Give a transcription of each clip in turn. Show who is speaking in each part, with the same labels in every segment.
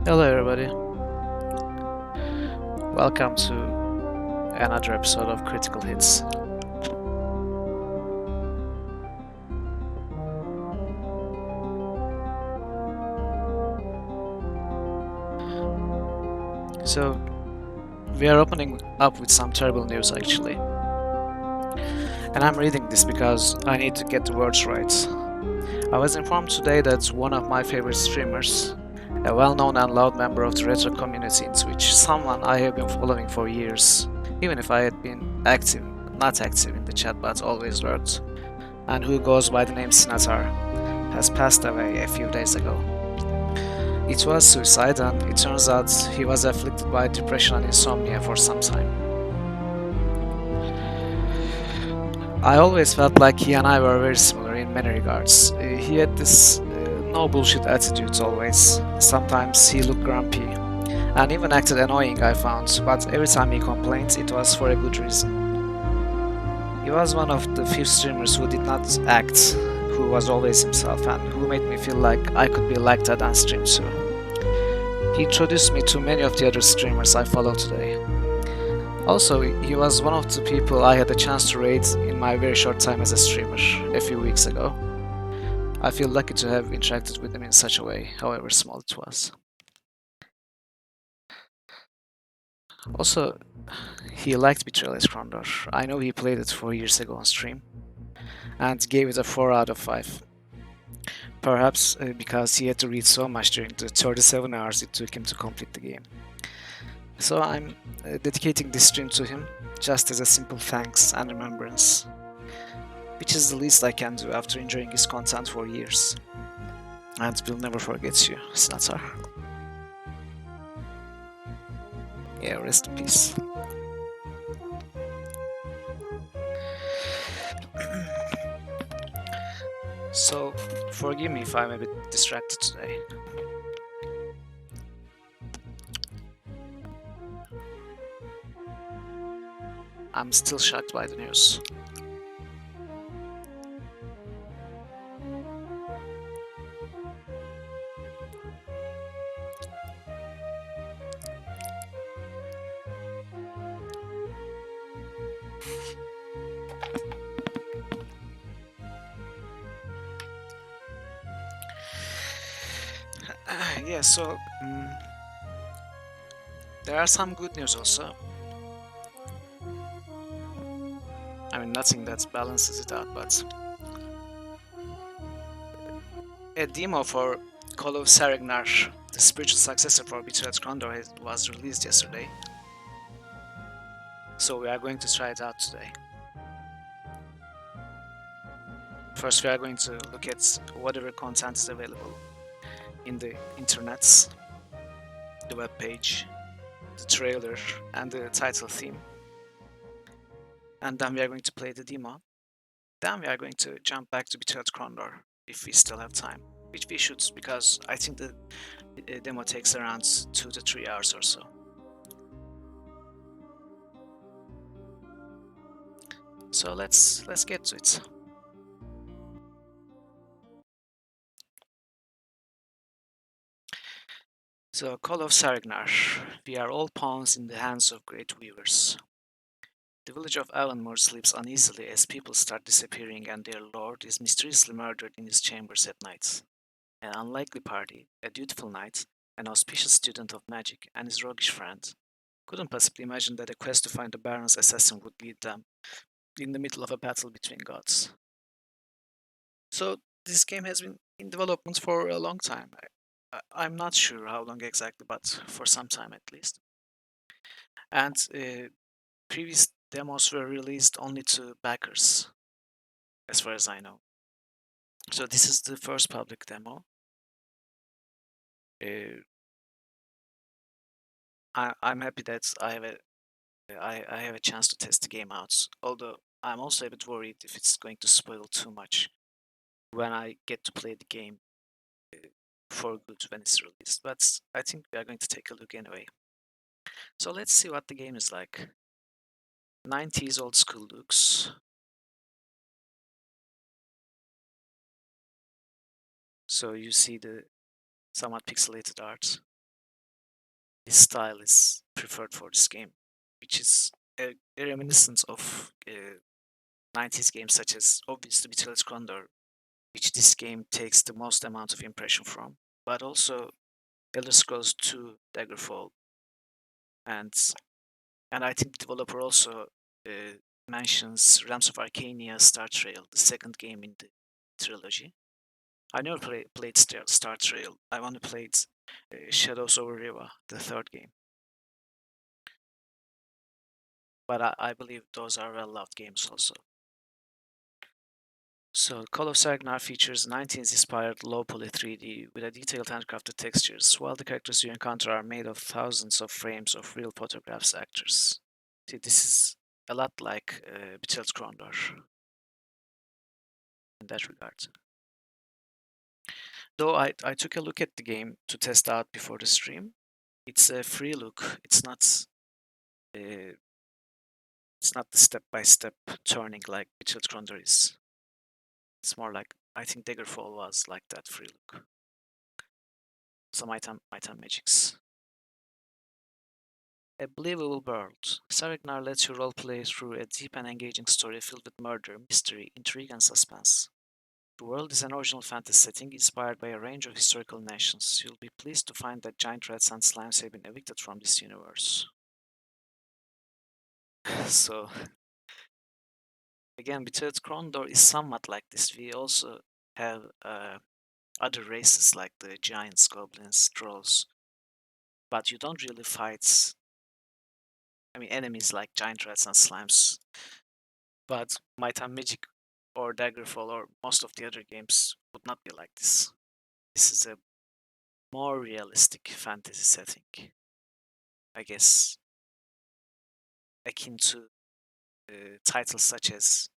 Speaker 1: Hello everybody, welcome to another episode of Critical Hits. So, we are opening up with some terrible news actually. And I'm reading this because I need to get the words right. I was informed today that one of my favorite streamers, a well-known and loud member of the retro community in Twitch, someone I have been following for years, even if I had been not active in the chat but always lurked, and who goes by the name Sinatar, has passed away a few days ago. It was suicide, and it turns out he was afflicted by depression and insomnia for some time. I always felt like he and I were very similar in many regards. He had this no bullshit attitude always. Sometimes he looked grumpy and even acted annoying, I found, but every time he complained it was for a good reason. He was one of the few streamers who did not act, who was always himself and who made me feel like I could be like that and stream too. He introduced me to many of the other streamers I follow today. Also, he was one of the people I had a chance to raid in my very short time as a streamer a few weeks ago. I feel lucky to have interacted with him in such a way, however small it was. Also, he liked Betrayal as Krondor. I know he played it 4 years ago on stream and gave it a 4 out of 5. Perhaps because he had to read so much during the 37 hours it took him to complete the game. So I'm dedicating this stream to him, just as a simple thanks and remembrance, which is the least I can do after enjoying his content for years. And we'll never forget you, Snatar. Yeah, rest in peace. So, forgive me if I'm a bit distracted today. I'm still shocked by the news. Yeah, so there are some good news also. I mean, nothing that balances it out, but a demo for Call of Saregnar, the spiritual successor for Betrayal Krondor, was released yesterday. So we are going to try it out today. First, we are going to look at whatever content is available in the internets, the web page, the trailer and the title theme. And then we are going to play the demo. Then we are going to jump back to Betrayal Krondor if we still have time, which we should, because I think the demo takes around 2 to 3 hours or so. So let's get to it. So, Call of Saregnar. We are all pawns in the hands of great weavers. The village of Avonmore sleeps uneasily as people start disappearing and their lord is mysteriously murdered in his chambers at night. An unlikely party, a dutiful knight, an auspicious student of magic, and his roguish friend couldn't possibly imagine that a quest to find the Baron's assassin would lead them in the middle of a battle between gods. So, this game has been in development for a long time. I'm not sure how long exactly, but for some time at least. And previous demos were released only to backers, as far as I know. So this is the first public demo. I'm happy that I have a chance to test the game out. Although I'm also a bit worried if it's going to spoil too much when I get to play the game for good when it's released. But I think we are going to take a look anyway. So let's see what the game is like. 90s old school looks. So you see the somewhat pixelated art. This style is preferred for this game, which is a reminiscence of 90s games such as obviously Betrayal Krondor, which this game takes the most amount of impression from, but also Elder Scrolls 2 Daggerfall, and and I think the developer also mentions Realms of Arcania Star Trail, the second game in the trilogy. I never played Star Trail. I only played Shadows over Riva, the third game. But I believe those are well-loved games also. So, Call of Saregnar features 19s-inspired low-poly 3D with a detailed handcrafted textures, while the characters you encounter are made of thousands of frames of real photographs actors. See, this is a lot like Betrayal Krondor in that regard. Though I took a look at the game to test out before the stream, it's a free look. Uh, it's not the step-by-step turning like Betrayal Krondor is. It's more like I think Daggerfall was like that free look. Some item magics. A believable world. Saregnar lets you roleplay through a deep and engaging story filled with murder, mystery, intrigue, and suspense. The world is an original fantasy setting inspired by a range of historical nations. You'll be pleased to find that giant rats and slimes have been evicted from this universe. So, again, Betrayal Krondor is somewhat like this. We also have other races like the giants, goblins, trolls, but you don't really fight, enemies like giant rats and slimes. But Might and Magic or Daggerfall or most of the other games would not be like this. This is a more realistic fantasy setting, I guess, akin to titles such as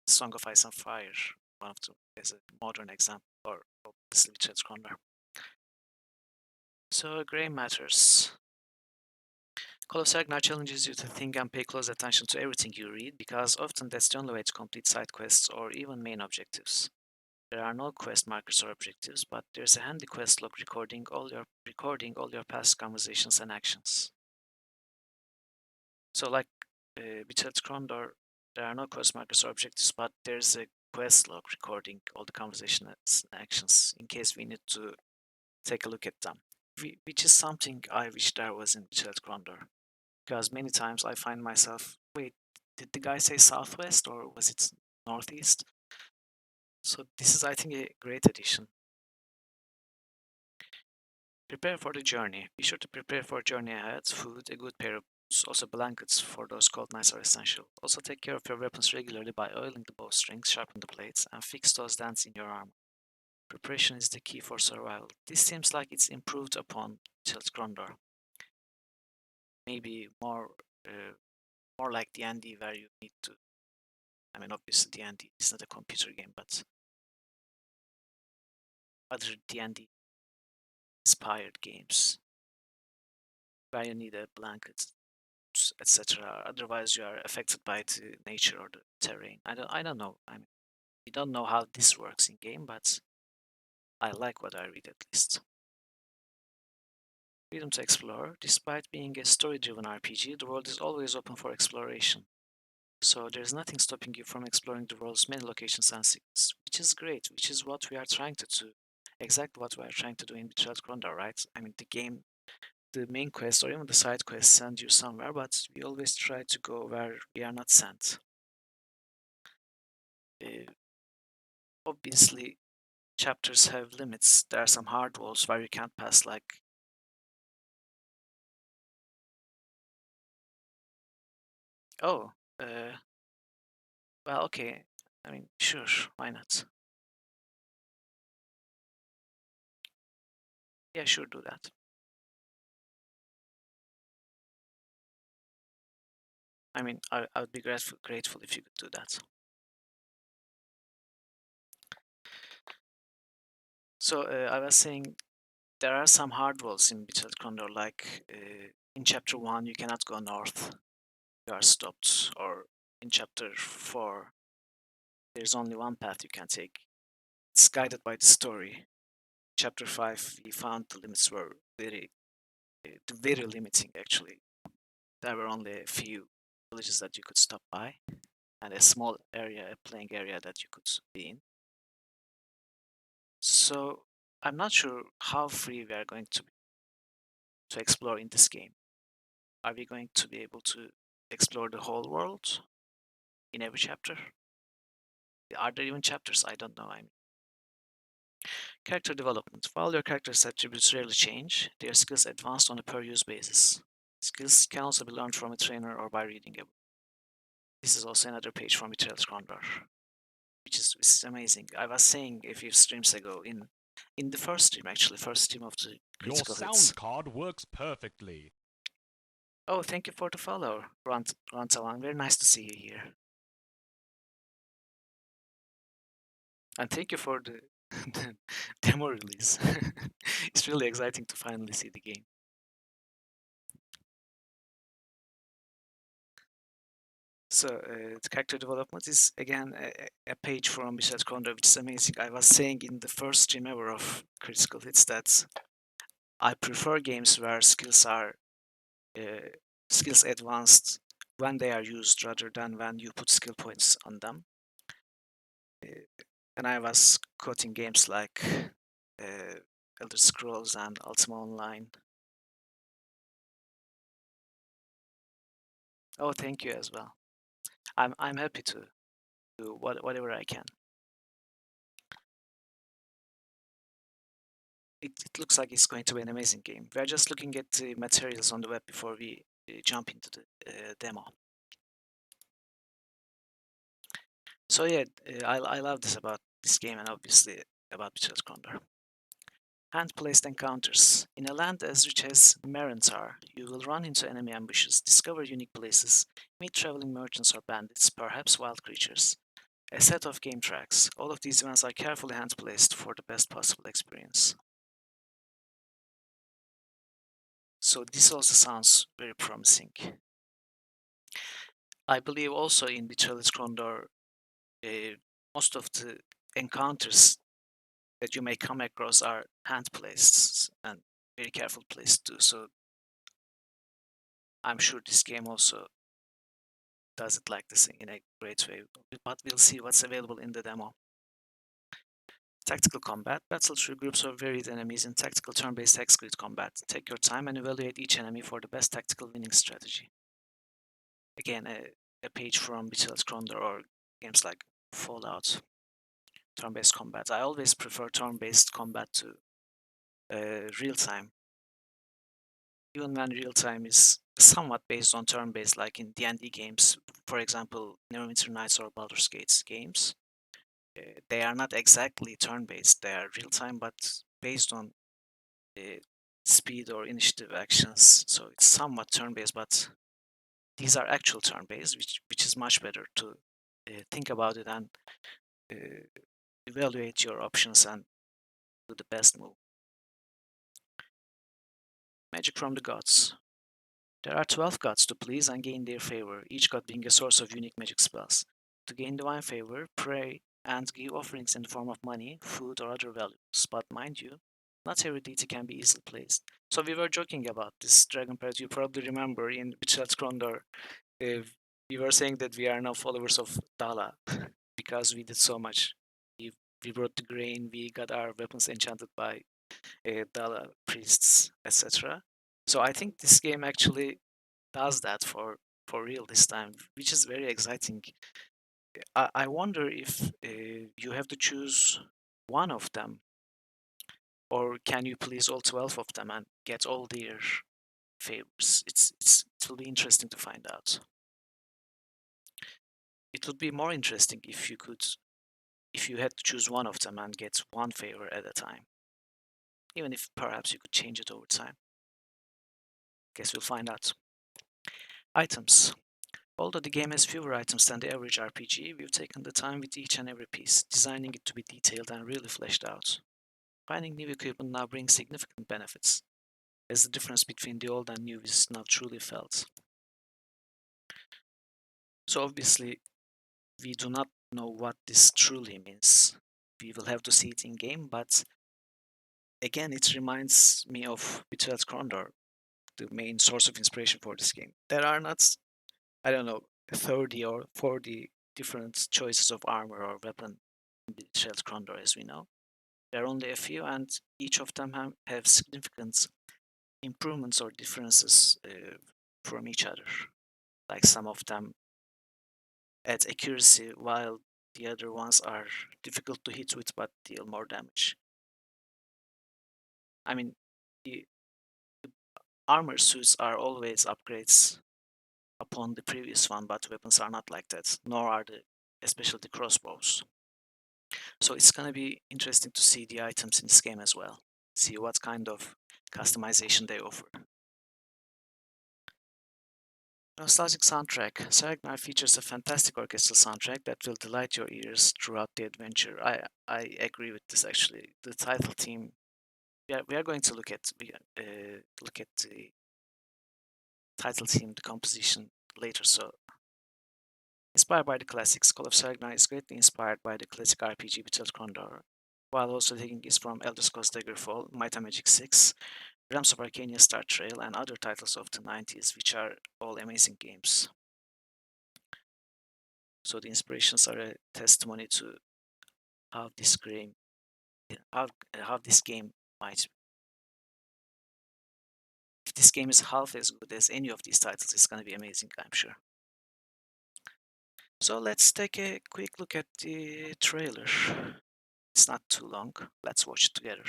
Speaker 1: Song of Ice and Fire, one of them as a modern example, or obviously Witcher's Krondor. So, Grey Matters. Call of Saregnar challenges you to think and pay close attention to everything you read, because often that's the only way to complete side quests or even main objectives. There are no quest markers or objectives, but there's a handy quest log recording all your past conversations and actions. So, like Betrayal Krondor, there are no quest markers or objectives, but there's a quest log recording all the conversations and actions in case we need to take a look at them. Which is something I wish there was in Betrayal Krondor, because many times I find myself, wait, did the guy say southwest or was it northeast? So this is, I think, a great addition. Prepare for the journey. Be sure to prepare for a journey ahead. Food, a good pair of boots, also blankets for those cold nights are essential. Also take care of your weapons regularly by oiling the bowstrings, sharpen the blades, and fix those dents in your armor. Preparation is the key for survival. This seems like it's improved upon Tilt Grondor. maybe more like D&D, where you need to. I mean, obviously D&D is not a computer game, but other D&D inspired games where you need a blanket, etc. Otherwise, you are affected by the nature or the terrain. I don't know. I mean, we don't know how this works in game, but I like what I read at least. Freedom to explore. Despite being a story-driven RPG, the world is always open for exploration. So there's nothing stopping you from exploring the world's many locations and secrets, which is great, which is what we are trying to do. Exactly what we are trying to do in Betrayal Krondor, right? I mean, the game, the main quest or even the side quests send you somewhere, but we always try to go where we are not sent. Uh, Obviously, chapters have limits. There are some hard walls where you can't pass, like. Oh, well, okay. I mean, sure, why not? Yeah, sure, do that. I mean, I would be grateful if you could do that. So I was saying there are some hard walls in Betrayal Krondor, like in chapter 1 you cannot go north, you are stopped, or in chapter 4 there's only one path you can take. It's guided by the story. Chapter 5 we found the limits were very limiting actually. There were only a few villages that you could stop by, and a small area, a playing area that you could be in. So I'm not sure how free we are going to be to explore in this game. Are we going to be able to explore the whole world in every chapter? Are there even chapters? I don't know. I mean, character development. While your character's attributes rarely change, their skills advance on a per-use basis. Skills can also be learned from a trainer or by reading a book. This is also another page from Betrayal Krondor, which is amazing. I was saying a few streams ago in the first stream, actually, first stream of the
Speaker 2: Your
Speaker 1: critical hits.
Speaker 2: sound card works perfectly.
Speaker 1: Oh, thank you for the follow, Rantalan. Very nice to see you here. And thank you for the demo release. It's really exciting to finally see the game. So the character development is again a page from Betrayal Krondor, which is amazing. I was saying in the first stream ever of Critical Hits that I prefer games where uh, skills advanced when they are used rather than when you put skill points on them. And I was quoting games like Elder Scrolls and Ultima Online. Oh, thank you as well. I'm happy to do whatever I can. It looks like it's going to be an amazing game. We're just looking at the materials on the web before we jump into the demo. So yeah, I love this about this game and obviously about Betrayal Krondor. Hand-placed encounters. In a land as rich as Marentar, you will run into enemy ambushes, discover unique places, meet traveling merchants or bandits, perhaps wild creatures. A set of game tracks. All of these events are carefully hand-placed for the best possible experience. So this also sounds very promising. I believe also in Betrayal Krondor, most of the encounters that you may come across are hand placed and very careful placed too. So I'm sure this game also does it like this in a great way. But we'll see what's available in the demo. Tactical combat. Battle through groups of varied enemies in tactical turn-based hex grid combat. Take your time and evaluate each enemy for the best tactical winning strategy. Again, a page from Betrayal Krondor or games like Fallout. Turn-based combat. I always prefer turn-based combat to real-time. Even when real-time is somewhat based on turn-based, like in D&D games, for example, Neverwinter Nights or Baldur's Gate games, they are not exactly turn-based. They are real-time, but based on speed or initiative actions. So it's somewhat turn-based, but these are actual turn-based, which is much better to think about it and evaluate your options and do the best move. Magic from the gods. There are 12 gods to please and gain their favor, each god being a source of unique magic spells. To gain divine favor, pray and give offerings in the form of money, food, or other values. But mind you, not every deity can be easily pleased. So we were joking about this dragon parrot. You probably remember in Betrayal Krondor, we were saying that we are now followers of Dala because we did so much. We, we brought the grain, we got our weapons enchanted by Dala priests, etc. So I think this game actually does that for real this time, which is very exciting. I wonder if you have to choose one of them, or can you please all 12 of them and get all their favors? It will be interesting to find out. It would be more interesting if you had to choose one of them and get one favor at a time, even if perhaps you could change it over time. Guess we'll find out. Items. Although the game has fewer items than the average RPG, we've taken the time with each and every piece, designing it to be detailed and really fleshed out. Finding new equipment now brings significant benefits, as the difference between the old and new is now truly felt. So obviously, we do not know what this truly means. We will have to see it in game, but again, it reminds me of Betrayal Krondor, the main source of inspiration for this game. There are not, I don't know, 30 or 40 different choices of armor or weapon in Betrayal Krondor, as we know. There are only a few, and each of them have significant improvements or differences from each other. Like some of them add accuracy, while the other ones are difficult to hit with but deal more damage. I mean, the armor suits are always upgrades upon the previous one, but weapons are not like that, nor are especially the crossbows. So it's gonna be interesting to see the items in this game as well, see what kind of customization they offer. Nostalgic soundtrack. Saregnar features a fantastic orchestral soundtrack that will delight your ears throughout the adventure. I agree with this actually. The title theme. We are going to look at the title theme, the composition later. So inspired by the classics, Call of Saregnar is greatly inspired by the classic RPG Betrayal Krondor, while also taking it from Elder Scrolls Daggerfall, Might and Magic 6, Realms of Arcania Star Trail, and other titles of the 90s, which are all amazing games. So the inspirations are a testimony to how this game, how this game might. If this game is half as good as any of these titles, it's gonna be amazing, I'm sure. So let's take a quick look at the trailer. It's not too long. Let's watch it together.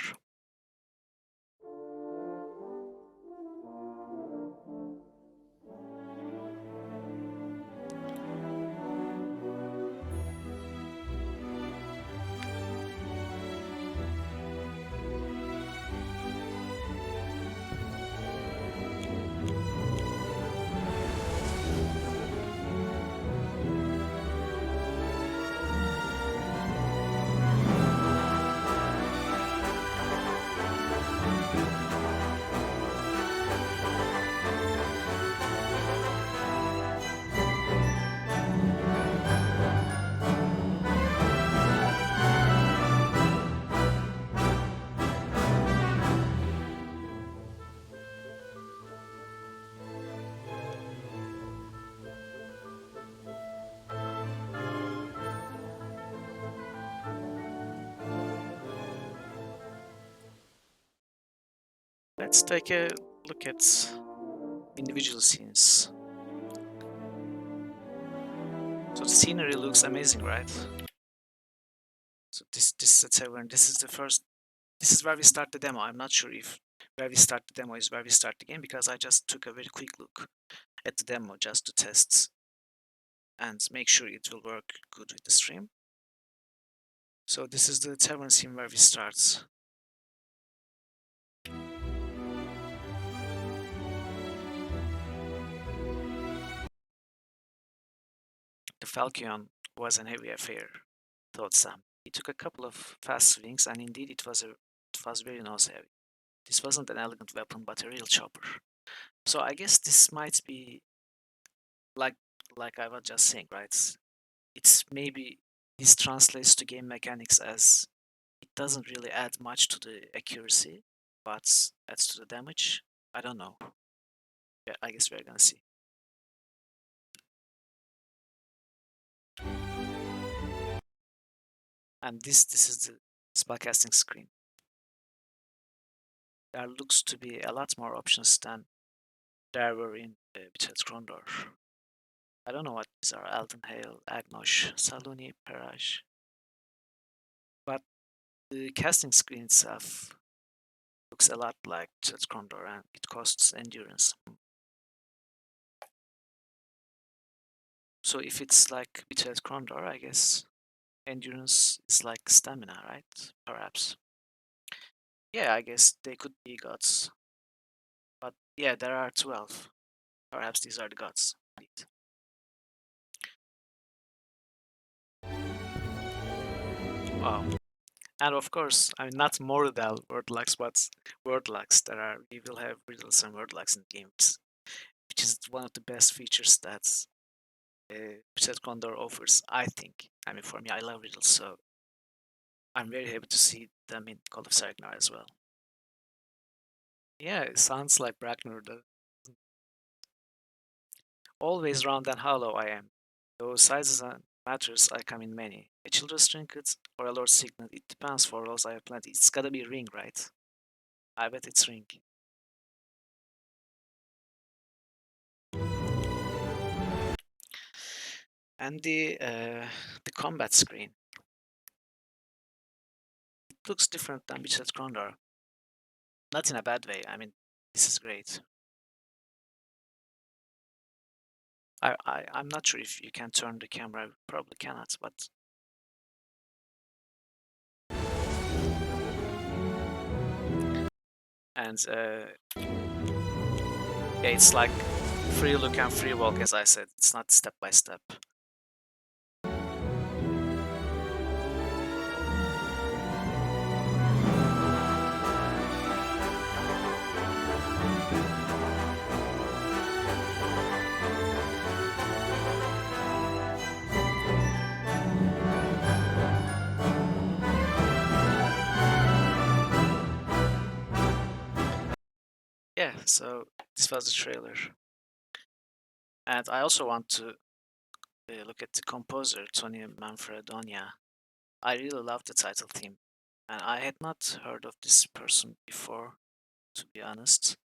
Speaker 1: Let's take a look at individual scenes. So the scenery looks amazing, right? So this is a tavern. This is the first. This is where we start the demo. I'm not sure if where we start the demo is where we start the game because I just took a very quick look at the demo just to test and make sure it will work good with the stream. So this is the tavern scene where we start. the Falcon was an heavy affair, thought Sam. He took a couple of fast swings, and indeed it was very nose heavy. This wasn't an elegant weapon, but a real chopper. So I guess this might be like like I was just saying, right? It's maybe this translates to game mechanics as it doesn't really add much to the accuracy, but adds to the damage. I don't know. Yeah, I guess we're gonna see. And this is the spellcasting screen. There looks to be a lot more options than there were in Betrayal Krondor. I don't know what these are. Elden Hail, Agnosh, Saluni, Peraj. But the casting screen itself looks a lot like Betrayal Krondor, and it costs endurance. So if it's like Betrayal Krondor, I guess endurance is like stamina, right? Perhaps. Yeah, I guess they could be gods. But yeah, there are 12. Perhaps these are the gods. Indeed. Wow. And of course, I mean, not Moradel wordlocks, but wordlocks. We will have riddles and wordlocks in the game, which is one of the best features that Condor offers, I think. I mean, for me, I love riddles, so I'm very happy to see them in Call of Saregnar as well. Yeah, it sounds like Ragnar, though. Always round and hollow I am. Though sizes and matters, I come in many. A children's trinket or a lord's signet, it depends for those I have plenty. It's gotta be a ring, right? I bet it's ring. And the combat screen. It looks different than Betrayal Krondor. Not in a bad way. I mean, this is great. I'm not sure if you can turn the camera. Probably cannot, but and yeah, it's like free look and free walk, as I said. It's not step by step. Yeah, so this was the trailer. And I also want to look at the composer, Tony Manfredonia. I really love the title theme. And I had not heard of this person before, to be honest.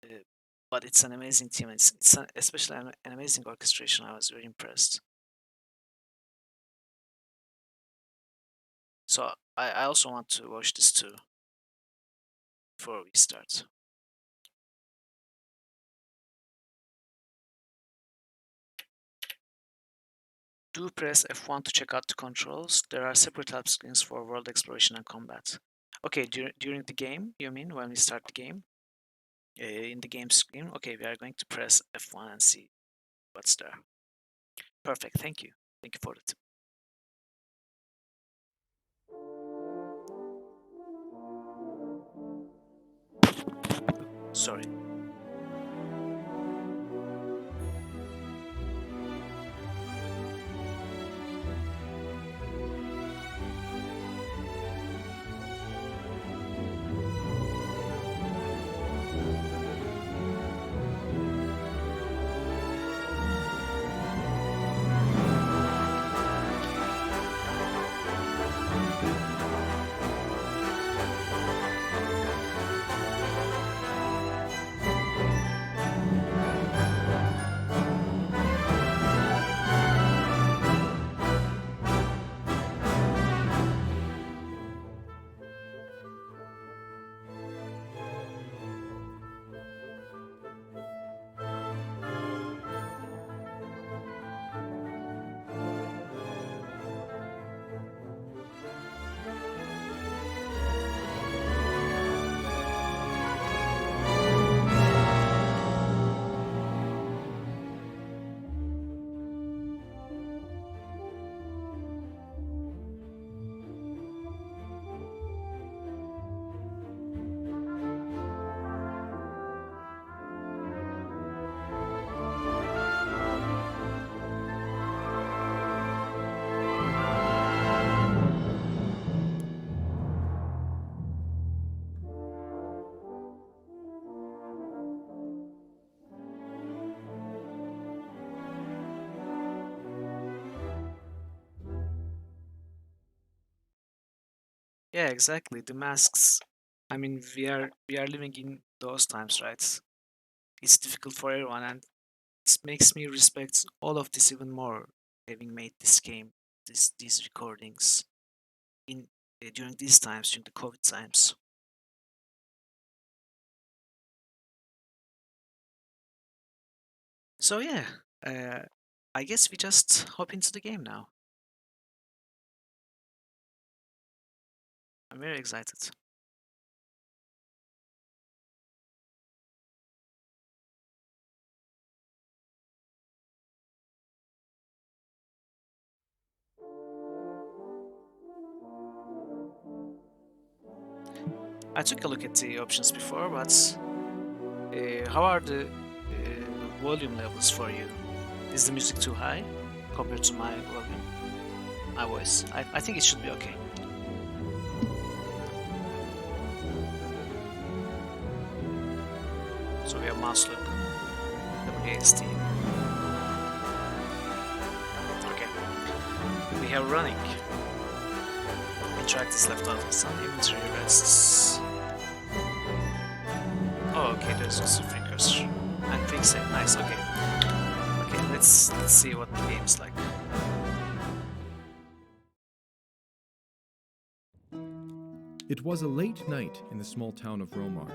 Speaker 1: Uh, but it's an amazing team. Especially an amazing orchestration. I was very impressed. So I also want to watch this too before we start. Do press F1 to check out the controls. There are separate help screens for world exploration and combat. Okay, during the game, you mean when we start the game? In the game screen, okay, we are going to press F1 and see what's there. Perfect, thank you. Thank you for the tip. Sorry. Yeah, exactly. The masks. I mean, we are living in those times, right? It's difficult for everyone, and it makes me respect all of this even more. Having made this game, these recordings in during these times, during the COVID times. So yeah, uh, I guess we just hop into the game now. I'm very excited. I took a look at the options before, but how are the volume levels for you? Is the music too high compared to my volume, my voice? I think it should be okay. So we have mouse look, WASD. Okay. We have running. Interact is left out. Some inventory rests. Oh, okay. There's also free cursor and quick save. Nice. Okay. Okay. Let's see what the game is like.
Speaker 3: It was a late night in the small town of Romar.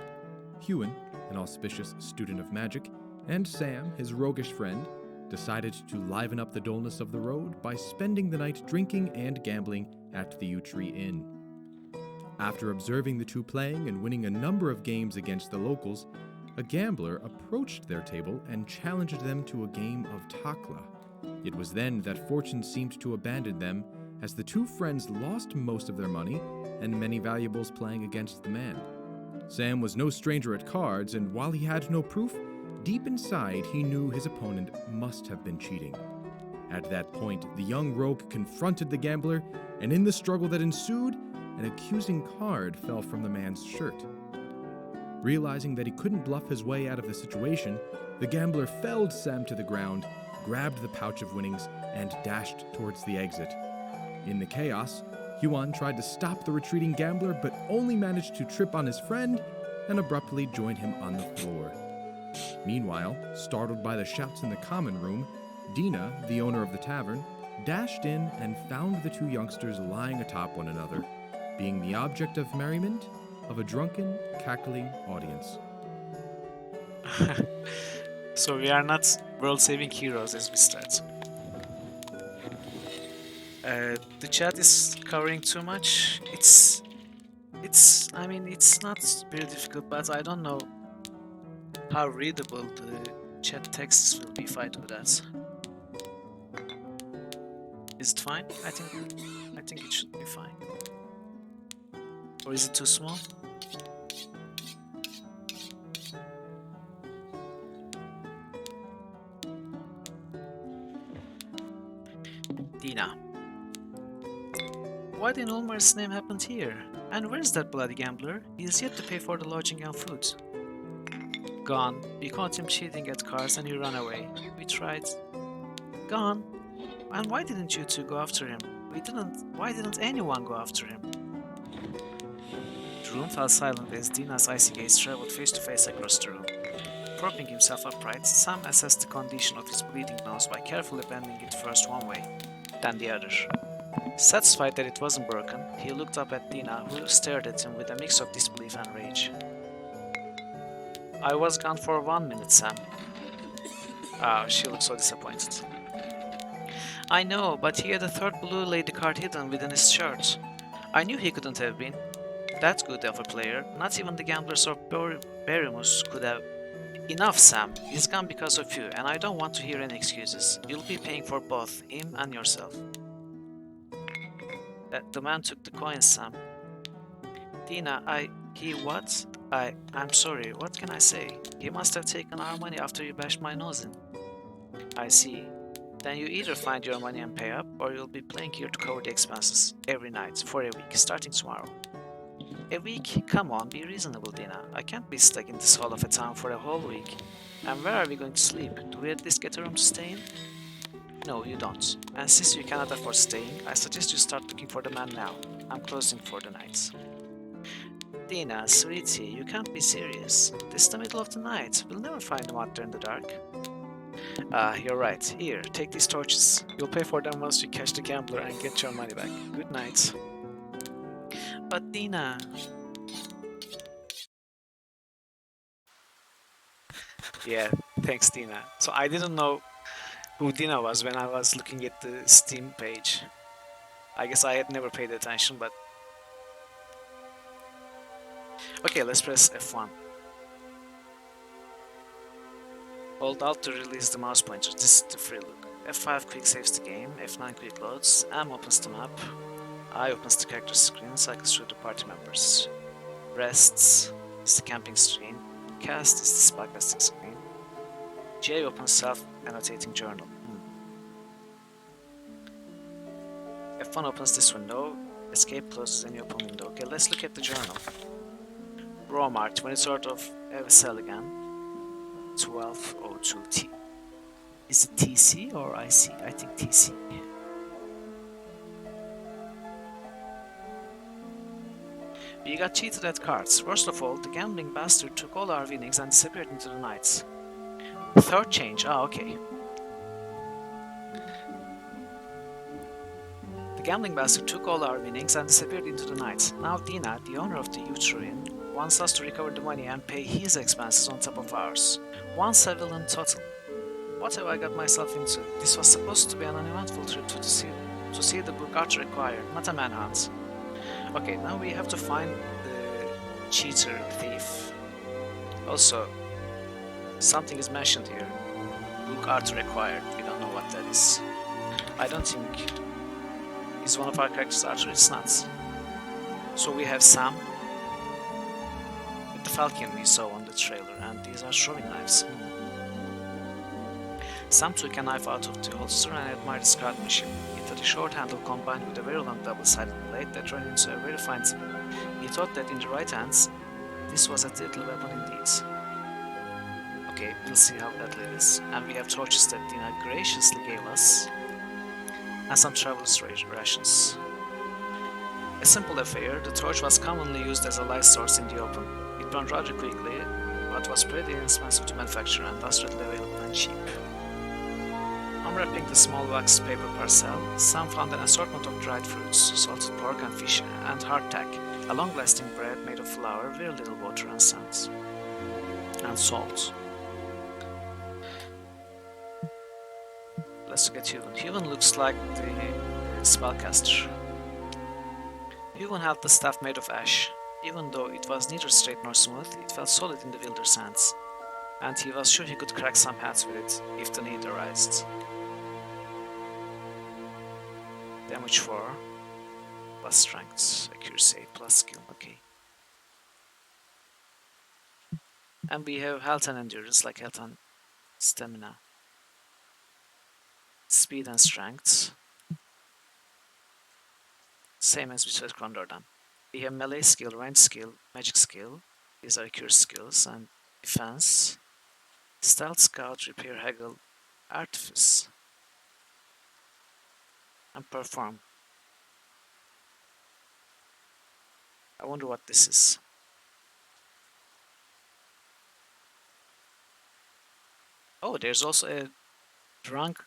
Speaker 3: Hewin, an auspicious student of magic, and Sam, his roguish friend, decided to liven up the dullness of the road by spending the night drinking and gambling at the Yew Tree Inn. After observing the two playing and winning a number of games against the locals, a gambler approached their table and challenged them to a game of takla. It was then that fortune seemed to abandon them, as the two friends lost most of their money and many valuables playing against the man. Sam was no stranger at cards, and while he had no proof, deep inside he knew his opponent must have been cheating. At that point, the young rogue confronted the gambler, and in the struggle that ensued, an accusing card fell from the man's shirt. Realizing that he couldn't bluff his way out of the situation, the gambler felled Sam to the ground, grabbed the pouch of winnings, and dashed towards the exit. In the chaos, Huan tried to stop the retreating gambler, but only managed to trip on his friend and abruptly join him on the floor. Meanwhile, startled by the shouts in the common room, Dina, the owner of the tavern, dashed in and found the two youngsters lying atop one another, being the object of merriment of a drunken, cackling audience.
Speaker 1: So we are not world-saving heroes as we start. The chat is covering too much. I mean, it's not very difficult, but I don't know how readable the chat texts will be if I do that. Is it fine? I think it should be fine. Or is it too small? Dina. What in Ulmar's name happened here? And where's that bloody gambler? He is yet to pay for the lodging and food. Gone. We caught him cheating at cards and he ran away. We tried. Gone. And why didn't you two go after him? Why didn't anyone go after him? The room fell silent as Dina's icy gaze traveled face to face across the room. Propping himself upright, Sam assessed the condition of his bleeding nose by carefully bending it first one way, then the other. Satisfied that it wasn't broken, he looked up at Dina, who stared at him with a mix of disbelief and rage. I was gone for 1 minute, Sam. Ah, she looked so disappointed. I know, but he had a third blue lady card hidden within his shirt. I knew he couldn't have been that good of a player. Not even the gamblers of Berimus could have. Enough, Sam. He's gone because of you, and I don't want to hear any excuses. You'll be paying for both him and yourself. The man took the coins, Sam. Dina, what? I'm sorry, what can I say? He must have taken our money after you bashed my nose in. I see. Then you either find your money and pay up, or you'll be playing here to cover the expenses every night for a week, starting tomorrow. A week? Come on, be reasonable, Dina. I can't be stuck in this hole of a town for a whole week. And where are we going to sleep? Do we at least get a room to stay in? No, you don't. And since you cannot afford staying, I suggest you start looking for the man now. I'm closing for the night. Dina, sweetie, you can't be serious. This is the middle of the night. We'll never find them out there in the dark. You're right. Here, take these torches. You'll pay for them once you catch the gambler and get your money back. Good night. But Dina... Yeah, thanks Dina. So I didn't know who Dina was when I was looking at the Steam page. I guess I had never paid attention, but... Okay, let's press F1. Hold Alt to release the mouse pointer. This is the free look. F5 quick saves the game, F9 quick loads, M opens the map, I opens the character screen, cycles through the party members. Rests is the camping screen, Cast is the spellcasting screen, J opens self-annotating journal. F1 opens this window, Escape closes any open window. Okay, let's look at the journal. Raw marked, when it's sort of cell again. 1202T. Is it TC or IC? I think TC. We got cheated at cards. First of all, the gambling bastard took all our winnings and disappeared into the night. Third change, okay. The gambling bastard took all our winnings and disappeared into the night. Now Dina, the owner of the Utrurian, wants us to recover the money and pay his expenses on top of ours. 1 villain total. What have I got myself into? This was supposed to be an uneventful trip to see the book Arthur required, not a manhunt. Okay, now we have to find the cheater thief. Also, something is mentioned here. Book Arthur required. We don't know what that is. I don't think he's one of our characters. Arthur, it's not. So we have Sam with the falcon we saw on the trailer, and these are throwing knives. Sam took a knife out of the holster and admired the scarred machine. It had a short handle combined with a very long double-sided blade that ran into a very fine tip. He thought that in the right hands, this was a deadly weapon indeed. Okay, we'll see how deadly it is. And we have torches that Dina graciously gave us, and some traveler's rations. A simple affair, the torch was commonly used as a light source in the open. It burned rather quickly, but was pretty inexpensive to manufacture and thus readily available and cheap. Unwrapping the small wax paper parcel, Sam found an assortment of dried fruits, salted pork and fish, and hardtack, a long-lasting bread made of flour, very little water and sand, and salt. Let's look at Huven. Huven looks like the spellcaster. Huven had the staff made of ash. Even though it was neither straight nor smooth, it felt solid in the wielder's hands, and he was sure he could crack some heads with it if the need arose. Damage 4, plus strength, accuracy, plus skill, okay. And we have health and endurance, like health and stamina. Speed and strength. Same as we said Krondor then. We have melee skill, range skill, magic skill. These are accuracy skills, and defense. Stealth, scout, repair, haggle, artifice. And perform. I wonder what this is. Oh, there's also a drunk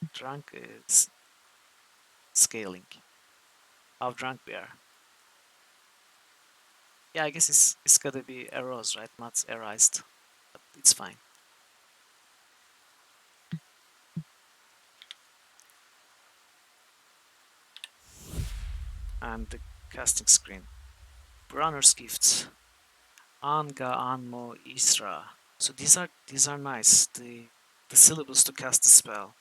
Speaker 1: scaling. How drunk we are. Yeah, I guess it's gotta be arrows, right? Not arised. But it's fine. And the casting screen. Brunner's gifts. Anga Anmo Isra. So these are nice. The syllables to cast the spell.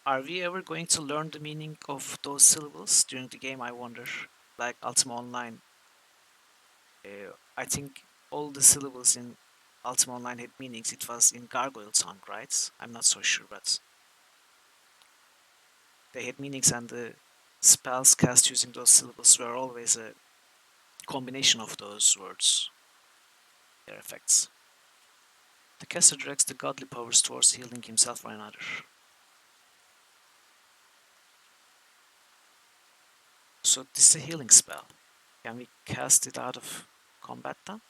Speaker 1: Are we ever going to learn the meaning of those syllables during the game, I wonder? Like Ultima Online. I think all the syllables in Ultima Online had meanings. It was in Gargoyle tongue, right? I'm not so sure, but they had meanings, and the spells cast using those syllables were always a combination of those words, their effects. The caster directs the godly powers towards healing himself or another. So this is a healing spell. Can we cast it out of combat then?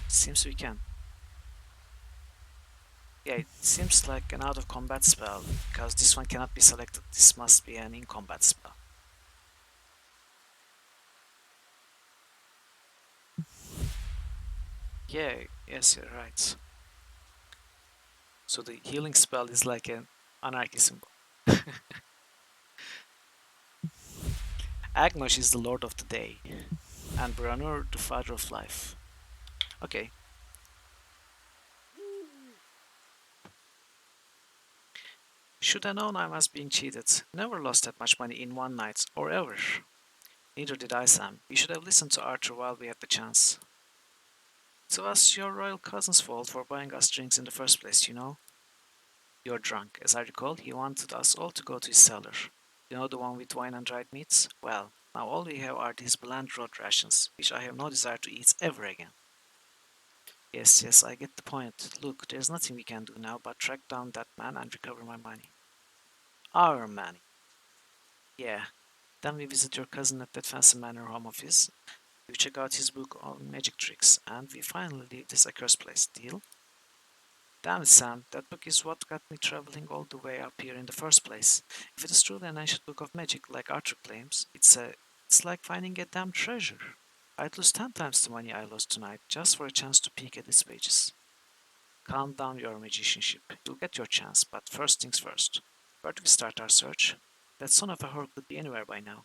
Speaker 1: Seems we can. Yeah, it seems like an out of combat spell, because this one cannot be selected. This must be an in combat spell. Yeah, yes, you're right. So the healing spell is like an anarchy symbol. Agnosh is the lord of the day, and Branur the father of life. Okay. Should I known I was being cheated. Never lost that much money in one night, or ever. Neither did I, Sam. You should have listened to Arthur while we had the chance. It was your royal cousin's fault for buying us drinks in the first place, you know? You're drunk. As I recall, he wanted us all to go to his cellar. You know, the one with wine and dried meats? Well, now all we have are these bland road rations, which I have no desire to eat ever again. Yes, yes, I get the point. Look, there's nothing we can do now but track down that man and recover my money. Our money. Yeah. Then we visit your cousin at that fancy manor home of his. We check out his book on magic tricks, and we finally leave this accursed place. Deal? Damn it, Sam, that book is what got me traveling all the way up here in the first place. If it is truly an ancient book of magic, like Arthur claims, it's like finding a damn treasure. I'd lose 10 times the money I lost tonight just for a chance to peek at its pages. Calm down your magicianship. You'll get your chance, but first things first. Where do we start our search? That son of a whore could be anywhere by now.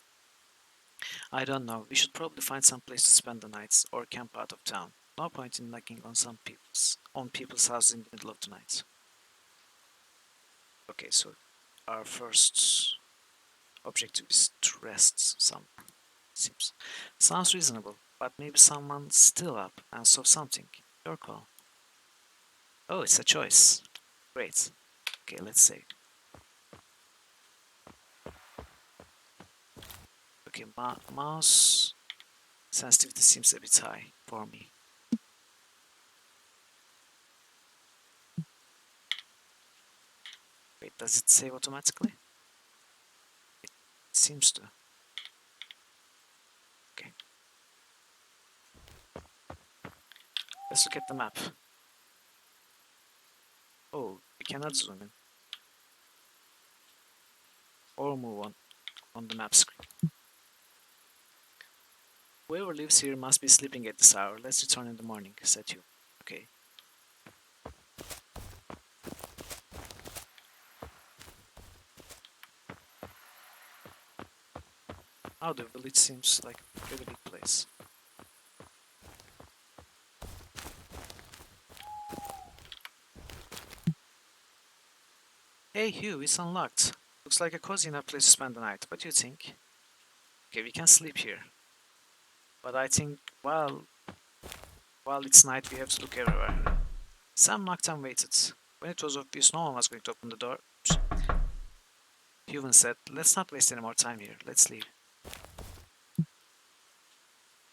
Speaker 1: I don't know. We should probably find some place to spend the nights or camp out of town. No point in knocking on people's houses in the middle of the night. Okay, so our first objective is to rest some. Seems sounds reasonable, but maybe someone's still up and saw something. Your call. Oh, it's a choice. Great. Okay, let's say. Okay, mouse sensitivity seems a bit high for me. Wait, does it save automatically? It seems to. Okay. Let's look at the map. Oh, we cannot zoom in. Or move on the map screen. Whoever lives here must be sleeping at this hour. Let's return in the morning, said Hugh. Okay. Oh, the village seems like a pretty big place. Hey Hugh, it's unlocked. Looks like a cozy enough place to spend the night. What do you think? Okay, we can sleep here. But I think, while it's night, we have to look everywhere. Sam knocked and waited. When it was obvious no one was going to open the door, Hugh said, let's not waste any more time here. Let's leave.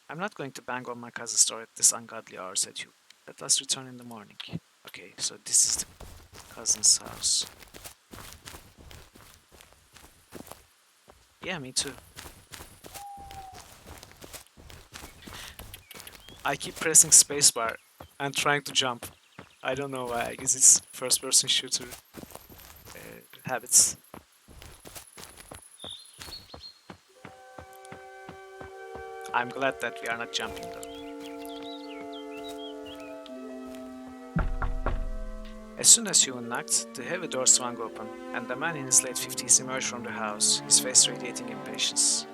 Speaker 1: I'm not going to bang on my cousin's door at this ungodly hour, said Hugh. Let us return in the morning. Okay, so this is the cousin's house. Yeah, me too. I keep pressing spacebar and trying to jump. I don't know why. I guess it's first-person shooter habits. I'm glad that we are not jumping though. As soon as Hugh knocked, the heavy door swung open, and the man in his late 50s emerged from the house, his face radiating impatience.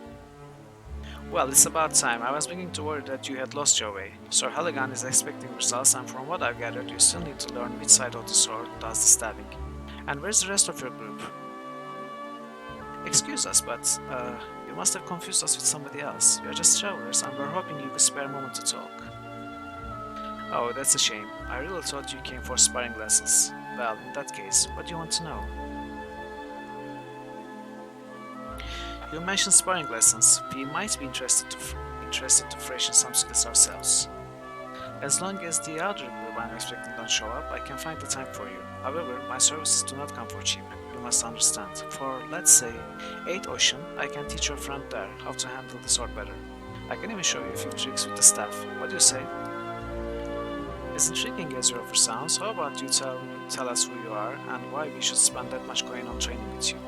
Speaker 1: Well, it's about time. I was beginning to worry that you had lost your way. Sir Halligan is expecting results, and from what I've gathered, you still need to learn which side of the sword does the stabbing. And where's the rest of your group? Excuse us, but you must have confused us with somebody else. We are just travelers, and we're hoping you could spare a moment to talk. Oh, that's a shame. I really thought you came for sparring lessons. Well, in that case, what do you want to know? You mentioned sparring lessons. We might be interested to freshen some skills ourselves. As long as the other group I'm expecting don't show up, I can find the time for you. However, my services do not come for cheap. you must understand. For, let's say, 8 ocean, I can teach your friend there how to handle the sword better. I can even show you a few tricks with the staff. What do you say? As intriguing as your offer sounds, how about you tell us who you are and why we should spend that much coin on training with you?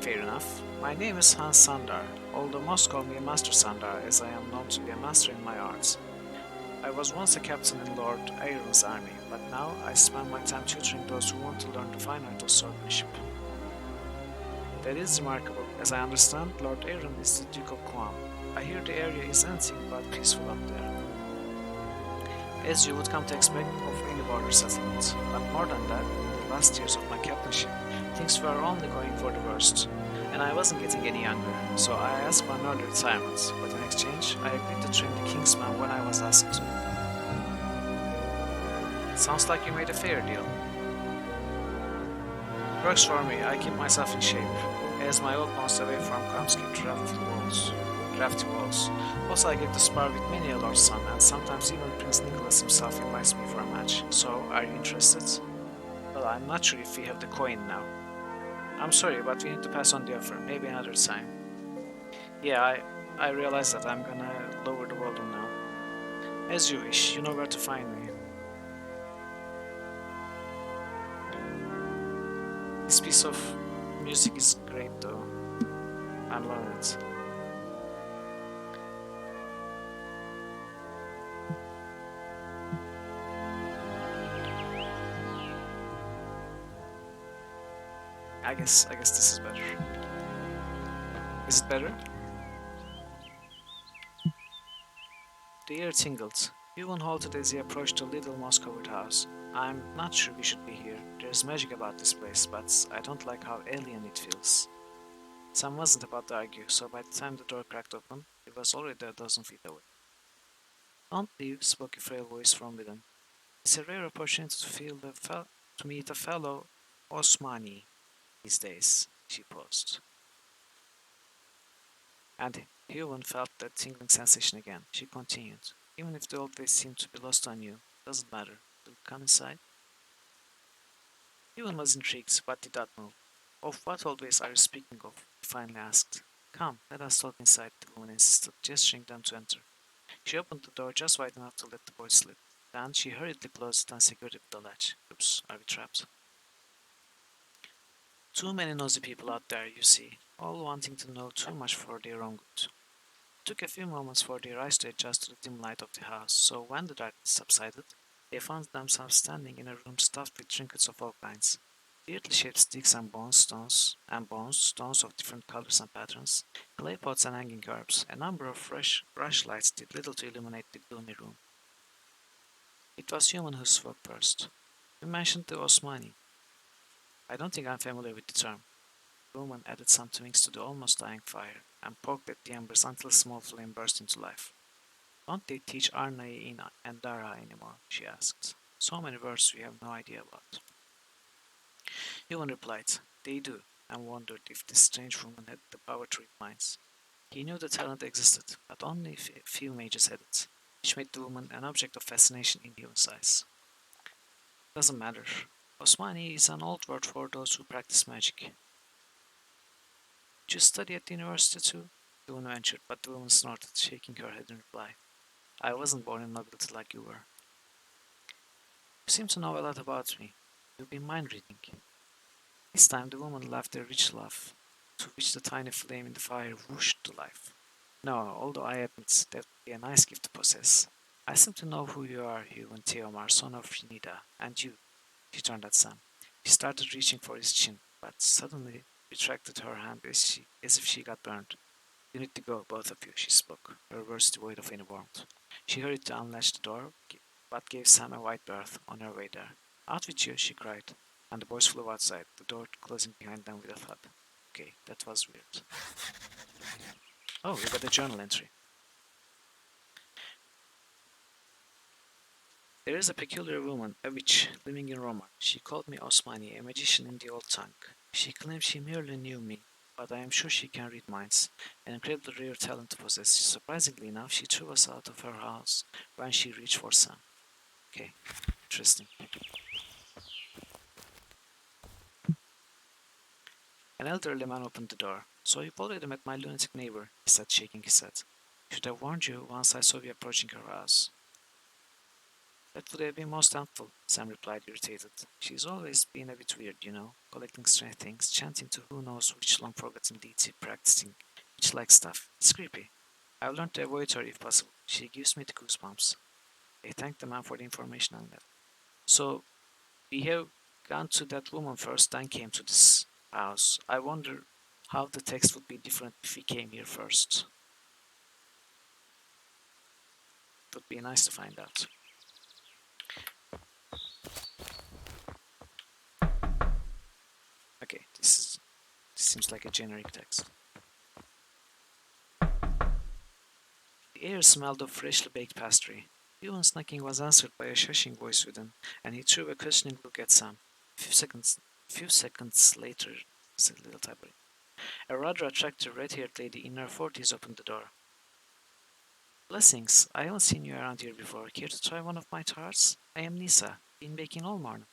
Speaker 1: Fair enough. My name is Hans Sandar, although most call me Master Sandar as I am known to be a master in my arts. I was once a captain in Lord Aeron's army, but now I spend my time tutoring those who want to learn the fine art of swordmanship. That is remarkable. As I understand, Lord Aeron is the Duke of Guam. I hear the area is anything but peaceful up there, as you would come to expect of any border settlement. But more than that, in the last years of my captainship, things were only going for the worst, and I wasn't getting any younger, so I asked for an early retirement, but in exchange, I agreed to train the Kingsman when I was asked to. Sounds like you made a fair deal. Works for me, I keep myself in shape, as my old most away from comes keep drafty walls. Also, I get to spar with many a Lord's son, and sometimes even Prince Nicholas himself invites me for a match. So, are you interested? Well, I'm not sure if we have the coin now. I'm sorry, but we need to pass on the offer, maybe another time. Yeah, I realize that I'm gonna lower the volume now. As you wish, you know where to find me. This piece of music is great though. I'm loving it. I guess this is better. Is it better? The air tingled. Ewan halted as he approached the little moss-covered house. I'm not sure we should be here. There's magic about this place, but I don't like how alien it feels. Sam wasn't about to argue, so by the time the door cracked open, he was already a dozen feet away. Don't leave, spoke a frail voice from within. It's a rare opportunity to meet a fellow Osmani these days, she paused. And Ewan felt that tingling sensation again. She continued. Even if the old ways seem to be lost on you, doesn't matter. Will you come inside? Ewan was intrigued, but did not move. Of what old ways are you speaking of? He finally asked. Come, let us talk inside, the woman insisted, gesturing them to enter. She opened the door just wide enough to let the boy slip. Then she hurriedly closed it and secured it with the latch. Oops, are we trapped? Too many nosy people out there, you see, all wanting to know too much for their own good. It took a few moments for their eyes to adjust to the dim light of the house, so when the darkness subsided, they found themselves standing in a room stuffed with trinkets of all kinds. Weirdly shaped sticks and stones of different colors and patterns, clay pots and hanging herbs. A number of fresh brush lights did little to illuminate the gloomy room. It was Human who spoke first. You mentioned the Osmani. I don't think I'm familiar with the term. The woman added some twigs to the almost dying fire, and poked at the embers until a small flame burst into life. Don't they teach Arnai in Andara anymore? She asked. So many words we have no idea about. Human replied, they do, and wondered if this strange woman had the power to read minds. He knew the talent existed, but only a few mages had it, which made the woman an object of fascination in Human's eyes. Doesn't matter. Osmani is an old word for those who practice magic. Did you study at the university too? The woman ventured, but the woman snorted, shaking her head in reply. I wasn't born in nobility like you were. You seem to know a lot about me. You've been mind reading. This time the woman laughed a rich laugh, to which the tiny flame in the fire whooshed to life. No, although I admit that would be a nice gift to possess. I seem to know who you are, Hugh and Theomar, son of Nida, and you. She turned at Sam. She started reaching for his chin, but suddenly retracted her hand as if she got burned. You need to go, both of you, she spoke, her words devoid of any warmth. She hurried to unlatch the door, but gave Sam a wide berth on her way there. Out with you, she cried, and the boys flew outside, the door closing behind them with a thud. Okay, that was weird. Oh, we got a journal entry. There is a peculiar woman, a witch, living in Roma. She called me Osmani, a magician in the old tongue. She claims she merely knew me, but I am sure she can read minds, an incredibly rare talent to possess. Surprisingly enough, she threw us out of her house when she reached for Sam. Okay, interesting. An elderly man opened the door. "So you've already met my lunatic neighbor," he said, shaking his head. "Should have warned you once I saw you approaching her house." "That would have been most helpful," Sam replied, irritated. "She's always been a bit weird, you know, collecting strange things, chanting to who knows which long-forgotten deity, practicing witch-like stuff. It's creepy. I've learned to avoid her if possible. She gives me the goosebumps." They thanked the man for the information and that. "So, we have gone to that woman first, then came to this house. I wonder how the text would be different if we came here first." It would be nice to find out. Okay, this seems like a generic text. The air smelled of freshly baked pastry. Ewan's knocking was answered by a shushing voice within, and he threw a questioning look at Sam. A few seconds later, said little typo, a rather attractive red-haired lady in her 40s opened the door. "Blessings, I haven't seen you around here before. Care to try one of my tarts? I am Nisa. Been baking all morning."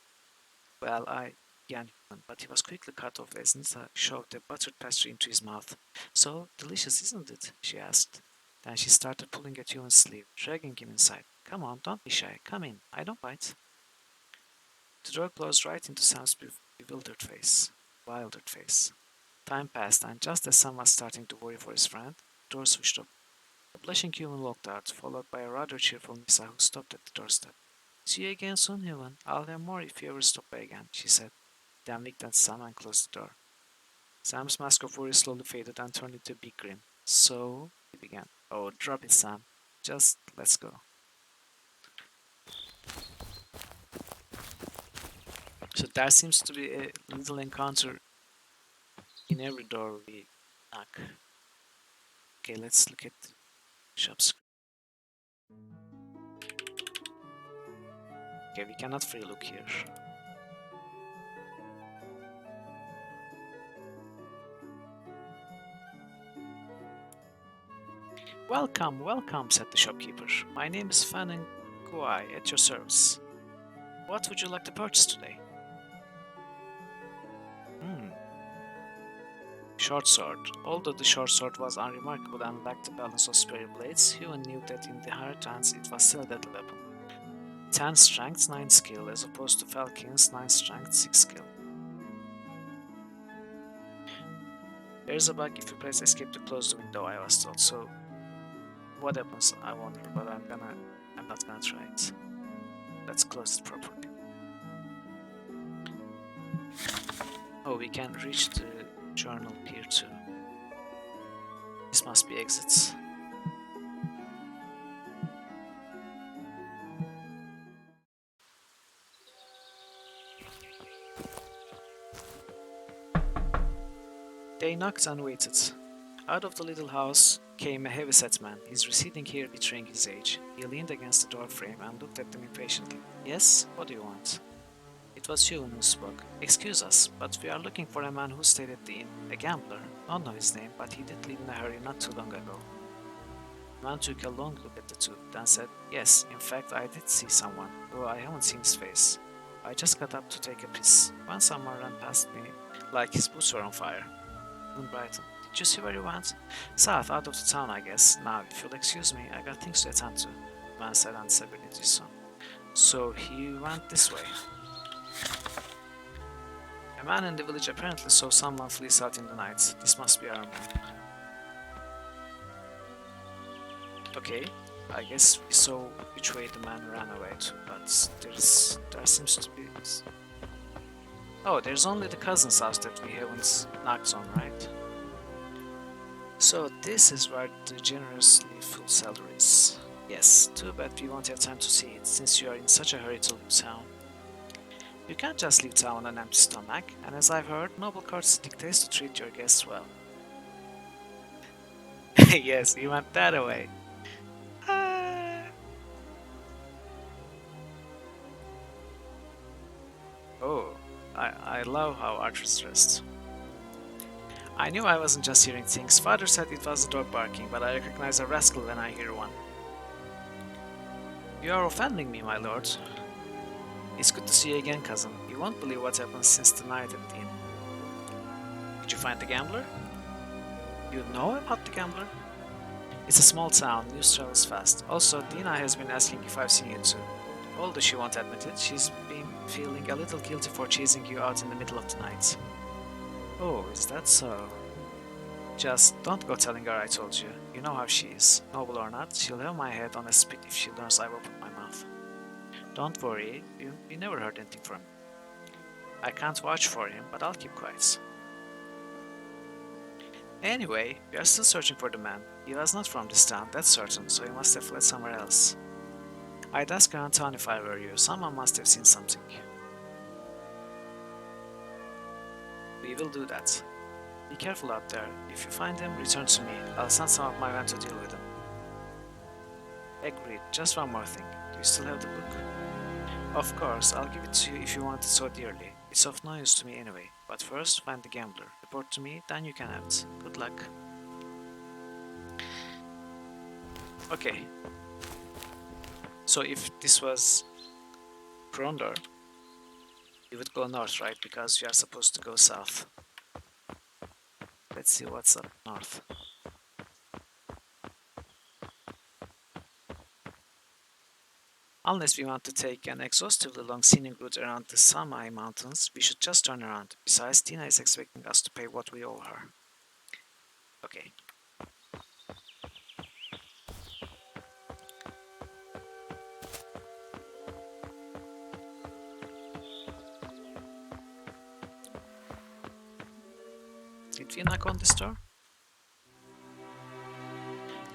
Speaker 1: "Well, I," began Ewan, but he was quickly cut off as Nisa shoved the buttered pastry into his mouth. "So delicious, isn't it?" she asked. Then she started pulling at Ewan's sleeve, dragging him inside. "Come on, don't be shy. Come in. I don't bite." The door closed right into Sam's bewildered face. Wildered face. Time passed, and just as Sam was starting to worry for his friend, the door switched open. A blushing Ewan walked out, followed by a rather cheerful Nisa who stopped at the doorstep. "See you again soon, Ewan. I'll have more if you ever stop by again," she said. Then winked at Sam and closed the door. Sam's mask of worry slowly faded and turned into a big grin. "So," he began. "Oh, drop it, Sam. Just let's go." So there seems to be a little encounter in every door we knock. Okay, let's look at the shop screen. Okay, we cannot free look here. "Welcome, welcome," said the shopkeeper. "My name is Fan Guai, at your service. What would you like to purchase today?" Short sword. Although the short sword was unremarkable and lacked the balance of spare blades, Huon knew that in the hard hands it was still a deadly weapon. 10 strength, 9 skill, as opposed to Falcon's 9 strength, 6 skill. There's a bug if you press escape to close the window, I was told, so what happens, I wonder, but I'm not gonna try it. Let's close it properly. Oh, we can reach the journal here too. This must be exits. They knocked and waited. Out of the little house came a heavy-set man, his receding hair betraying his age. He leaned against the door frame and looked at them impatiently. "Yes, what do you want?" It was Huon who spoke. "Excuse us, but we are looking for a man who stayed at the inn. A gambler. Don't know his name, but he did leave in a hurry not too long ago." The man took a long look at the two, then said, "Yes, in fact I did see someone, though I haven't seen his face. I just got up to take a piss, when someone ran past me like his boots were on fire." Huon brightened. "Did you see where you went?" "South, out of the town, I guess. Now, if you'll excuse me, I got things to attend to," the man said and separated his son. "So he went this way." "A man in the village apparently saw someone flee south in the night. This must be our man." Okay, I guess we saw which way the man ran away to, but there seems to be... Oh, there's only the cousin's house that we haven't knocked on, right? So this is where the generously full salary is. Yes, too bad we won't have time to see it, since you are in such a hurry to leave town. You can't just leave town on an empty stomach, and as I've heard, noble courtesy dictates to treat your guests well. Yes, you went that away. Oh, I love how Archer's dressed. "I knew I wasn't just hearing things. Father said it was the dog barking, but I recognize a rascal when I hear one." "You are offending me, my lord." "It's good to see you again, cousin. You won't believe what happened since the night at the inn." "Did you find the gambler? You know about the gambler? It's a small town, news travels fast. Also, Dina has been asking if I've seen you too. Although she won't admit it, she's been feeling a little guilty for chasing you out in the middle of the night. Oh, is that so? Just don't go telling her I told you. You know how she is. Noble or not, she'll have my head on a spit if she learns I've opened my mouth. Don't worry, you never heard anything from him. I can't vouch for him, but I'll keep quiet. Anyway, we are still searching for the man. He was not from this town, that's certain, so he must have fled somewhere else. I'd ask around town if I were you. Someone must have seen something. We will do that. Be careful out there. If you find him, return to me. I'll send some of my men to deal with him. Agreed. Just one more thing. Do you still have the book? Of course, I'll give it to you if you want it so dearly. It's of no use to me anyway. But first, find the gambler. Report to me, then you can have it. Good luck. Okay. So if this was Krondor, you would go north, right? Because we are supposed to go south. Let's see what's up north. Unless we want to take an exhaustively long scenic route around the Samai Mountains, we should just turn around. Besides, Tina is expecting us to pay what we owe her. Okay. Did we knock on this door?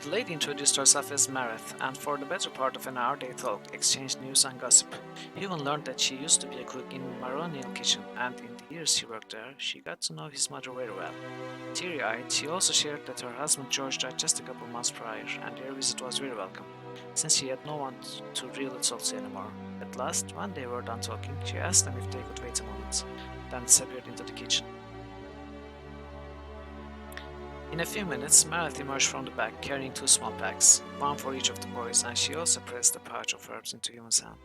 Speaker 1: The lady introduced herself as Mareth, and for the better part of an hour they talked, exchanged news and gossip. He even learned that she used to be a cook in Maronial kitchen, and in the years she worked there, she got to know his mother very well. Teary-eyed, she also shared that her husband George died just a couple months prior, and their visit was very welcome, since she had no one to really talk to anymore. At last, when they were done talking, she asked them if they could wait a moment, then disappeared into the kitchen. In a few minutes, Meredith emerged from the back carrying 2 small packs, one for each of the boys, and she also pressed a pouch of herbs into Ewan's hand.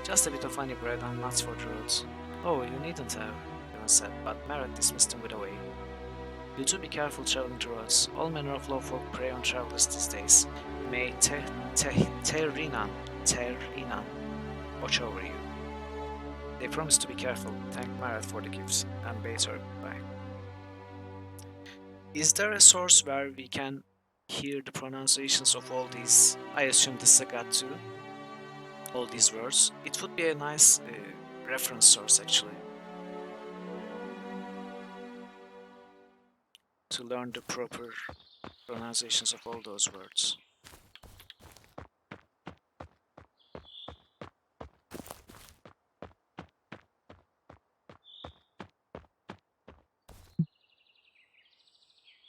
Speaker 1: Just a bit of honey bread and nuts for the roads. Oh, you needn't have, Ewan said, but Meredith dismissed him with a wave. You two be careful traveling the roads. All manner of lowfolk prey on travelers these days. May Teirinan watch over you. They promised to be careful, thanked Meredith for the gifts, and bade her goodbye. Is there a source where we can hear the pronunciations of all these? I assume this is a god too. All these words. It would be a nice reference source actually. To learn the proper pronunciations of all those words.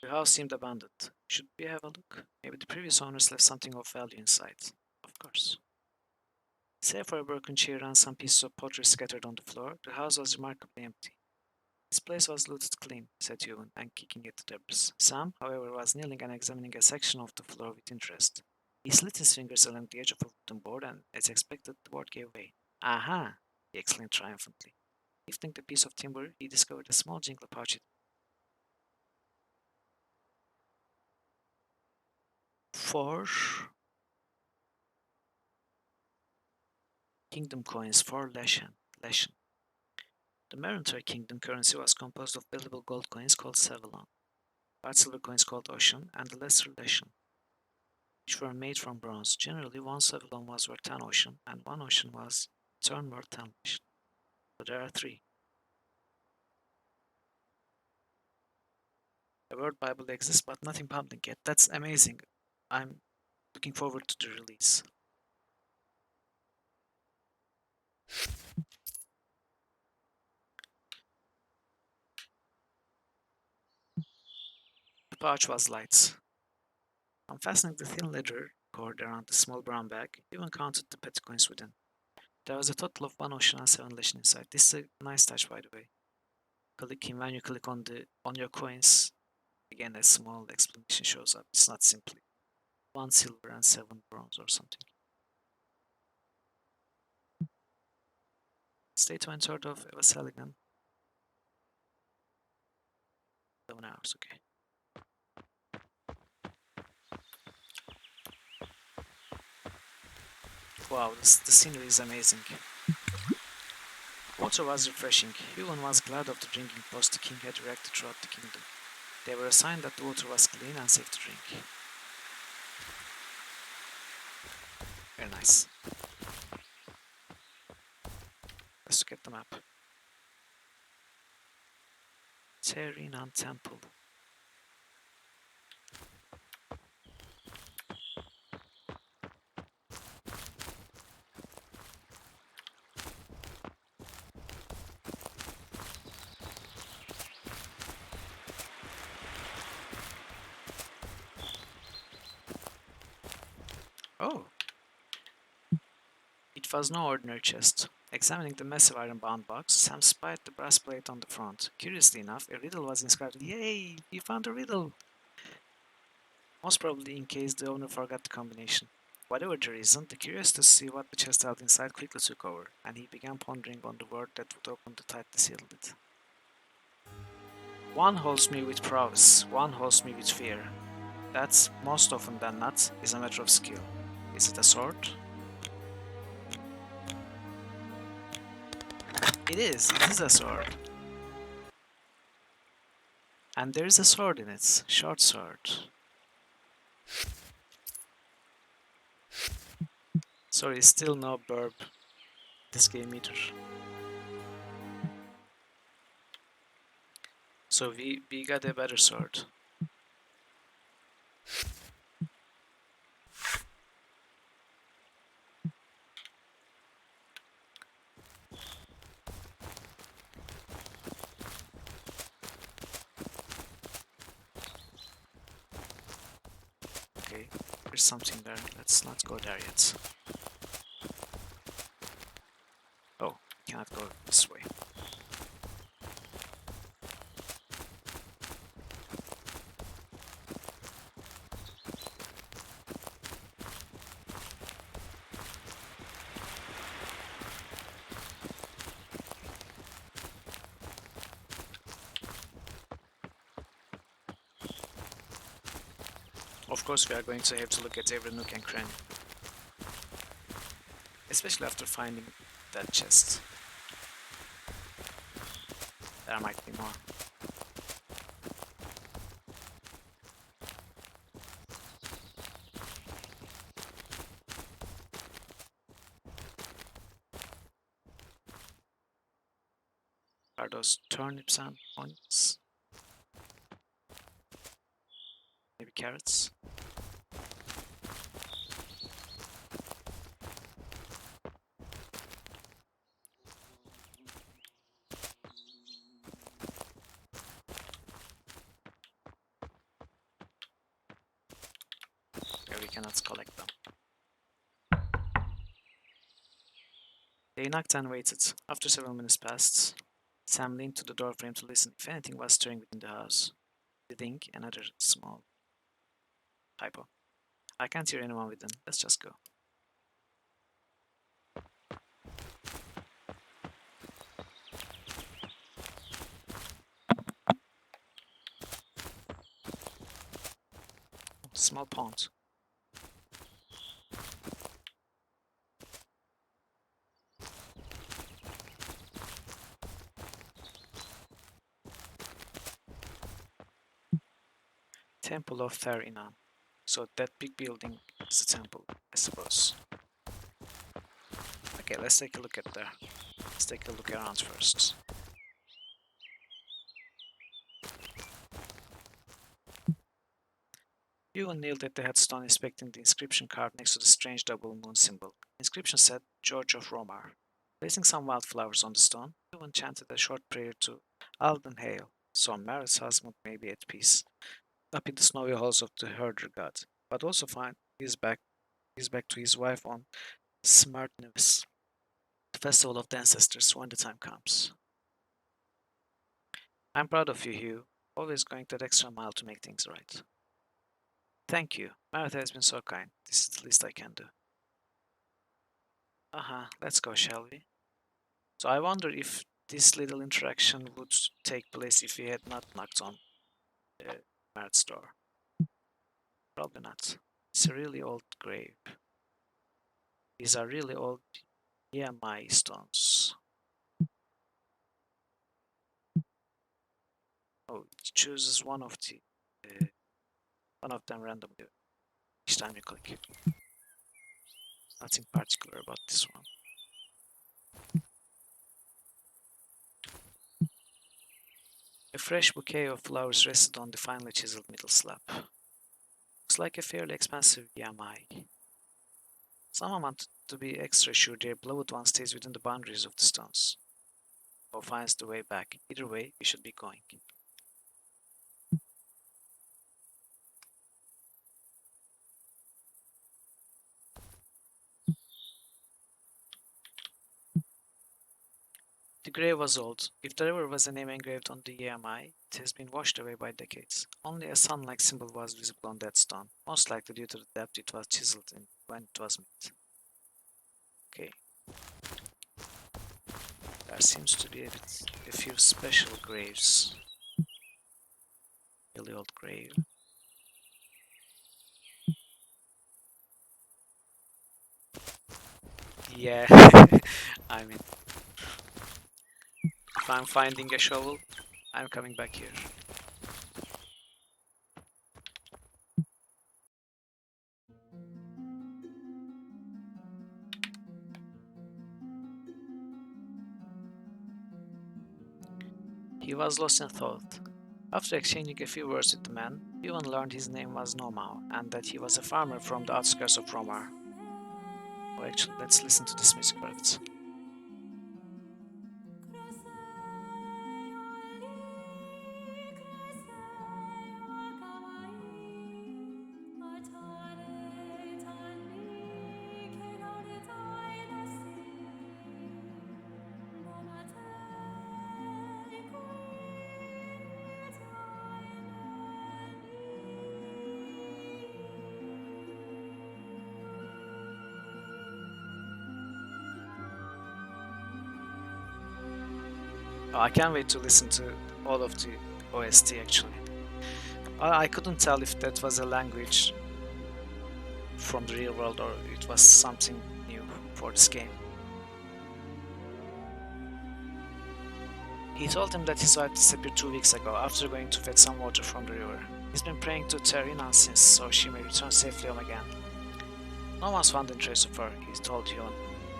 Speaker 1: The house seemed abandoned. Should we have a look? Maybe the previous owners left something of value inside. Of course. Save for a broken chair and some pieces of pottery scattered on the floor, the house was remarkably empty. This place was looted clean, said Ewan, and kicking at the debris. Sam, however, was kneeling and examining a section of the floor with interest. He slid his fingers along the edge of a wooden board, and, as expected, the board gave way. Aha! He exclaimed triumphantly. Lifting the piece of timber, he discovered a small jingle pouch. Four kingdom coins for Leshen. The Marantar Kingdom currency was composed of valuable gold coins called Savalon, large silver coins called Ocean, and the lesser Leshen, which were made from bronze. Generally, 1 Savalon was worth 10 Ocean, and 1 Ocean was in turn worth 10 Leshen. So there are 3. The word Bible exists, but nothing public yet. That's amazing. I'm looking forward to the release. The pouch was light. Unfastening the thin leather cord around the small brown bag, Ewan counted the petty coins within. There was a total of 1 Ocean and 7 Leshen inside. This is a nice touch, by the way. Clicking when you click on your coins, again a small explanation shows up. It's not simply 1 silver and 7 bronze or something. State 1/3 of Saregnar. 11 hours, okay. Wow, the scenery is amazing. Water was refreshing. Huon was glad of the drinking post the king had erected throughout the kingdom. They were a sign that the water was clean and safe to drink. Very nice. Let's look at the map. Saregnar Temple. Oh! It was no ordinary chest. Examining the massive iron-bound box, Sam spied the brass plate on the front. Curiously enough, a riddle was inscribed. Yay! We found a riddle! Most probably in case the owner forgot the combination. Whatever the reason, the curiosity to see what the chest held inside quickly took over, and he began pondering on the word that would open the tightly sealed lid. One holds me with prowess, one holds me with fear. That, most often than not, is a matter of skill. Is it a sword? It is a sword. And there is a sword in it, short sword. Sorry, still no burp this game either. So we got a better sword. Okay, there's something there. Let's not go there yet. Oh, cannot go this way. Of course, we are going to have to look at every nook and cranny. Especially after finding that chest. There might be more. Are those turnips and onions? Maybe carrots? Okay, we cannot collect them. They knocked and waited. After several minutes passed, Sam leaned to the doorframe to listen if anything was stirring within the house. Ding, another small typo. I can't hear anyone within. Let's just go. Small pond. Temple of Saregnar. So that big building is a temple, I suppose. Okay, let's take a look at there. Let's take a look around first. Ewan kneeled at the headstone inspecting the inscription carved next to the strange double moon symbol. The inscription said, George of Romar. Placing some wildflowers on the stone, Ewan chanted a short prayer to Alden Hale, so Mary's husband may be at peace, up in the snowy halls of the herder god, but also find his back to his wife on Smartnevis, the festival of the ancestors when the time comes. I'm proud of you, Hugh, always going that extra mile to make things right. Thank you. Martha has been so kind. This is the least I can do. Let's go, shall we? So I wonder if this little interaction would take place if we had not knocked on merit store. Probably not. It's a really old grave. These are really old EMI stones. Oh, it chooses one of them randomly each time you click. Nothing particular about this one. A fresh bouquet of flowers rested on the finely chiseled middle slab. Looks like a fairly expensive EMI. Someone wanted to be extra sure their beloved one stays within the boundaries of the stones, or finds the way back. Either way, we should be going. The grave was old. If there ever was a name engraved on the EMI, it has been washed away by decades. Only a sun-like symbol was visible on that stone, most likely due to the depth it was chiseled in when it was made. Okay. There seems to be a few special graves. Really old grave. Yeah, I mean, if I'm finding a shovel, I'm coming back here. He was lost in thought. After exchanging a few words with the man, Ivan learned his name was Nomau and that he was a farmer from the outskirts of Romar. Oh, actually, let's listen to this music first. Oh, I can't wait to listen to all of the OST actually. I couldn't tell if that was a language from the real world or it was something new for this game. He told him that his wife disappeared 2 weeks ago after going to fetch some water from the river. He's been praying to Terrina since, so she may return safely home again. No one's found any trace of her, he told Huon.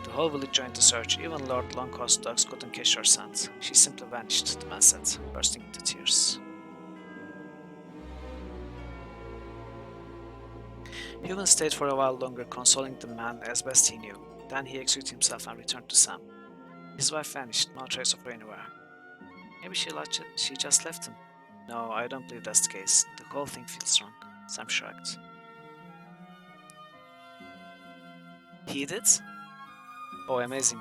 Speaker 1: The whole village joined the search, even Lord Longcost's dogs couldn't catch her scent. She simply vanished, the man said, bursting into tears. Huon stayed for a while longer, consoling the man as best he knew. Then he excused himself and returned to Sam. His wife vanished, no trace of her anywhere. Maybe she just left him. No, I don't believe that's the case. The whole thing feels wrong. Sam shrugged. He did? Oh, amazing.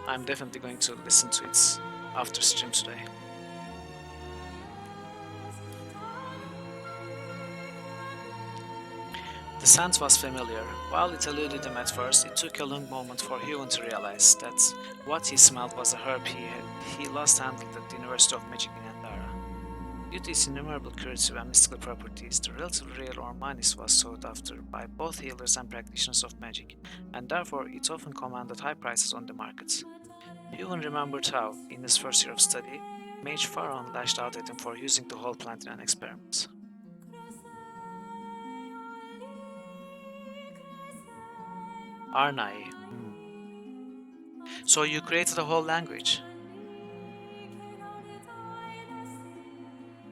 Speaker 1: I'm definitely going to listen to it after stream today. The scent was familiar. While it eluded him at first, it took a long moment for Huon to realize that what he smelled was a herb he last handled at the University of Magic in Andara. Due to its innumerable curative and mystical properties, the relatively rare Ormanis was sought after by both healers and practitioners of magic, and therefore it often commanded high prices on the market. Huon remembered how, in his first year of study, Mage Pharaon lashed out at him for using the whole plant in an experiment. Arnai. So you created a whole language.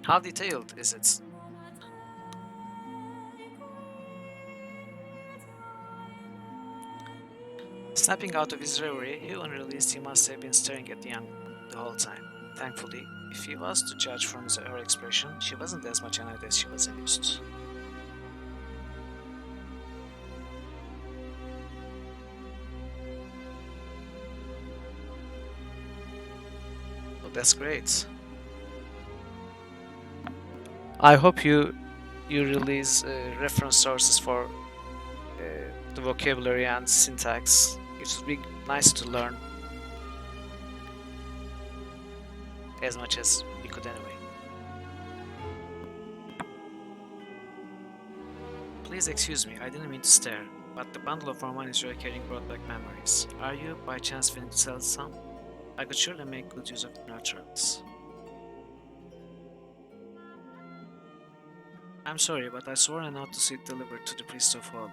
Speaker 1: How detailed is it? Snapping out of his reverie, Huon realized he must have been staring at the young woman the whole time. Thankfully, if he was to judge from her expression, she wasn't as much annoyed as she was amused. Oh, that's great. I hope you release reference sources for the vocabulary and syntax. It would be nice to learn as much as we could anyway. Please excuse me, I didn't mean to stare, but the bundle of Romanians you're carrying brought back memories. Are you, by chance, willing to sell some? I could surely make good use of the nurturance. I'm sorry, but I swore an oath to see it delivered to the priest of Volga.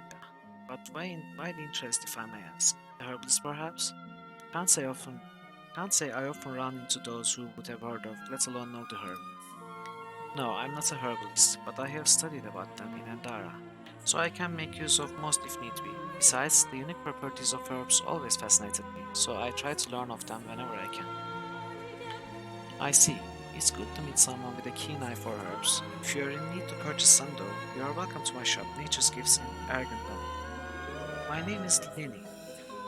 Speaker 1: But why the interest, if I may ask? The herbalist, perhaps? Can't say I often run into those who would have heard of, let alone know the herb. No, I'm not a herbalist, but I have studied about them in Andara, so I can make use of most if need be. Besides, the unique properties of herbs always fascinated me, so I try to learn of them whenever I can. I see. It's good to meet someone with a keen eye for herbs. If you are in need to purchase some though, you are welcome to my shop, Nature's Gifts in Argendon. My name is Lily.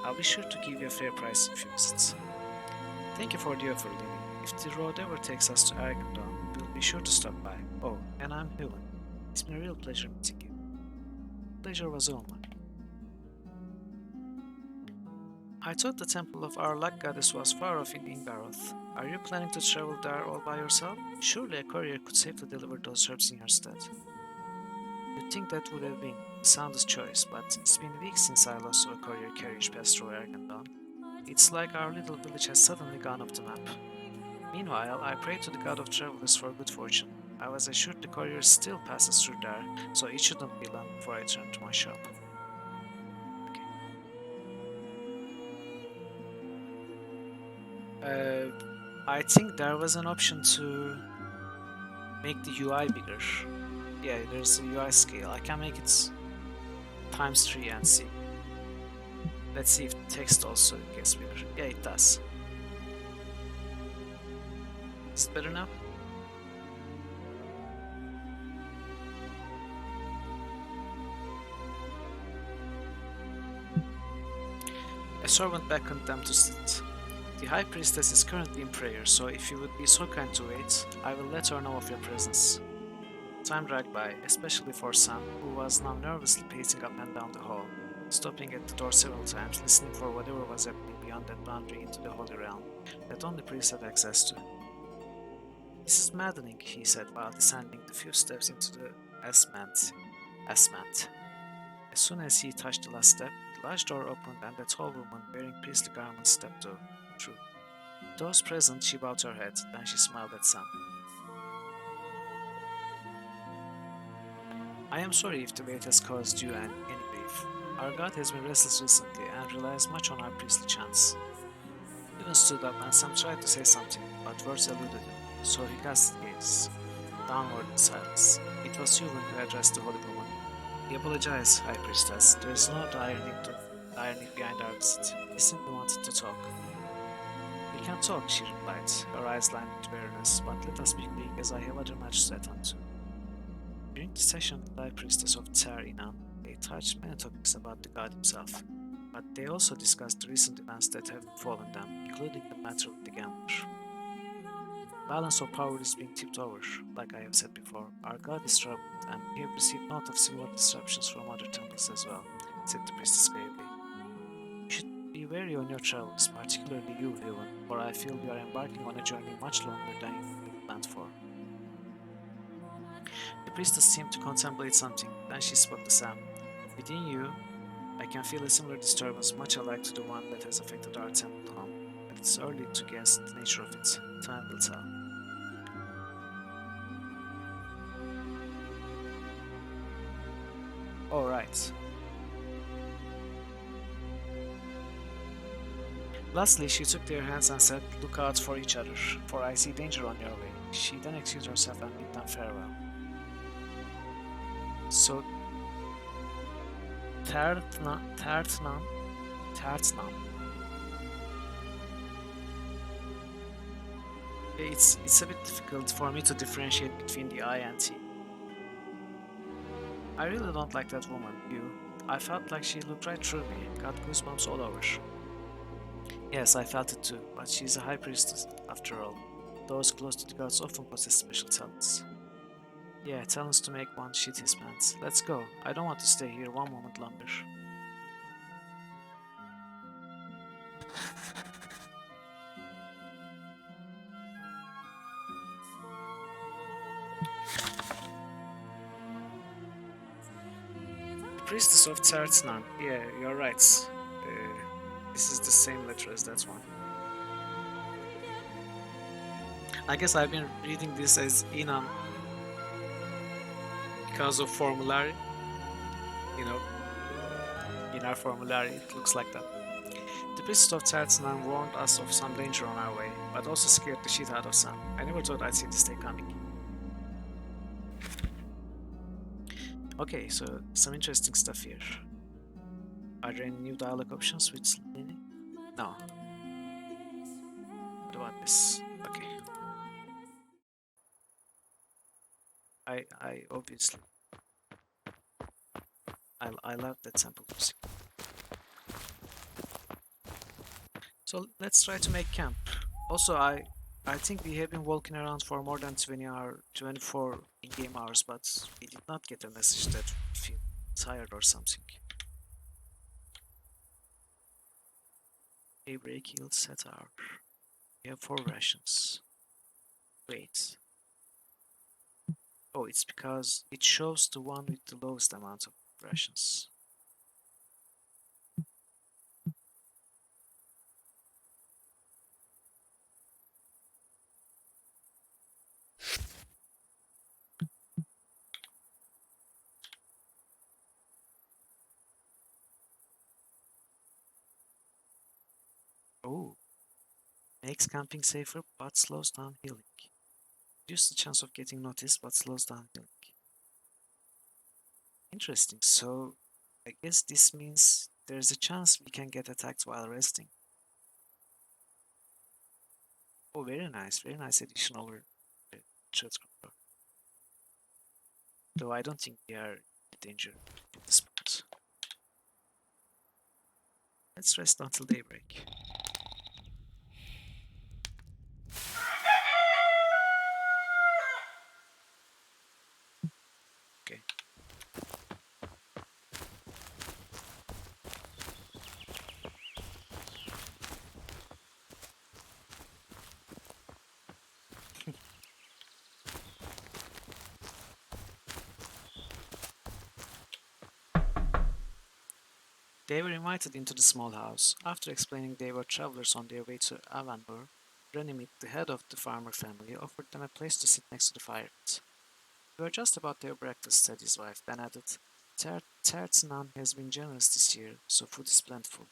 Speaker 1: I'll be sure to give you a fair price if you visit. Thank you for the offer, Lily. If the road ever takes us to Argendon, we'll be sure to stop by. Oh, and I'm Helen. It's been a real pleasure meeting you. Pleasure was all mine. I thought the temple of our luck goddess was far off in Ingaroth. Are you planning to travel there all by yourself? Surely a courier could safely deliver those herbs in your stead. You'd think that would have been the soundest choice, but it's been weeks since I last saw a courier carriage pass through Argendon. It's like our little village has suddenly gone off the map. Meanwhile, I prayed to the god of travelers for good fortune. I was assured the courier still passes through there, so it shouldn't be long before I return to my shop. I think there was an option to make the UI bigger. Yeah, there's a UI scale. I can make it times 3 and see. Let's see if the text also gets bigger. Yeah, it does. Is it better now? A servant beckoned them to sit. The High Priestess is currently in prayer, so if you would be so kind to wait, I will let her know of your presence. Time dragged by, especially for Sam, who was now nervously pacing up and down the hall, stopping at the door several times, listening for whatever was happening beyond that boundary into the Holy Realm that only priests had access to. This is maddening, he said while descending the few steps into the ascent. As soon as he touched the last step, the large door opened and a tall woman wearing priestly garments stepped through. Those present, she bowed her head, then she smiled at Sam. I am sorry if the wait has caused you any grief. Our god has been restless recently and relies much on our priestly chants. Even stood up and Sam tried to say something, but words eluded him, so he cast his gaze downward in silence. It was Yuvan who addressed the holy woman. We apologize, High Priestess. There is no irony behind our visit. We simply wanted to talk. We can talk, she replied, her eyes lined with weariness, but let us be quick as I have other matters to attend to. During the session, the High Priestess of Saregnar, they touched many topics about the god himself, but they also discussed the recent events that have befallen them, including the matter with the gambler. Balance of power is being tipped over, like I have said before. Our god is troubled, and we have received note of similar disruptions from other temples as well, said the priestess gravely. You should be wary on your travels, particularly you, Villain, for I feel you are embarking on a journey much longer than you planned for. The priestess seemed to contemplate something, then she spoke to Sam. Within you, I can feel a similar disturbance much alike to the one that has affected our temple home, but it's early to guess the nature of it. Time will tell. Alright. Lastly, she took their hands and said, "Look out for each other, for I see danger on your way." She then excused herself and bid them farewell. So, Tertnan. It's a bit difficult for me to differentiate between the I and T. I really don't like that woman, you. I felt like she looked right through me, got goosebumps all over. Yes, I felt it too, but she's a high priestess, after all. Those close to the gods often possess special talents. Yeah, talents to make one shit his pants. Let's go. I don't want to stay here one moment longer. Priestess of Saregnar. Yeah, you're right. This is the same letter as that one. I guess I've been reading this as Inan because of formulary. You know, in our formulary, it looks like that. The priest of Saregnar warned us of some danger on our way, but also scared the shit out of Sam. I never thought I'd see this day coming. Okay, so some interesting stuff here. Are there any new dialogue options with Lini? No. What about this? Okay. I obviously I love that sample music. So let's try to make camp. Also, I think we have been walking around for more than 24 in-game hours, but we did not get a message that we feel tired or something. Daybreak yield set hour. We have 4 rations. Wait. Oh, it's because it shows the one with the lowest amount of rations. Oh, makes camping safer but slows down healing. Reduce the chance of getting noticed but slows down healing. Interesting. So I guess this means there's a chance we can get attacked while resting. Oh, very nice addition over the Church Krondor. Though I don't think we are in danger at this point. Let's rest until daybreak. Okay. They were invited into the small house. After explaining they were travelers on their way to Avanbur, Renimit, the head of the farmer family, offered them a place to sit next to the fire pit. "We were just about their breakfast," said his wife, then added, Tertnan has been generous this year, so food is plentiful.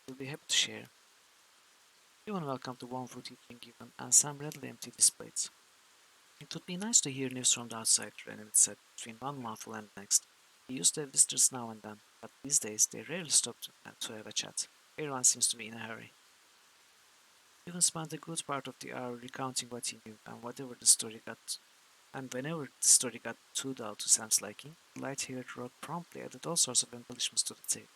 Speaker 1: We'll be happy to share." Everyone welcomed the warm food he'd been given, and Sam readily emptied his plate. "It would be nice to hear news from the outside," Renimit said, between one mouthful and the next. "We used to have visitors now and then, but these days they rarely stop to have a chat. Everyone seems to be in a hurry." Even spent a good part of the hour recounting what he knew, and whenever the story got too dull to Sam's liking, the light-haired rogue promptly added all sorts of embellishments to the tale.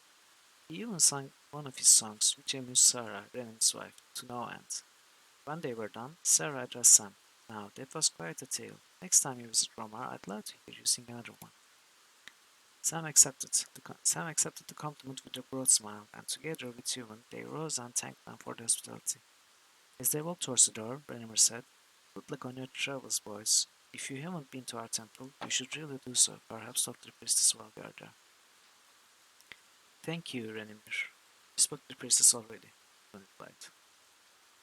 Speaker 1: He even sang one of his songs, which amused Sarah, Renan's wife, to no end. When they were done, Sarah addressed Sam. "Now, that was quite a tale. Next time you visit Romar, I'd love to hear you sing another one." Sam accepted the compliment with a broad smile, and together with Human, they rose and thanked them for the hospitality. As they walked towards the door, Brennimer said, "Good luck on your travels, boys. If you haven't been to our temple, you should really do so. Perhaps talk to the priestess while we are there." "Thank you, Renimir. We spoke to the priestess already," Human replied.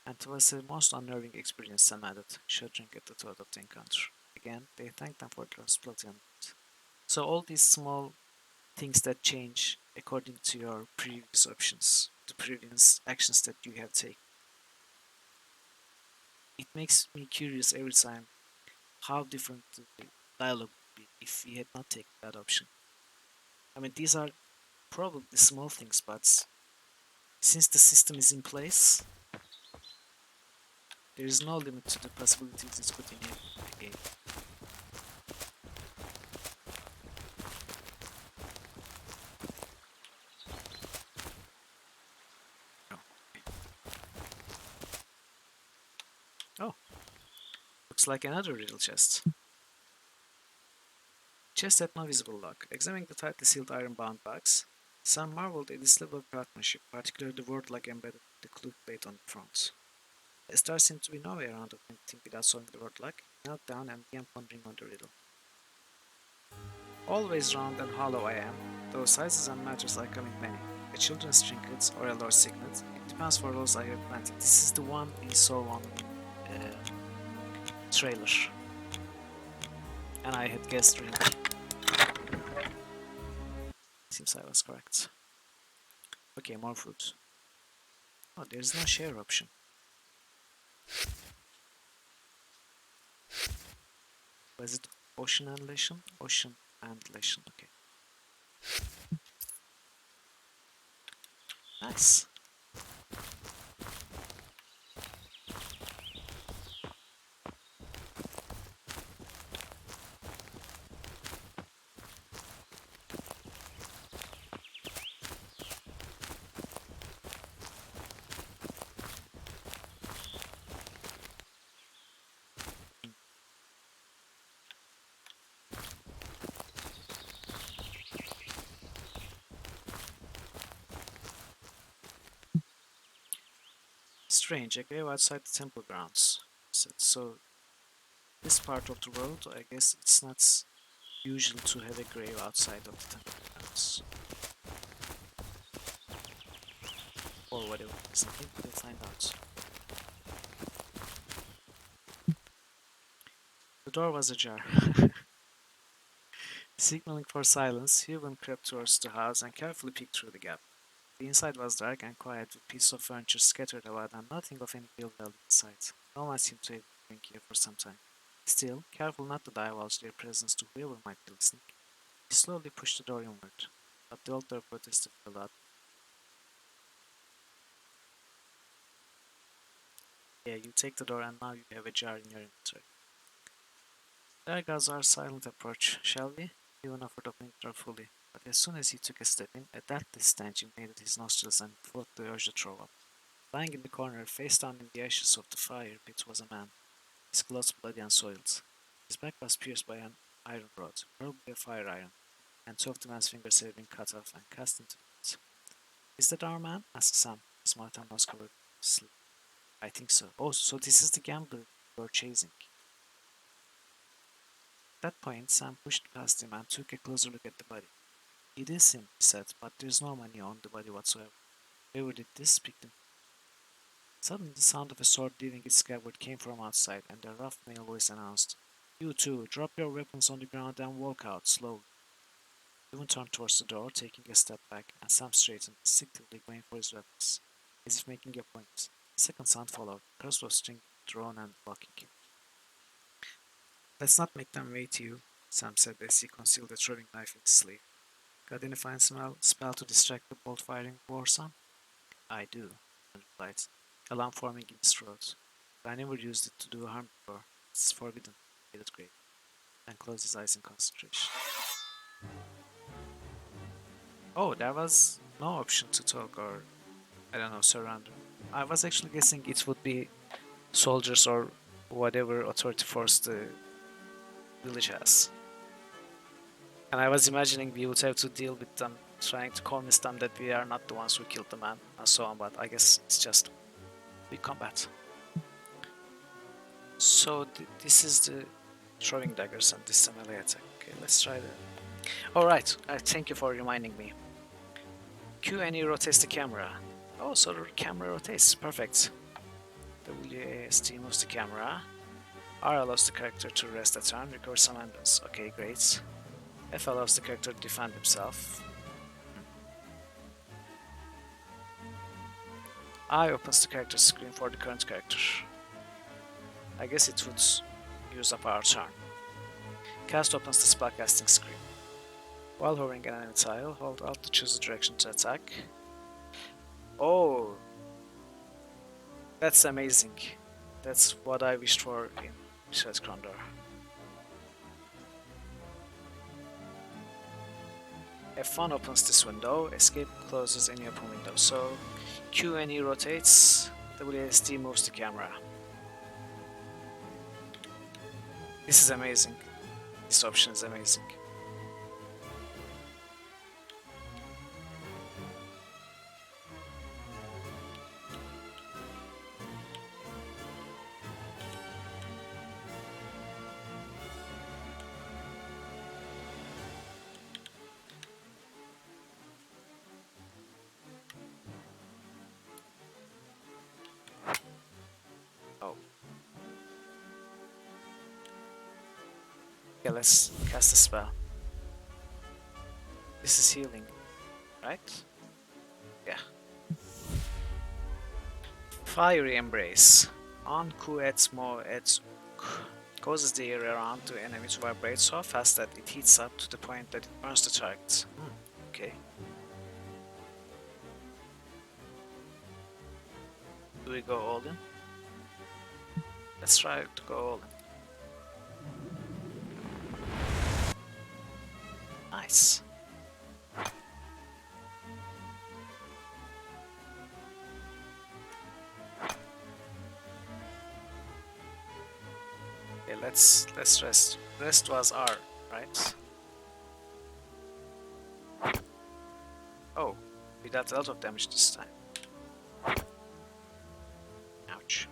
Speaker 1: "And it was a most unnerving experience," Sam added, shuddering at the thought of the encounter. Again, they thanked them for their hospitality and food. So all these small things that change according to your previous options, the previous actions that you have taken. It makes me curious every time how different the dialogue would be if we had not taken that option. I mean, these are probably small things, but since the system is in place, there is no limit to the possibilities it could enable the game. Oh. Oh, looks like another riddle chest. Chest had no visible lock. Examining the tightly sealed iron-bound box, Sam marveled at this level of craftsmanship, particularly the word-like embedded in the clue plate on the front. As there seemed to be no way around anything without solving the word-like, he knelt down and began pondering on the riddle. Always round and hollow I am, though sizes and matters are coming many. A children's trinket or a Lord's signet, it depends for those I have planted. This is the one we saw on trailer, and I had guessed really. Seems I was correct. Okay, more fruit. Oh, there's no share option. Was it ocean and lesion? Ocean and lesion, okay. Nice. Strange, a grave outside the temple grounds. So, this part of the world, I guess it's not usual to have a grave outside of the temple grounds. Or whatever reason, maybe we'll find out. The door was ajar. Signaling for silence, Human crept towards the house and carefully peeked through the gap. The inside was dark and quiet, with pieces of furniture scattered about and nothing of any real value inside. No one seemed to have been here for some time. Still, careful not to divulge their presence to whoever might be listening, he slowly pushed the door inward, but the old door protested aloud. Yeah, you take the door and now you have a jar in your inventory. There goes our silent approach, shall we? Even offered opening the door fully, but as soon as he took a step in, a deathly stench invaded his nostrils and fought the urge to throw up. Lying in the corner, face down in the ashes of the fire pit was a man, his clothes bloody and soiled. His back was pierced by an iron rod, probably a fire iron, and two of the man's fingers had been cut off and cast into the pit. Is that our man? Asked Sam, his mouth and nose covered with sleep. I think so. Oh, so this is the gambler you're chasing. At that point, Sam pushed past him and took a closer look at the body. It is him, he said, but there's no money on the body whatsoever. Whoever did this picked him. Suddenly the sound of a sword leaving its scabbard came from outside, and a rough male voice announced, "You two, drop your weapons on the ground and walk out, slowly." Ewan turned towards the door, taking a step back, and Sam straightened, instinctively going for his weapons, as if making a point. A second sound followed, crossbow string drawn and blocking. "Let's not make them wait, you," Sam said as he concealed a throwing knife in his sleeve. "Got any fine spell to distract the bolt-firing warson?" "I do," he replied, alarm forming in his throat. "But I never used it to do harm before. It's forbidden," he added gravely, and closed his eyes in concentration. Oh, there was no option to talk or, I don't know, surrender. I was actually guessing it would be soldiers or whatever authority force the village has. And I was imagining we would have to deal with them, trying to convince them that we are not the ones who killed the man, and so on, but I guess it's just we combat. So this is the throwing daggers and this is a melee attack. Okay, let's try that. Alright, thank you for reminding me. Q and E rotates the camera. Oh, so the camera rotates, perfect. WASD moves the camera. R allows the character to rest a turn, recover some emblems. Okay, great. F allows the character to defend himself. I opens the character screen for the current character. I guess it would use up our turn. Cast opens the spellcasting screen. While hovering an enemy tile, hold Alt to choose the direction to attack. Oh, that's amazing. That's what I wished for in Krondor. F1 opens this window, escape closes any open window. So Q and E rotates, WASD moves the camera. This is amazing. This option is amazing. Okay, let's cast a spell. This is healing, right? Yeah. Fiery Embrace. Anku Etsmo Etsuk causes the area around the enemy to vibrate so fast that it heats up to the point that it burns the target. Okay. Do we go all in? Let's try to go all in. Nice. Okay, let's rest. Rest was R, right? Oh, we got a lot of damage this time. Ouch.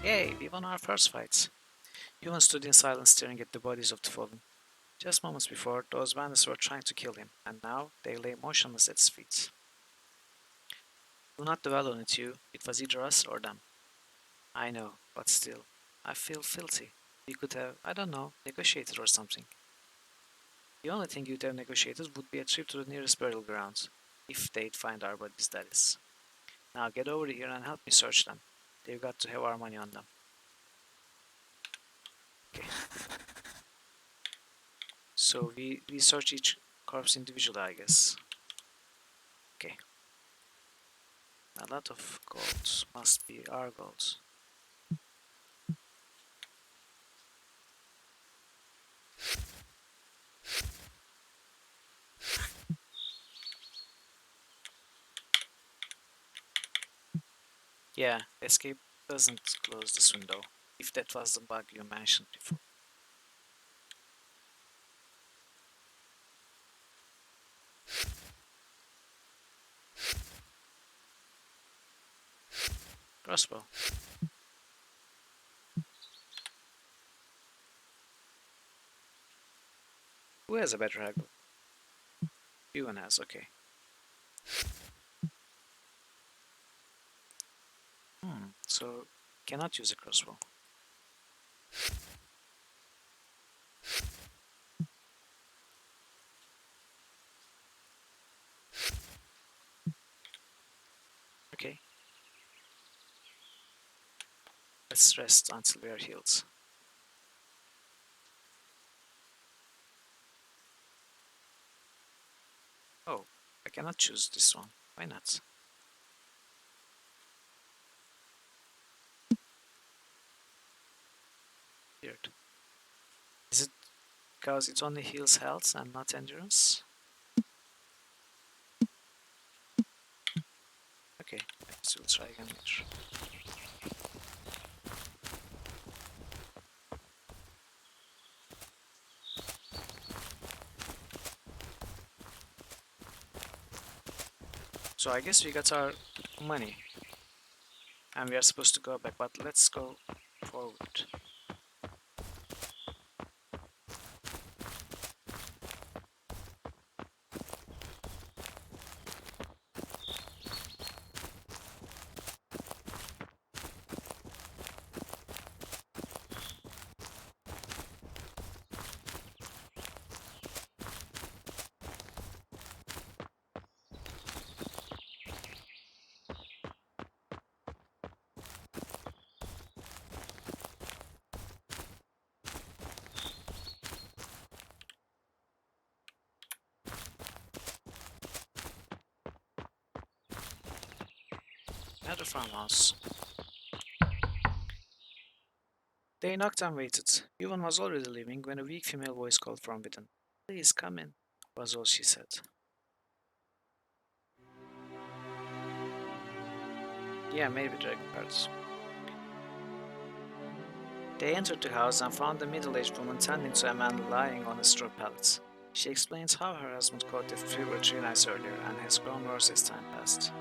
Speaker 1: Yay, we won our first fight. Human stood in silence staring at the bodies of the fallen. Just moments before, those bandits were trying to kill him, and now they lay motionless at his feet. Do not dwell on it, you. It was either us or them. I know, but still, I feel filthy. We could have, I don't know, negotiated or something. The only thing you'd have negotiated would be a trip to the nearest burial grounds. If they'd find our bodies, that is. Now get over here and help me search them. They've got to have our money on them. Okay. So we search each corpse individually, I guess. Okay. A lot of gold must be our gold. Yeah, escape doesn't close this window, if that was the bug you mentioned before. Crossbow. Who has a better haggle? Ewan has, okay. So cannot use a crossbow. Okay. Let's rest until we are healed. Oh, I cannot choose this one. Why not? Weird. Is it because it only heals health and not endurance? Okay, let's try again later. So I guess we got our money. And we are supposed to go back, but let's go forward. Another farmhouse. They knocked and waited. Yuvan was already leaving when a weak female voice called from within. Please come in, was all she said. Yeah, maybe dragon cards. They entered the house and found a middle-aged woman tending to a man lying on a straw pallet. She explains how her husband caught the fever 3 nights earlier and has grown worse as time passed.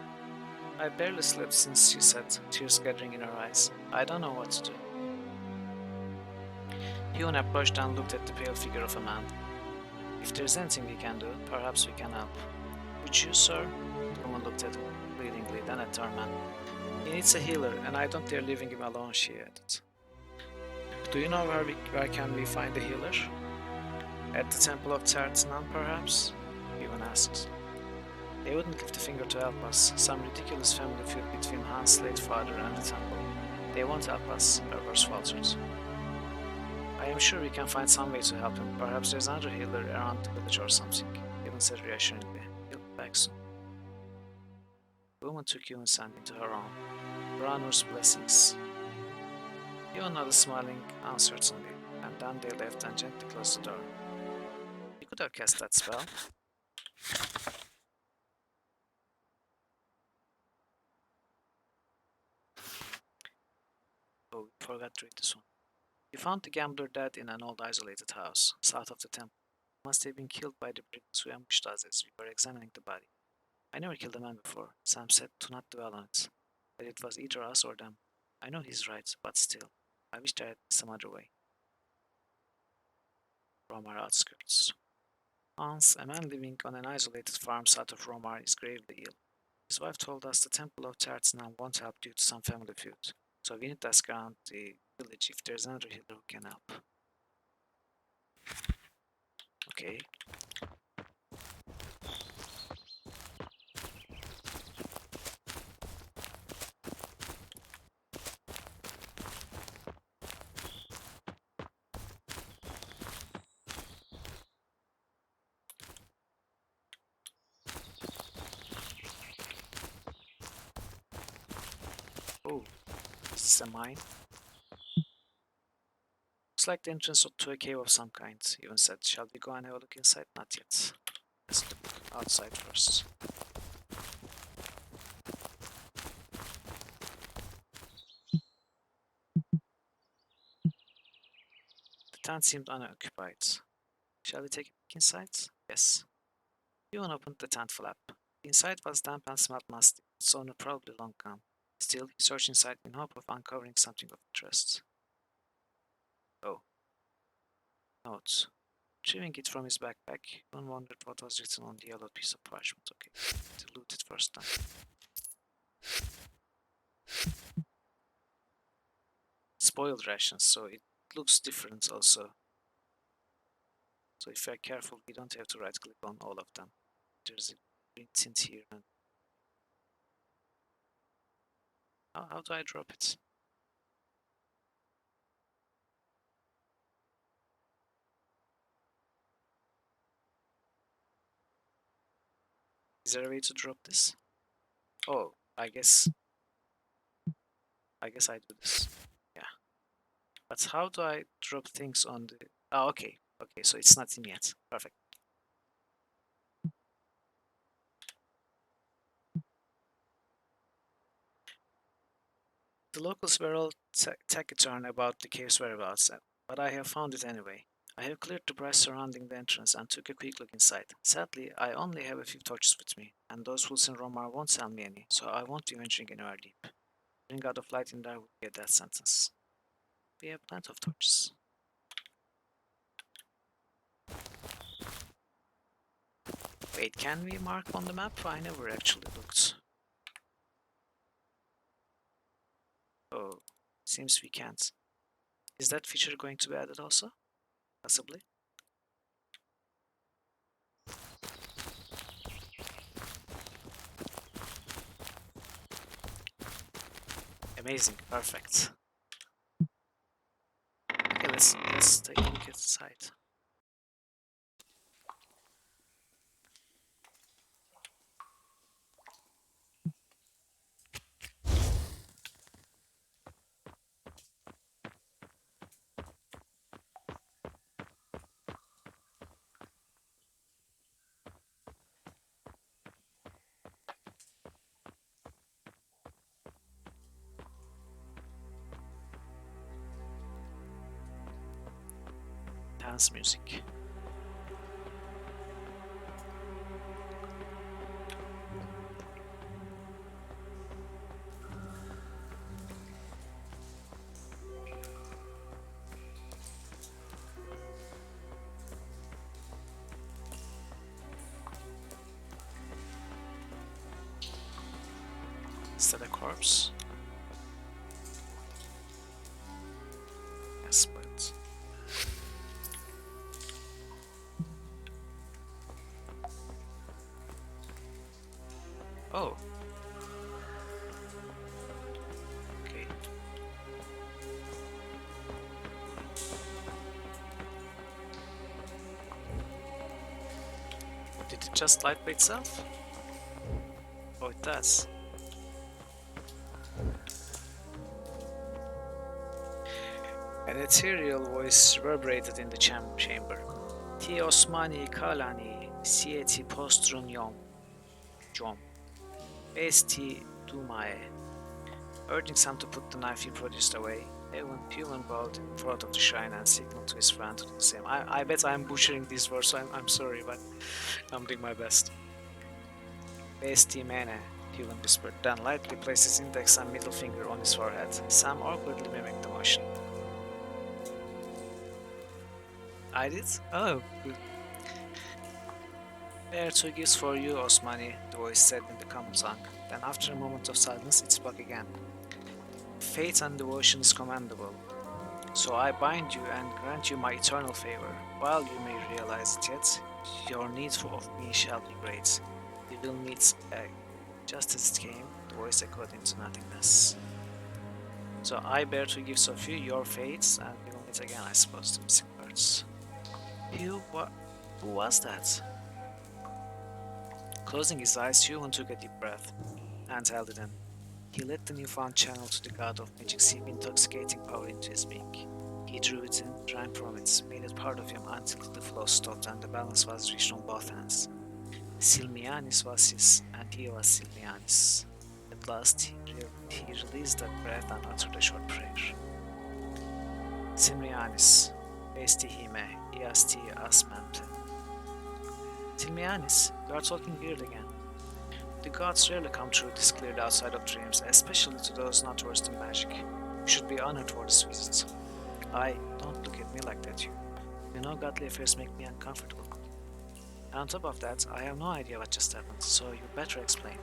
Speaker 1: I barely slept since, she said, tears gathering in her eyes. I don't know what to do. Yuan approached and looked at the pale figure of a man. If there's anything we can do, perhaps we can help. Would you, sir? The woman looked at him pleadingly, then at Tarman. He needs a healer, and I don't dare leaving him alone, she added. Do you know where can we find a healer? At the Temple of Tartanan, perhaps? Ewan asked. They wouldn't lift a finger to help us. Some ridiculous family feud between Han's late father and the temple. They won't help us, her voice faltered. I am sure we can find some way to help him. Perhaps there's another healer around the village or something, Ewan said reassuringly. He'll be back soon. The woman took Ewan's hand into her own. Branur's blessings. Ewan nodded, smiling uncertainly, and then they left and gently closed the door. You could have cast that spell. Oh, we forgot to read this one. You found the gambler dead in an old isolated house, south of the temple. He must have been killed by the brigands who ambushed us as we were examining the body. I never killed a man before. Sam said to not dwell on it, that it was either us or them. I know he's right, but still, I wish there had been some other way. Romar outskirts. Hans, a man living on an isolated farm south of Romar, is gravely ill. His wife told us the Temple of Tartanan won't help due to some family feud, so we need to ask around the village if there's another healer who can help. Okay. Oh, is this a mine? Looks like the entrance to a cave of some kind, Ewan said. Shall we go and have a look inside? Not yet. Let's look outside first. The tent seemed unoccupied. Shall we take a peek inside? Yes. Ewan opened the tent flap. The inside was damp and smelled musty, its owner probably long gone. Still, he searched inside in hope of uncovering something of interest. Oh. Note. Retrieving it from his backpack, Ewan wondered what was written on the yellow piece of parchment. Okay, to loot it first then. Spoiled rations, so it looks different also. So if we're careful, we don't have to right click on all of them. There's a green tint here. And how do I drop it? Is there a way to drop this? Oh, I guess I do this. Yeah. But how do I drop things on the... Oh, okay. Okay, so it's not in yet. Perfect. The locals were all taciturn about the cave's whereabouts, but I have found it anyway. I have cleared the brush surrounding the entrance and took a quick look inside. Sadly, I only have a few torches with me, and those fools in Romar won't sell me any, so I won't be venturing anywhere deep. Putting out of light in there would be a death sentence. We have plenty of torches. Wait, can we mark on the map? I never actually looked. Oh, seems we can't. Is that feature going to be added also? Possibly. Amazing, perfect. Okay, let's take a look inside. Dance music. Is that a corpse? Yes, but... Oh. Okay. Did it just light by itself? Oh, it does. An ethereal voice reverberated in the chamber. Ti Osmani Kalani Sieti Postrun Yom Jom Esti Dumae. Urging Sam to put the knife he produced away, Human bowed in front of the shrine and signaled to his friend to do the same. I bet I'm butchering these words, so I'm sorry, but I'm doing my best. Esti Mene, Human whispered, then lightly placed his index and middle finger on his forehead. Sam awkwardly mimicked the motion. I did? Oh, good. There are 2 gifts for you, Osmani, the voice said in the common tongue. Then after a moment of silence, it spoke again. Faith and devotion is commendable. So I bind you and grant you my eternal favor. While you may realize it yet, your need of me shall be great. We will meet just as it came, the voice echoed into nothingness. So I bear 2 gifts of you, your fates, and we will meet again, I suppose, the missing words. Who was that? Closing his eyes, Huon took a deep breath and held it in. He let the newfound channel to the god of magic seep intoxicating power into his being. He drew it in, drank from it, made it part of him until the flow stopped and the balance was reached on both hands. Silmianis was his, and he was Silmianis. At last, he released that breath and uttered a short prayer. Silmianis, esti hime, iasti asmente. Silmianis, you are talking weird again. The gods rarely come true this cleared outside of dreams, especially to those not versed in magic. You should be honored for this visit. Don't look at me like that, you. You know godly affairs make me uncomfortable. And on top of that, I have no idea what just happened, so you better explain.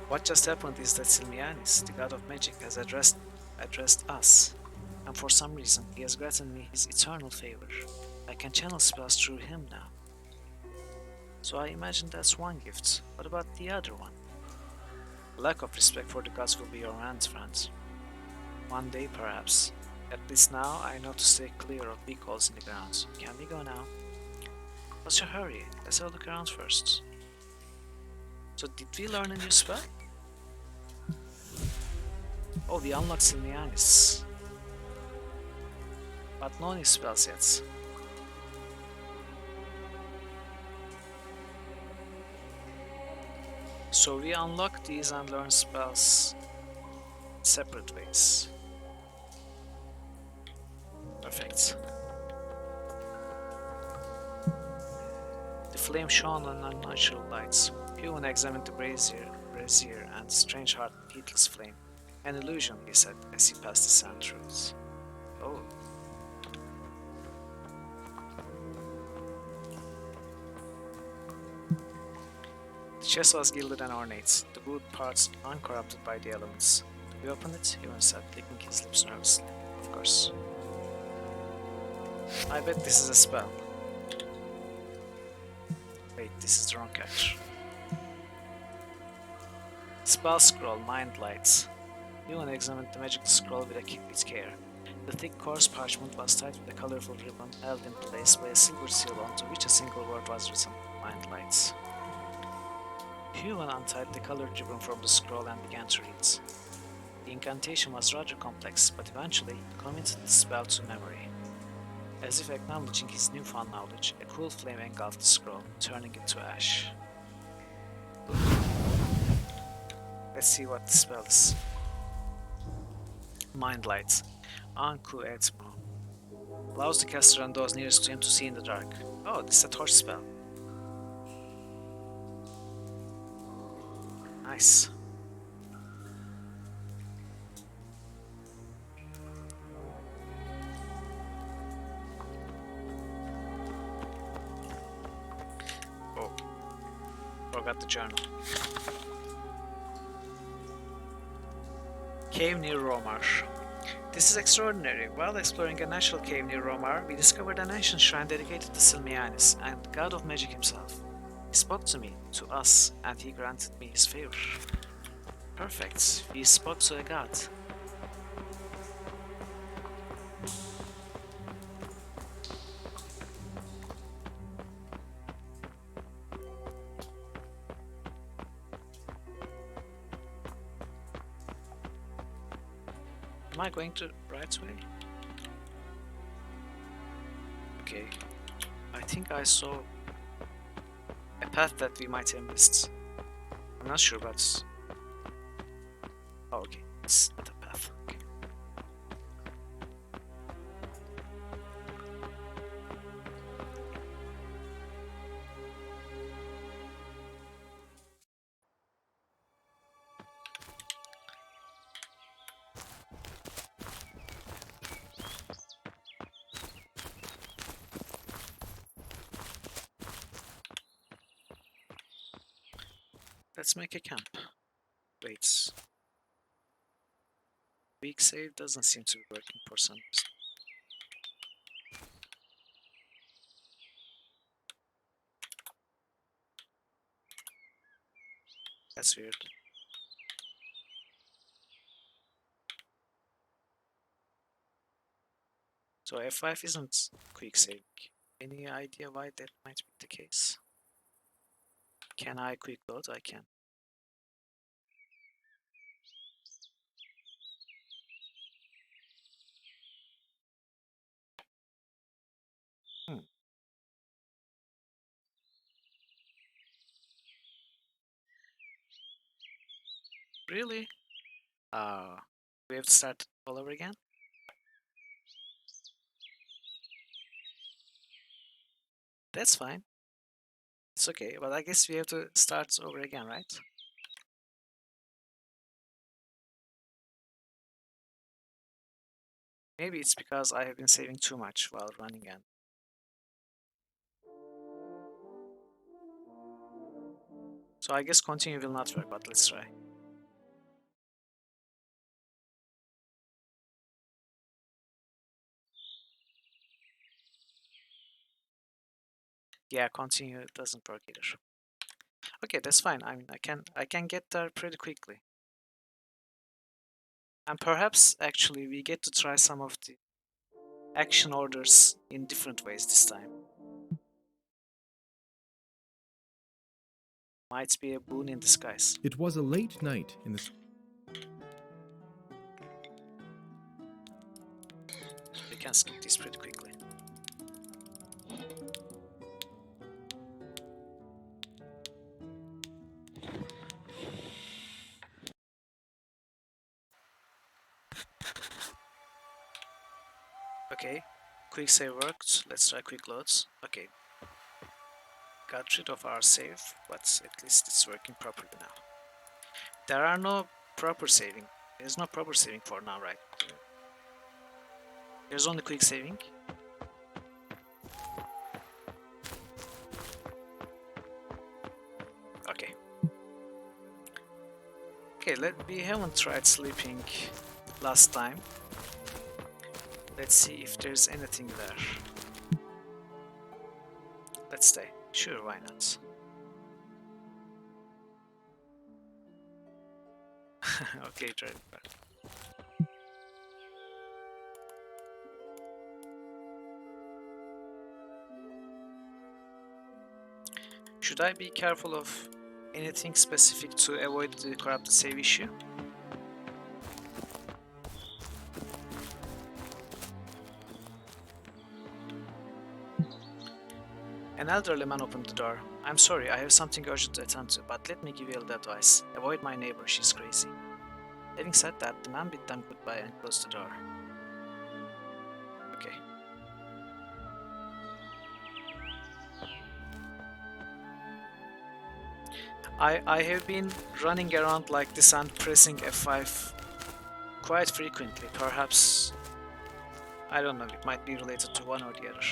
Speaker 1: What just happened is that Silmianis, the god of magic, has addressed us, and for some reason he has granted me his eternal favor. I can channel spells through him now. So I imagine that's one gift. What about the other one? Lack of respect for the gods will be your end, friend. One day, perhaps. At least now, I know to stay clear of big holes in the ground. Can we go now? What's your hurry? Let's have a look around first. So did we learn a new spell? Oh, we unlocked Silmianis. But no new spells yet. So we unlock these and learn spells separate ways. Perfect. The flame shone on unnatural lights. Huon examined the brazier and the strange heatless flame. An illusion, he said, as he passed the sand through it. Oh. The chest was gilded and ornate, the wood parts uncorrupted by the elements. We opened it, Huon said, licking his lips nervously. Of course. I bet this is a spell. Wait, this is the wrong character. Spell scroll, mind lights. Huon examined the magic scroll with care. The thick coarse parchment was tied with a colorful ribbon held in place by a silver seal onto which a single word was written, mind lights. Huon untied the colored ribbon from the scroll and began to read. The incantation was rather complex, but eventually he committed the spell to memory. As if acknowledging his newfound knowledge, a cool flame engulfed the scroll, turning it to ash. Let's see what the spell is. Mind Light. Anku Etmo. Allows the caster and those nearest to him to see in the dark. Oh, this is a torch spell. Nice. Oh, forgot the journal. Cave near Romar. This is extraordinary. While exploring a natural cave near Romar, we discovered an ancient shrine dedicated to Silmianis, and god of magic himself. He spoke to me, to us, and he granted me his favor. Perfect. We spoke to a god. Am I going to right way? Okay. I think I saw a path that we might have missed. I'm not sure, but... Oh, okay. It's not a path. Okay. Let's make a camp. Wait. Weak save doesn't seem to be working for some reason. That's weird. So F5 isn't quick saving. Any idea why that might be the case? Can I quick load? I can. Hmm. Really? We have to start all over again? That's fine. It's okay, but I guess we have to start over again, right? Maybe it's because I have been saving too much while running and... So I guess continue will not work, but let's try. Yeah, continue doesn't work either. Okay, that's fine. I mean, I can get there pretty quickly. And perhaps actually we get to try some of the action orders in different ways this time. Might be a boon in disguise.
Speaker 3: It was a late night in the
Speaker 1: We can skip this pretty quickly. Okay, quick save worked. Let's try quick loads. Okay, got rid of our save, but at least it's working properly now. There are no proper saving. There's no proper saving for now, right? There's only quick saving. Okay. Okay, we haven't tried sleeping last time. Let's see if there's anything there. Let's stay. Sure, why not? Okay, driver. Should I be careful of anything specific to avoid the corrupted save issue? An elderly man opened the door. I'm sorry, I have something urgent to attend to, but let me give you a little advice. Avoid my neighbor, she's crazy. Having said that, the man bid them goodbye and closed the door. Okay. I have been running around like this and pressing F5 quite frequently. Perhaps, I don't know, it might be related to one or the other.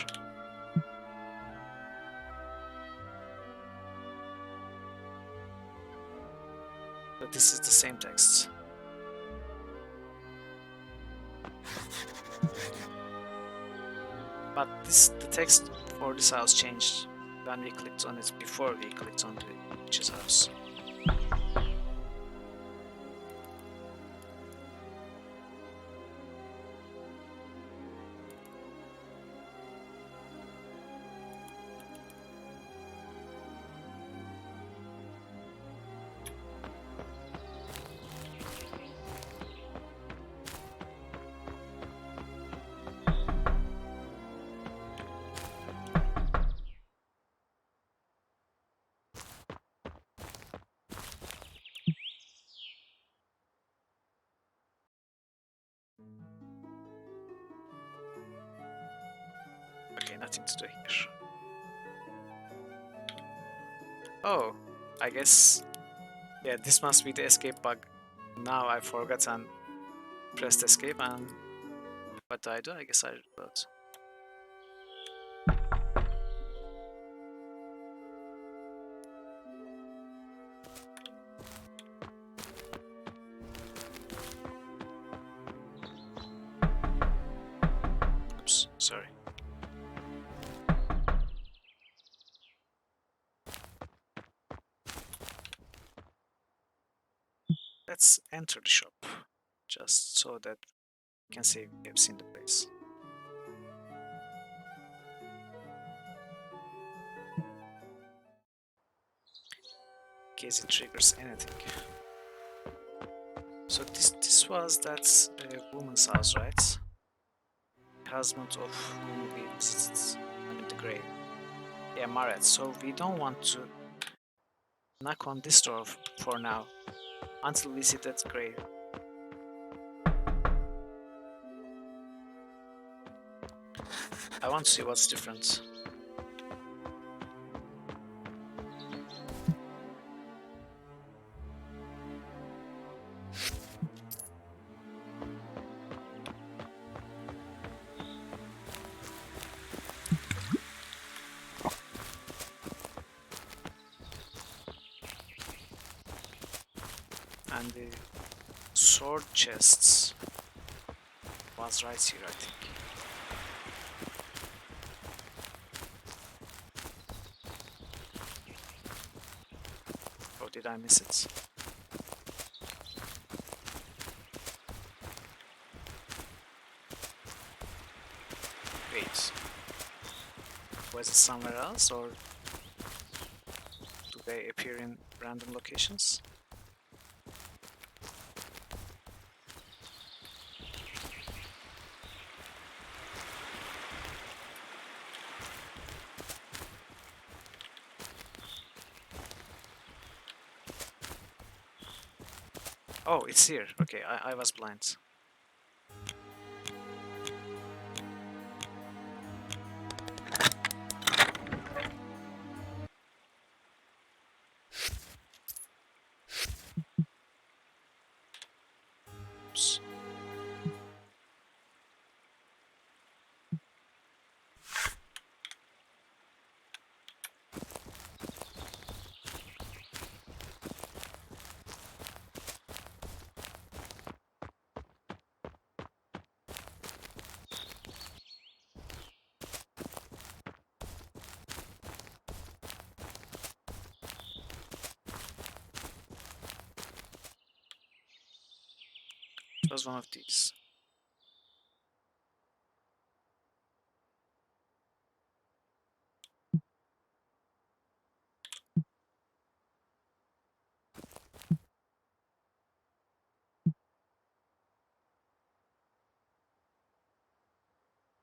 Speaker 1: But this is the same text. But the text for this house changed when we clicked on it before we clicked on the witch's house. Okay, nothing to do here. Oh, I guess, yeah, this must be the escape bug. Now I forgot and pressed escape, and what do I do? I guess I reload. Oops, sorry. Let's enter the shop, just so that we can say we have seen the place. In case it triggers anything. So this was that woman's house, right? Husband of whom we visited. I mean the grave. Yeah, Maret. So we don't want to knock on this door for now, until we see that grave. I want to see what's different. And the sword chests was right here, I think. Or did I miss it? Wait. Was it somewhere else, or do they appear in random locations? Oh, it's here. Okay, I was blind. Oops. It was one of these.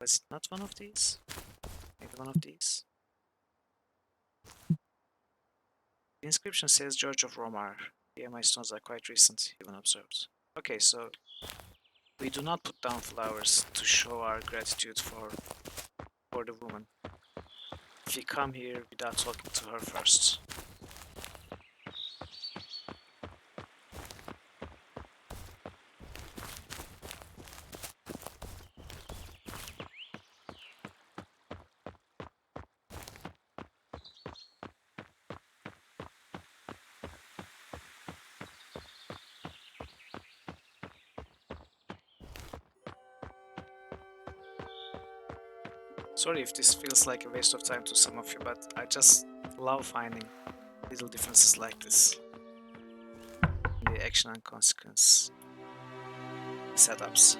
Speaker 1: Was it not one of these? Maybe one of these? The inscription says George of Romar. The EMI stones are quite recent, even observed. Okay, so we do not put down flowers to show our gratitude for the woman. If we come here without talking to her first. Sorry if this feels like a waste of time to some of you, but I just love finding little differences like this in the action and consequence setups.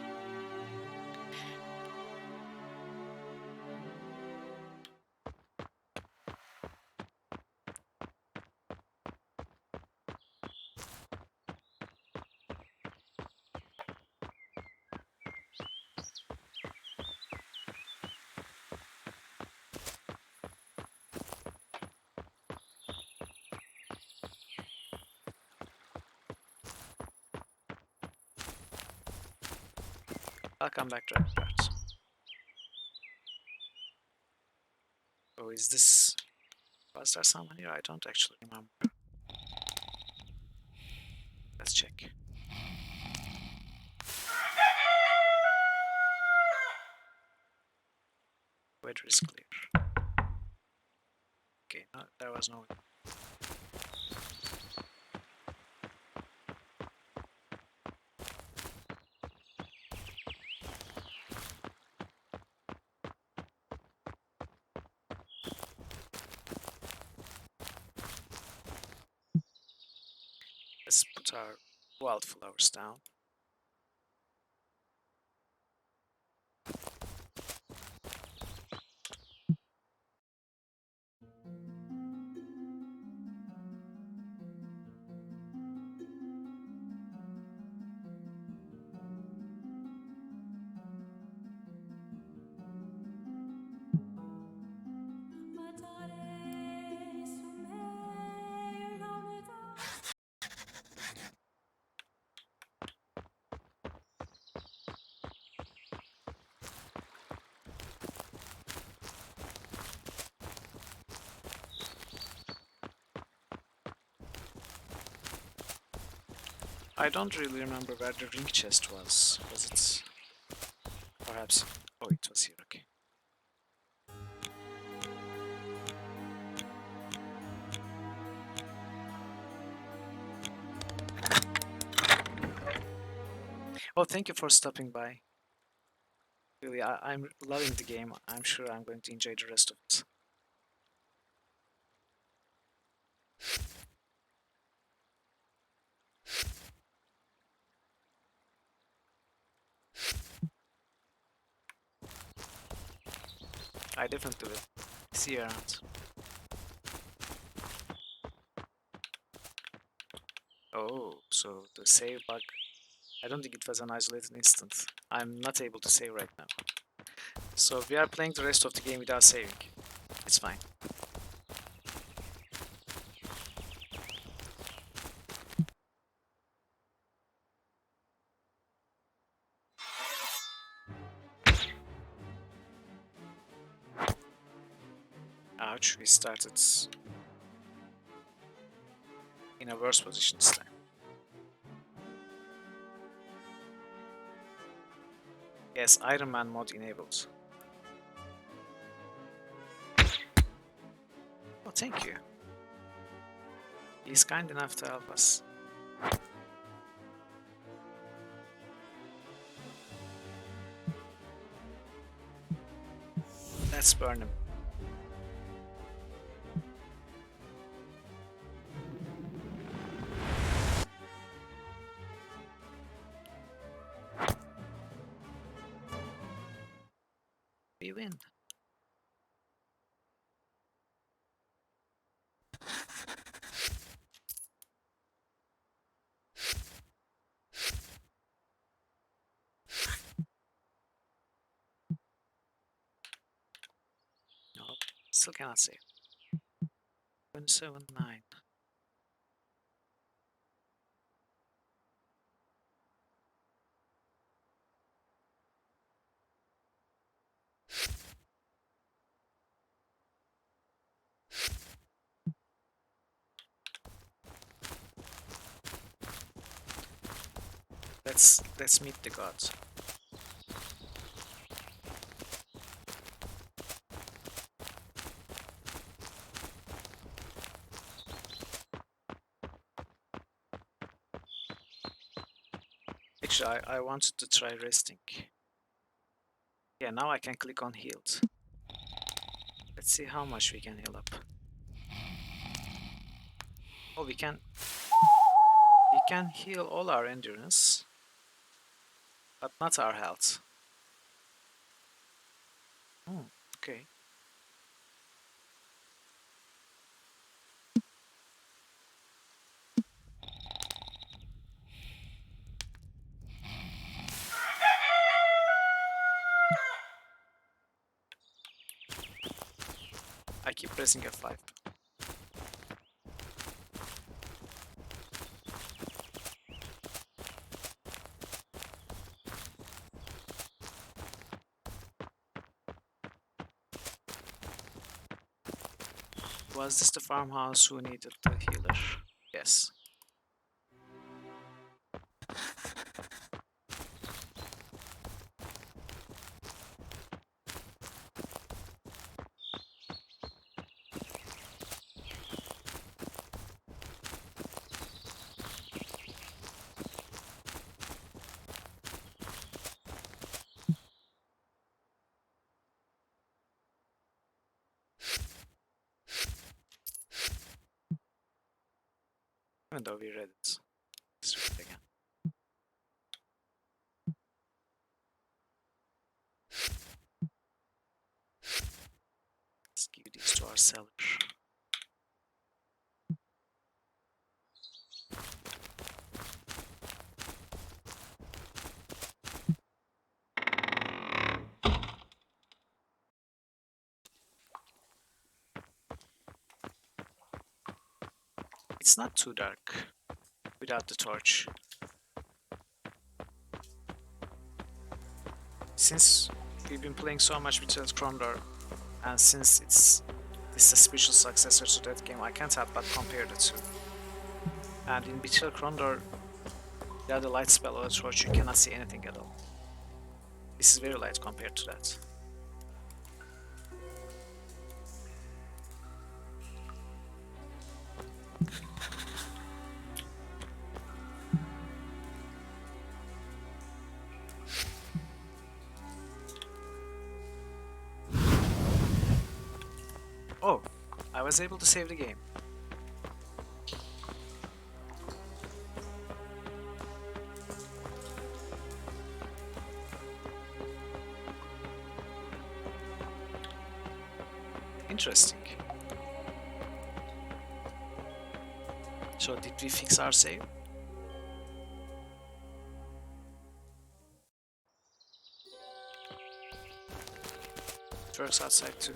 Speaker 1: I'll come back to that part. Oh, is this... Was there someone here? I don't actually remember. Let's check. Weather is clear. Okay, no, there was no... Let's put our wildflowers down. I don't really remember where the ring chest was. Was it... Perhaps... Oh, it was here, okay. Oh, thank you for stopping by. Really, I'm loving the game. I'm sure I'm going to enjoy the rest of it. I definitely will. See you around. Oh, so the save bug. I don't think it was an isolated instance. I'm not able to save right now. So we are playing the rest of the game without saving. It's fine. Ouch, we started in a worse position this time. Yes, Iron Man mod enabled. Oh, thank you. He's kind enough to help us. Let's burn him. We win. Nope, still cannot save. 179. Let's meet the gods. Actually, I wanted to try resting. Yeah, now I can click on healed. Let's see how much we can heal up. Oh, we can heal all our endurance, but not our health. Oh, okay. I keep pressing F5. Was this the farmhouse who needed the healer? Yes. Even though we read it. Let's read it again. Let's give these to our seller. It's not too dark without the torch. Since we've been playing so much with Krondor, and since it's a spiritual successor to that game, I can't help but compare the two. And in Betrayal Krondor, without the light spell or the torch, you cannot see anything at all. This is very light compared to that. Oh, I was able to save the game. Interesting. So did we fix our save? It works outside too.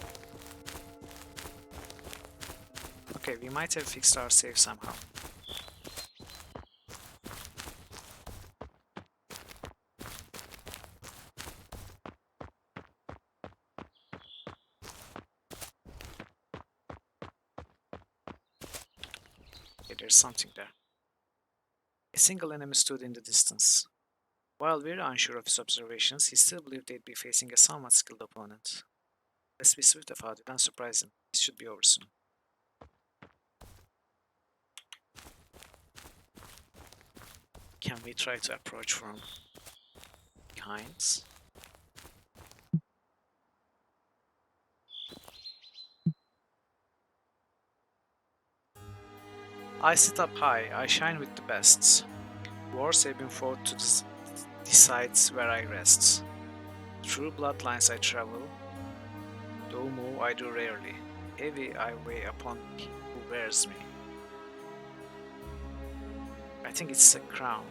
Speaker 1: Okay, we might have fixed our save somehow. Okay, there's something there. A single enemy stood in the distance. While very unsure of his observations, he still believed they'd be facing a somewhat skilled opponent. Let's be swift about it and surprise him. This should be over soon. Can we try to approach from behind? I sit up high, I shine with the best. Wars have been fought to decide where I rest. Through bloodlines I travel, though move I do rarely. Heavy I weigh upon he who wears me. I think it's a crown.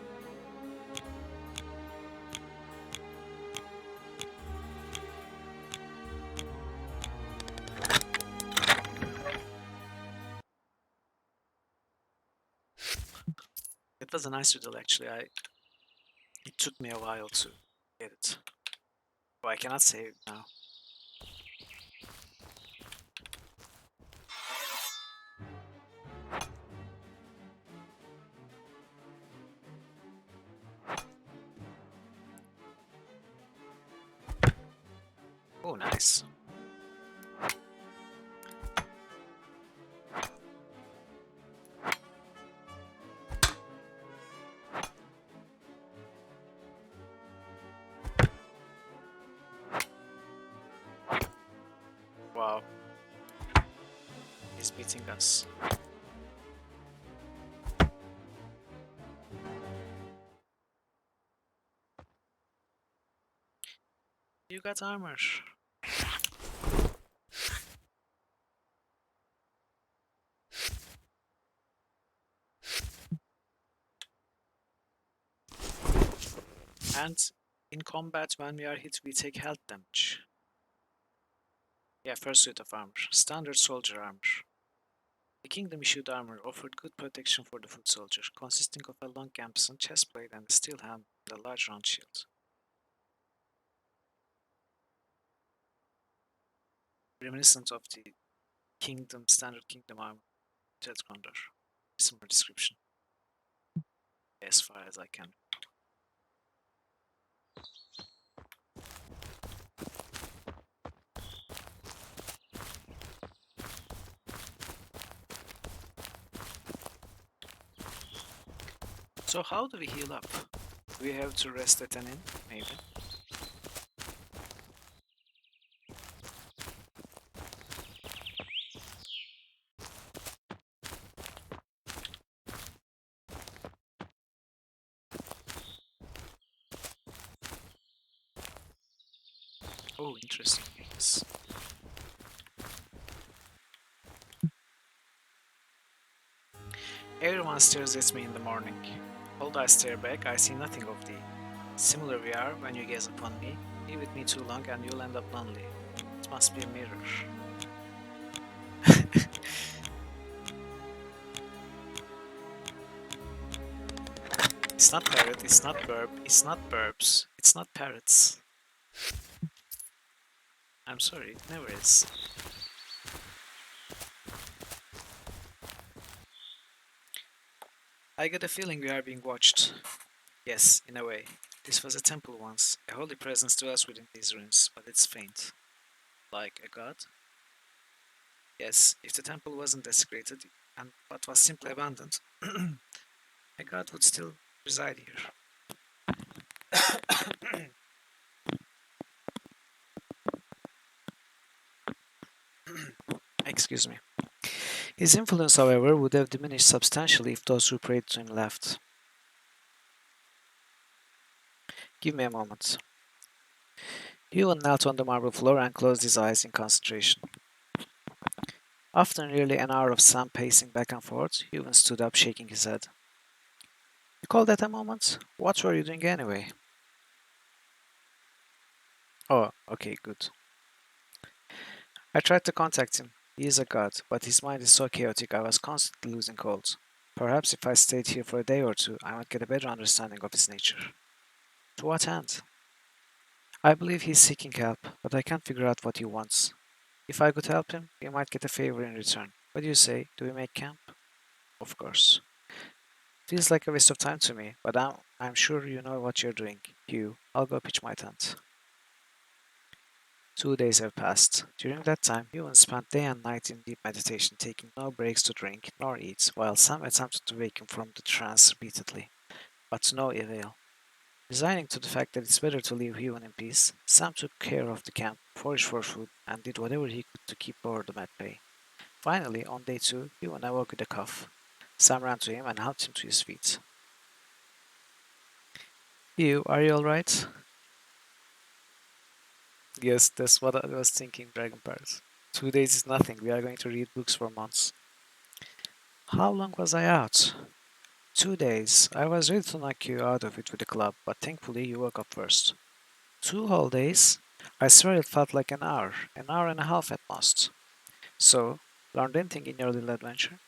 Speaker 1: It was a nice riddle actually. It took me a while to get it. Oh, I cannot save it now. Oh, nice. Wow. He's beating us. You got armor. And in combat, when we are hit, we take health damage. Yeah, first suit of armor. Standard soldier armor. The kingdom issued armor offered good protection for the foot soldier, consisting of a long gambeson, chestplate, and a steel helmet with a large round shield. Reminiscent of the standard kingdom armor, Untitled Krondor. Similar description, as far as I can. So how do we heal up? Do we have to rest at an inn, maybe? Oh, interesting things. Everyone stares at me in the morning. Although I stare back, I see nothing of thee. Similar we are when you gaze upon me. Be with me too long and you'll end up lonely. It must be a mirror. It's not parrot, it's not burp, it's not burps, it's not parrots. I'm sorry, it never is. I get a feeling we are being watched. Yes, in a way. This was a temple once. A holy presence dwells within these ruins, but it's faint. Like a god? Yes, if the temple wasn't desecrated and but was simply abandoned, a god would still reside here. Excuse me. His influence, however, would have diminished substantially if those who prayed to him left. Give me a moment. Ewan knelt on the marble floor and closed his eyes in concentration. After nearly an hour of Sam pacing back and forth, Ewan stood up, shaking his head. You call that a moment? What were you doing anyway? Oh, okay, good. I tried to contact him. He is a god, but his mind is so chaotic I was constantly losing hold. Perhaps if I stayed here for a day or two, I might get a better understanding of his nature. To what end? I believe he's seeking help, but I can't figure out what he wants. If I could help him, we might get a favor in return. What do you say? Do we make camp? Of course. Feels like a waste of time to me, but I'm sure you know what you're doing. Hugh, I'll go pitch my tent. 2 days have passed. During that time, Ewan spent day and night in deep meditation, taking no breaks to drink nor eat, while Sam attempted to wake him from the trance repeatedly, but to no avail. Resigning to the fact that it's better to leave Ewan in peace, Sam took care of the camp, foraged for food, and did whatever he could to keep boredom at bay. Finally, on day 2, Ewan awoke with a cough. Sam ran to him and helped him to his feet. Hugh, are you alright? Yes, that's what I was thinking, Dragon Parrot. 2 days is nothing, we are going to read books for months. How long was I out? 2 days. I was ready to knock you out of it with a club, but thankfully you woke up first. 2 whole days? I swear it felt like an hour and a half at most. So, learned anything in your little adventure?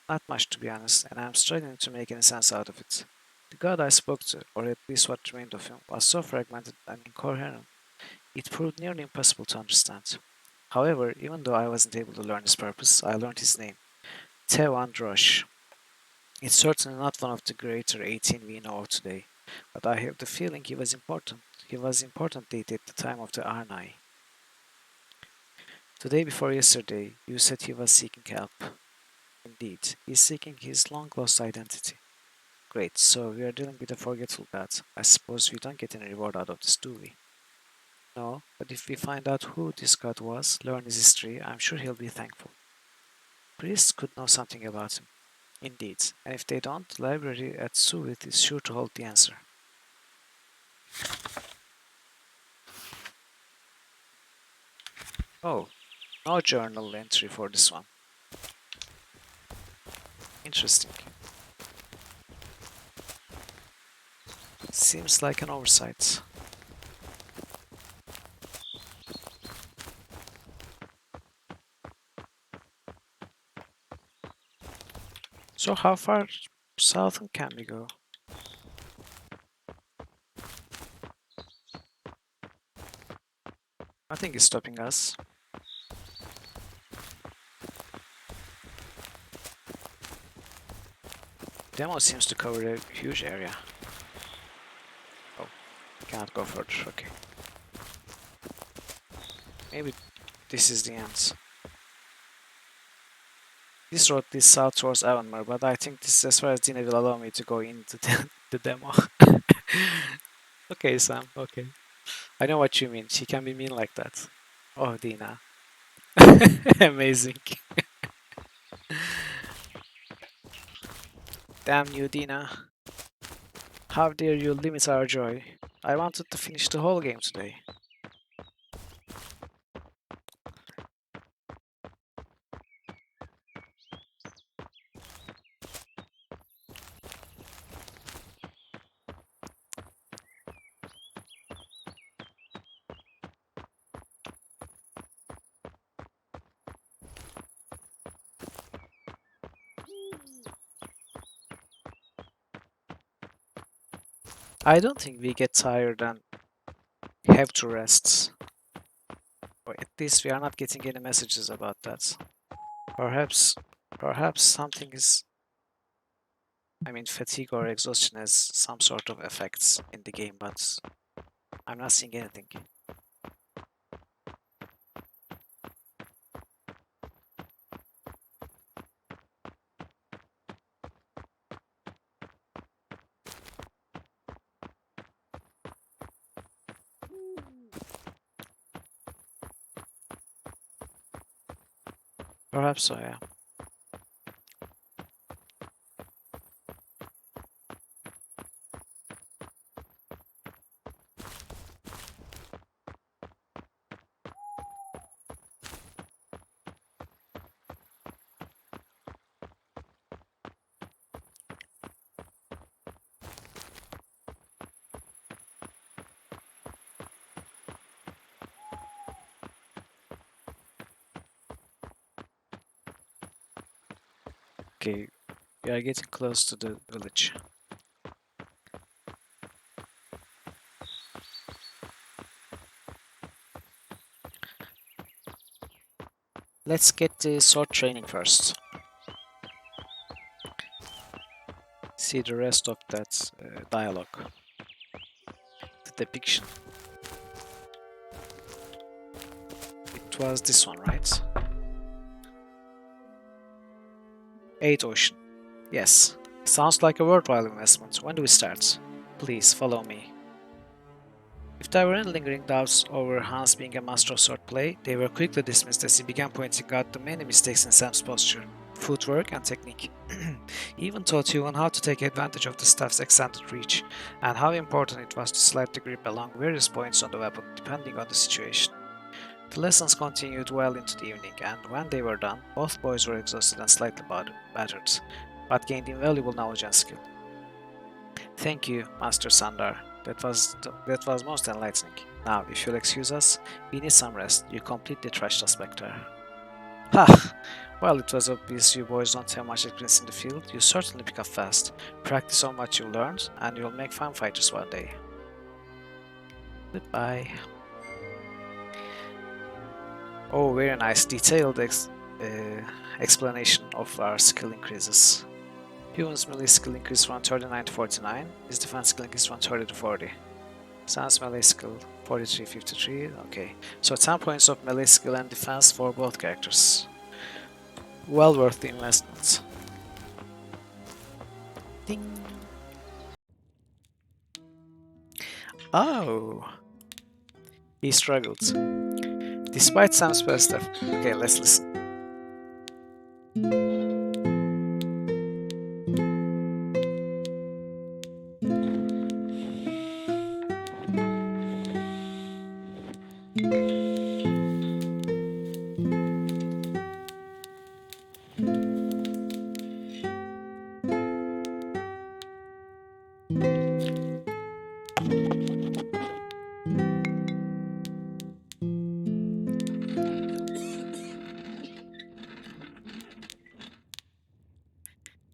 Speaker 1: Not much to be honest, and I'm struggling to make any sense out of it. The god I spoke to, or at least what remained of him, was so fragmented and incoherent, it proved nearly impossible to understand. However, even though I wasn't able to learn his purpose, I learned his name, Tewan Drosh. It's certainly not one of the greater 18 we know of today, but I have the feeling he was important. He was important date at the time of the Arnai. The day before yesterday, you said he was seeking help. Indeed, he is seeking his long-lost identity. Great, so we are dealing with a forgetful god. I suppose we don't get any reward out of this, do we? No, but if we find out who this god was, learn his history, I'm sure he'll be thankful. Priests could know something about him. Indeed, and if they don't, the library at Suit is sure to hold the answer. Oh, no journal entry for this one. Interesting. Seems like an oversight. So how far south can we go? Nothing is stopping us. Demo seems to cover a huge area. Oh, cannot go further, okay. Maybe this is the end. This road leads south towards Avonmore, but I think this is as far as Dina will allow me to go into the demo. Okay, Sam, okay. I know what you mean. She can be mean like that. Oh, Dina. Amazing. Damn you, Dina. How dare you limit our joy? I wanted to finish the whole game today. I don't think we get tired and have to rest. Or at least we are not getting any messages about that. Perhaps something is... I mean, fatigue or exhaustion has some sort of effects in the game, but I'm not seeing anything. Perhaps so, yeah. Okay, we are getting close to the village. Let's get the sword training first. See the rest of that dialogue. The depiction. It was this one, right? 8 Ocean. Yes. Sounds like a worthwhile investment. When do we start? Please, follow me. If there were any lingering doubts over Hans being a master of swordplay, they were quickly dismissed as he began pointing out the many mistakes in Sam's posture, footwork, and technique. He even taught Yuan how to take advantage of the staff's extended reach, and how important it was to slide the grip along various points on the weapon depending on the situation. The lessons continued well into the evening, and when they were done, both boys were exhausted and slightly battered, but gained invaluable knowledge and skill. Thank you, Master Sandar. That was most enlightening. Now, if you'll excuse us, we need some rest. You completely trashed us back there. Ha! Well, it was obvious you boys don't have much experience in the field. You certainly pick up fast. Practice on what you learned, and you'll make fine fighters one day. Goodbye. Oh, very nice, detailed explanation of our skill increases. Human's melee skill increased from 39 to 49. His defense skill increased from 30 to 40. Sans melee skill 43, 53. Okay, so 10 points of melee skill and defense for both characters. Well worth the investment. Ding. Oh, he struggled. Despite Sam's best effort. Okay, let's listen.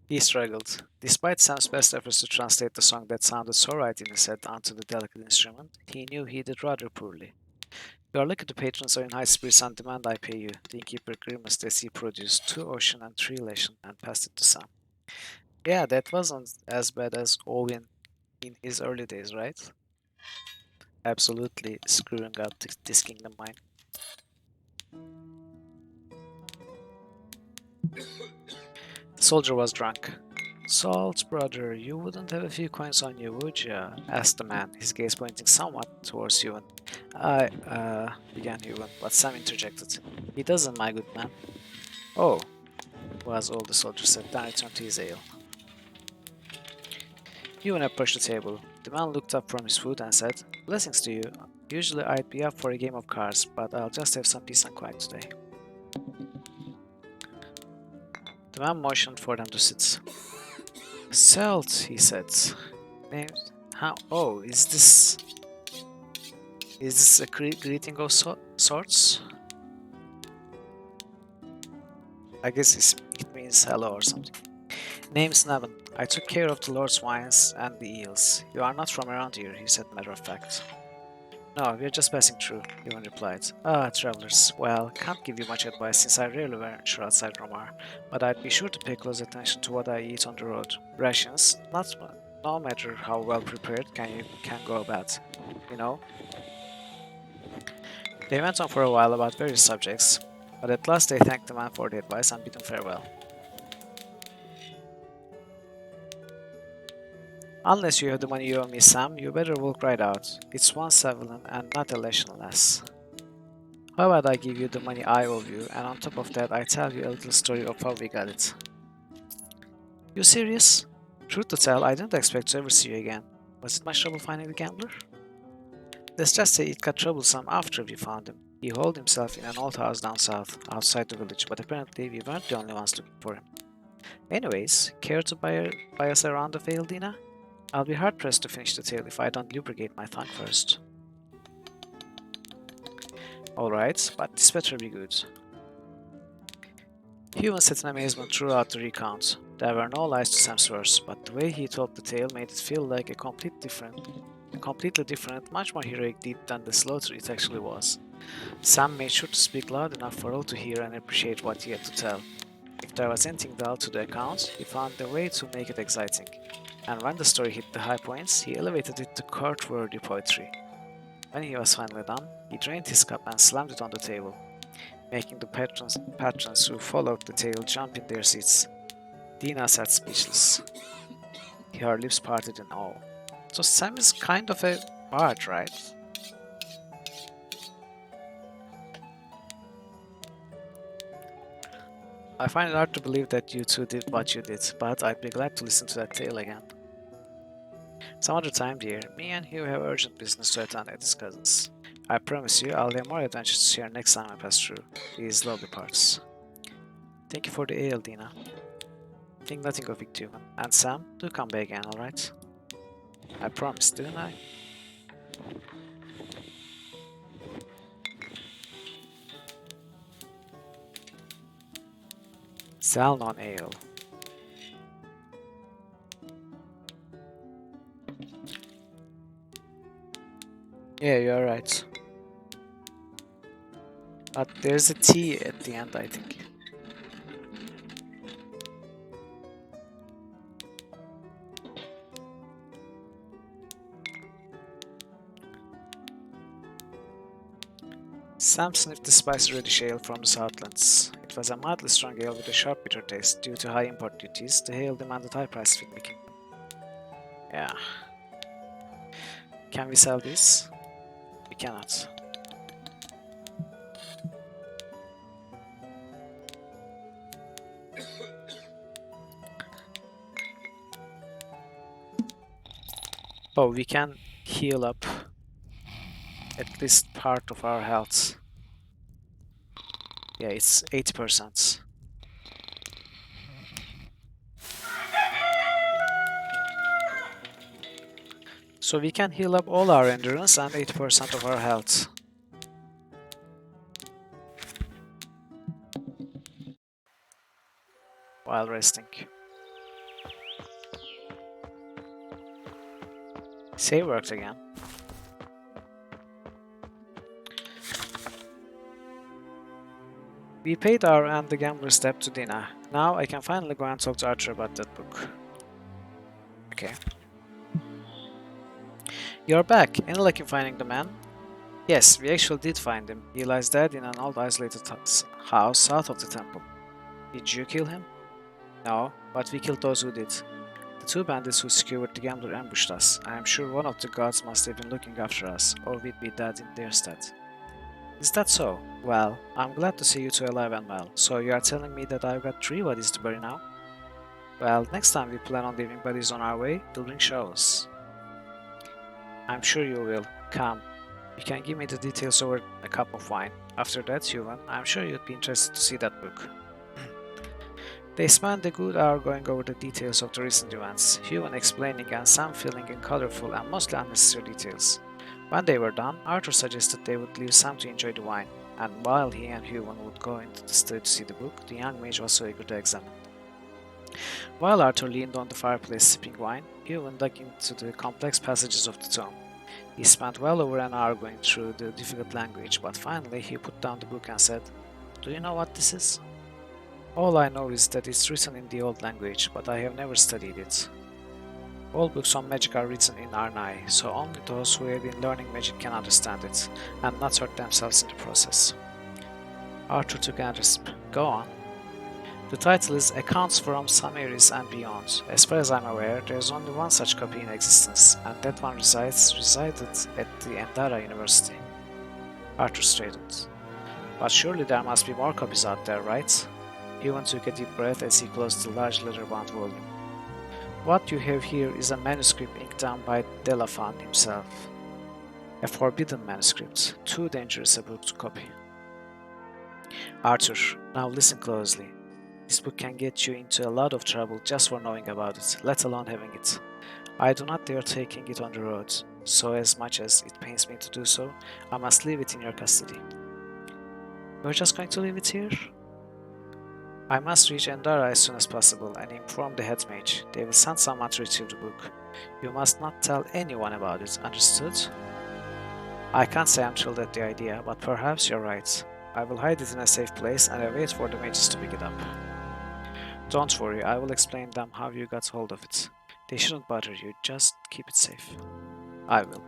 Speaker 1: He struggled. Despite Sam's best efforts to translate the song that sounded so right in his head onto the delicate instrument, he knew he did rather poorly. You are lucky the patrons are in high spirits and demand I pay you. The innkeeper grimaced as he produced 2 ocean and 3 elation and passed it to Sam. Yeah, that wasn't as bad as Owen in his early days, right? Absolutely screwing up this kingdom mine. The soldier was drunk. Salt, brother, you wouldn't have a few coins on you, would ya? Asked the man, his gaze pointing somewhat towards Ewan. Began Ewan, but Sam interjected. He doesn't, my good man. Oh, was all the soldier said, then returned to his ale. Ewan approached the table. The man looked up from his food and said, Blessings to you. Usually I'd be up for a game of cards, but I'll just have some peace and quiet today. The man motioned for them to sit. Salt, he said. Named how? Oh, is this a greeting of sorts? I guess it means hello or something. Name's Nevin. I took care of the Lord's wines and the eels. You are not from around here, he said matter of fact. No, we're just passing through, Ewan replied. Ah, travelers. Well, can't give you much advice since I rarely venture outside Romar, but I'd be sure to pay close attention to what I eat on the road. Rations, no matter how well prepared, can go bad. You know? They went on for a while about various subjects, but at last they thanked the man for the advice and bid him farewell. Unless you have the money you owe me, Sam, you better walk right out. It's 1 7 and not a lesson less. How about I give you the money I owe you, and on top of that I tell you a little story of how we got it. You serious? Truth to tell, I didn't expect to ever see you again. Was it much trouble finding the gambler? Let's just say it got troublesome after we found him. He holed himself in an old house down south, outside the village, but apparently we weren't the only ones looking for him. Anyways, care to buy us a round of ale, Dina? I'll be hard-pressed to finish the tale if I don't lubricate my tongue first. Alright, but this better be good. Human sat in amazement throughout the recount. There were no lies to Sam's words, but the way he told the tale made it feel like a completely different, much more heroic deed than the slaughter it actually was. Sam made sure to speak loud enough for all to hear and appreciate what he had to tell. If there was anything dull to the account, he found a way to make it exciting. And when the story hit the high points, he elevated it to court-worthy poetry. When he was finally done, he drained his cup and slammed it on the table, making the patrons who followed the tale jump in their seats. Dina sat speechless. Her lips parted in awe. So Sam is kind of a bard, right? I find it hard to believe that you two did what you did, but I'd be glad to listen to that tale again. Some other time, dear, me and Hugh have urgent business to attend at his cousin's. I promise you I'll have more adventures to share next time I pass through these lovely parts. Thank you for the ale, Dina. Think nothing of it, too. And Sam, do come back again, alright? I promised, didn't I? Salnon ale. Yeah, you're right. But there's a T at the end, I think. Sam sniffed the spicy reddish ale from the Southlands. It was a mildly strong ale with a sharp bitter taste. Due to high import duties, the ale demanded high prices with making. Yeah. Can we sell this? We cannot. Oh, we can heal up at least part of our health. Yeah, it's 80%. So we can heal up all our endurance and 80% of our health. While resting. Save worked again. We paid our and the gambler's debt to Dina. Now I can finally go and talk to Arthur about that book. Okay. You're back. Any luck in finding the man? Yes, we actually did find him. He lies dead in an old isolated house south of the temple. Did you kill him? No, but we killed those who did. The two bandits who secured the gambler ambushed us. I am sure one of the gods must have been looking after us, or we'd be dead in their stead. Is that so? Well, I'm glad to see you two alive and well. So you are telling me that I've got 3 bodies to bury now? Well, next time we plan on leaving bodies on our way, we'll bring shovels. I'm sure you will. Come. You can give me the details over a cup of wine. After that, Human, I'm sure you'd be interested to see that book. They spent a good hour going over the details of the recent events, Human explaining and Sam filling in colorful and mostly unnecessary details. When they were done, Arthur suggested they would leave Sam to enjoy the wine, and while he and Human would go into the study to see the book, the young mage was so eager to examine. While Arthur leaned on the fireplace sipping wine, Human dug into the complex passages of the tome. He spent well over an hour going through the difficult language, but finally he put down the book and said, "Do you know what this is?" "All I know is that it's written in the old language, but I have never studied it. All books on magic are written in Arnai, so only those who have been learning magic can understand it, and not hurt themselves in the process." Arthur took another sip. "Go on." "The title is Accounts from Samaris and Beyond. As far as I'm aware, there is only one such copy in existence, and that one resided at the Endara University." Arthur straightened. "But surely there must be more copies out there, right?" Ewan took a deep breath as he closed the large leather-bound volume. "What you have here is a manuscript inked down by Delafan himself. A forbidden manuscript, too dangerous a book to copy." "Arthur, now listen closely. This book can get you into a lot of trouble just for knowing about it, let alone having it. I do not dare taking it on the road, so as much as it pains me to do so, I must leave it in your custody." "You're just going to leave it here?" "I must reach Endara as soon as possible and inform the head mage. They will send someone to retrieve the book. You must not tell anyone about it, understood?" "I can't say I'm thrilled at the idea, but perhaps you're right. I will hide it in a safe place and I wait for the mages to pick it up." "Don't worry, I will explain them how you got hold of it. They shouldn't bother you, just keep it safe." "I will."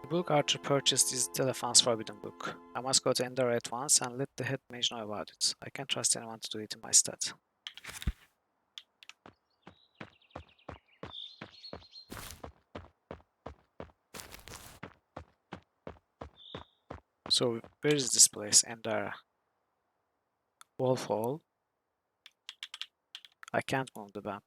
Speaker 1: The book Arthur purchased is Delafan's forbidden book. I must go to Endor at once and let the head mage know about it. I can't trust anyone to do it in my stead. So, where is this place? Endara. Wolf Hall. I can't move the map.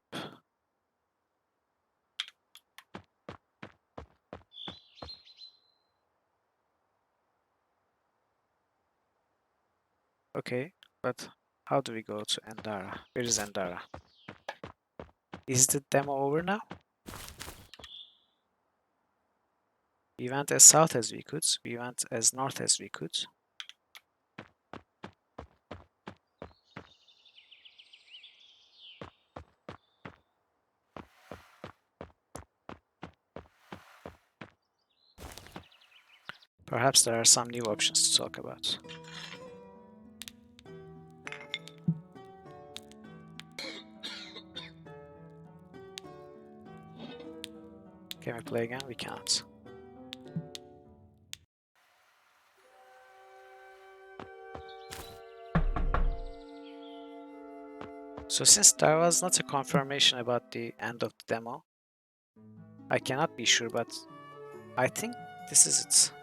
Speaker 1: Okay, but how do we go to Endara? Where is Endara? Is the demo over now? We went as south as we could. We went as north as we could. Perhaps there are some new options to talk about. Can we play again? We can't. So since there was not a confirmation about the end of the demo, I cannot be sure, but I think this is it.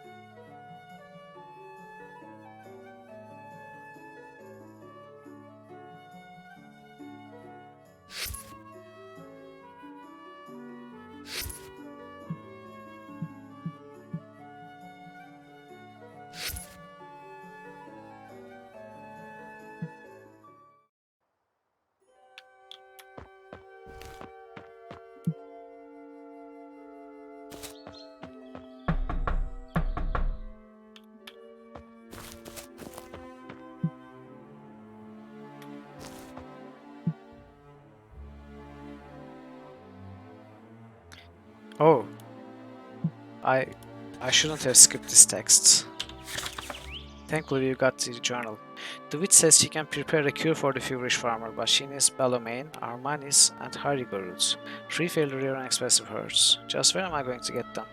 Speaker 1: Oh, I shouldn't have skipped this text. Thankfully, you got the journal. The witch says she can prepare a cure for the feverish farmer, but she needs Balomain, Armanis, and Haribo roots. 3 fairly rare and expensive herbs. Just where am I going to get them?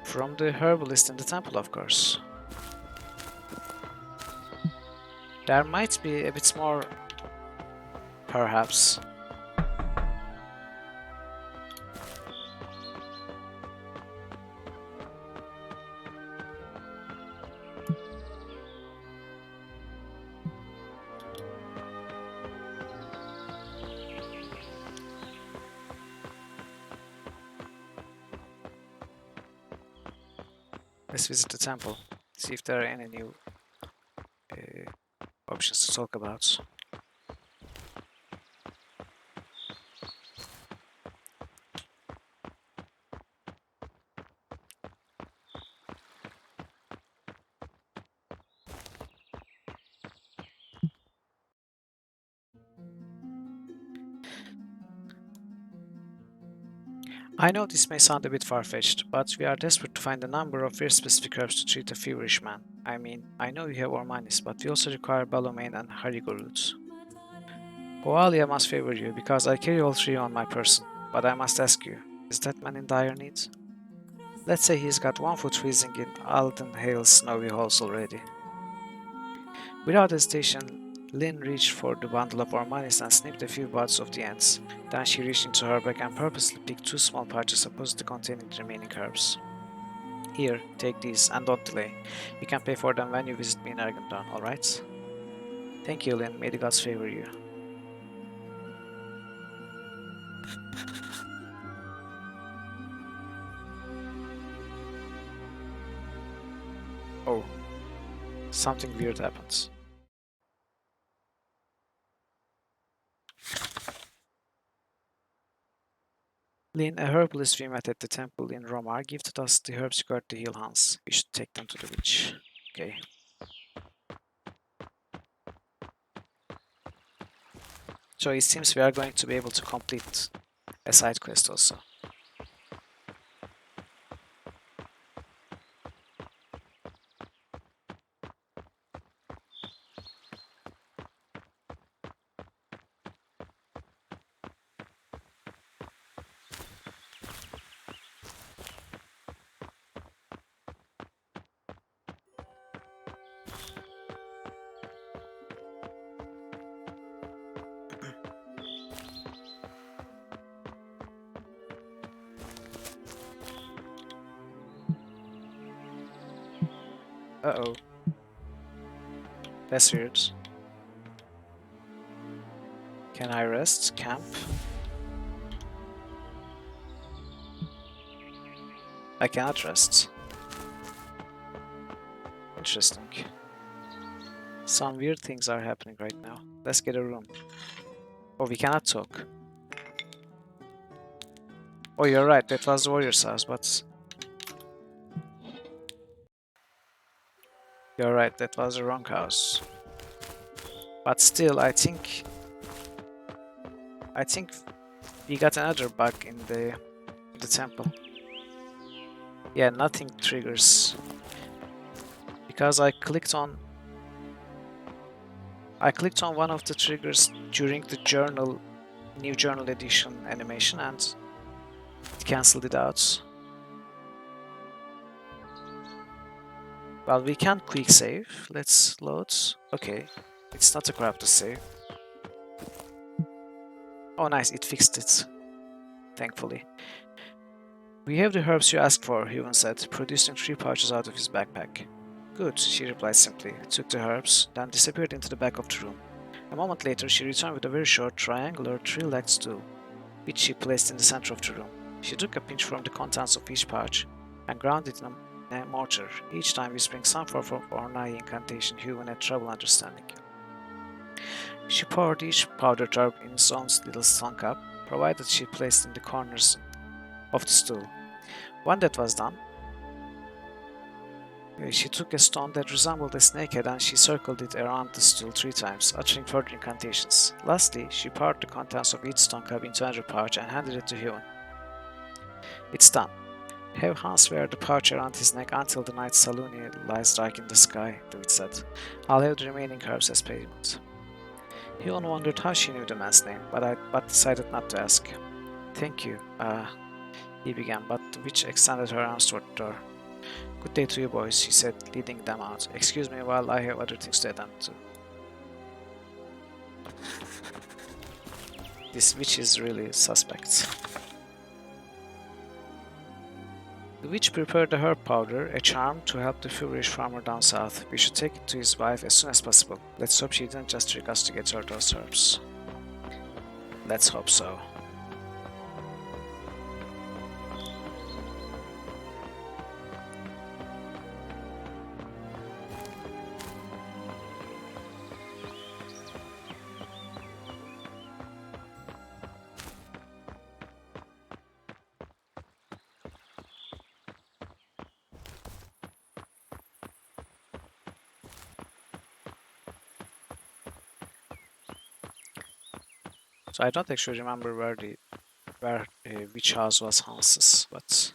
Speaker 1: From the herbalist in the temple, of course. There might be a bit more, perhaps. Let's visit the temple, see if there are any new options to talk about. I know this may sound a bit far-fetched, but we are desperate to find a number of very specific herbs to treat a feverish man. I mean, I know you have Ormanis, but we also require Balomain and Harigo roots. Oalia must favor you, because I carry all 3 on my person, but I must ask you, is that man in dire need? Let's say he's got 1 foot freezing in Alden Hale's snowy halls already. Without hesitation, Lynn reached for the bundle of Ormanis and snipped a few buds off the ends. Then she reached into her bag and purposely picked 2 small pouches supposedly containing the remaining herbs. Here, take these, and don't delay. You can pay for them when you visit me in Argenton, alright? Thank you, Lynn. May the gods favor you. Oh, something weird happens. Lynn, a herbalist we met at the temple in Romar, gifted us the herbs required to heal Hans. We should take them to the witch. Okay. So it seems we are going to be able to complete a side quest also. Uh-oh. That's weird. Can I rest? Camp? I cannot rest. Interesting. Some weird things are happening right now. Let's get a room. Oh, we cannot talk. Oh, you're right, that was the warrior's house, but... You're right, that was the wrong house. But still, I think we got another bug in the temple. Yeah, nothing triggers. Because I clicked on one of the triggers during the journal, new journal edition animation, and it cancelled it out. Well, we can quick save. Let's load. Okay, it's not a crap to save. Oh nice, it fixed it. Thankfully. We have the herbs you asked for, Huon said, producing 3 pouches out of his backpack. Good, she replied simply, took the herbs, then disappeared into the back of the room. A moment later, she returned with a very short, triangular, 3-legged stool, which she placed in the center of the room. She took a pinch from the contents of each pouch and ground it in a mortar, each time whispering some form of Ornai incantation Huon had trouble understanding. She poured each powdered herb in its own little stone cup, provided she placed in the corners of the stool. When that was done, She took a stone that resembled a snakehead and she circled it around the stool 3 times, uttering further incantations. Lastly, she poured the contents of each stone cup into another pouch and handed it to Huon. It's done. Have Hans wear the pouch around his neck until the night Saluni lies dark in the sky, the witch said. I'll have the remaining herbs as payment. Huon wondered how she knew the man's name, but decided not to ask. Thank you, he began, but the witch extended her arms toward the door. Good day to you boys, she said, leading them out. Excuse me while I have other things to attend to. This witch is really suspect. The witch prepared the herb powder, a charm to help the feverish farmer down south. We should take it to his wife as soon as possible. Let's hope she didn't just trick us to get her those herbs. Let's hope so. So I don't actually remember where which house was Hans's, but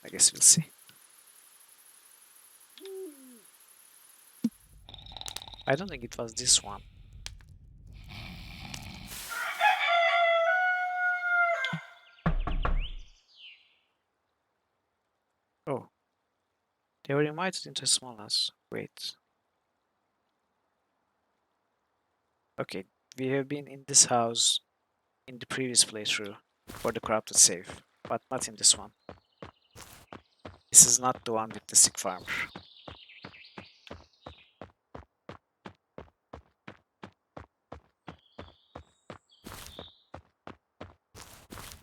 Speaker 1: I guess we'll see. I don't think it was this one. Oh, they were invited into a small house. Wait. Okay, we have been in this house in the previous playthrough for the corrupted save, but not in this one. This is not the one with the sick farmer.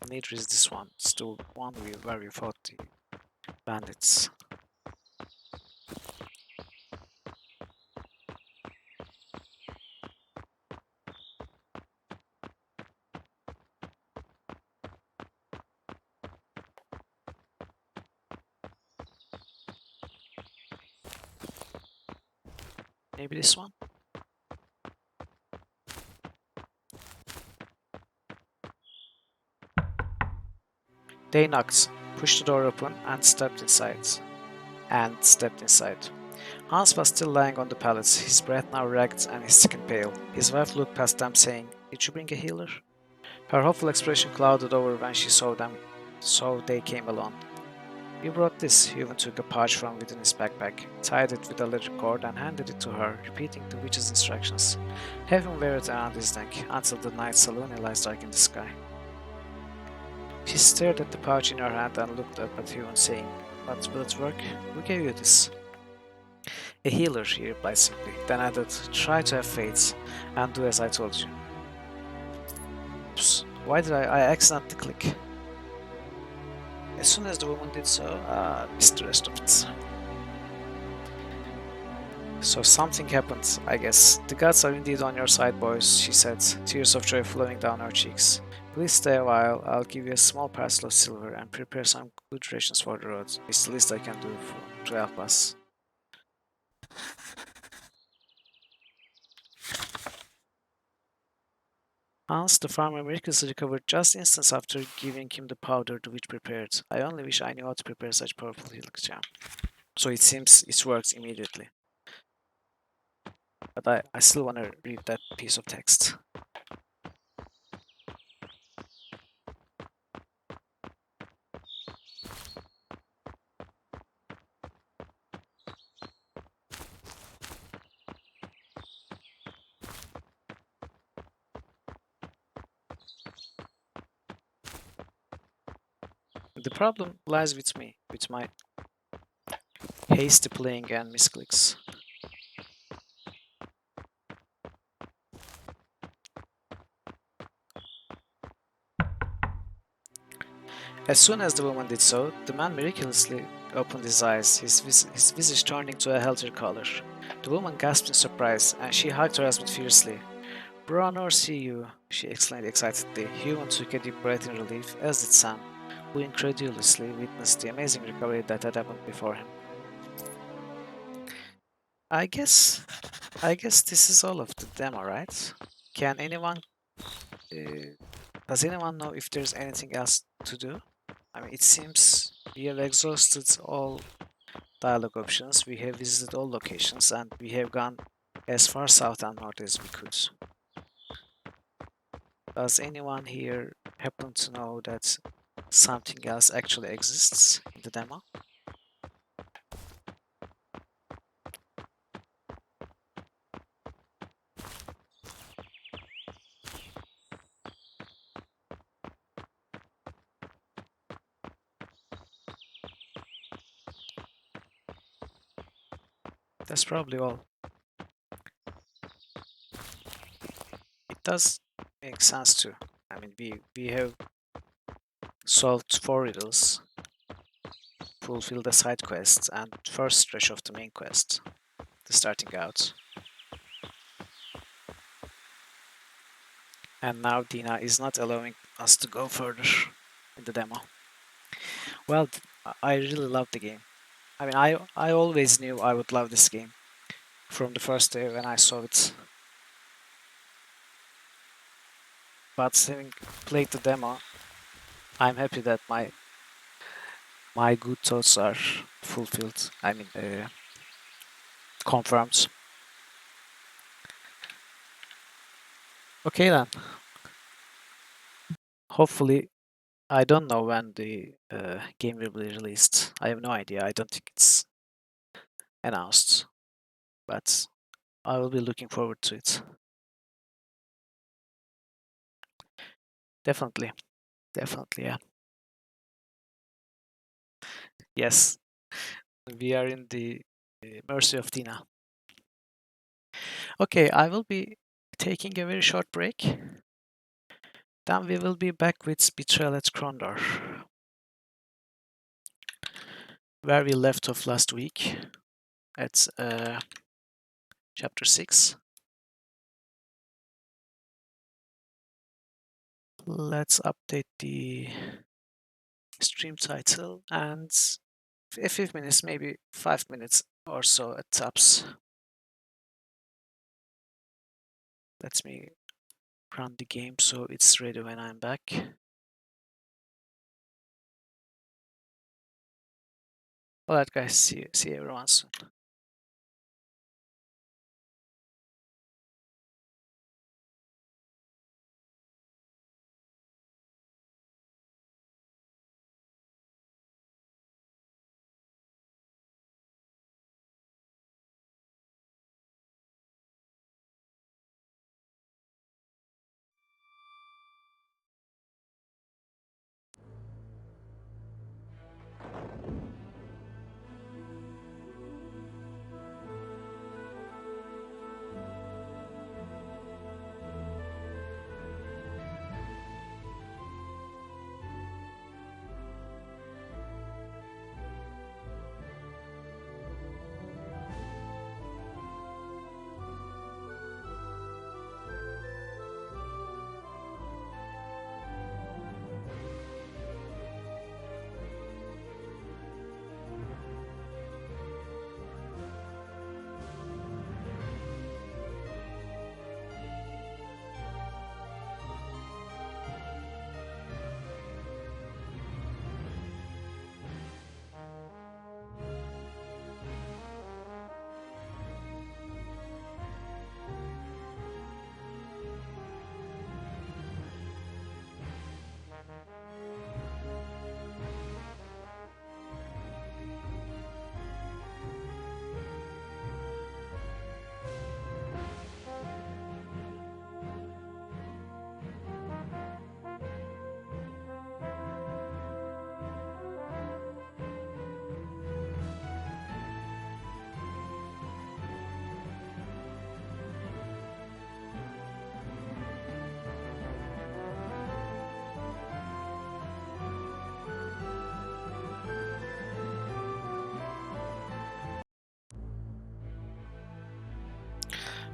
Speaker 1: Neither is this one. It's the one where we fought the bandits. Maybe this one? They knocked, pushed the door open, and stepped inside. Hans was still lying on the pallets, his breath now ragged and his skin pale. His wife looked past them, saying, "Did you bring a healer?" Her hopeful expression clouded over when she saw them, so they came along. "We brought this." He even took a pouch from within his backpack, tied it with a leather cord, and handed it to her, repeating the witch's instructions. Have him wear it around his neck until the night Saluni lies dark in the sky. She stared at the pouch in her hand and looked up at Huon, saying, "But will it work? Who gave you this?" "A healer," he replied simply, then added, "Try to have faith, and do as I told you." Oops, why did I accidentally click? As soon as the woman did so, missed the rest of it. So something happened, I guess. "The gods are indeed on your side, boys," she said, tears of joy flowing down her cheeks. "Please stay a while. I'll give you a small parcel of silver and prepare some good rations for the road. It's the least I can do to help us." Hans, the farmer, miraculously recovered just instants after giving him the powder the witch prepared. I only wish I knew how to prepare such powerful healing charm. So it seems it works immediately. But I still want to read that piece of text. The problem lies with me, with my hasty playing and misclicks. As soon as the woman did so, the man miraculously opened his eyes, his visage turning to a healthier color. The woman gasped in surprise, and she hugged her husband fiercely. "Bronor, see you," she exclaimed excitedly. Huon took a deep breath in relief, as did Sam, who incredulously witnessed the amazing recovery that had happened before him. I guess this is all of the demo, right? Can anyone does anyone know if there's anything else to do? I mean, it seems we have exhausted all dialogue options, we have visited all locations, and we have gone as far south and north as we could. Does anyone here happen to know that something else actually exists in the demo? That's probably all. It does make sense too. I mean, we have solved 4 riddles, fulfilled the side quests, and first stretch of the main quest, the starting out. And now Dina is not allowing us to go further in the demo. Well, I really love the game. I mean, I always knew I would love this game from the first day when I saw it. But having played the demo, I'm happy that my good thoughts are fulfilled. I mean, confirmed. Okay then. Hopefully, I don't know when the game will be released. I have no idea. I don't think it's announced, but I will be looking forward to it. Definitely, definitely, yeah. Yes, we are in the mercy of Dina. Okay, I will be taking a very short break. Then we will be back with Betrayal at Krondor, where we left off last week at chapter 6. Let's update the stream title and a few minutes, maybe 5 minutes or so at tops. Let me run the game so it's ready when I'm back. Alright guys, see everyone soon.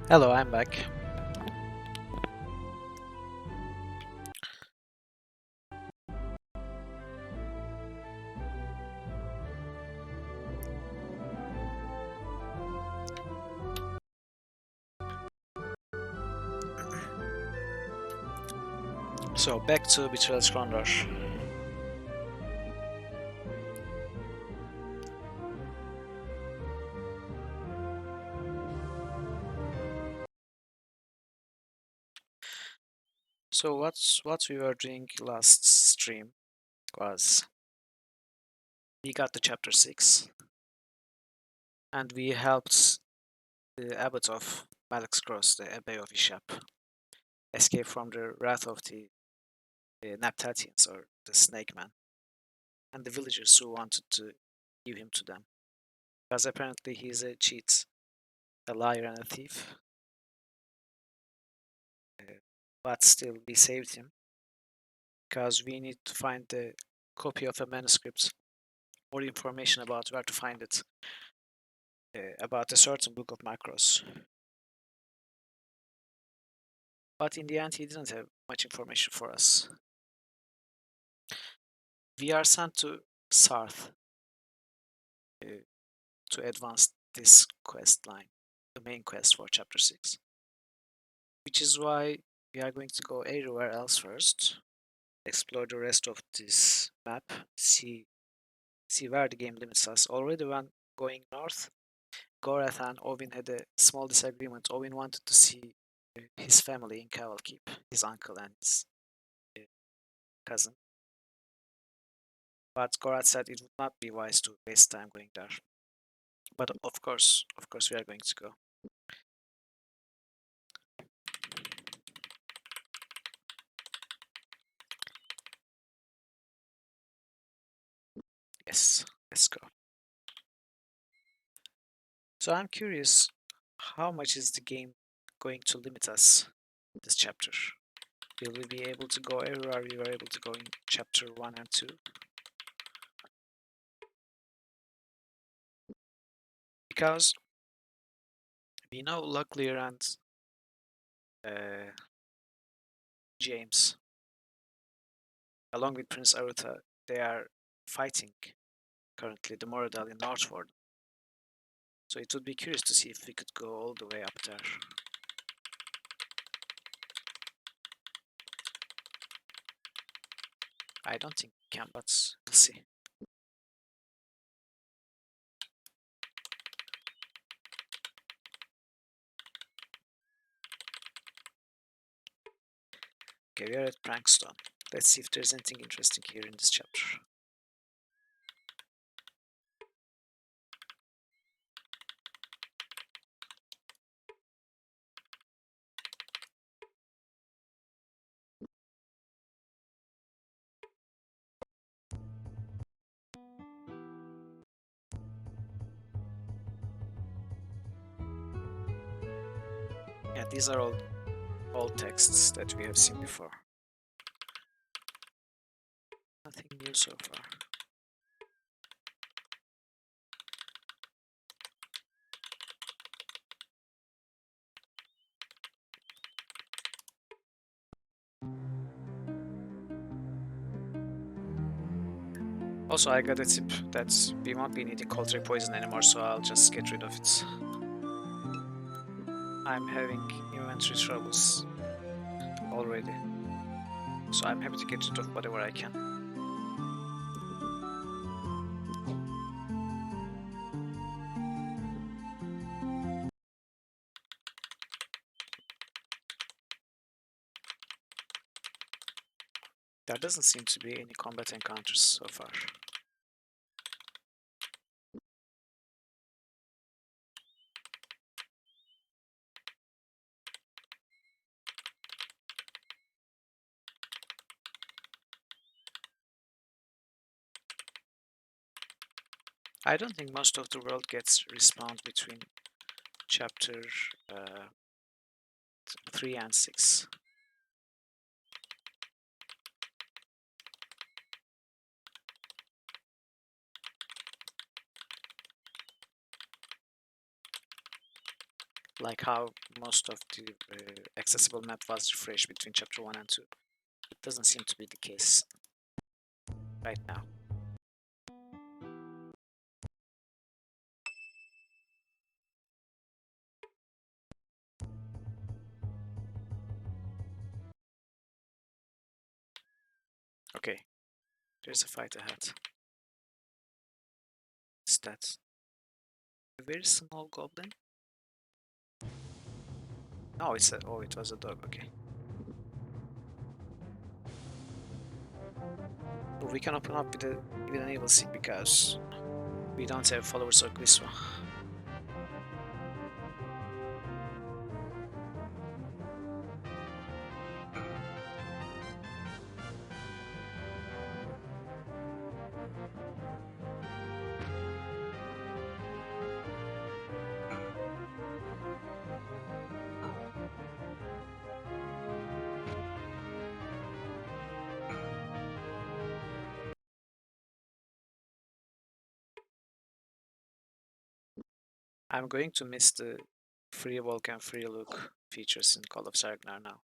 Speaker 1: Hello, I'm back. So back to Betrayal Krondor. So what we were doing last stream was we got to chapter 6 and we helped the abbot of Malak's Cross, the abbey of Ishap, escape from the wrath of the Naphtalians or the Snake Man and the villagers who wanted to give him to them. Because apparently he's a cheat, a liar and a thief. But still we saved him because we need to find the copy of a manuscript, more information about where to find it, about a certain book of macros. But in the end, he didn't have much information for us. We are sent to Sarth to advance this quest line, the main quest for chapter 6. Which is why we are going to go everywhere else first, explore the rest of this map, see where the game limits us. Already when going north, Gorath and Ovin had a small disagreement. Ovin wanted to see his family in Cavalkeep, his uncle and his cousin. But Gorath said it would not be wise to waste time going there. But of course we are going to go. Yes, let's go. So I'm curious, how much is the game going to limit us in this chapter? Will we be able to go everywhere we were able to go in chapter 1 and 2? Because we know Luclier and James, along with Prince Aruta, they are fighting currently the Moradal in Northward. So it would be curious to see if we could go all the way up there. I don't think we can, but we'll see. Okay, we are at Prankstone. Let's see if there's anything interesting here in this chapter. Yeah, these are all texts that we have seen before. Nothing new so far. Also, I got a tip that we won't be needing cold poison anymore, so I'll just get rid of it. I'm having inventory troubles already, so I'm happy to get rid of whatever I can. There doesn't seem to be any combat encounters so far. I don't think most of the world gets respawned between chapter 3 and 6. Like how most of the accessible map was refreshed between chapter 1 and 2. It doesn't seem to be the case right now. Okay, there's a fight ahead. What's that? A very small goblin? No, it's a. Oh, it was a dog. Okay. So we can open up with an evil seed because we don't have followers of Gliswa. I'm going to miss the free walk and free look features in Call of Saregnar now.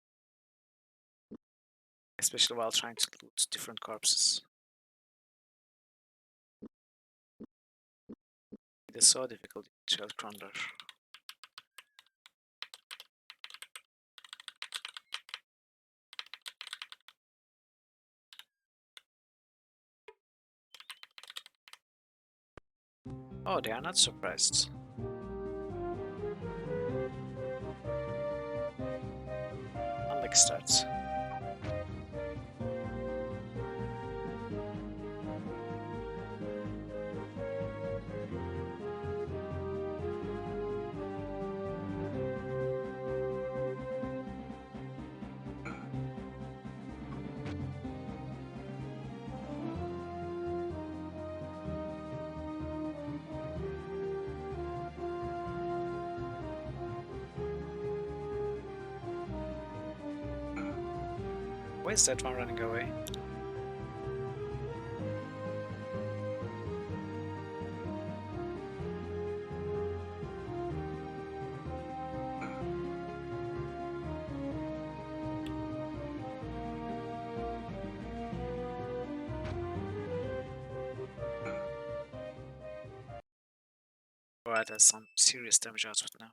Speaker 1: Especially while trying to loot different corpses. It is so difficult to kill Krondor. Oh, they are not surprised. Unlucky starts. Why is that one running away? Alright, that's some serious damage output now.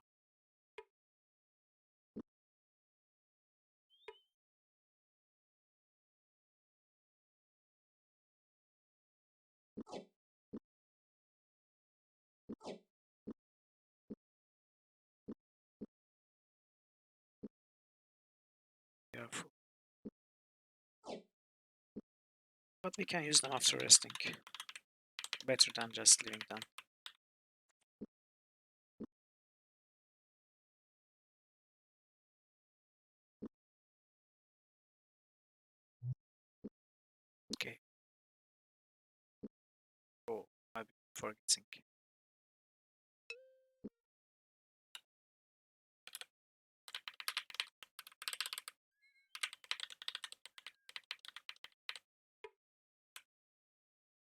Speaker 1: Careful. But we can use them after resting. Better than just leaving them. Okay. Oh, I've been forgetting.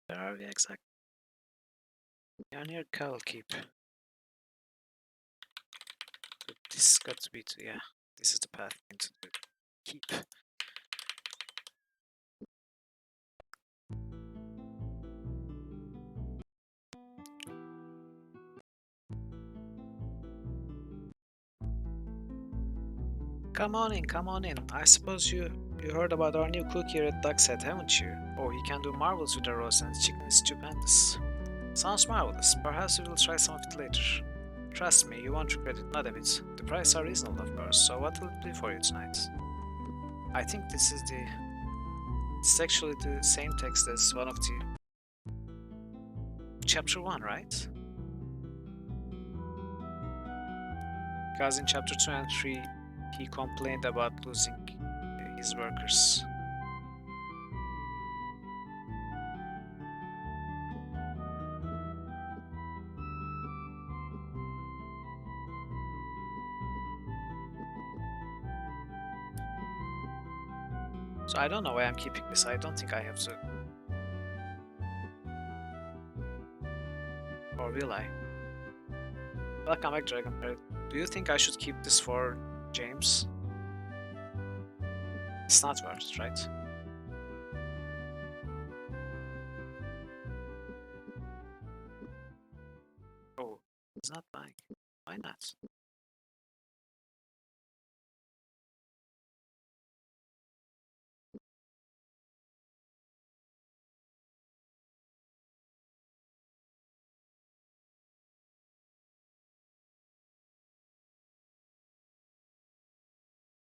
Speaker 1: Where are we exactly? We are near Cowl Keep. So this has got to be to, yeah, this is the path into the keep. Come on in, come on in. I suppose you heard about our new cook here at Duck's Head, haven't you? Oh, he can do marvels with the roast and his chicken is stupendous. Sounds marvelous. Perhaps we will try some of it later. Trust me, you won't regret it, not a bit. The prices are reasonable, of course, so what will it be for you tonight? I think this is it's actually the same text as one of the chapter 1, right? Because in chapter 2 and 3, he complained about losing his workers. So I don't know why I'm keeping this. I don't think I have to. Or will I? Welcome back, Dragon Parrot. Do you think I should keep this for James? It's not worth it, right? Oh, he's not buying. Why not?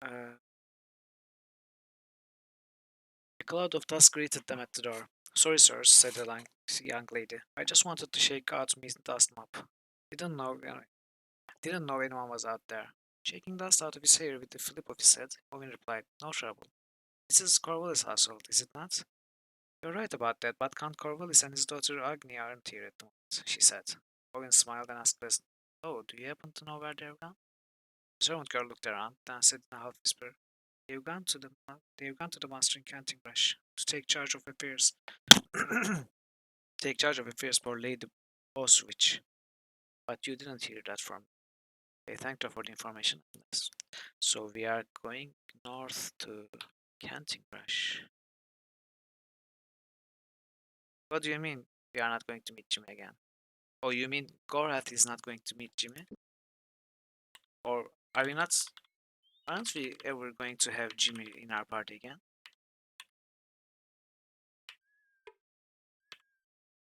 Speaker 1: A cloud of dust greeted them at the door. "Sorry, sirs," said the young lady. "I just wanted to shake out Miss Dust Mop. Didn't know anyone was out there." Shaking dust out of his hair with the flip of his head, Owen replied, "No trouble. This is Corvallis' household, is it not?" "You're right about that, but Count Corvallis and his daughter Agni aren't here at the moment," she said. Owen smiled and asked pleasantly, "Oh, do you happen to know where they've gone?" The servant girl looked around, then said in a half whisper, They've gone to the monster in Canting Brush to take charge of affairs. Take charge of affairs for Lady Oswich. But you didn't hear that from me." They thanked her for the information. So we are going north to Canting Brush. What do you mean we are not going to meet Jimmy again? Oh, you mean Gorath is not going to meet Jimmy? Or are we not? Aren't we ever going to have Jimmy in our party again?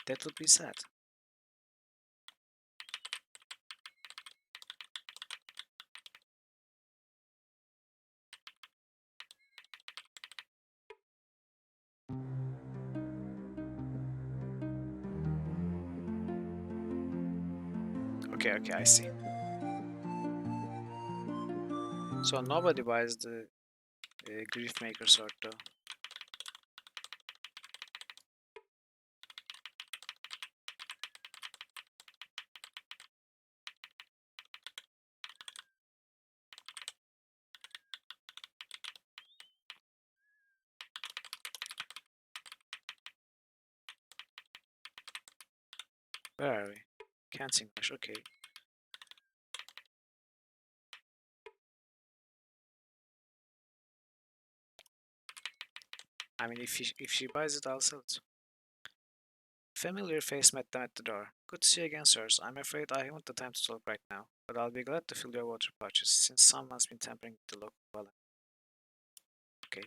Speaker 1: That would be sad. Okay, I see. So nobody buys the Griefmaker sword though. Where are we? Canting Brush, okay. I mean, if she buys it, I'll sell it. Familiar face met them at the door. "Good to see you again, sirs. I'm afraid I haven't the time to talk right now, but I'll be glad to fill your water pouches, since someone's been tampering with the local well." Okay.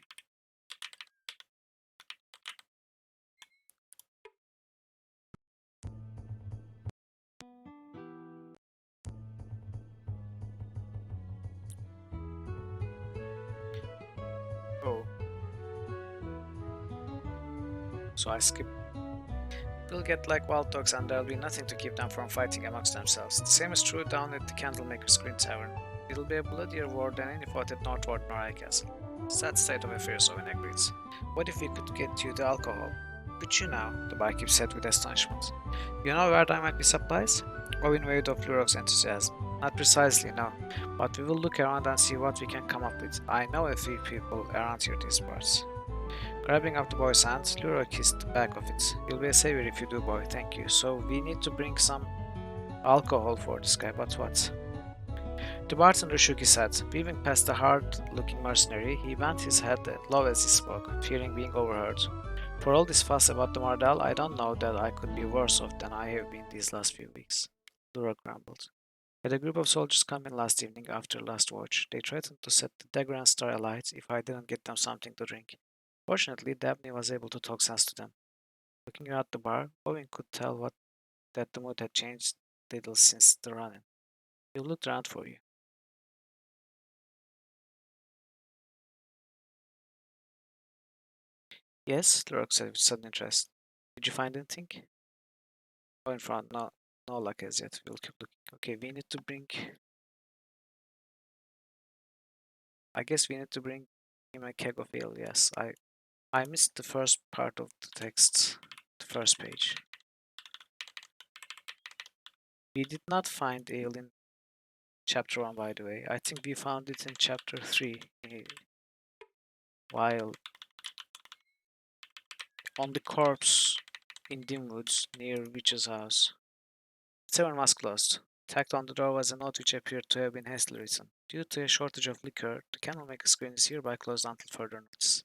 Speaker 1: Oh, so I skip. They'll get like wild dogs and there'll be nothing to keep them from fighting amongst themselves. The same is true down at the Candlemaker's Green Tavern. It'll be a bloodier war than any fought at Northward Norhigh Castle. Sad state of affairs, Owen agreed. "What if we could get you the alcohol?" "Could you now?" the barkeep said with astonishment. "You know where there might be supplies?" Owen waved off Lurok's enthusiasm. "Not precisely, no. But we will look around and see what we can come up with. I know a few people around here these parts." Grabbing up the boy's hand, Luro kissed the back of it. "You'll be a savior if you do, boy, thank you. So we need to bring some alcohol for this guy, but what?" The bartender shook his head. Weaving past the hard-looking mercenary, he bent his head low as he spoke, fearing being overheard. "For all this fuss about the Mardell, I don't know that I could be worse off than I have been these last few weeks," Luro grumbled. "Had a group of soldiers come in last evening after last watch. They threatened to set the Dagger and Star alight if I didn't get them something to drink. Fortunately, Dabney was able to talk sense to them." Looking at the bar, Owen could tell that the mood had changed little since the run-in. He looked around for you. "Yes," Lurk said with sudden interest. "Did you find anything?" Owen frowned. "No, no luck as yet. We'll keep looking. Okay, we need to bring. I guess we need to bring him a keg of ale. Yes, I missed the first part of the text, the first page. We did not find ale in chapter 1, by the way. I think we found it in chapter 3, while on the corpse in dim woods near Witch's house. The tavern was closed. Tacked on the door was a note which appeared to have been hastily written. "Due to a shortage of liquor, the Candlemaker's Green is hereby closed until further notice.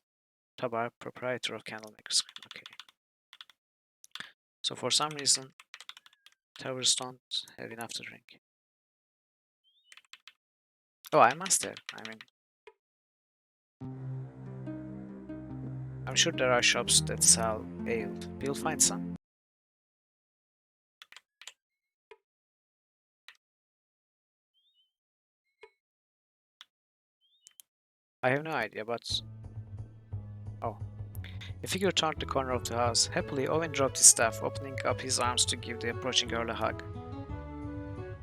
Speaker 1: Tabar, proprietor of Candlemaker's Green." Okay. So for some reason, taverns don't have enough to drink. Oh, I must have. I mean, I'm sure there are shops that sell ale. We'll find some. I have no idea, but... Oh. A figure turned the corner of the house. Happily, Owen dropped his staff, opening up his arms to give the approaching girl a hug.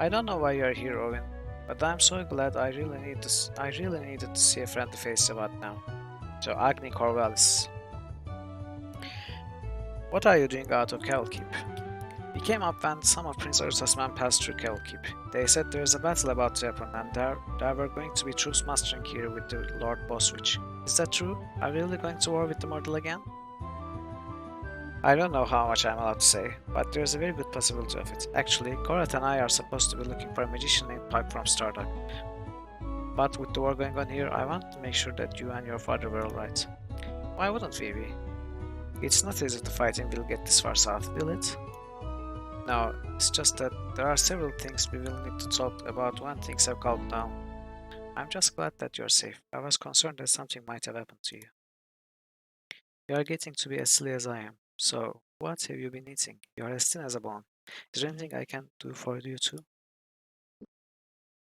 Speaker 1: I don't know why you are here, Owen, but I'm so glad I really needed to see a friendly face about now. So, Agni Corvallis, what are you doing out of Keep? We came up when some of Prince Ursa's men passed through Keep. They said there's a battle about to happen, and there were going to be troops mustering here with the Lord Boswich. Is that true? Are we really going to war with the mortal again? I don't know how much I'm allowed to say, but there's a very good possibility of it. Actually, Korat and I are supposed to be looking for a magician named Pipe from Stardock. But with the war going on here, I want to make sure that you and your father were alright. Why wouldn't we be? It's not easy to fight and we'll get this far south, will it? No, it's just that there are several things we will need to talk about when things have calmed down. I'm just glad that you're safe. I was concerned that something might have happened to you. You are getting to be as silly as I am. So, what have you been eating? You are as thin as a bone. Is there anything I can do for you too?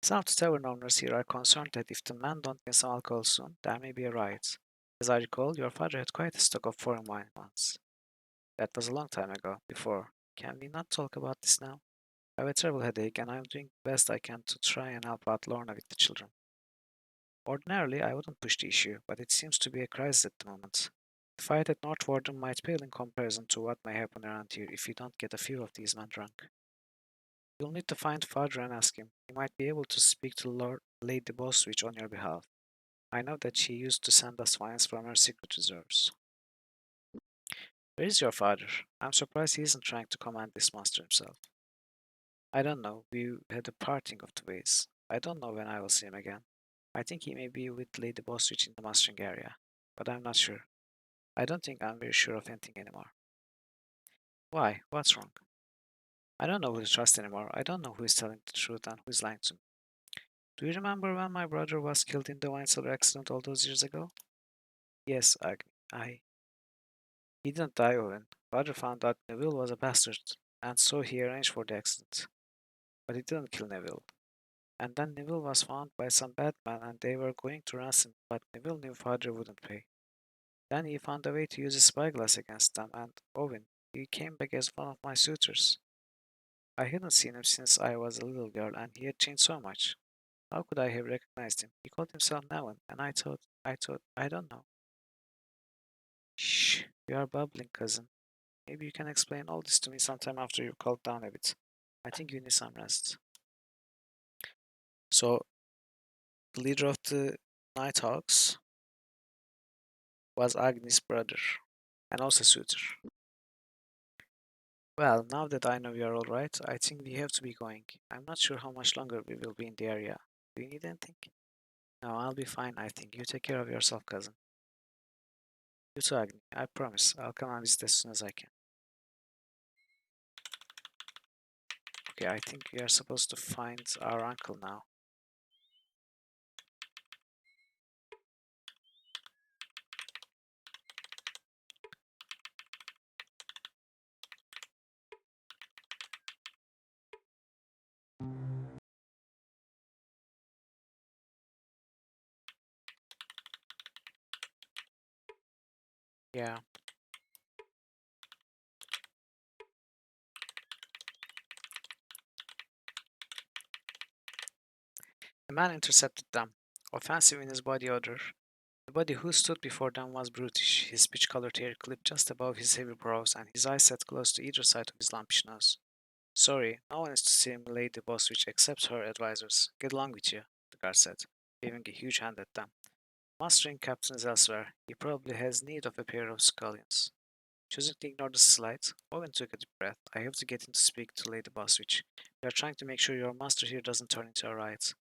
Speaker 1: Some of the tavern owners here are concerned that if the men don't get some alcohol soon, there may be a riot. As I recall, your father had quite a stock of foreign wine once. That was a long time ago, before. Can we not talk about this now? I have a terrible headache and I'm doing the best I can to try and help out Lorna with the children. Ordinarily, I wouldn't push the issue, but it seems to be a crisis at the moment. The fight at North Warden might pale in comparison to what may happen around here if you don't get a few of these men drunk. You'll need to find Father and ask him. He might be able to speak to Lady Boswich on your behalf. I know that she used to send us wines from her secret reserves. Where is your father? I'm surprised he isn't trying to command this monster himself. I don't know. We had a parting of the ways. I don't know when I will see him again. I think he may be with Lady Boswich in the mustering area, but I'm not sure. I don't think I'm very sure of anything anymore. Why? What's wrong? I don't know who to trust anymore. I don't know who is telling the truth and who is lying to me. Do you remember when my brother was killed in the wine cellar accident all those years ago? Yes, I. He didn't die, Owen. Father found out Neville was a bastard, and so he arranged for the accident. But he didn't kill Neville. And then Neville was found by some bad man and they were going to ransom him, but Neville knew Father wouldn't pay. Then he found a way to use his spyglass against them, and Owen, he came back as one of my suitors. I hadn't seen him since I was a little girl, and he had changed so much. How could I have recognized him? He called himself Nevan, and I don't know. Shh, you are babbling, cousin. Maybe you can explain all this to me sometime after you've calmed down a bit. I think you need some rest. So, the leader of the Nighthawks was Agni's brother, and also suitor. Well, now that I know you are alright, I think we have to be going. I'm not sure how much longer we will be in the area. Do you need anything? No, I'll be fine, I think. You take care of yourself, cousin. You too, Agni. I promise. I'll come and visit as soon as I can. Okay, I think we are supposed to find our uncle now. Yeah. The man intercepted them, offensive in his body odor. The body who stood before them was brutish, his peach-colored hair clipped just above his heavy brows, and his eyes set close to either side of his lumpish nose. Sorry, no one is to see Milady Boswich except her advisors. Get along with you, the guard said, waving a huge hand at them. Mustering captain is elsewhere. He probably has need of a pair of scullions. Choosing to ignore the slight, Owen took a deep breath. I have to get in to speak to Lady Boswich. We are trying to make sure your master here doesn't turn into a riot.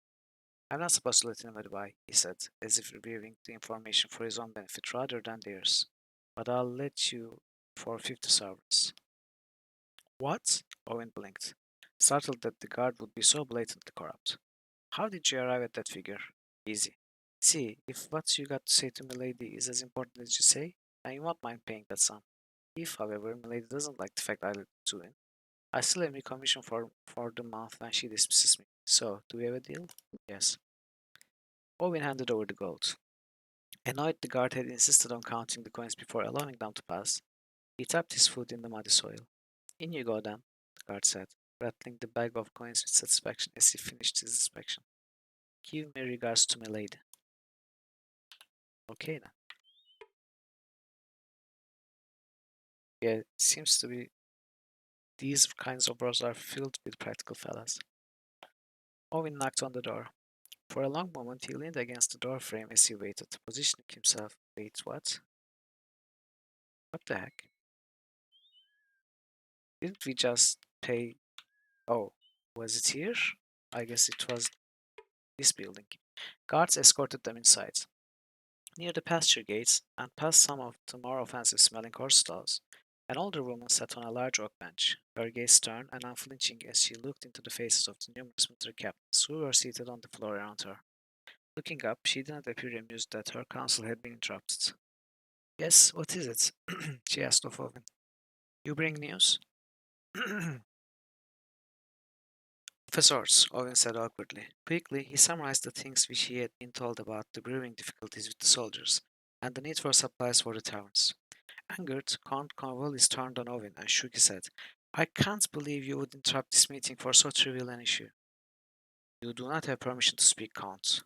Speaker 1: I'm not supposed to let anybody by, he said, as if reviewing the information for his own benefit rather than theirs. But I'll let you for 50 sovereigns. What? Owen blinked, startled that the guard would be so blatantly corrupt. How did you arrive at that figure? Easy. See, if what you got to say to Milady is as important as you say, then you won't mind paying that sum. If, however, Milady doesn't like the fact I let you in, I still have my commission for the month when she dismisses me. So, do we have a deal? Yes. Owen handed over the gold. Annoyed the guard had insisted on counting the coins before allowing them to pass, he tapped his foot in the muddy soil. In you go then, the guard said, rattling the bag of coins with satisfaction as he finished his inspection. Give me regards to my lady. Okay then. Yeah, it seems to be these kinds of bros are filled with practical fellas. Owen knocked on the door. For a long moment he leaned against the door frame as he waited, positioning himself. Wait, what? What the heck? Didn't we just pay? Oh, was it here? I guess it was this building. Guards escorted them inside. Near the pasture gates, and past some of the more offensive-smelling horse stalls, an older woman sat on a large oak bench, her gaze stern and unflinching as she looked into the faces of the numerous military captains who were seated on the floor around her. Looking up, she did not appear amused that her counsel had been interrupted. Yes, what is it? She asked of Owen. You bring news? Professors, Owen said awkwardly. Quickly, he summarized the things which he had been told about the brewing difficulties with the soldiers, and the need for supplies for the taverns. Angered, Count Cornwallis turned on Owen and shook his head. I can't believe you would interrupt this meeting for so trivial an issue. You do not have permission to speak, Count,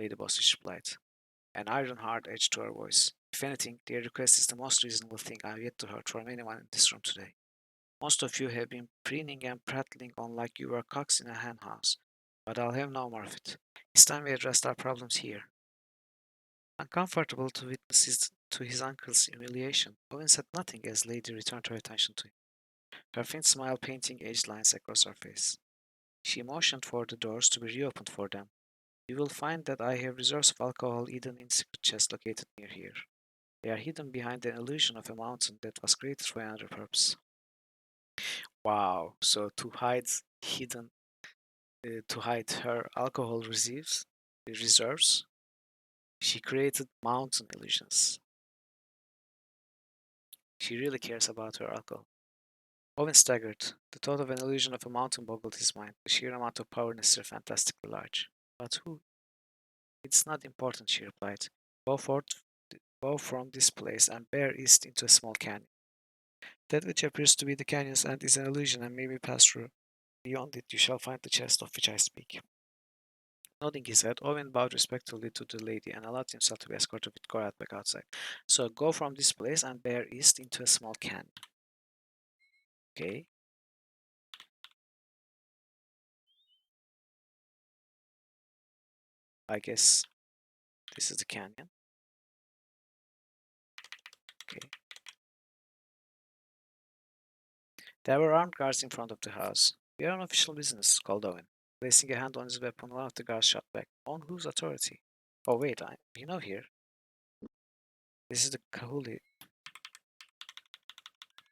Speaker 1: Lady Boswich replied, an iron hard edge to her voice. If anything, their request is the most reasonable thing I have yet to heard from anyone in this room today. Most of you have been preening and prattling on like you were cocks in a hen house, but I'll have no more of it. It's time we addressed our problems here. Uncomfortable to witness to his uncle's humiliation, Owen said nothing as Lady returned her attention to him, her faint smile painting aged lines across her face. She motioned for the doors to be reopened for them. You will find that I have reserves of alcohol hidden in secret chests located near here. They are hidden behind an illusion of a mountain that was created for another purpose. Wow! So to hide her alcohol reserves, she created mountain illusions. She really cares about her alcohol. Owen staggered. The thought of an illusion of a mountain boggled his mind. The sheer amount of power necessary fantastically large. But who? It's not important, she replied. Go forth, go from this place and bear east into a small canyon. That which appears to be the canyon's end is an illusion and may be passed through. Beyond it you shall find the chest of which I speak. Nodding his head, Owen bowed respectfully to the lady and allowed himself to be escorted with Gorath back outside. So go from this place and bear east into a small canyon. Okay. I guess this is the canyon. Okay. There were armed guards in front of the house. We are on official business, called Owen. Placing a hand on his weapon, one of the guards shot back. On whose authority? Oh wait, here. This is the Kahuli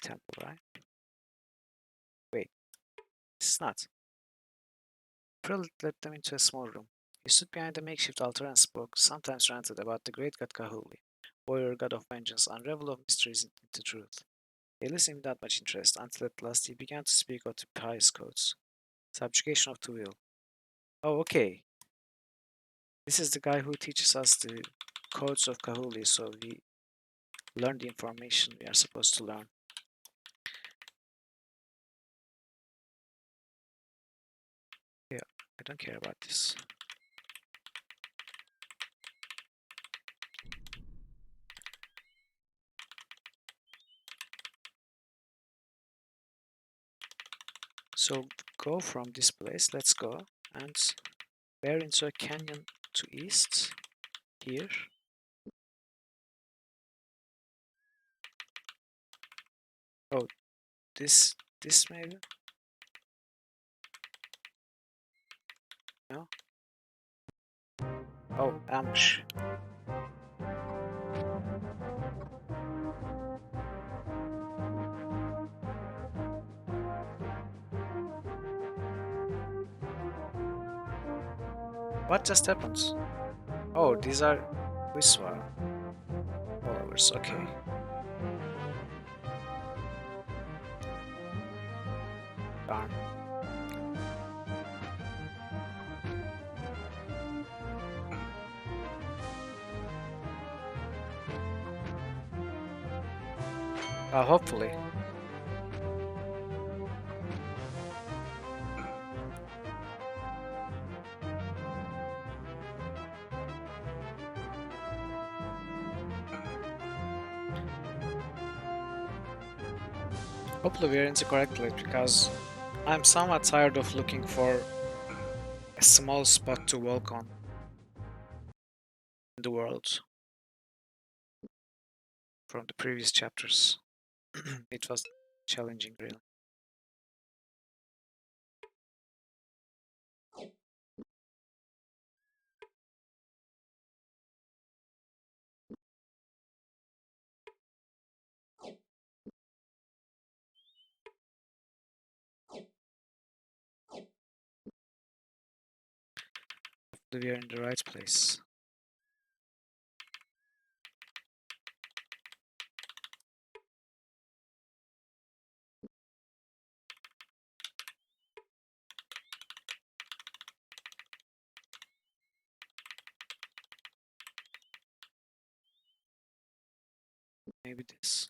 Speaker 1: temple, right? Wait, this is not. Prill led them into a small room. He stood behind a makeshift altar and spoke, sometimes ranted about the great god Kahuli, warrior god of vengeance, unravel of mysteries into truth. They listened without much interest, until at last he began to speak of the pious codes. Subjugation of the will. Oh, okay. This is the guy who teaches us the codes of Kahuli, so we learn the information we are supposed to learn. Yeah, I don't care about this. So go from this place, let's go, and bear into a canyon to east, here. Oh, this maybe? No? Oh, ambush. What just happened? Oh, these are Wiswa followers, okay. Darn. Hopefully. Hopefully we're in the correct place because I'm somewhat tired of looking for a small spot to walk on in the world from the previous chapters. It was challenging, really. Hopefully we are in the right place. Maybe this.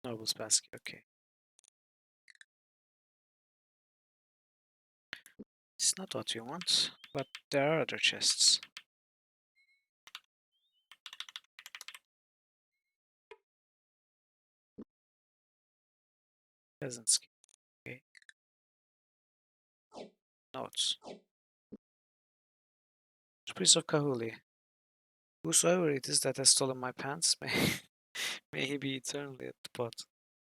Speaker 1: Noble's basket, okay. It's not what we want, but there are other chests. Peasant skin, okay. Notes. Priest of Kahuli. Whosoever it is that has stolen my pants, may he be eternally at the pot.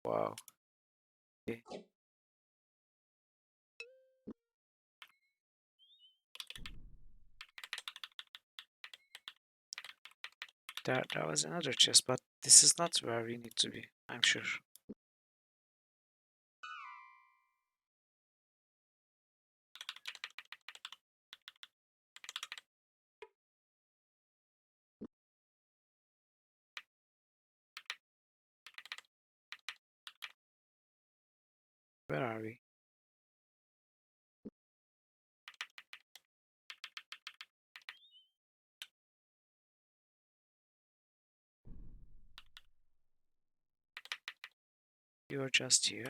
Speaker 1: Wow. Okay. There was another chest, but this is not where we need to be, I'm sure. Where are we? You're just here.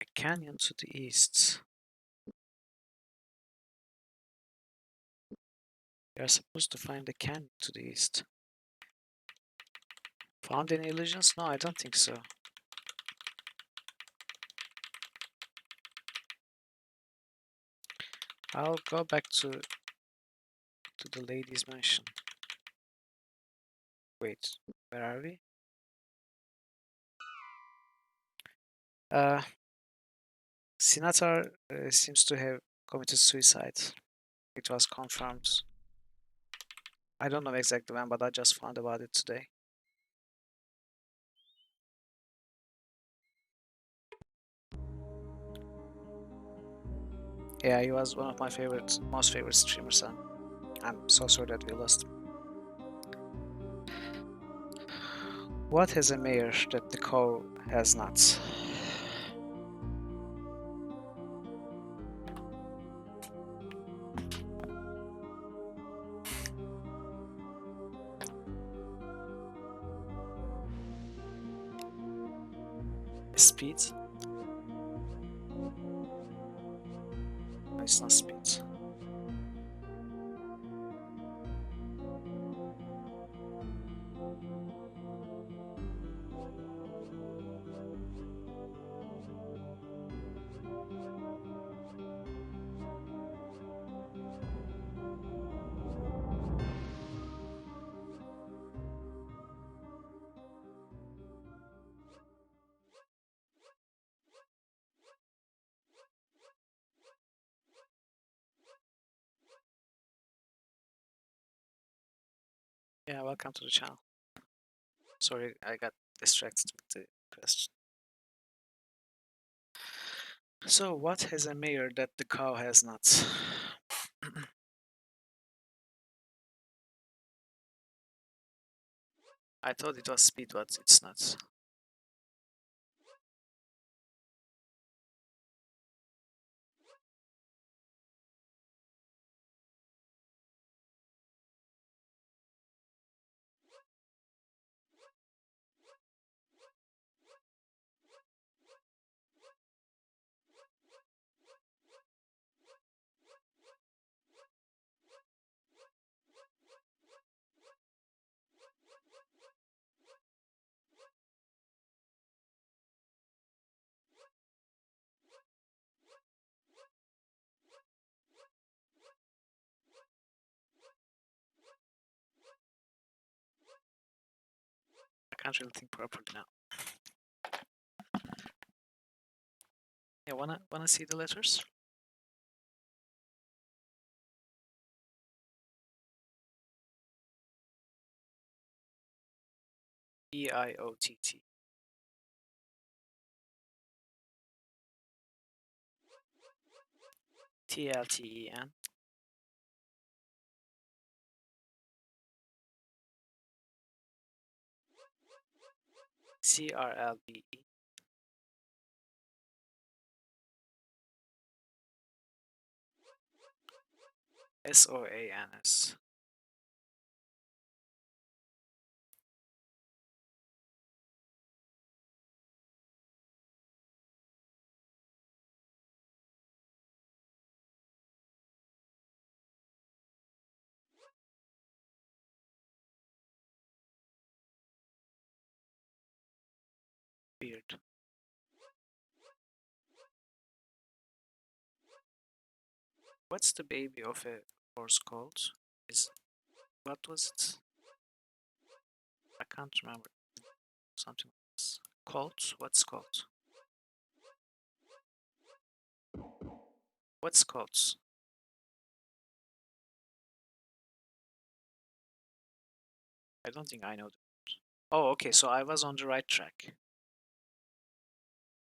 Speaker 1: A canyon to the east. We are supposed to find a canyon to the east. Found any illusions? No, I don't think so. I'll go back to the lady's mansion. Wait, where are we? Sinatar seems to have committed suicide. It was confirmed. I don't know exactly when, but I just found about it today. Yeah, he was one of my most favorite streamers, and I'm so sorry that we lost him. What has a mayor that the cow has not? Speed? No, it's not speed. Yeah, welcome to the channel. Sorry, I got distracted with the question. So, what has a mayor that the cow has not? I thought it was speed, but it's not. I can't really think properly now. Yeah, wanna see the letters? EIOTT. TLTEN. CRLBE. SOANS. Weird. What's the baby of a horse called? What was it? I can't remember. Something like this. Colt? What's Colt? What's Colt? I don't think I know. Oh, okay, so I was on the right track.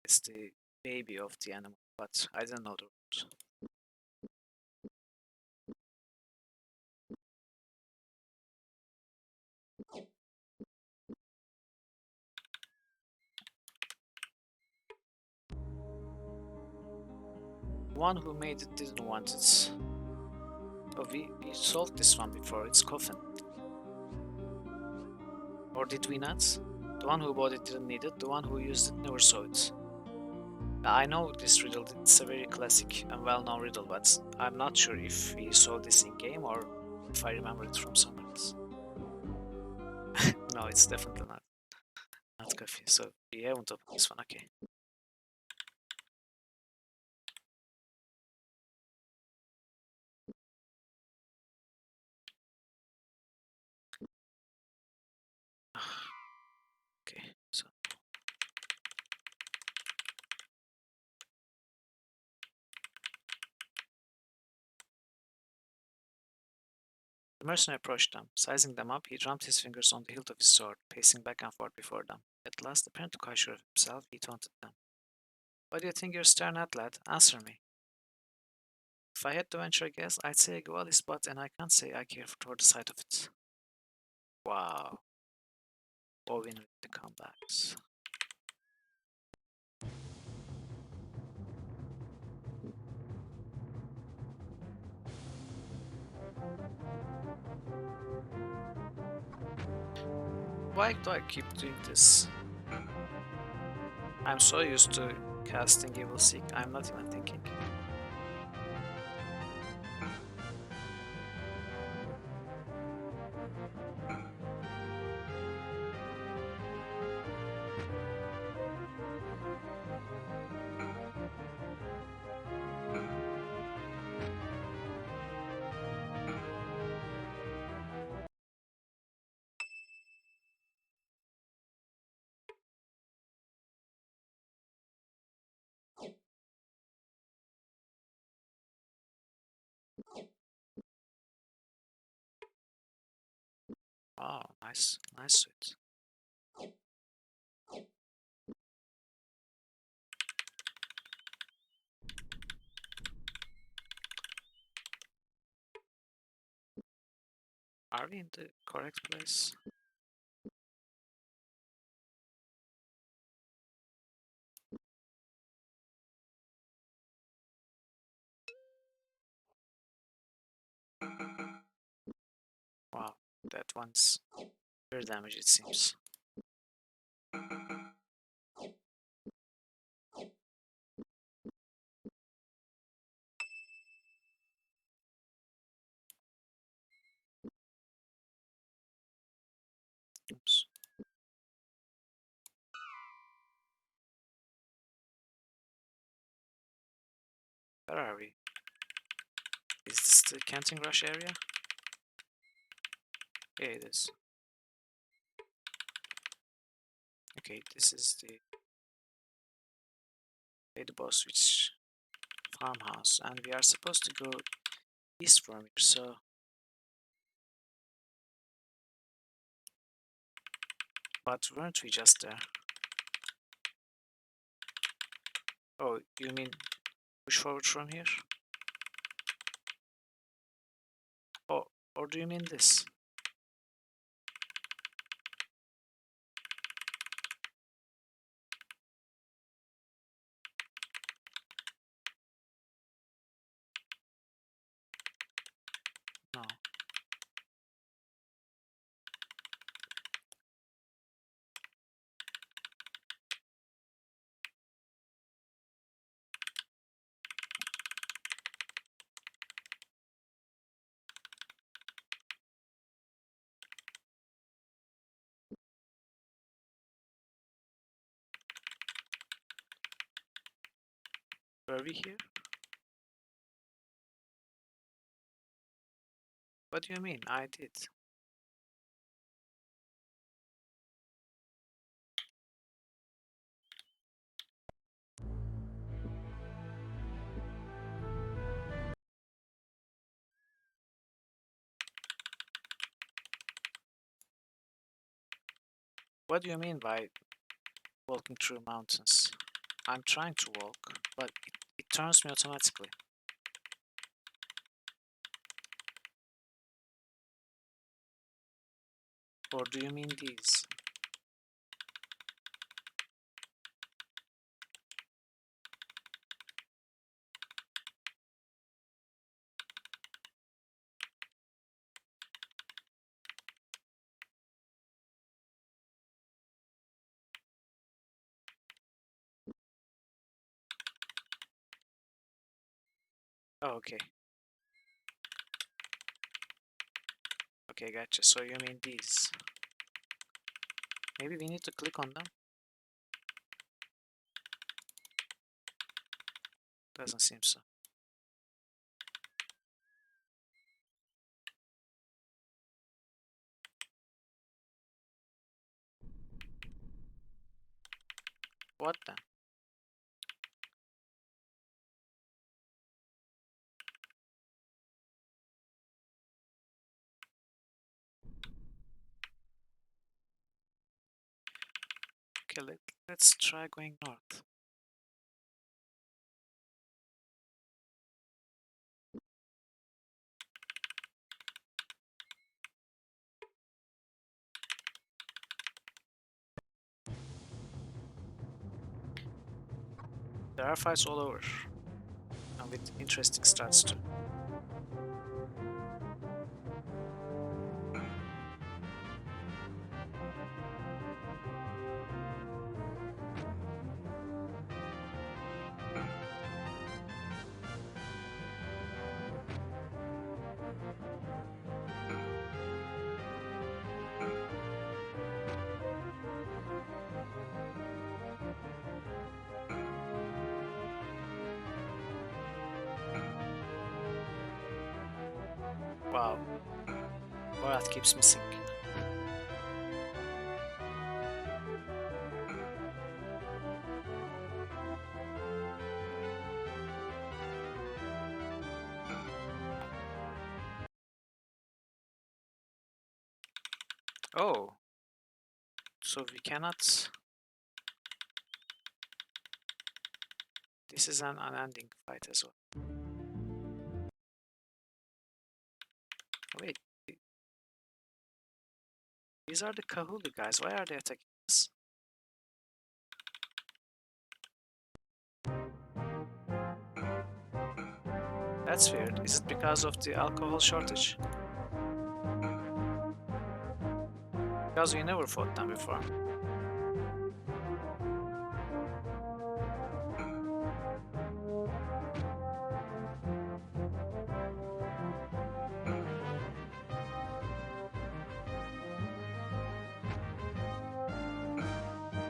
Speaker 1: It's the baby of the animal, but I didn't know the word. The one who made it didn't want it. Oh, we solved this one before. It's coffin. Or did we not? The one who bought it didn't need it. The one who used it never saw it. I know this riddle. It's a very classic and well-known riddle, but I'm not sure if we saw this in game or if I remember it from somewhere else. No, it's definitely not coffee. So we haven't opened this one. Okay. Okay. So the mercenary approached them. Sizing them up, he drummed his fingers on the hilt of his sword, pacing back and forth before them. At last, apparently quite sure of himself, he taunted them. What do you think you're staring at, lad? Answer me. If I had to venture a guess, I'd say a Gwali spot, and I can't say I care for the sight of it. Wow. Owen with the comebacks. Why do I keep doing this? I'm so used to casting Evil Seek, I'm not even thinking. Oh, nice suit. Are we in the correct place? Wow, that one's very damage, it seems. Oops. Where are we? Is this the Canting Rush area? Yeah, it is. Okay, this is the boss switch farmhouse, and we are supposed to go east from here, so... But weren't we just there? Oh, you mean push forward from here? Oh, or do you mean this? No. Were we here? What do you mean? I did. What do you mean by walking through mountains? I'm trying to walk, but it turns me automatically. Or do you mean these? Oh, okay. Okay, gotcha. So you mean these. Maybe we need to click on them? Doesn't seem so. What then? Okay, let's try going north. There are fights all over. And with interesting starts too. Wow. Borat keeps missing. Oh. So we cannot... This is an unending fight as well. Wait. These are the Kahuli guys. Why are they attacking us? That's weird. Is it because of the alcohol shortage? Because we never fought them before.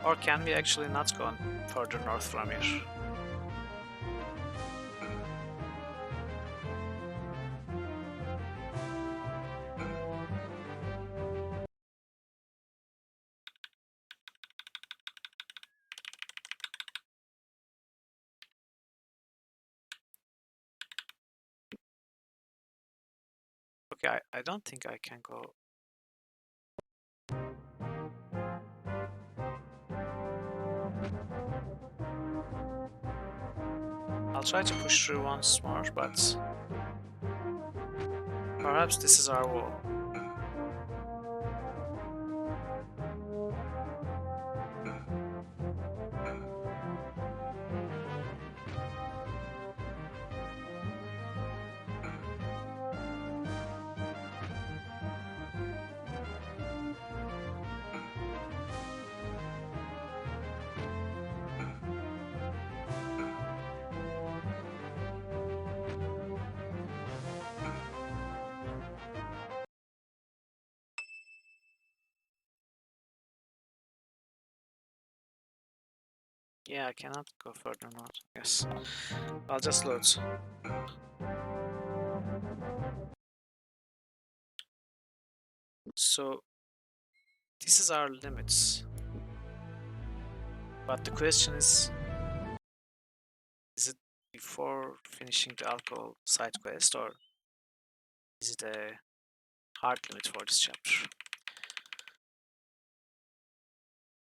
Speaker 1: Or can we actually not go further north from here? Okay, I don't think I can go. I'll try to push through once more, but perhaps this is our wall. Yeah, I cannot go further north. Yes. I'll just load. So, this is our limits. But the question is it before finishing the alcohol side quest, or is it a hard limit for this chapter?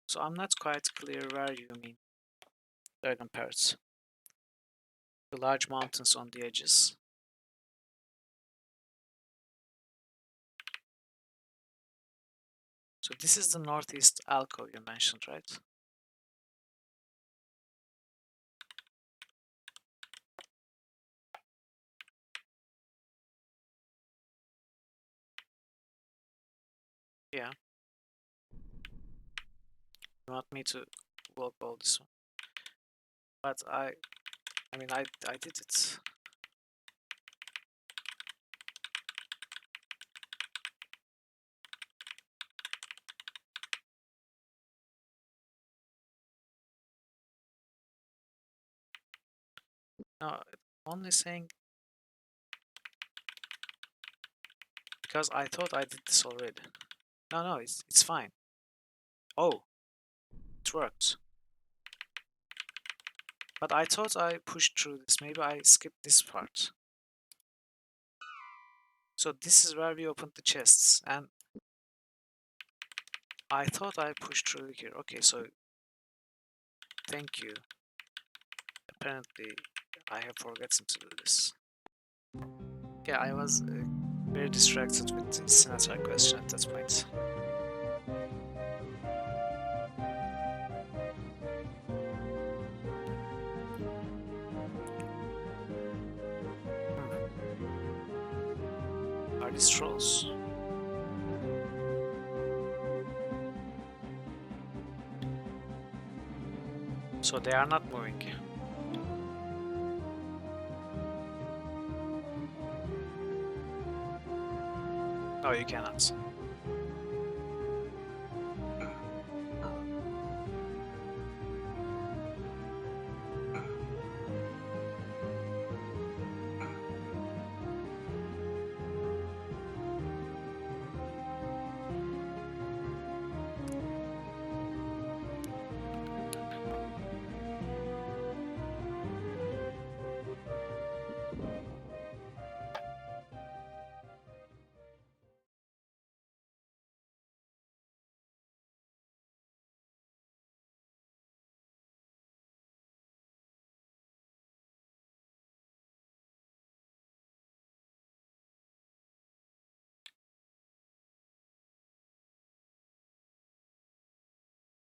Speaker 1: So I'm not quite clear where you mean dragon parrots. The large mountains on the edges. So this is the northeast alcove you mentioned, right? Yeah. You want me to walk all this one? But I mean, I did it. No, only saying because I thought I did this already. No, it's fine. Oh, it worked. But I thought I pushed through this. Maybe I skipped this part. So this is where we opened the chests, and I thought I pushed through here. Okay, so thank you. Apparently, I have forgotten to do this. Yeah, I was very distracted with the Sinatra question at that point. Are these trolls? So they are not moving. No, you cannot.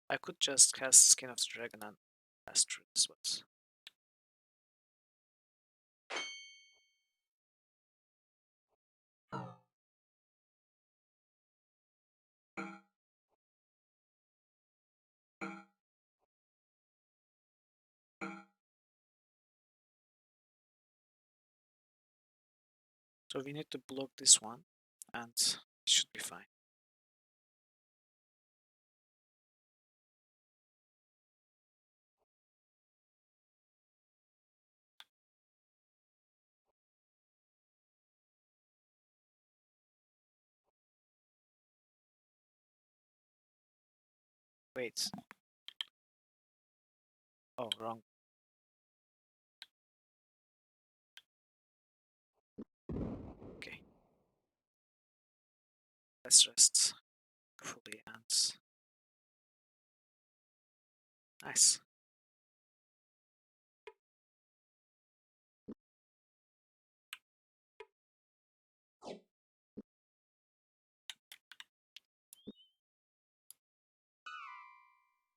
Speaker 1: I could just cast Skin of the Dragon and pass through this, but so we need to block this one, and it should be fine. Wait. Oh, wrong. Okay. Let's rest fully and nice.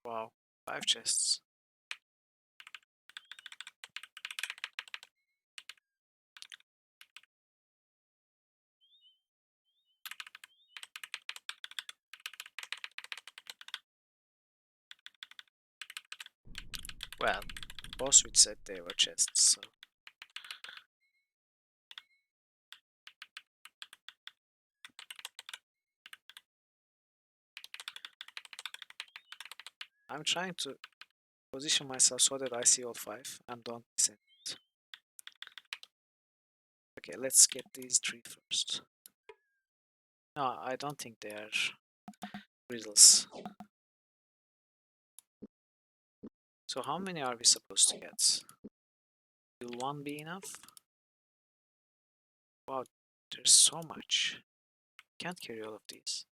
Speaker 1: Wow, 5 chests. Well, boss would said they were chests, so I'm trying to position myself so that I see all 5 and don't miss it. Okay, let's get these 3 first. No, I don't think they are riddles. So how many are we supposed to get? Will 1 be enough? Wow, there's so much. Can't carry all of these.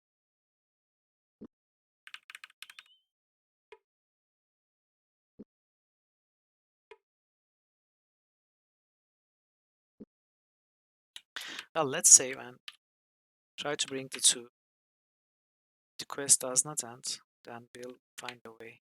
Speaker 1: Well, let's save and try to bring the 2. The quest does not end, then we'll find a way.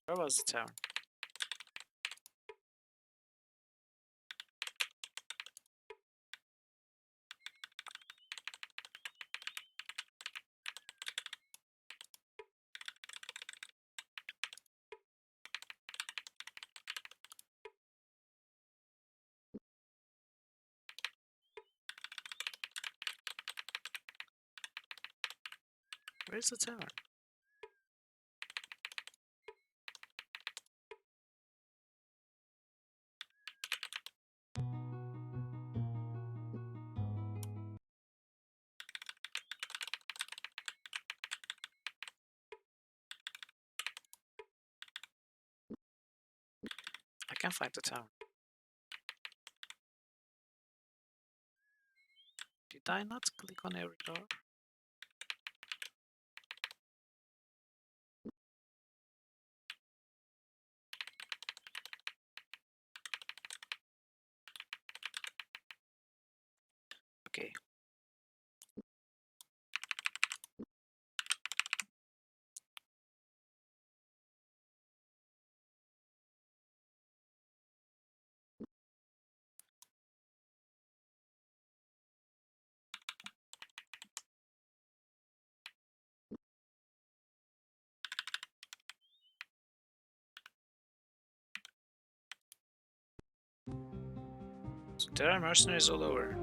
Speaker 1: Where was the town? Where's the tower? I can't find the town. Did I not click on every door? Okay. So there are mercenaries all over.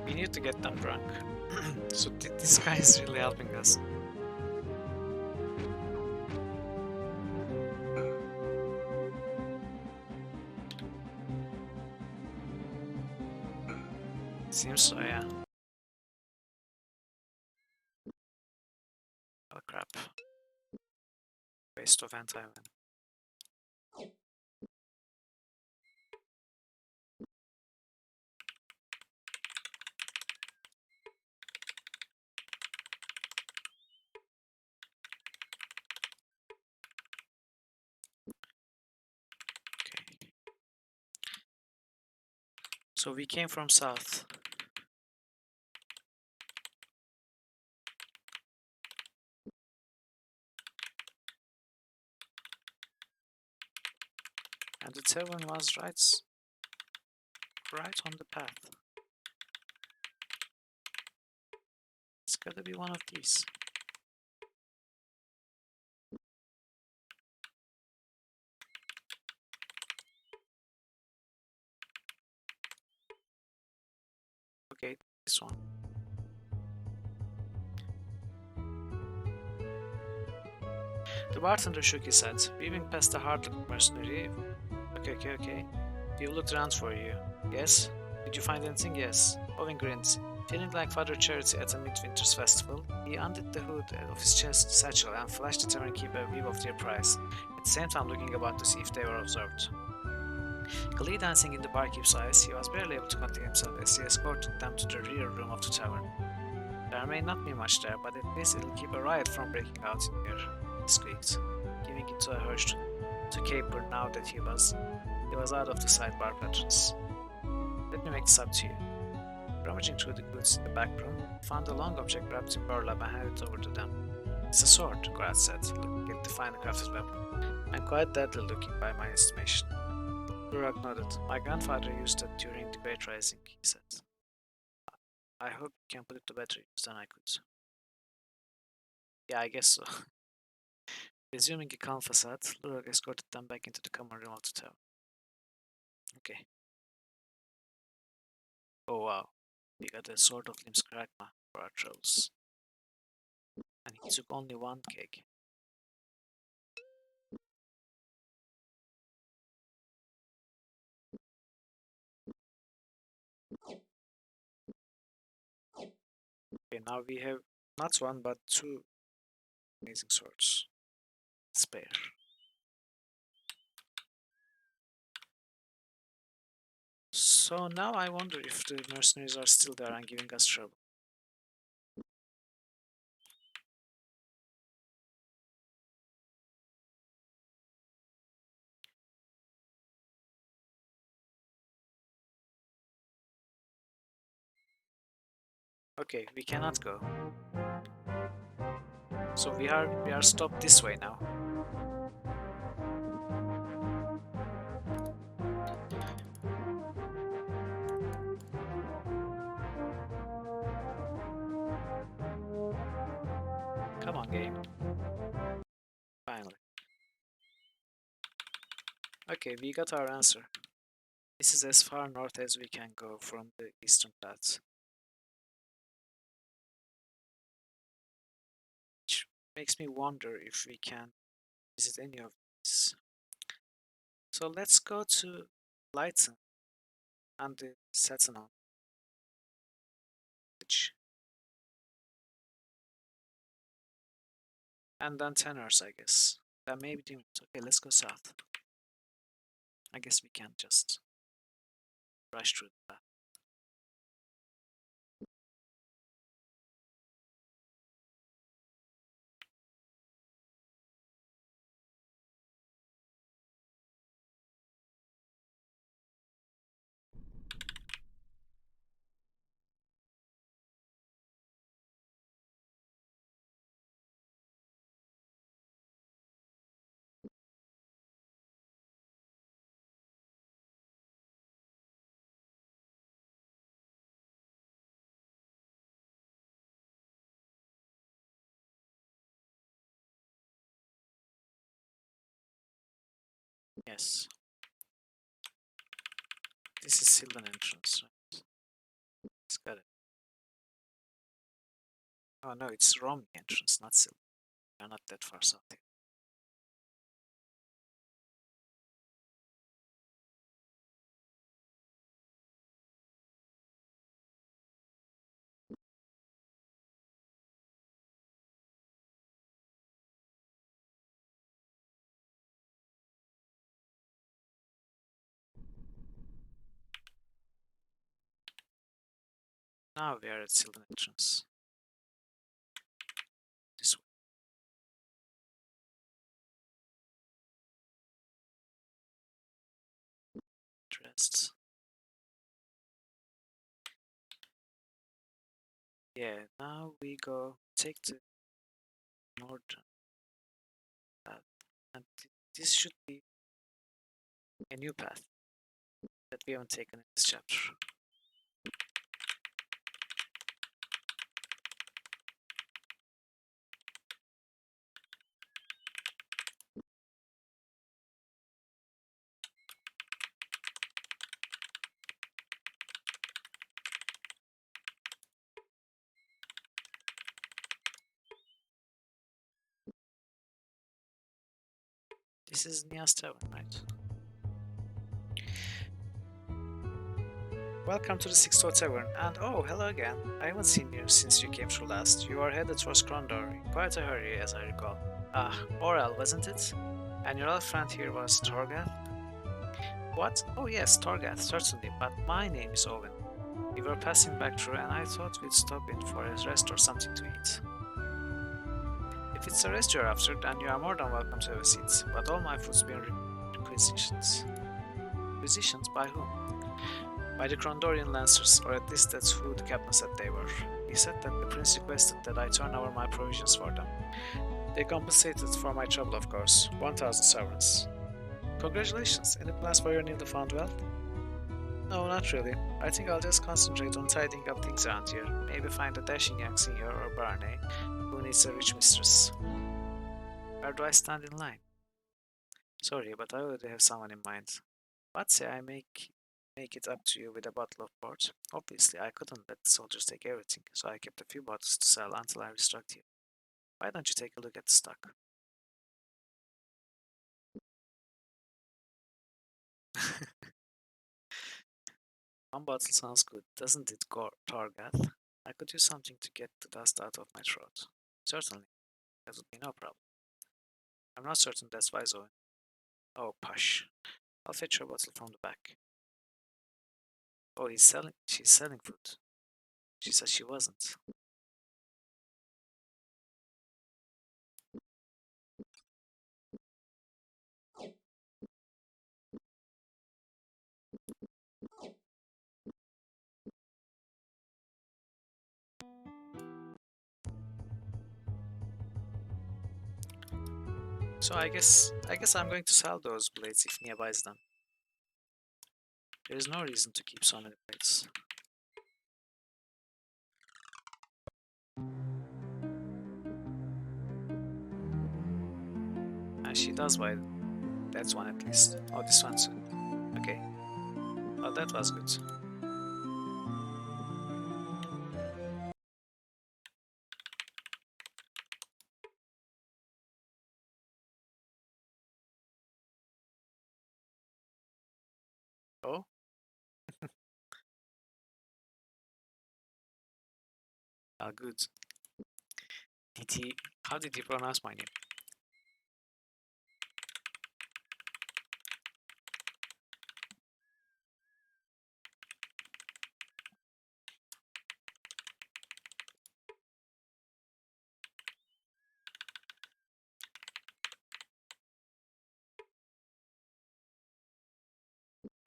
Speaker 1: We need to get them drunk. So this guy is really helping us. Seems so, yeah. Oh crap. Waste of anti-venom. Okay. So we came from south. And the tavern was right on the path. It's gotta be one of these. Okay, this one. The bartender shook his head, weaving past the hard-looking mercenary. Okay. We looked around for you. Yes? Did you find anything? Yes. Owen grinned. Feeling like Father Charity at a midwinter's festival, he undid the hood of his chest satchel and flashed the tavern keeper a view of their prize, at the same time looking about to see if they were observed. Glee dancing in the barkeep's eyes, he was barely able to contain himself as he escorted them to the rear room of the tavern. There may not be much there, but at least it'll keep a riot from breaking out in here, he squeaked, giving into a urge to caper now that he was out of the sidebar patrons. Let me make this up to you. Rummaging through the goods in the back room, he found a long object wrapped in burlap and handed it over to them. It's a sword, Graz said, looking at the finely crafted weapon, and quite deadly looking by my estimation. Durak nodded. My grandfather used it during the Great Rising, he said. I hope you can put it to better use than I could. Yeah, I guess so. Resuming a calm facade, Lurak escorted them back into the common room of the tower. Okay. Oh wow, we got a sword of Lim's Kragma for our troubles. And he took only one keg. Okay, now we have not one but two amazing swords. Spare. So now I wonder if the mercenaries are still there and giving us trouble. Okay, we cannot go. So we are stopped this way now. Come on, game. Finally. Okay, we got our answer. This is as far north as we can go from the eastern path. Which makes me wonder if we can visit any of these. So let's go to Lighton and the Satanon. And then Tenors, I guess. That may be demons. Okay, let's go south. I guess we can't just rush through that. Yes. This is Sylvan entrance, right? It's got it. Oh no, it's Romy entrance, not Sylvan. We're not that far south here. Now we are at Sylvan entrance. This way. Dressed. Yeah, now we go take the northern path. And this should be a new path that we haven't taken in this chapter. This is Nia's Tavern, right? Welcome to the Six Toe Tavern, and oh, hello again. I haven't seen you since you came through last. You are headed towards Krondor in quite a hurry, as I recall. Ah, Orel, wasn't it? And your old friend here was Torgath? What? Oh yes, Torgath, certainly, but my name is Owen. We were passing back through and I thought we'd stop in for a rest or something to eat. If it's a rest you're after, then you are more than welcome to have a seat, but all my food's been requisitioned. Requisitioned by whom? By the Krondorian Lancers, or at least that's who the captain said they were. He said that the prince requested that I turn over my provisions for them. They compensated for my trouble, of course, 1,000 sovereigns. Congratulations! Any plans for your newly found wealth? No, not really. I think I'll just concentrate on tidying up things around here. Maybe find a dashing young senior or Barney who needs a rich mistress. Where do I stand in line? Sorry, but I already have someone in mind. But say I make it up to you with a bottle of port. Obviously, I couldn't let the soldiers take everything, so I kept a few bottles to sell until I restocked you. Why don't you take a look at the stock? One bottle sounds good, doesn't it, Torgath? I could use something to get the dust out of my throat. Certainly, that would be no problem. I'm not certain that's wise, Owen. Oh, push. I'll fetch your bottle from the back. Oh, she's selling food. She said she wasn't. So I guess I'm going to sell those blades if Nia buys them. There is no reason to keep so many blades. And she does buy that one at least. Oh, this one too. Okay. Well, that was good. Oh? Good. How did he pronounce my name?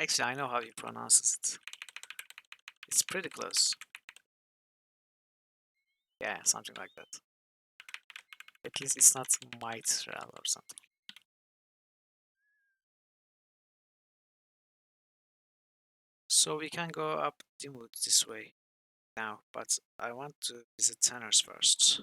Speaker 1: Actually, I know how he pronounces it. It's pretty close. Yeah, something like that. At least it's not Mitral or something. So we can go up the wood this way now, but I want to visit Tanner's first.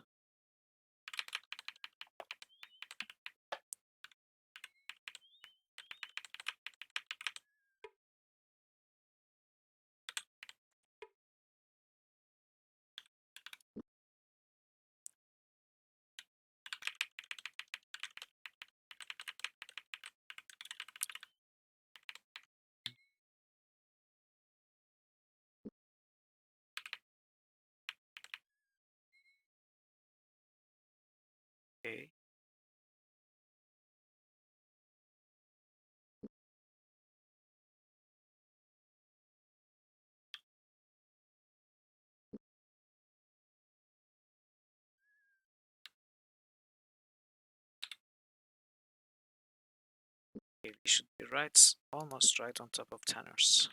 Speaker 1: Okay, we should be right, almost right on top of Tanner's.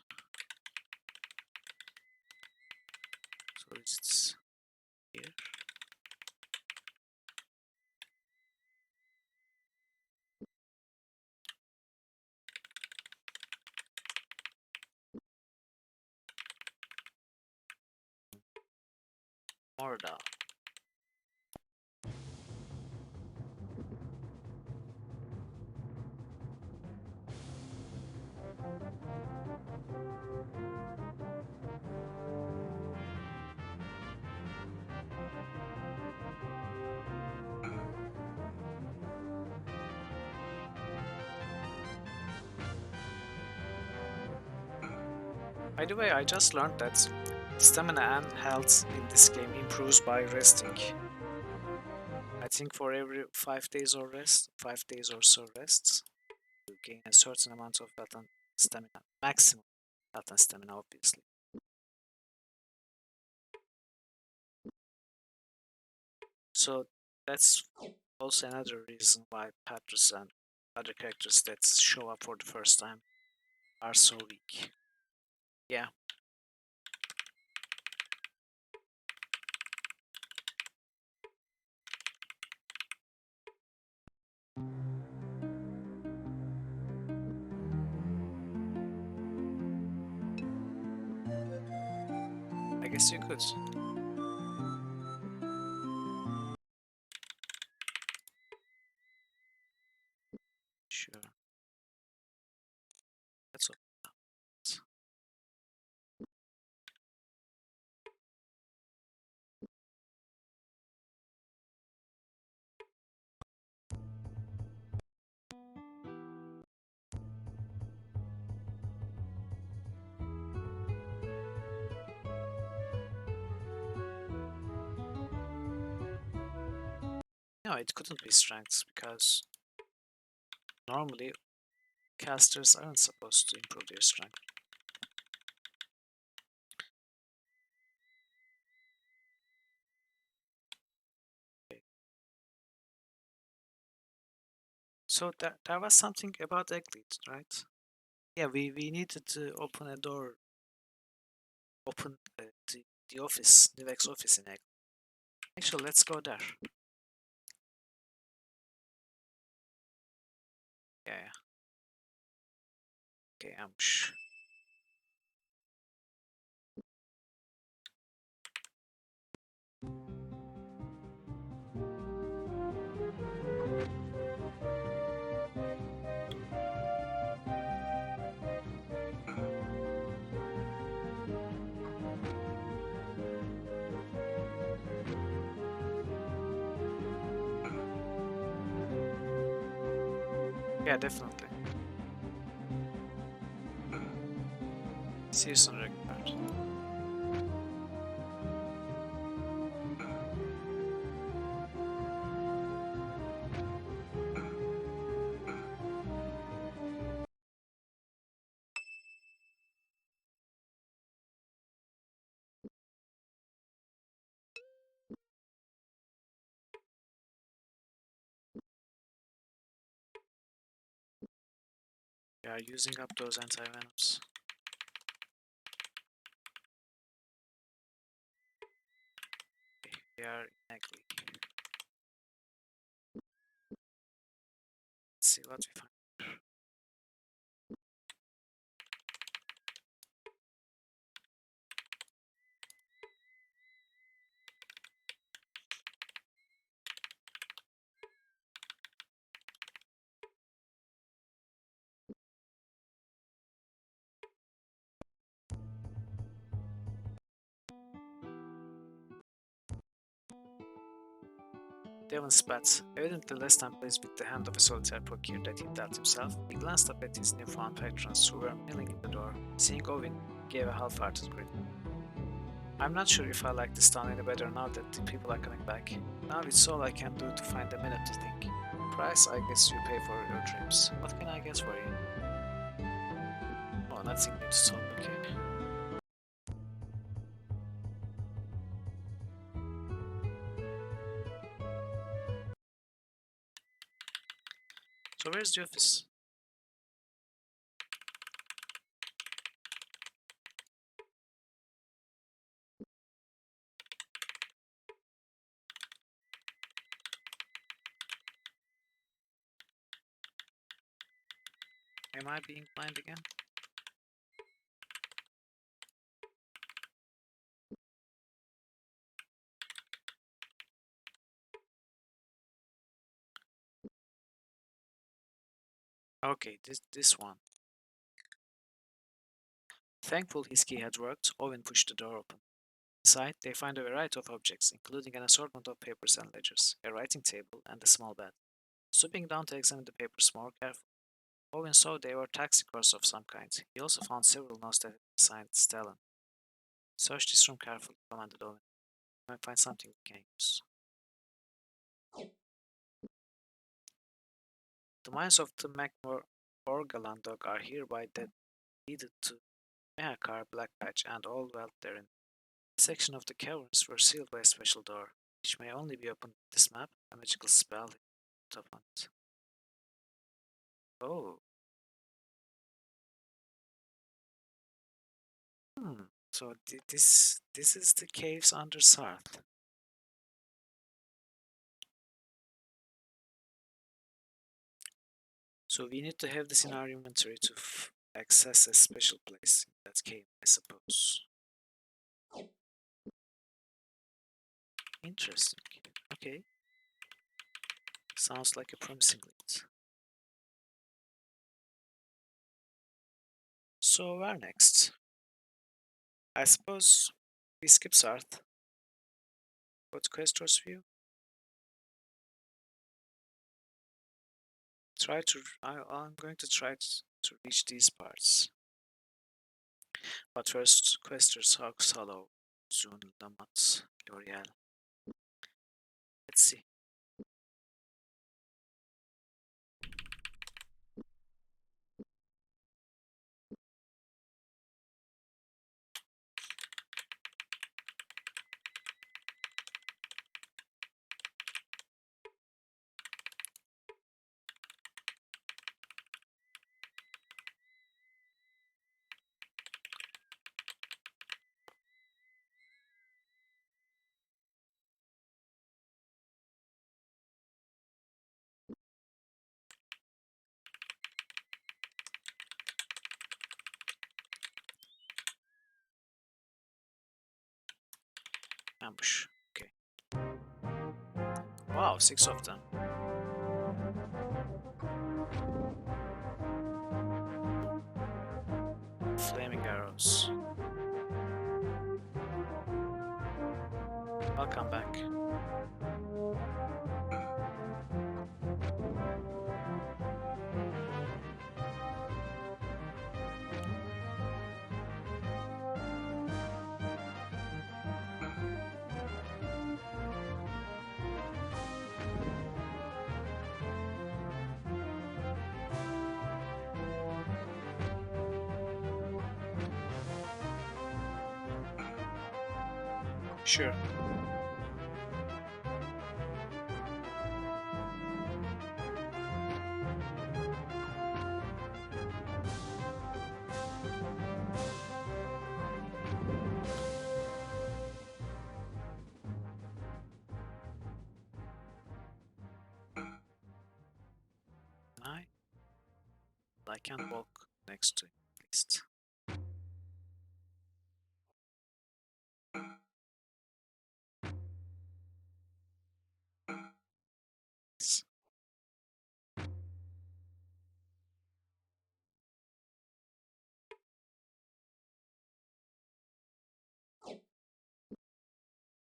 Speaker 1: So it's here. Morda. By the way, I just learned that stamina and health in this game improves by resting. I think for every 5 days or 5 days or so rests, you gain a certain amount of health and stamina. Maximum health and stamina, obviously. So that's also another reason why Patras and other characters that show up for the first time are so weak. Yeah. I guess you could. Sure. That's all. No, it couldn't be strengths because normally casters aren't supposed to improve their strength. Okay. So there was something about Eglit, right? Yeah, we needed to open a door, open the office, Nivek's office in Eglit. Actually, let's go there. Yeah. Okay, ambush. Yeah, definitely. See you soon, Ragnar. We are using up those anti-venoms. Okay, we are in Eglit. Let's see what we find. Devon spat, evidently less than pleased with the hand of a solitaire poker that he dealt himself. He glanced up at his newfound patrons who were milling in the door. Seeing Owen, he gave a half-hearted grin. I'm not sure if I like this town any better now that the people are coming back. Now it's all I can do to find a minute to think. Price, I guess you pay for your dreams. What can I get for you? Oh, nothing new to talk, okay. So where's the office? Am I being blind again? Okay, this one. Thankful his key had worked, Owen pushed the door open. Inside, they find a variety of objects, including an assortment of papers and ledgers, a writing table, and a small bed. Stooping down to examine the papers more carefully, Owen saw they were tax records of some kind. He also found several notes that had been signed Stellan. Search this room carefully, commanded Owen. You might find something we can use. The mines of the Orgalandog are hereby deeded to Mehakar, Blackpatch, and all dwelt therein. A section of the caverns were sealed by a special door, which may only be opened with this map, a magical spell put upon it. Oh. So this is the caves under Sarth. So we need to have this in our inventory to access a special place in that cave, I suppose. Interesting. Okay. Sounds like a promising lead. So where next? I suppose we skip Sarth. Go to Questor's View. I'm going to try to reach these parts. But first, Questor's Hawk's Hollow, Zun Lamat, L'Oreal. Let's see. Ambush. Okay. Wow, 6 of them. Flaming arrows. I'll come back. Sure. I can walk next to him at least.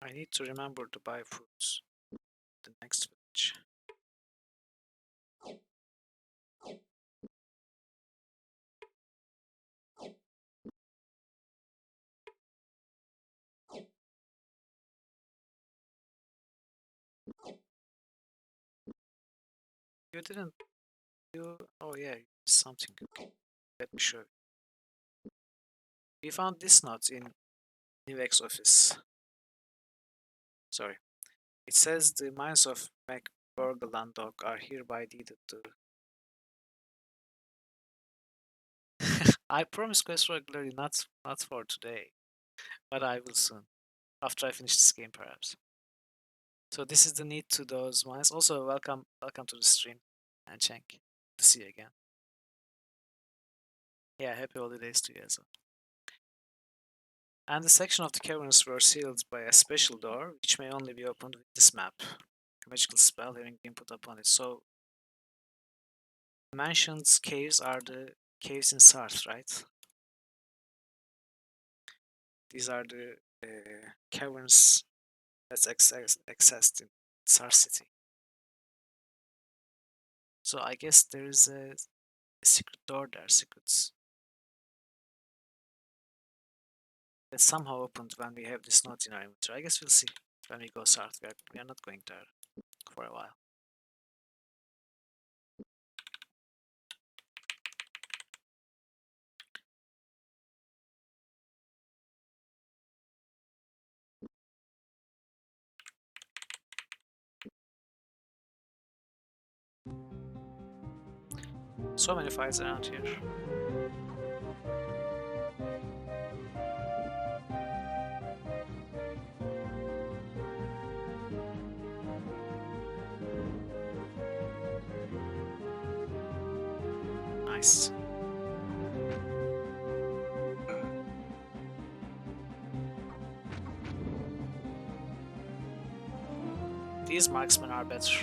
Speaker 1: I need to remember to buy fruits. The next village. You didn't. Oh yeah, something. Okay. Let me show you. We found this note in Nivek's office. Sorry. It says the mines of McBurglandog are hereby deeded to. I promise quest regularly, not for today, but I will soon. After I finish this game, perhaps. So this is the need to those mines. Also, welcome to the stream, and Cheng. To see you again. Yeah, happy holidays to you as well. And the section of the caverns were sealed by a special door, which may only be opened with this map. A magical spell having been put upon it. So, mansion's caves are the caves in Sarth, right? These are the caverns that's accessed in Sarth City. So I guess there is a secret door there, secrets that somehow opened when we have this note in our inventory. I guess we'll see when we go south. We are not going there for a while. So many fights around here. Nice. These marksmen are better.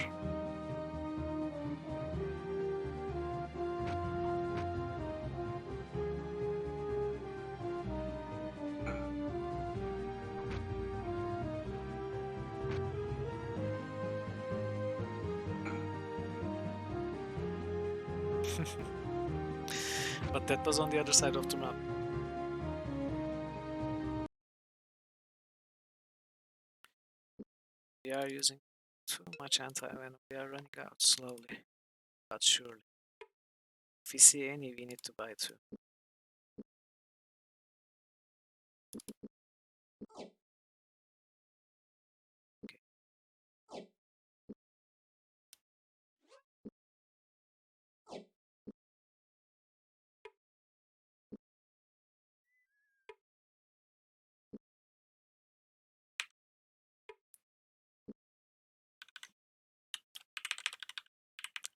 Speaker 1: But that was on the other side of the map. We are using too much anti-venom. We are running out slowly, but surely. If we see any, we need to buy too.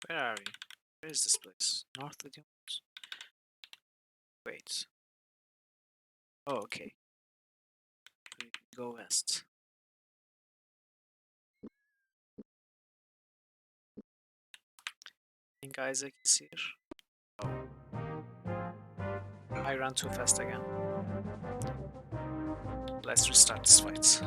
Speaker 1: Where are we? Where is this place? North with you? Wait. Oh, okay. We go west. I think Isaac is here. Oh. I ran too fast again. Let's restart this fight.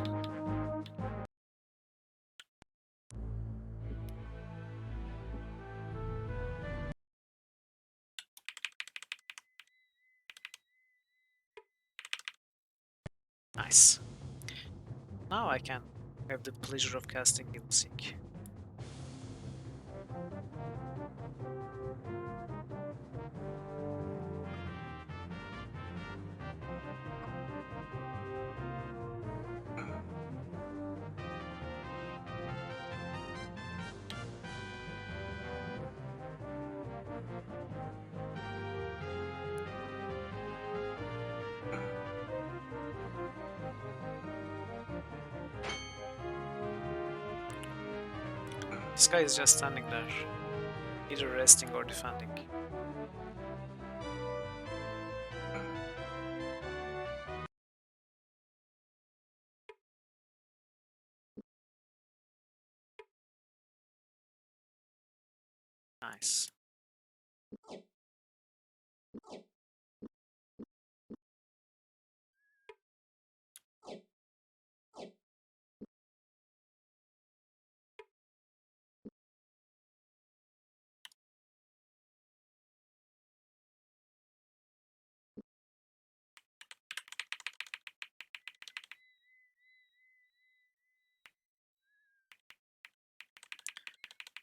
Speaker 1: Nice. Now I can have the pleasure of casting Evil Seek. This guy is just standing there, either resting or defending. Nice.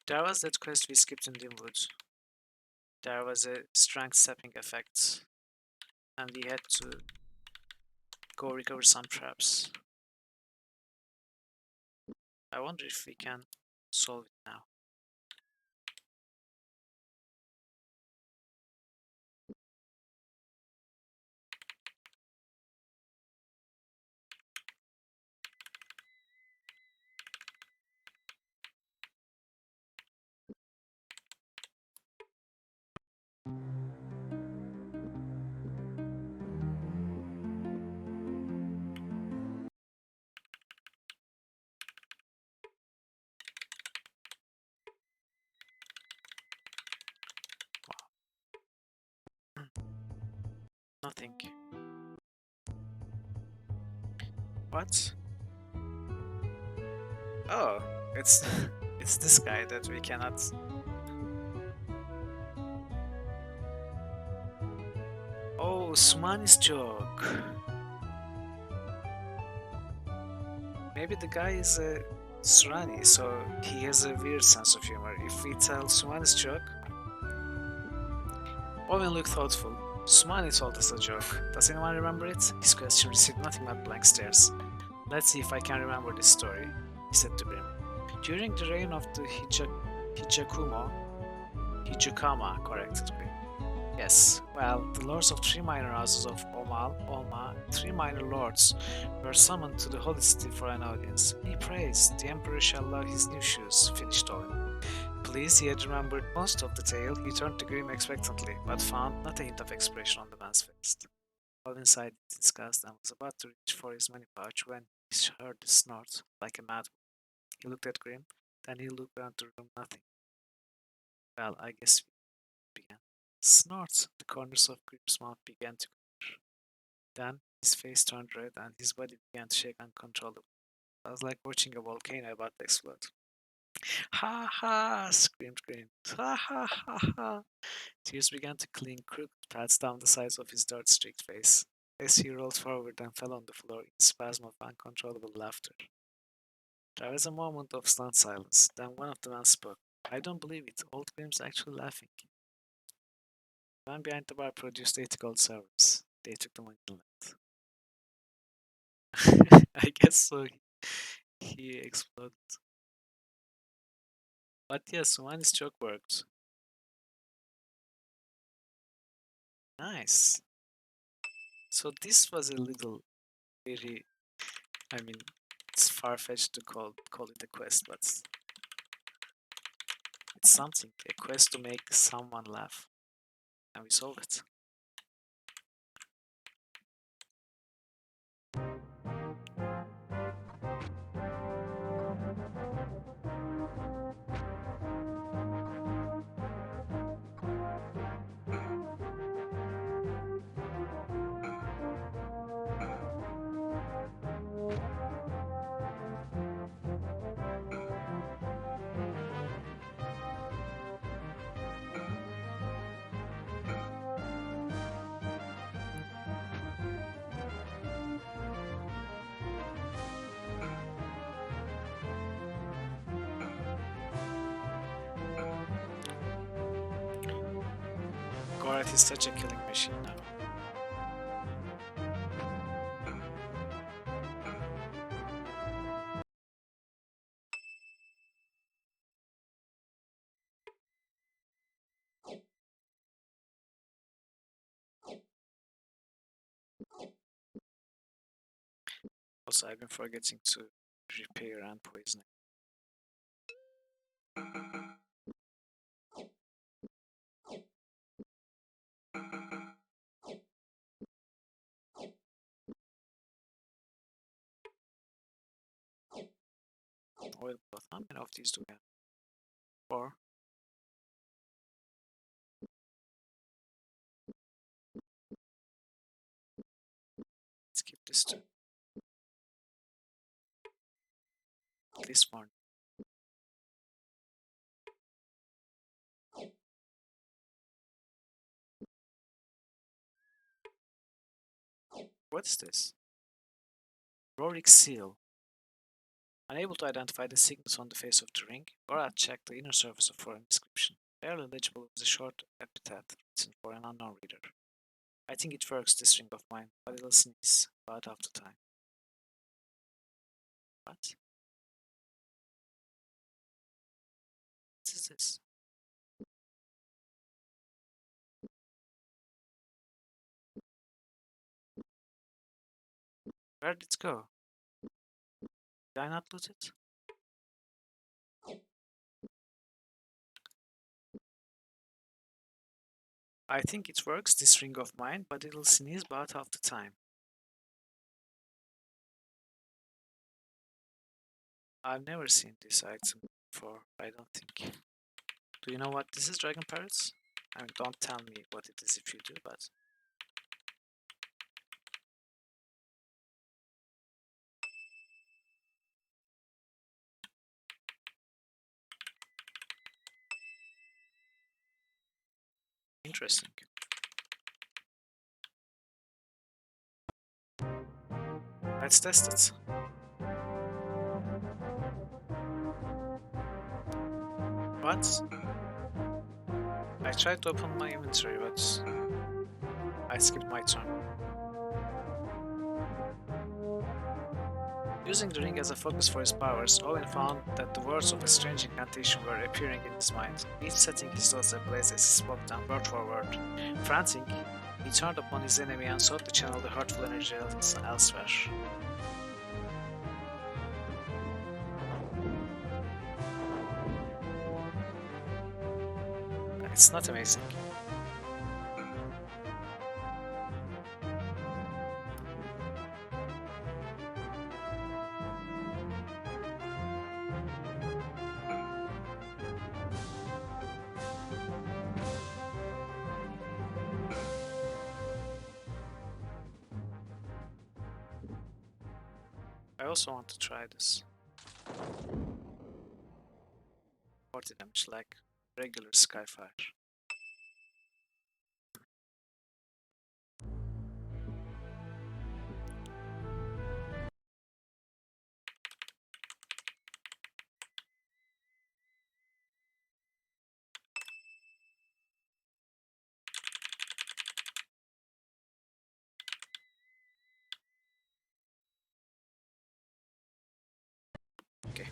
Speaker 1: There was that quest we skipped in Dimwood. There was a strength sapping effect, and we had to go recover some traps. I wonder if we can solve it now. Nothing. What? Oh, it's it's this guy that we cannot. Oh, Sumani's joke. Maybe the guy is a Surani, so he has a weird sense of humor. If we tell Sumani's joke, Owen looked thoughtful. Sumani told us a joke. Does anyone remember it? His question received nothing but blank stares. Let's see if I can remember this story, he said to Grim. During the reign of the Hijukama corrected me. Yes, well, the lords of three minor houses of Olma, three minor lords, were summoned to the holy city for an audience. Be praised, the emperor shall love his new shoes, finished Owen. Pleased he had remembered most of the tale, he turned to Grim expectantly, but found not a hint of expression on the man's face. Owen sighed in disgust and was about to reach for his money pouch when he heard a snort, like a madman. He looked at Grim, then he looked around the room, nothing. Well, I guess we began. Snorts. The corners of Grim's mouth began to quiver. Then his face turned red and his body began to shake uncontrollably. It was like watching a volcano about to explode. Ha ha! Screamed Grim. Ha ha ha ha! Tears began to cling crooked paths down the sides of his dirt-streaked face. As he rolled forward and fell on the floor in a spasm of uncontrollable laughter. There was a moment of stunned silence. Then one of the men spoke. I don't believe it. Old Grim's actually laughing. The man behind the bar produced 80 gold servers. They took the money and left. I guess so. He exploded. But yes, Sumani's joke worked. Nice. So this was a little very, I mean, it's far-fetched to call it a quest, but it's something. A quest to make someone laugh. And we solved it. Gorat is such a killing machine now. Also, I've been forgetting to repair and poisoning. Oil cloth. How many of these do we have? 4. Let's keep this too. At least one. What is this? Roric seal. Unable to identify the signals on the face of the ring, Gorat checked the inner surface of foreign inscription. Barely legible was a short epithet written for an unknown reader. I think it works, this ring of mine, but it'll sneeze about half the time. What? What is this? Where did it go? Did I not loot it? I think it works, this ring of mine, but it'll sneeze about half the time. I've never seen this item before, I don't think. Do you know what this is, Dragon Parrots? I mean, don't tell me what it is if you do, but Interesting. Let's test it. What? I tried to open my inventory, but I skipped my turn. Using the ring as a focus for his powers, Owen found that the words of a strange incantation were appearing in his mind, each setting his thoughts ablaze as he spoke them word for word. Frantic, he turned upon his enemy and sought to channel the hurtful energy elsewhere. It's not amazing. I also want to try this. 40 damage like regular Skyfire. Okay.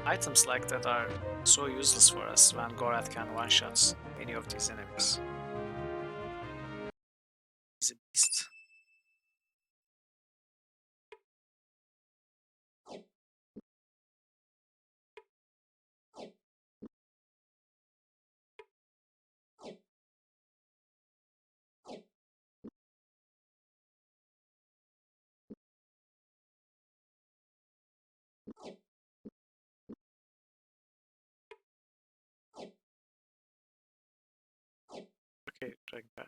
Speaker 1: Items like that are so useless for us when Gorath can one-shot any of these enemies. He's a beast. Okay, Dragon Bat.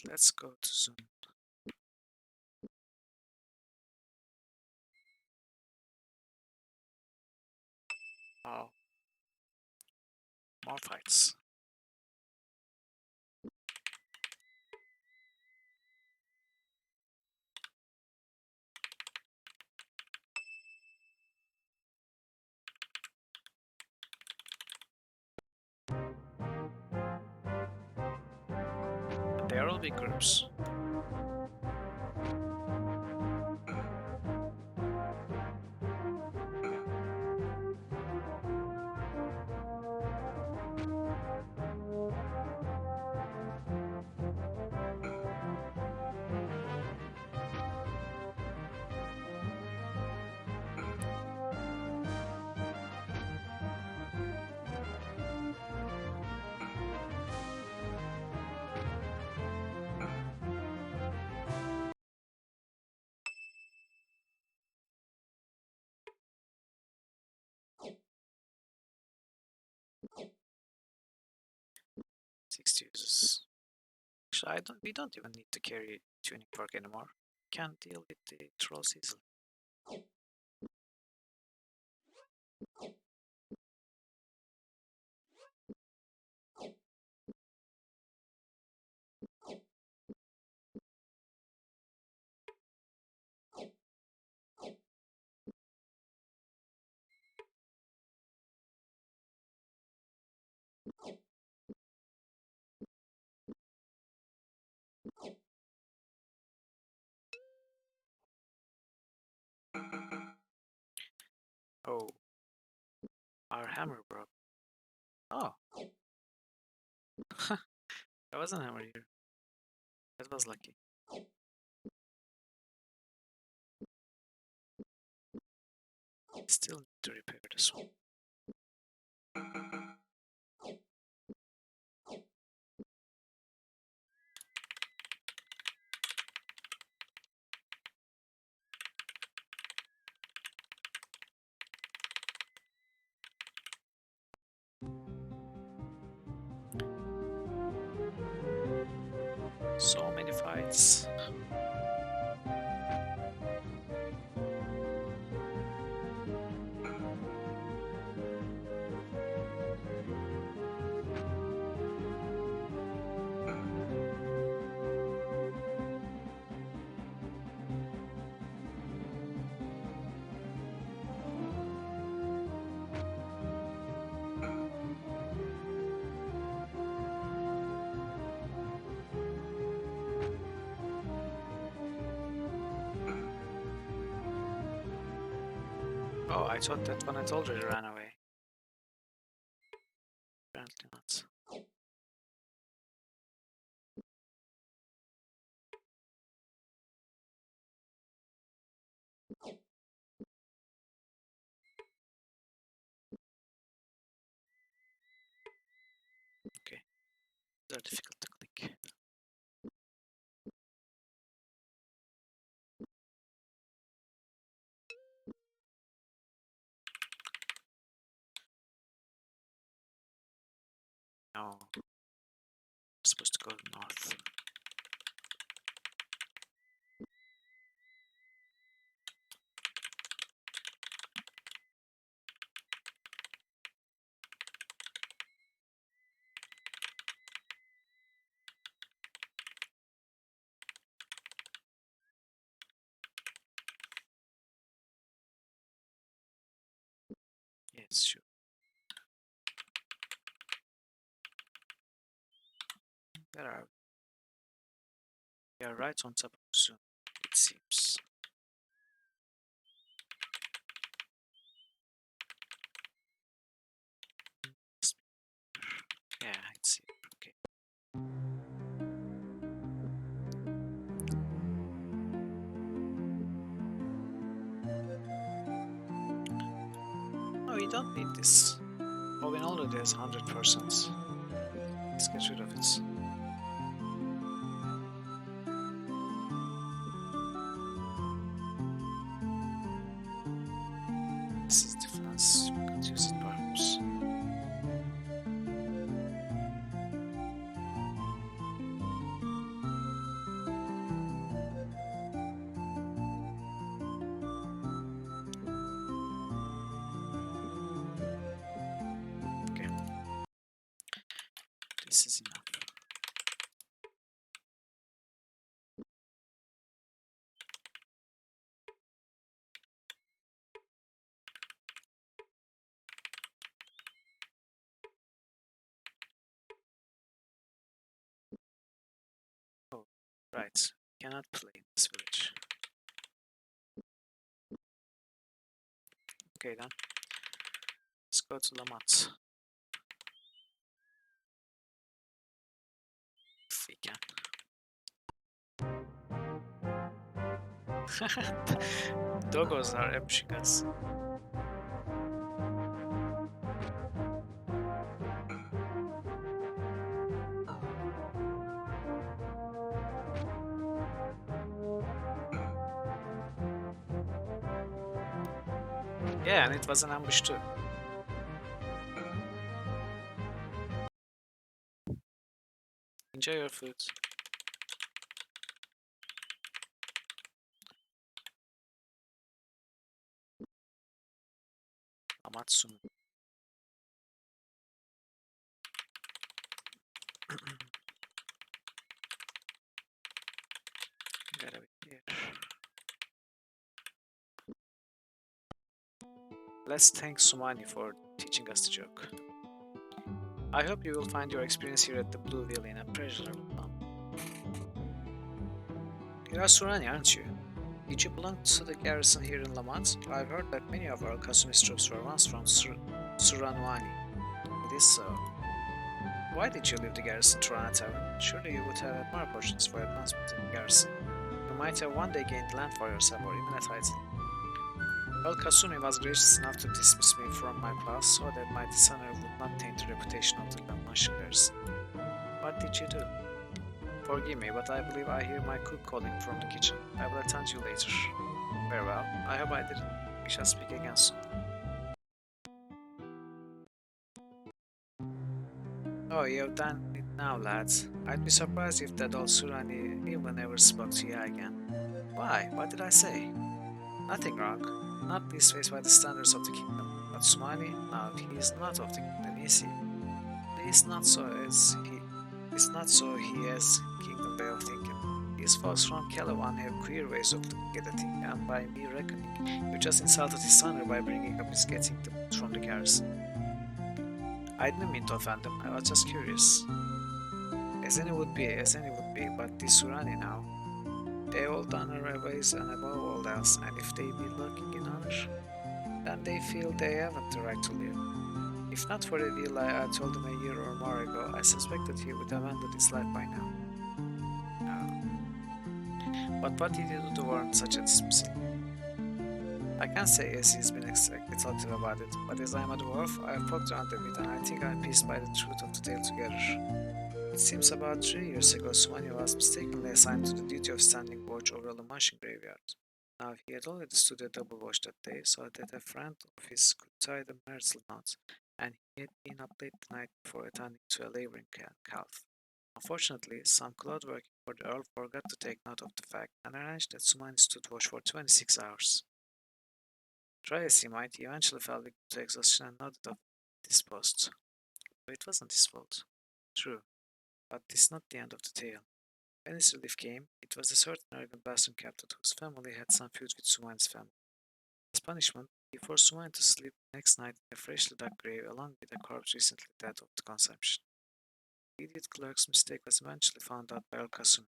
Speaker 1: Let's go to Zoom. Oh, more fights. They are all big groups. Six uses. Actually, we don't even need to carry tuning fork anymore. Can deal with the trolls easily. Oh, our hammer broke. Oh, there was a hammer here. That was lucky. Still need to repair this one. So many fights. Oh, I thought that one had already ran away. Apparently not. Okay, they're difficult to click. No, I'm supposed to go north. Yes, sure. There are. We are right on top of soon, it seems. Yeah, I see. Okay. No, we don't need this. Owen already has 100%. Let's get rid of it. This is defense. We could use it perhaps. Okay. This is enough. Oh, right. Cannot play in this village. Okay then. Let's go to Lamat. If we can. Doggos are ambushing us. Yeah, and it was an ambush too. Enjoy your food. Amatsu. Get over here. Let's thank Sumani for teaching us the joke. I hope you will find your experience here at the Blue Villain a pleasurable one. You are Surani, aren't you? Did you belong to the garrison here in Lamont? I've heard that many of our Kasumi's troops were once from Suranwani. It is so. Why did you leave the garrison to run a tavern? Surely you would have had more opportunities for advancement in the garrison. You might have one day gained land for yourself or even a title. Well, Kasumi was gracious enough to dismiss me from my class so that my dishonor would not taint the reputation of the Lamashin garrison. What did you do? Forgive me, but I believe I hear my cook calling from the kitchen. I will attend you later. Very well. I hope I didn't. We shall speak again soon. Oh, you've done it now, lads. I'd be surprised if that old Surani even ever spoke to you again. Why? What did I say? Nothing wrong. Not least faced by the standards of the kingdom. But Sumani, no, he is not of the kingdom, is he? He is not so as he is not so he has kingdom way of thinking. These folks from Calawan have queer ways of looking at a thing, and by me reckoning, you just insulted his honor by bringing up his getting the boot from the garrison. I didn't mean to offend him, I was just curious. As any would be, but this Surani now. They hold honor ways and above all else, and if they be lacking in honor, then they feel they haven't the right to live. If not for the deal I told him a year or more ago, I suspect that he would have ended his life by now. But what did he do to warrant such a dismissal? I can't say as he's been exalted about it, but as I am a dwarf, I have poked around a bit, and I think I pieced by the truth of the tale together. It seems about 3 years ago, Sumani was mistakenly assigned to the duty of standing watch over a Lamashin graveyard. Now, he had already stood a double watch that day, so that a friend of his could tie the marital knot, and he had been up late the night before attending to a laboring calf. Unfortunately, some cloud working for the Earl forgot to take note of the fact and arranged that Sumani stood watch for 26 hours. Try as he might, he eventually fell victim to exhaustion and nodded off this post. But it wasn't his fault. True, but this is not the end of the tale. When his relief came, it was a certain arrogant bastard captain whose family had some feud with Sumani's family. As punishment, he forced Sumani to sleep the next night in a freshly dug grave along with a corpse recently dead of consumption. The idiot clerk's mistake was eventually found out by Al-Kasumi.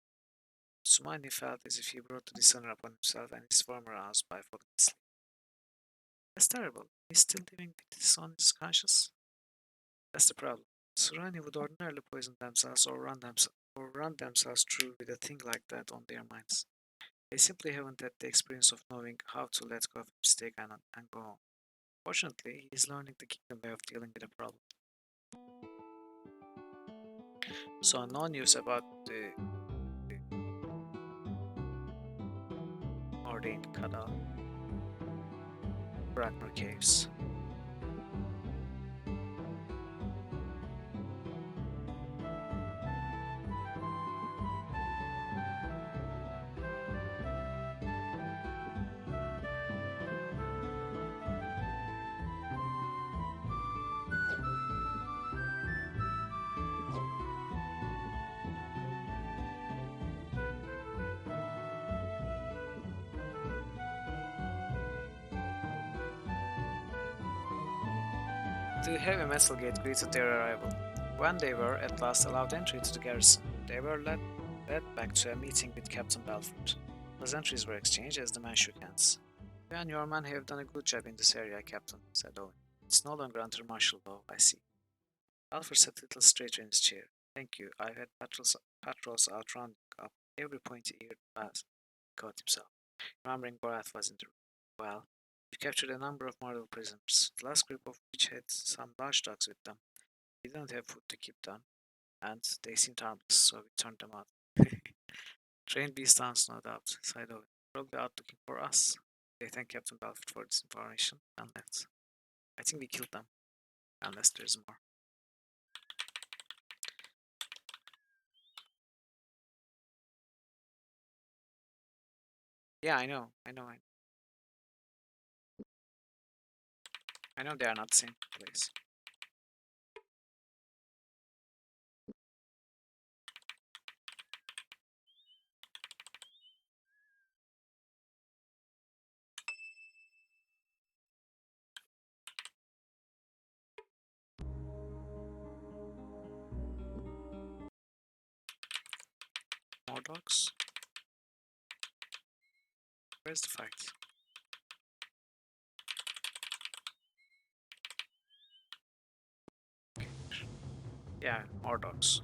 Speaker 1: Sumani felt as if he brought the dishonor upon himself and his former house by falling asleep. That's terrible. He's still living with this on his conscience. That's the problem. Surani would ordinarily poison themselves or run themselves through with a thing like that on their minds. They simply haven't had the experience of knowing how to let go of a mistake and go on. Fortunately, he is learning the kingdom way of dealing with a problem. So no news about the ordained Kada Ragnar caves. The heavy metal gate greeted their arrival. When they were at last allowed entry to the garrison, they were led back to a meeting with Captain Belford. Pleasantries were exchanged as the men shook hands. You and your men have done a good job in this area, Captain, said Owen. It's no longer under martial law, I see. Belford sat a little straighter in his chair. Thank you. I've had patrols out rounding up every pointy-eared bass, he caught himself, remembering Borath was in the room. Well, we captured a number of mortal prisoners, the last group of which had some large dogs with them. We didn't have food to keep them, and they seemed harmless, so we turned them out. Trained beast hounds, no doubt, sighed Owen. Probably out looking for us. They thanked Captain Belford for this information and left. I think we killed them, unless there's more. Yeah, I know. I know they are not the same place. More dogs? Where's the fight? Yeah, more dogs.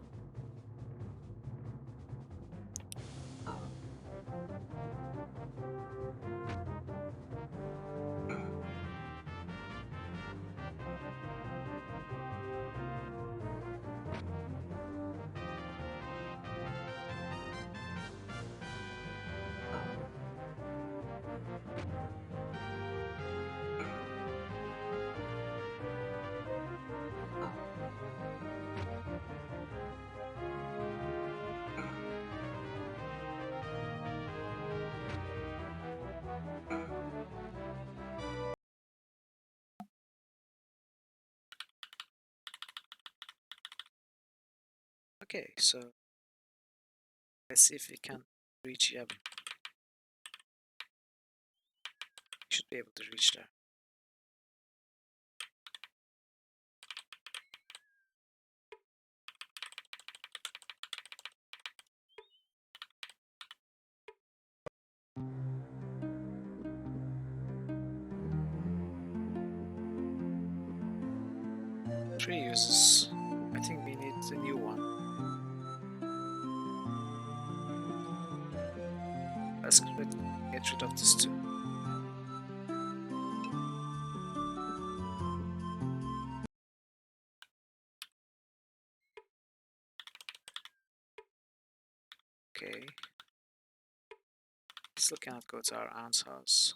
Speaker 1: Okay, so let's see if we can reach Yevon. Should be able to reach there. Three uses. I think we need a new one. Let's get rid of this too. Okay. Still cannot go to our aunt's house.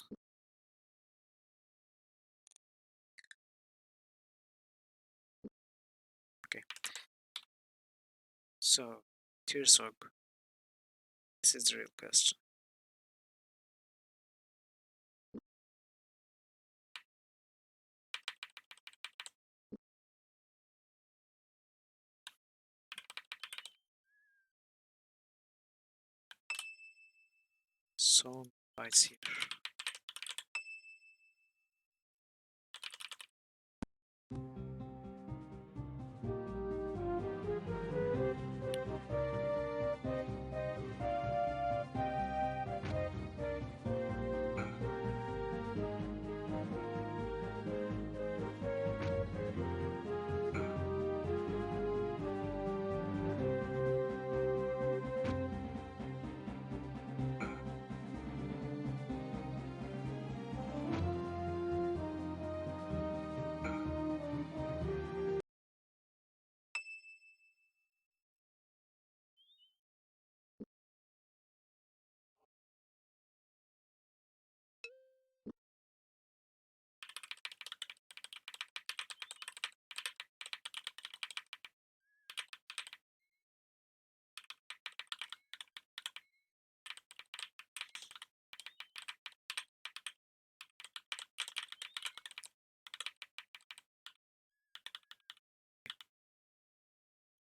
Speaker 1: Okay. So, Tirsog. This is the real question. So, fights here.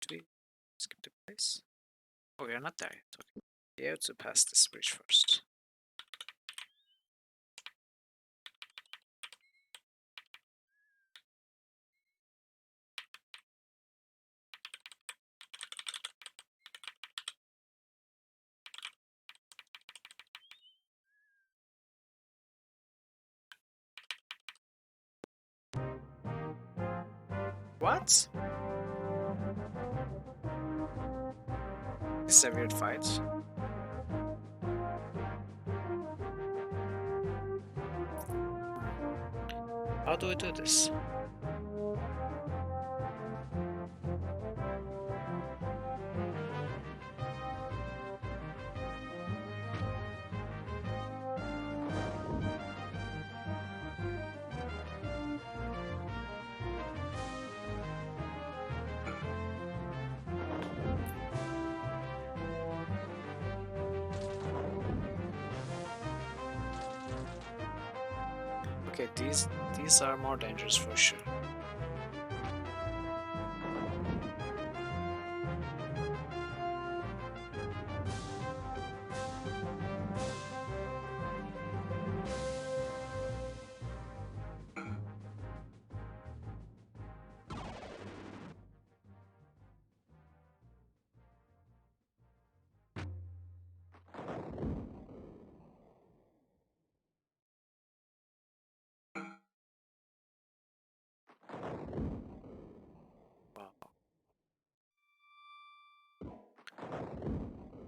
Speaker 1: Do we skip the place? Oh, we are not there yet. Okay. We have to pass this bridge first. What? This is a weird fight. How do we do this? Okay, these are more dangerous for sure.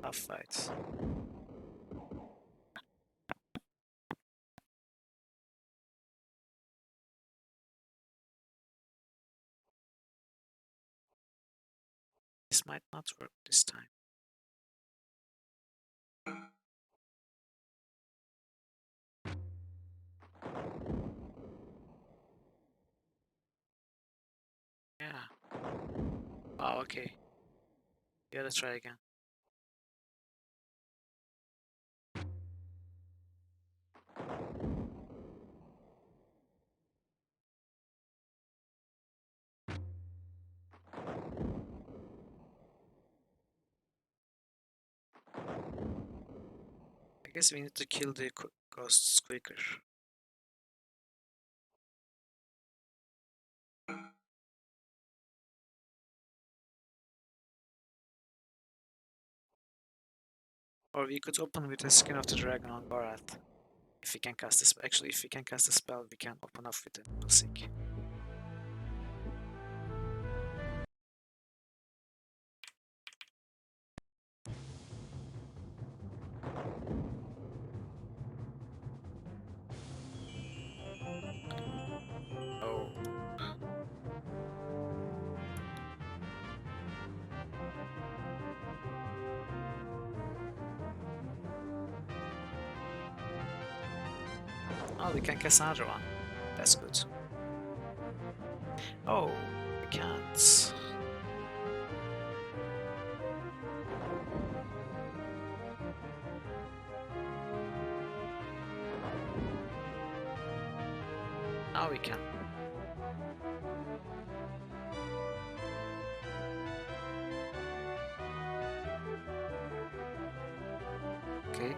Speaker 1: Tough fight. This might not work this time. Yeah. Oh, okay. Yeah, let's try again. I guess we need to kill the ghosts quicker. Or we could open with the Skin of the Dragon on Barath. If we can cast this, actually, if we can cast a spell, we can open up with the Seek. Oh. Oh, we can cast another one. That's good. Oh, we can't. Now we can. Okay.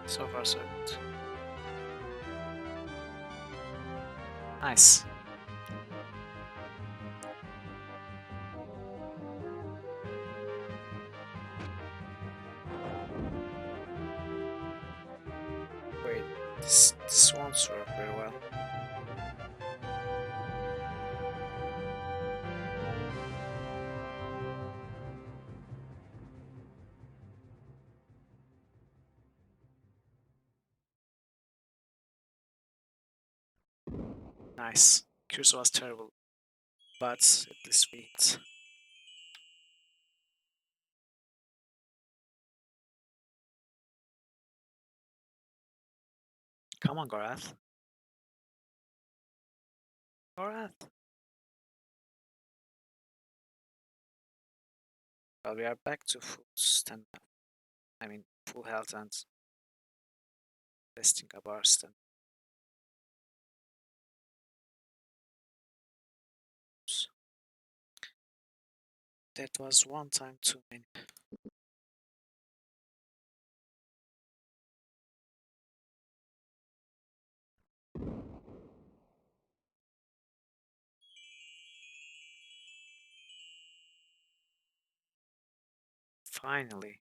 Speaker 1: So far, so good. Nice. Wait, this won't work very well. Nice. Curse was terrible, but at least we hit. Come on, Gorath. Gorath. Well, we are back to full stamina. I mean, full health and testing up our stamina. That was one time too many. Finally.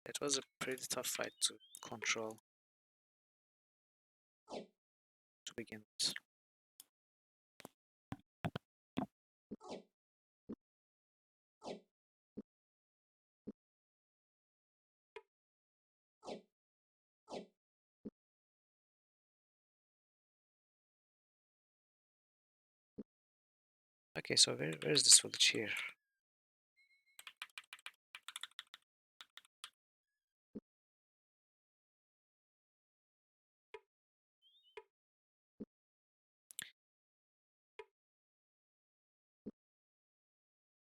Speaker 1: It was a pretty tough fight to control to begin with. Okay, so where is this village here?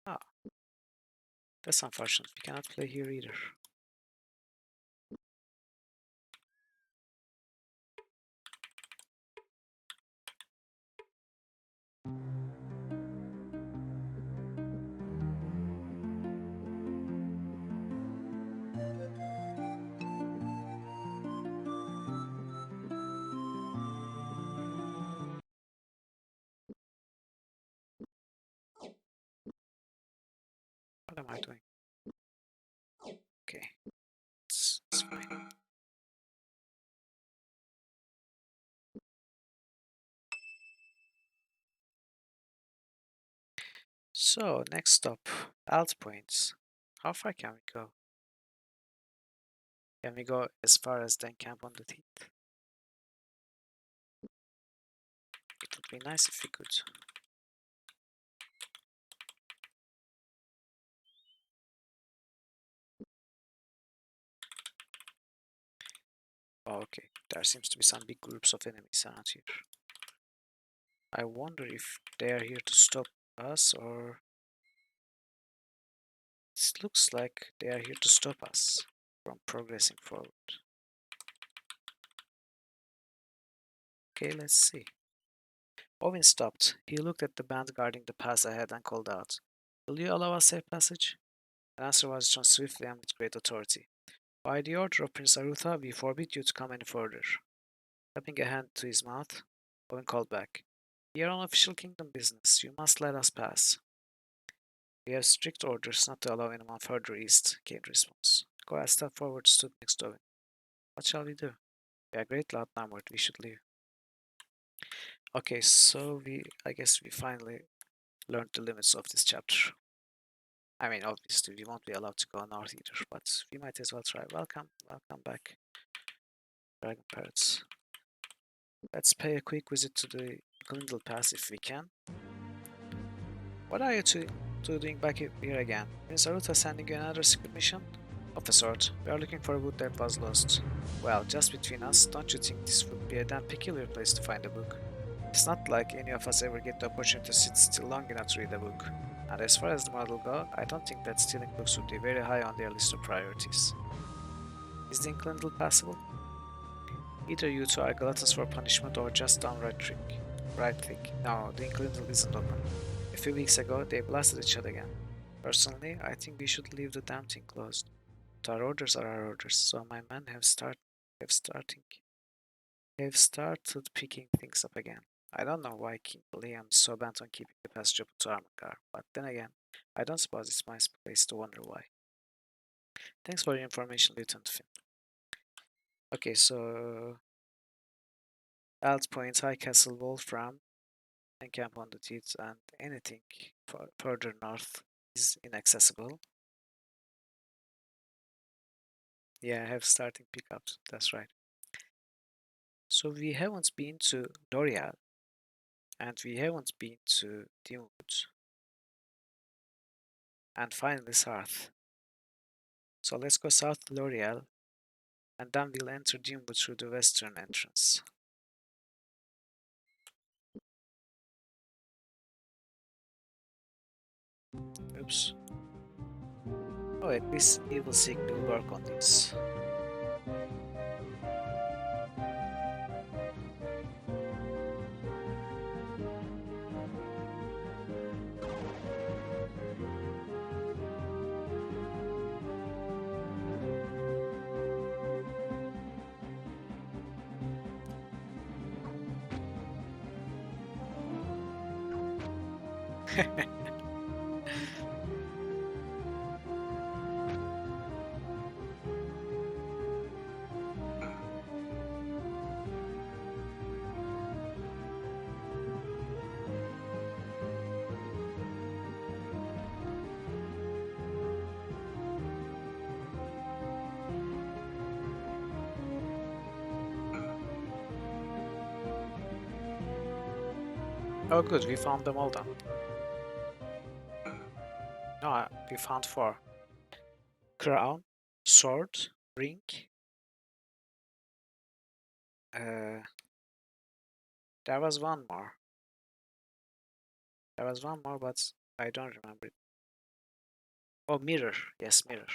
Speaker 1: Ah, that's unfortunate. We cannot play here either. am I doing? Okay, it's fine. So, next stop, alt points. How far can we go? Can we go as far as then camp on the teeth? It would be nice if we could. Oh, okay, there seems to be some big groups of enemies around here. I wonder if they are here to stop us or... It looks like they are here to stop us from progressing forward. Okay, let's see. Owen stopped. He looked at the band guarding the path ahead and called out, "Will you allow us safe passage?" The answer was shown swiftly and with great authority. "By the order of Prince Arutha, we forbid you to come any further." Clapping a hand to his mouth, Owen called back, "We are on official kingdom business. You must let us pass." "We have strict orders not to allow anyone further east," came the response. Goya stepped forward and stood next to Owen. "What shall we do?" "We are greatly outnumbered. We should leave." Okay, so I guess we finally learned the limits of this chapter. I mean, obviously, we won't be allowed to go north either, but we might as well try. Welcome back, Dragon Parrots. Let's pay a quick visit to the Glindle Pass if we can. What are you two doing back here again? Is Aruta sending you another secret mission? Of a sort. We are looking for a book that was lost. Well, just between us, don't you think this would be a damn peculiar place to find a book? It's not like any of us ever get the opportunity to sit still long enough to read a book. And as far as the model go, I don't think that stealing books would be very high on their list of priorities. Is the Inclindle passable? Either you two are gluttons for punishment or just downright right thick. No, the Inclindle isn't open. A few weeks ago, they blasted each other again. Personally, I think we should leave the damn thing closed. But our orders are our orders, so my men have started picking things up again. I don't know why King Liam is so bent on keeping the passage open to Armagar, but then again, I don't suppose it's my place to wonder why. Thanks for your information, Lieutenant Finn. Okay, so Alt Point, High Castle, Wolfram, and Camp on the Teeth, and anything further north is inaccessible. Yeah, I have starting pickups, that's right. So we haven't been to L'Oreal, and we haven't been to Deanwood, and finally south. So let's go south to L'Oreal, and then we'll enter Deanwood through the western entrance. Oops. Oh, at least Evil Seek will work on this. Oh good, we found them all then. No, we found 4. Crown, sword, ring. There was one more. There was one more, but I don't remember it. Oh, mirror. Yes, mirror.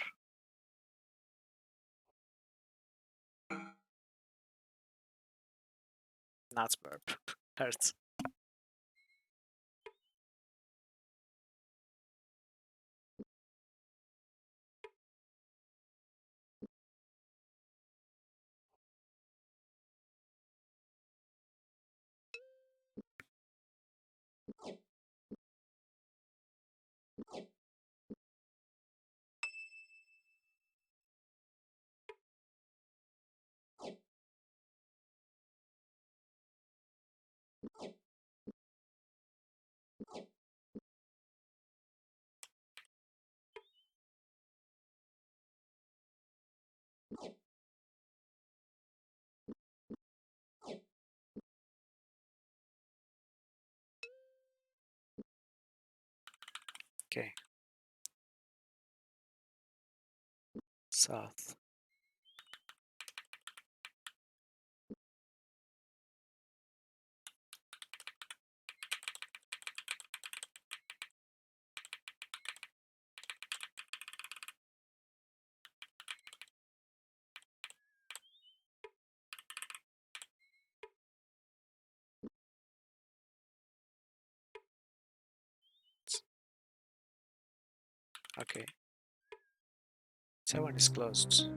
Speaker 1: Not burp. Hurt. Okay. South. Okay. Tavern is closed.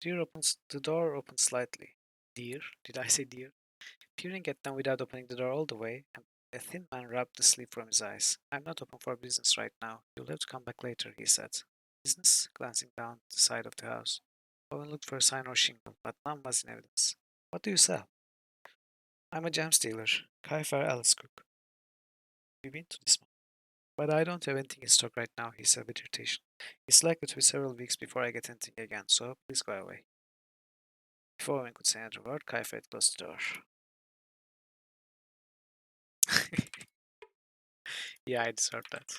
Speaker 1: The door opens slightly. Deer? Did I say deer? Peering at them without opening the door all the way, a thin man rubbed the sleep from his eyes. I'm not open for business right now. You'll have to come back later, he said. Business? Glancing down the side of the house. Owen looked for a sign or shingle, but none was in evidence. What do you sell? I'm a gem stealer. Kaifer Alice Cook. We've been to this man. But I don't have anything in stock right now, he said with irritation. It's likely to be several weeks before I get anything again, so please go away. Before Owen could say another word, Kaifer had closed the door. Yeah, I deserve that.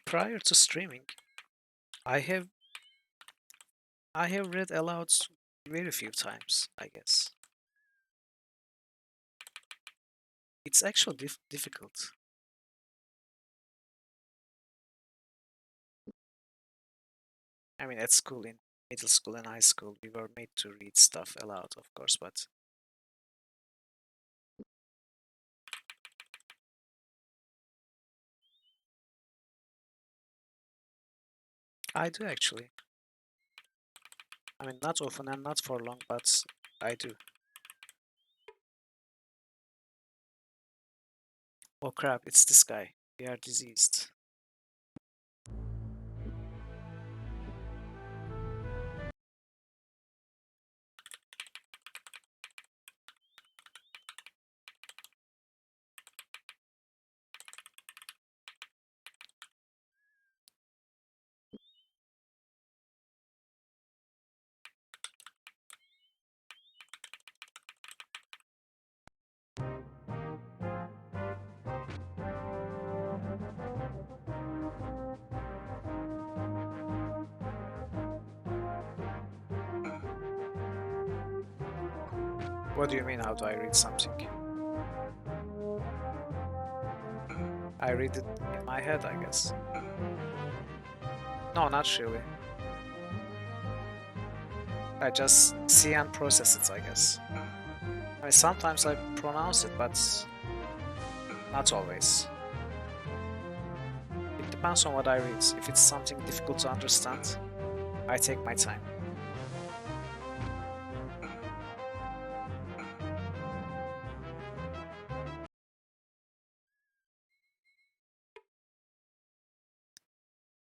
Speaker 1: Prior to streaming, I have read aloud very few times, I guess. It's actually difficult. I mean, at school, in middle school and high school, we were made to read stuff aloud, of course, but I do actually. I mean, not often and not for long, but I do. Oh crap, it's this guy. We are diseased. What do you mean, how do I read something? I read it in my head, I guess. No, not really. I just see and process it, I guess. I mean, sometimes I pronounce it, but not always. It depends on what I read. If it's something difficult to understand, I take my time.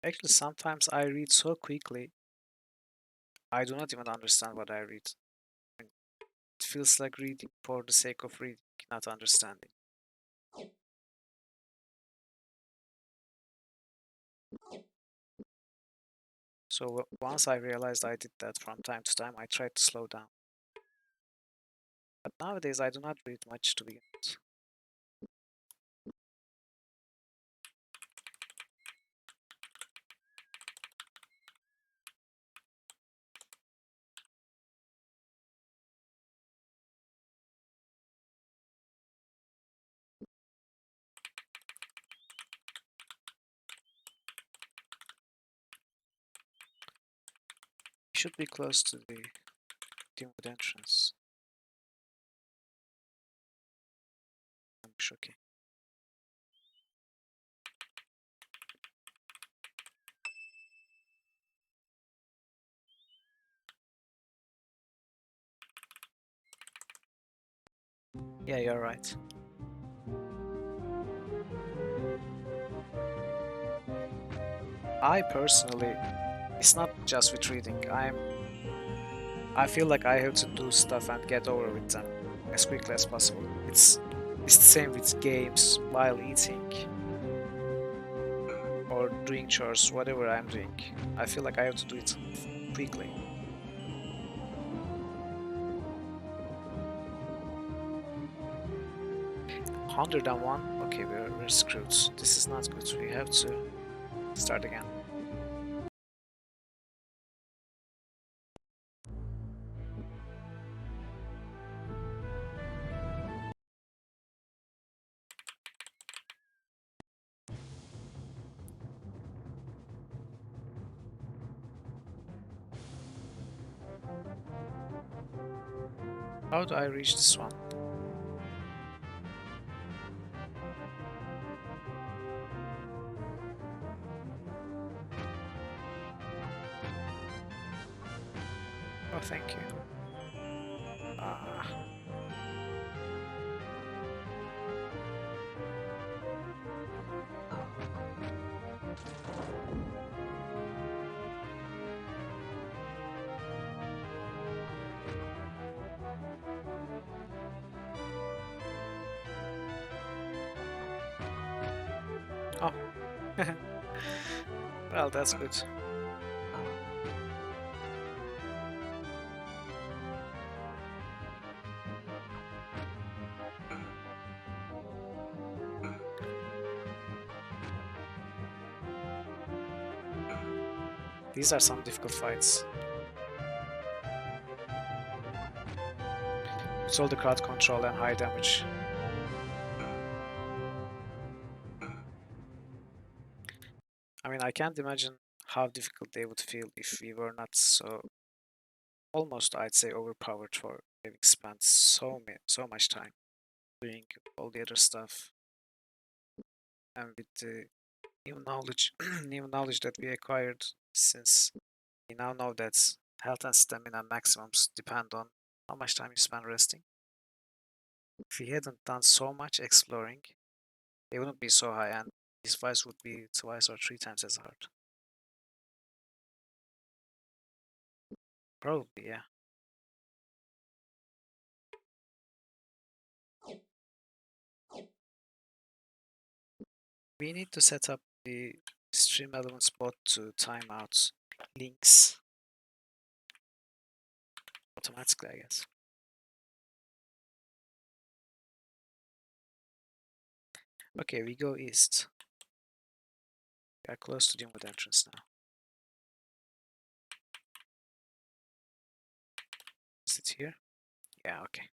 Speaker 1: Actually, sometimes I read so quickly, I do not even understand what I read. It feels like reading for the sake of reading, not understanding. So once I realized I did that from time to time, I tried to slow down. But nowadays I do not read much to begin with. We should be close to the Dimwood entrance. Okay. Yeah, you're right. I personally, it's not just with reading. I feel like I have to do stuff and get over with them as quickly as possible. It's the same with games while eating. or doing chores, whatever I'm doing. I feel like I have to do it quickly. $101. Okay, we're screwed. This is not good. We have to start again. How do I reach this one? Oh, thank you. Ah. Oh. Well, that's good. These are some difficult fights. It's all the crowd control and high damage. I mean, I can't imagine how difficult they would feel if we were not so almost, I'd say, overpowered for having spent so much time doing all the other stuff, and with the new knowledge, new knowledge that we acquired, since we now know that health and stamina maximums depend on how much time you spend resting. If we hadn't done so much exploring, they wouldn't be so high, and these fights would be twice or three times as hard. Probably, yeah. We need to set up the stream elements bot to timeout links automatically, I guess. Okay, we go east. We are close to the inward entrance now. Is it here? Yeah, okay.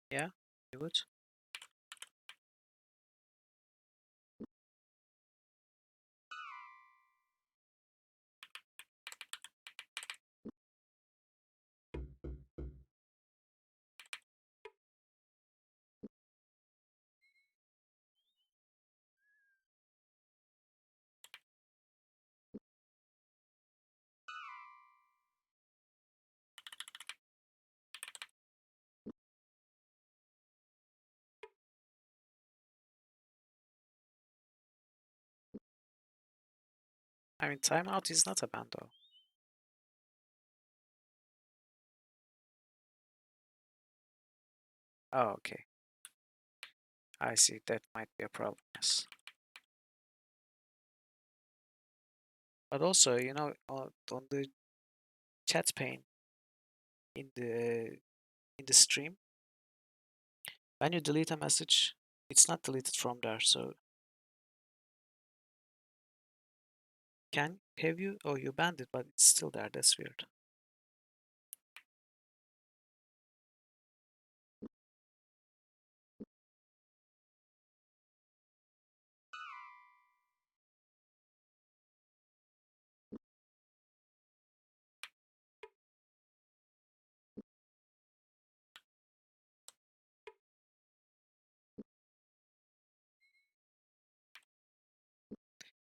Speaker 1: Yeah, you would? I mean, timeout is not a ban though. Oh, okay. I see, that might be a problem, yes. But also, you know, on the chat pane in the stream, when you delete a message, it's not deleted from there. So can have you? Oh, you banned it, but it's still there. That's weird.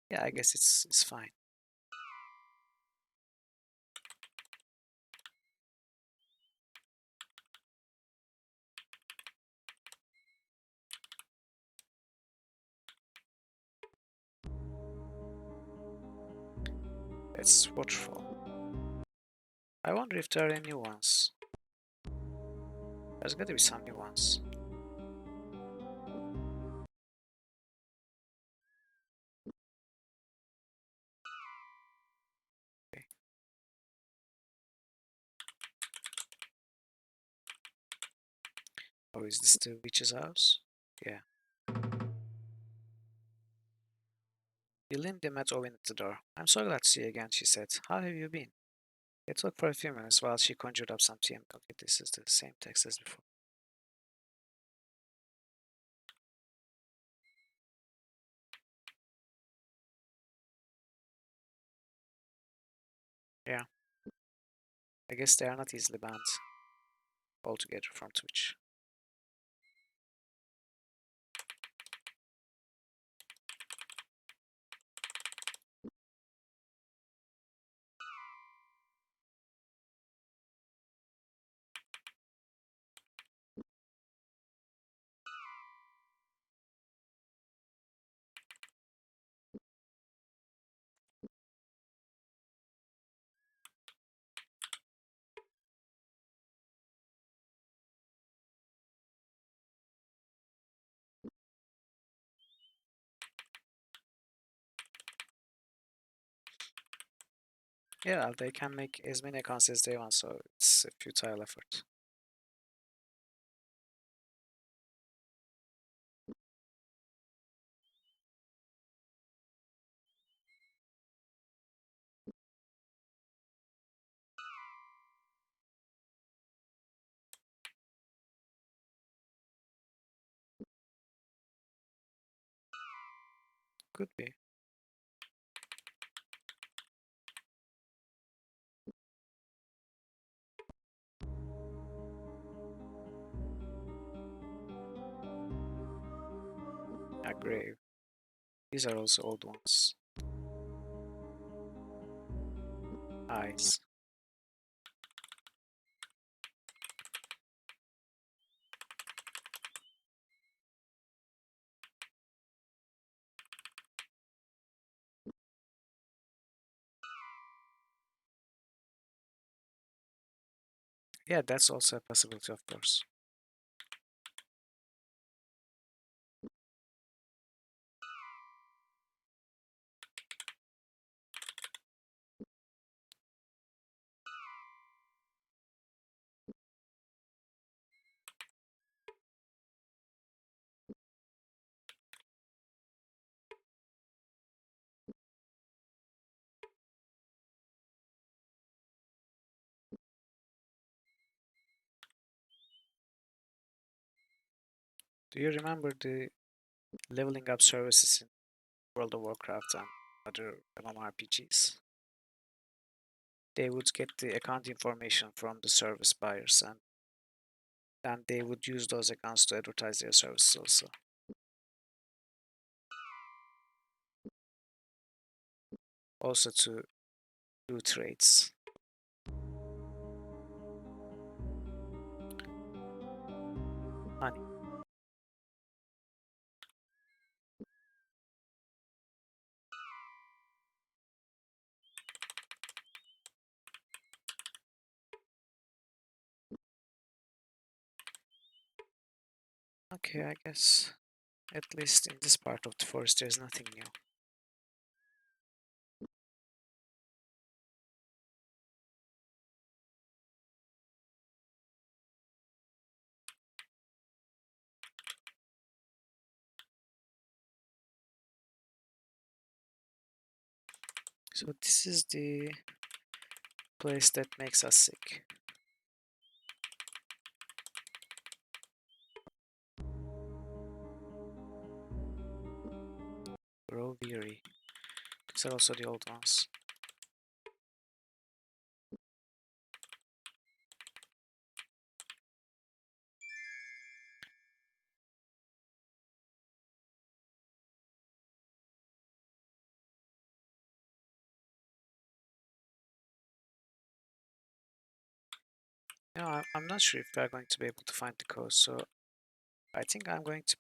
Speaker 1: Yeah, I guess it's fine. It's waterfall. I wonder if there are any new ones. There's gotta be some new ones. Okay. Oh, is this the witch's house? Yeah. Belinda met Owen at the door. I'm so glad to see you again, she said. How have you been? They talked for a few minutes while she conjured up some tea and milk. This is the same text as before. Yeah. I guess they are not easily banned altogether from Twitch. Yeah, they can make as many accounts as they want, so it's a futile effort. Could be. A grave. These are also old ones. Eyes. Yeah, that's also a possibility, of course. Do you remember the leveling up services in World of Warcraft and other MMORPGs? They would get the account information from the service buyers, and then they would use those accounts to advertise their services also. Also to do trades. Money. Okay, I guess at least in this part of the forest there's nothing new. So this is the place that makes us sick. Grow weary. These are also the old ones. You know, I'm not sure if we are going to be able to find the coast, so I think I'm going to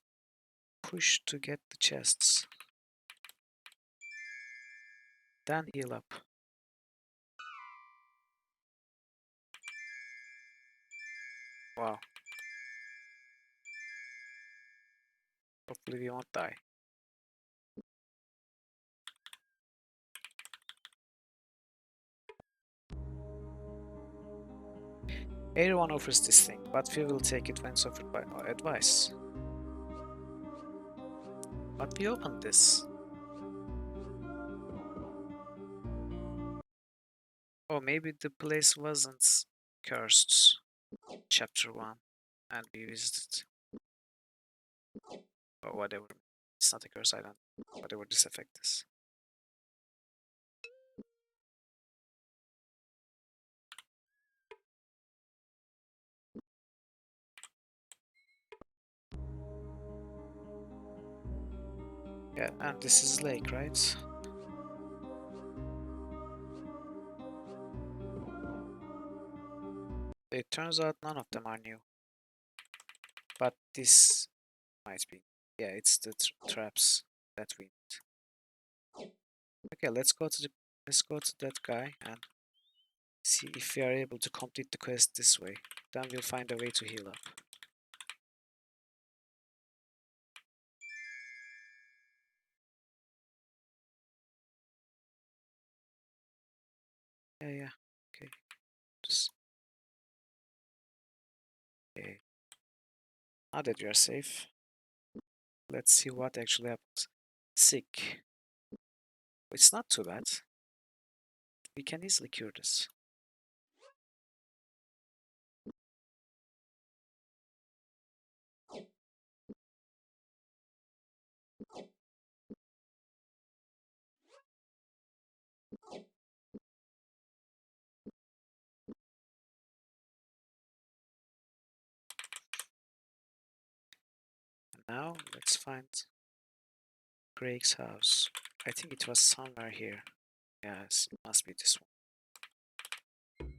Speaker 1: push to get the chests. Then heal up. Wow. Hopefully we won't die. Everyone offers this thing, but few will take it when it's offered by advice. But we opened this. Oh, maybe the place wasn't cursed. Chapter 1. And we visited. Or whatever. It's not a curse, I don't know. Whatever this effect is. Yeah, and this is lake, right? It turns out none of them are new. But this might be. Yeah, it's the traps that we need. Okay, let's go to that guy and see if we are able to complete the quest this way. Then we'll find a way to heal up. Yeah. Okay. Just okay. Now that you are safe, let's see what actually happens. Sick. It's not too bad. We can easily cure this. And now let's find Greg's house. I think it was somewhere here. Yes, it must be this one.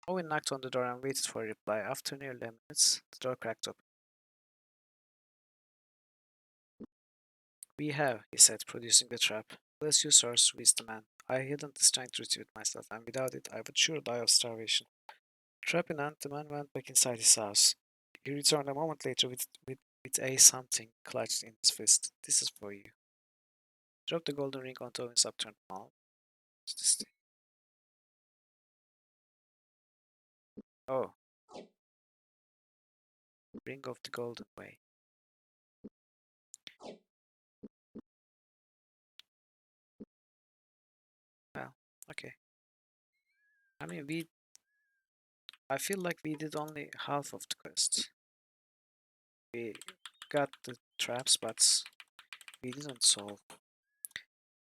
Speaker 1: Owen knocked on the door and waited for a reply. After nearly 11 minutes, the door cracked open. We have, he said, producing the trap. Bless you, sirs, wheezed the man. I hadn't the strength to retrieve it myself, and without it, I would sure die of starvation. Trap in hand, the man went back inside his house. He returned a moment later with a something clutched in his fist. This is for you. Drop the golden ring onto Owen's upturned palm. What's this thing? Oh, ring of the golden way. Well, okay. I mean, I feel like we did only half of the quest. We got the traps, but we didn't solve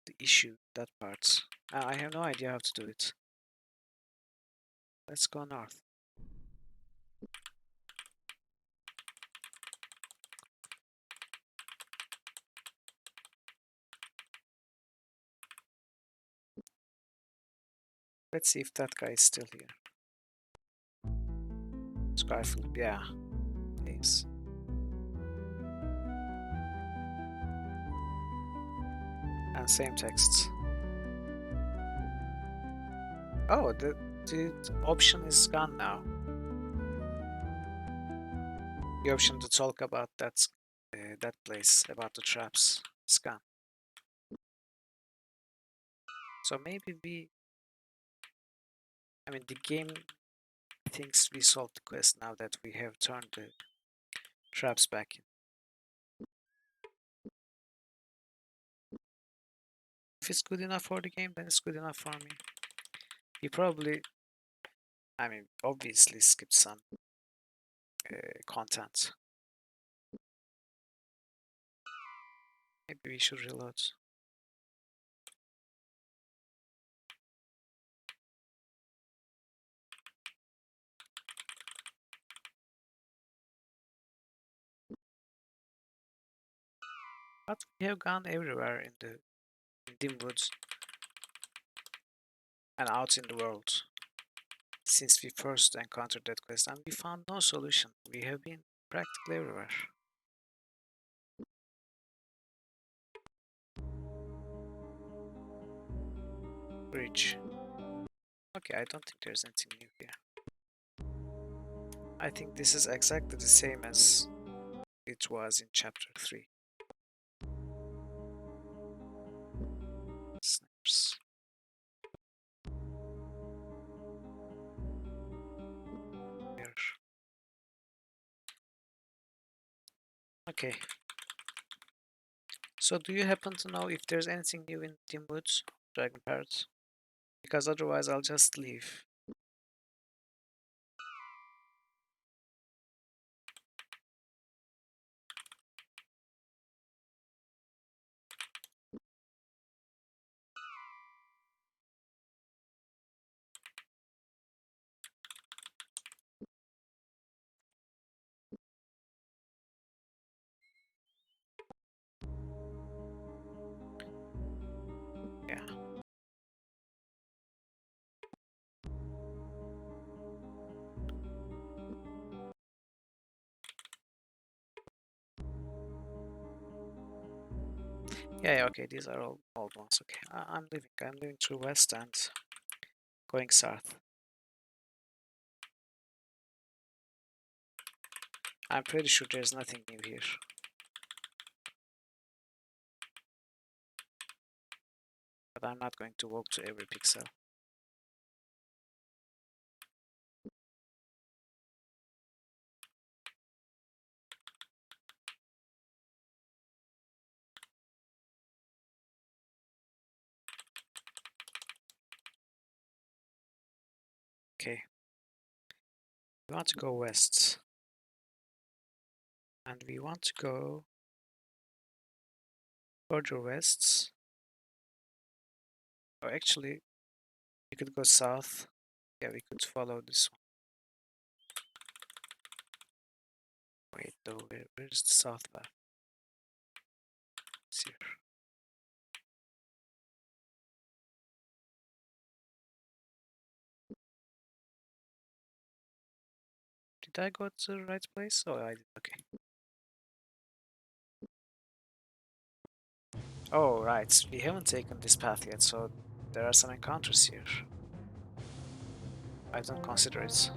Speaker 1: the issue, that part. I have no idea how to do it. Let's go north. Let's see if that guy is still here. Skyflip, yeah, he is. And same texts. Oh, the option is gone now. The option to talk about that place, about the traps, is gone. So maybe I mean, the game thinks we solved the quest now that we have turned the traps back in. If it's good enough for the game, then it's good enough for me. He probably, I mean, obviously skipped some content. Maybe we should reload. But we have gone everywhere in the dim woods and out in the world since we first encountered that quest, and we found no solution. We have been practically everywhere. Bridge. Okay, I don't think there's anything new here. I think this is exactly the same as it was in chapter 3. Snaps. There. Okay. So do you happen to know if there's anything new in Team Woods, Dragon Parrot? Because otherwise I'll just leave. Yeah. Yeah, okay, these are all old ones. Okay, I'm leaving. I'm leaving through west and going south. I'm pretty sure there's nothing new here. But I'm not going to walk to every pixel. Okay. We want to go west. And we want to go further west. Or actually, we could go south. Yeah, we could follow this one. Wait, though, where's the south path? It's here. Did I go to the right place? Oh, I did. Okay. Oh, right. We haven't taken this path yet, so there are some encounters here. I don't consider it.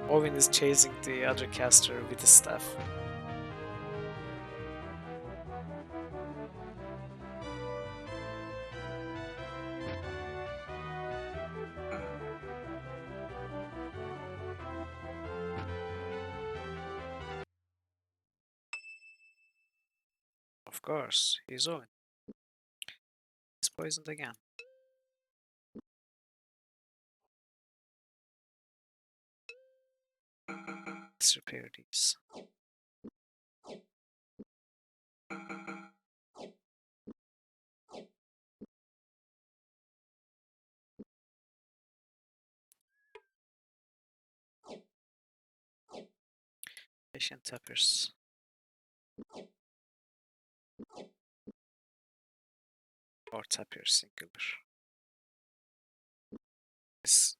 Speaker 1: Owen is chasing the other caster with his staff. Of course, he's Owen. He's poisoned again. Let's repair these. Patient tappers. Or tappers singular. Yes.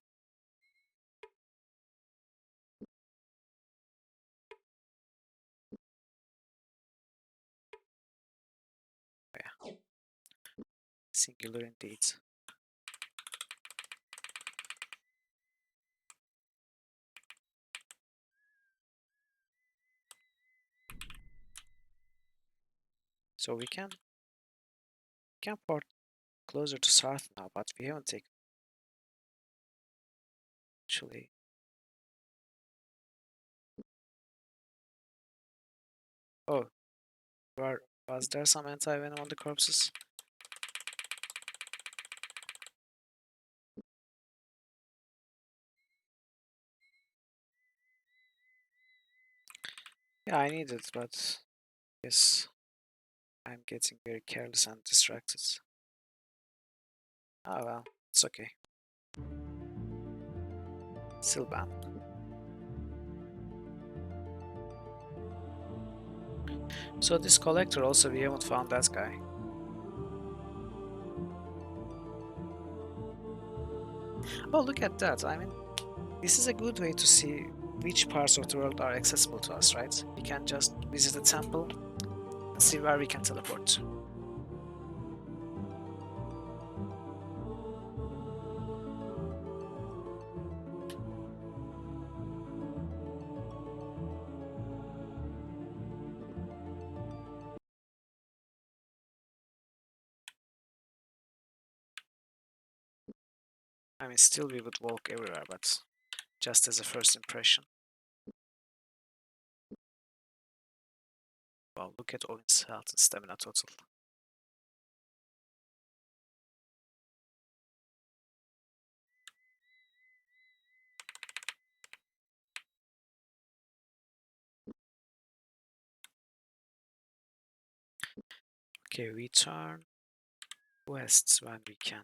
Speaker 1: Oh, yeah. Singular indeed. So we can port closer to south now, but we haven't taken actually. Oh, was there some anti-venom on the corpses? Yeah, I need it, but yes, I'm getting very careless and distracted. Oh well, it's okay. Silban. So this collector also, we haven't found that guy. Oh, look at that. I mean, this is a good way to see which parts of the world are accessible to us, right? We can just visit a temple and see where we can teleport to. I mean, still we would walk everywhere, but just as a first impression. Well, look at Owen's health and stamina total. Okay, we turn west when we can.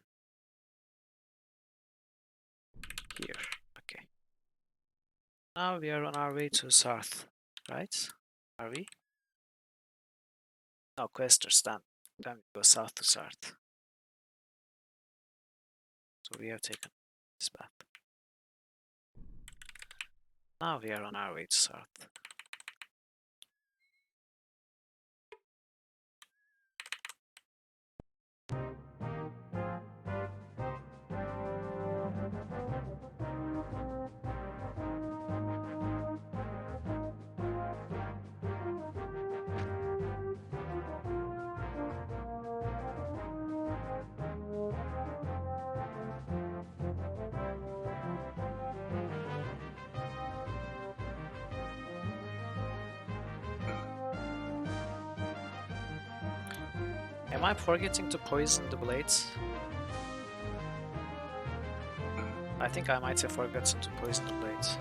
Speaker 1: Here, okay. Now we are on our way to Sarth, right? Are we? No, questers, then we go south to Sarth. So we have taken this path. Now we are on our way to Sarth. Am I forgetting to poison the blades? I think I might have forgotten to poison the blades.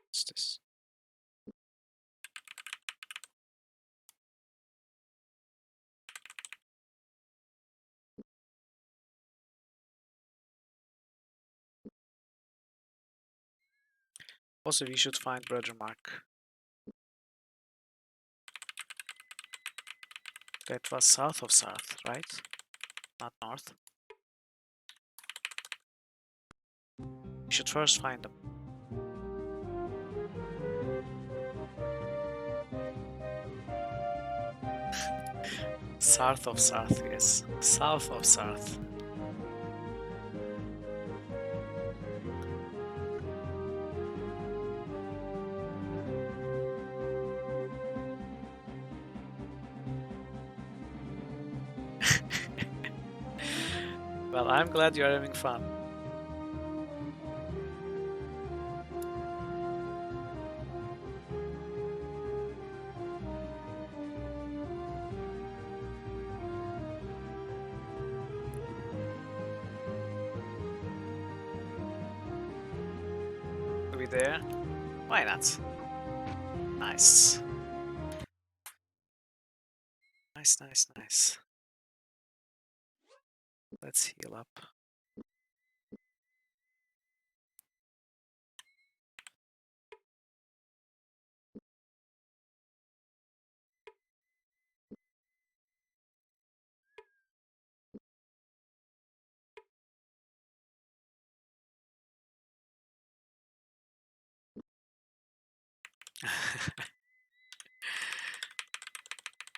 Speaker 1: What's this? Also, we should find Brother Mark. That was south of Sarth, right? Not north. We should first find him. South of Sarth, yes. South of Sarth. Well, I'm glad you're having fun. Are we there? Why not? Nice. Nice, nice, nice. Let's heal up.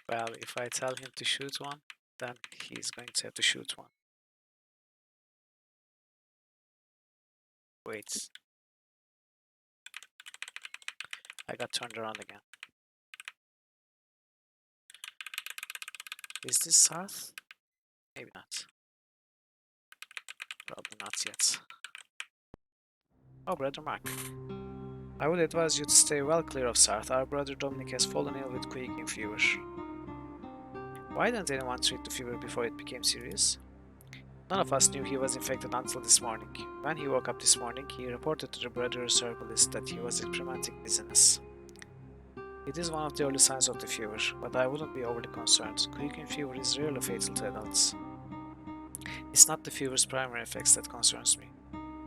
Speaker 1: Well, if I tell him to shoot one, then he's going to have to shoot one. Wait. I got turned around again. Is this south? Maybe not. Probably not yet. Oh, Brother Mark. I would advise you to stay well clear of south. Our brother Dominic has fallen ill with quaking fever. Why didn't anyone treat the fever before it became serious? None of us knew he was infected until this morning. When he woke up this morning, he reported to the brother's herbalist that he was experimenting dizziness. It is one of the early signs of the fever, but I wouldn't be overly concerned. Quaking fever is rarely fatal to adults. It's not the fever's primary effects that concerns me.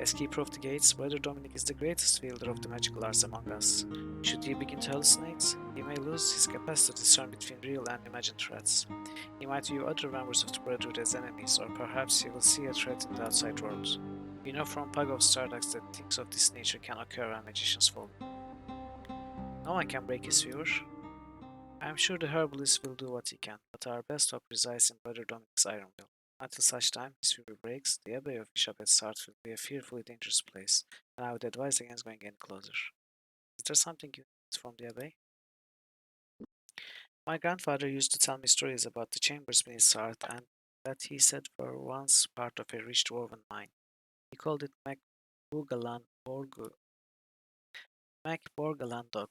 Speaker 1: As keeper of the gates, Brother Dominic is the greatest wielder of the magical arts among us. Should he begin to hallucinate, he may lose his capacity to discern between real and imagined threats. He might view other members of the Brotherhood as enemies, or perhaps he will see a threat in the outside world. We know from Pug of Stardax that things of this nature can occur when magicians fall. No one can break his fever. I am sure the herbalist will do what he can, but our best hope resides in Brother Dominic's iron will. Until such time his fever breaks, the Abbey of Bishop at Sartre will be a fearfully dangerous place, and I would advise against going any closer. Is there something you need from the Abbey? My grandfather used to tell me stories about the chambers beneath Sartre, and that he said were once part of a rich dwarven mine. He called it Macborgalandog,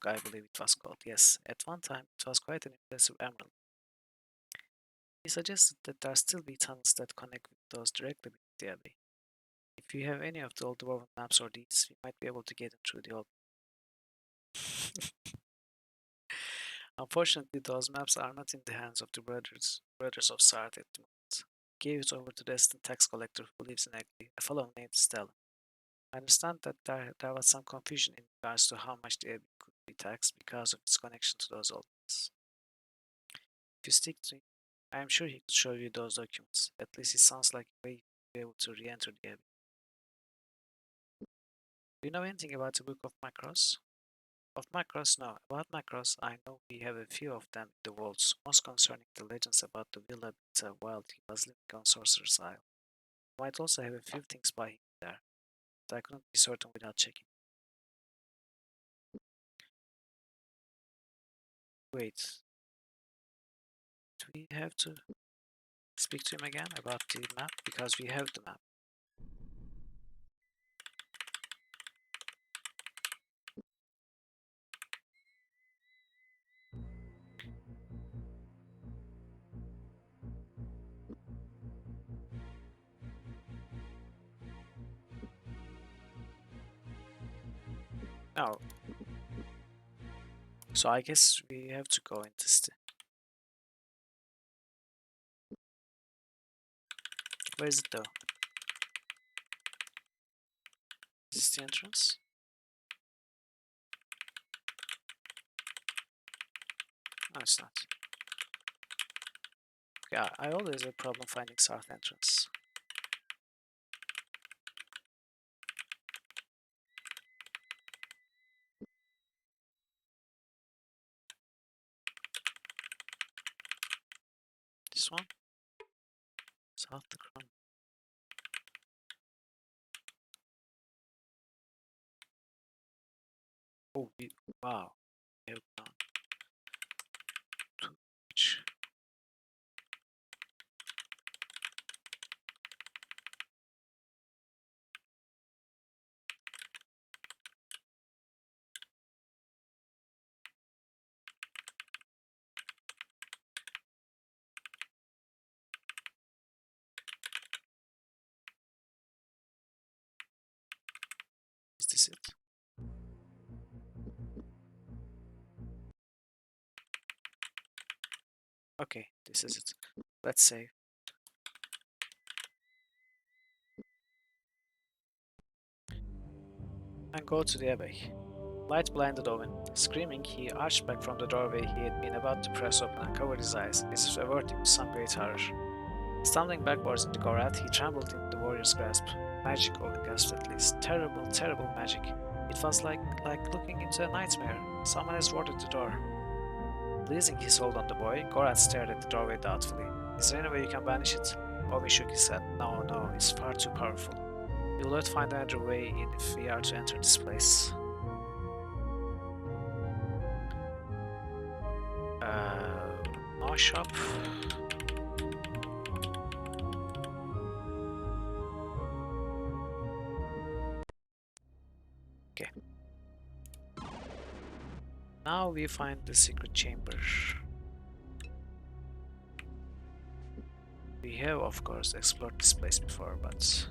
Speaker 1: I believe it was called. Yes, at one time it was quite an impressive emerald. He suggested that there still be tunnels that connect with those directly beneath the Abbey. If you have any of the old dwarven maps or deeds, we might be able to get in through the old. Unfortunately, those maps are not in the hands of the brothers of Sartre at the moment. He gave it over to the distant tax collector who lives in Egli, a fellow named Stella. I understand that there was some confusion in regards to how much the Abbey could be taxed because of its connection to those old maps. If you stick to him, I am sure he could show you those documents. At least it sounds like a way to be able to re-enter the Abbey. Do you know anything about the Book of Macros? Of Macros, no. About Macros, I know we have a few of them in the vaults, most concerning the legends about the Villa Beta while he was living on Sorcerer's Isle. We might also have a few things by him there, but I couldn't be certain without checking. Wait, do we have to speak to him again about the map? Because we have the map. Oh. So I guess we have to go into where is it though? Is this the entrance? No, it's not. Yeah, I always have a problem finding south entrance. This one? South the Krondor. Oh, wow. We have gone too much. Is this it? Okay, this is it. Let's save. And go to the Abbey. Light blinded Owen. Screaming, he arched back from the doorway he had been about to press open and covered his eyes, as if averting some great horror. Stumbling backwards into Gorath, he trembled in the warrior's grasp. Magic, Owen gasped at least. Terrible, terrible magic. It was like looking into a nightmare. Someone has warded the door. Releasing his hold on the boy, Gorath stared at the doorway doubtfully. Is there any way you can banish it? Owen shook his head. No, no, it's far too powerful. We will not find another way in if we are to enter this place. pawn shop. Okay. Now we find the secret chamber. We have, of course, explored this place before, but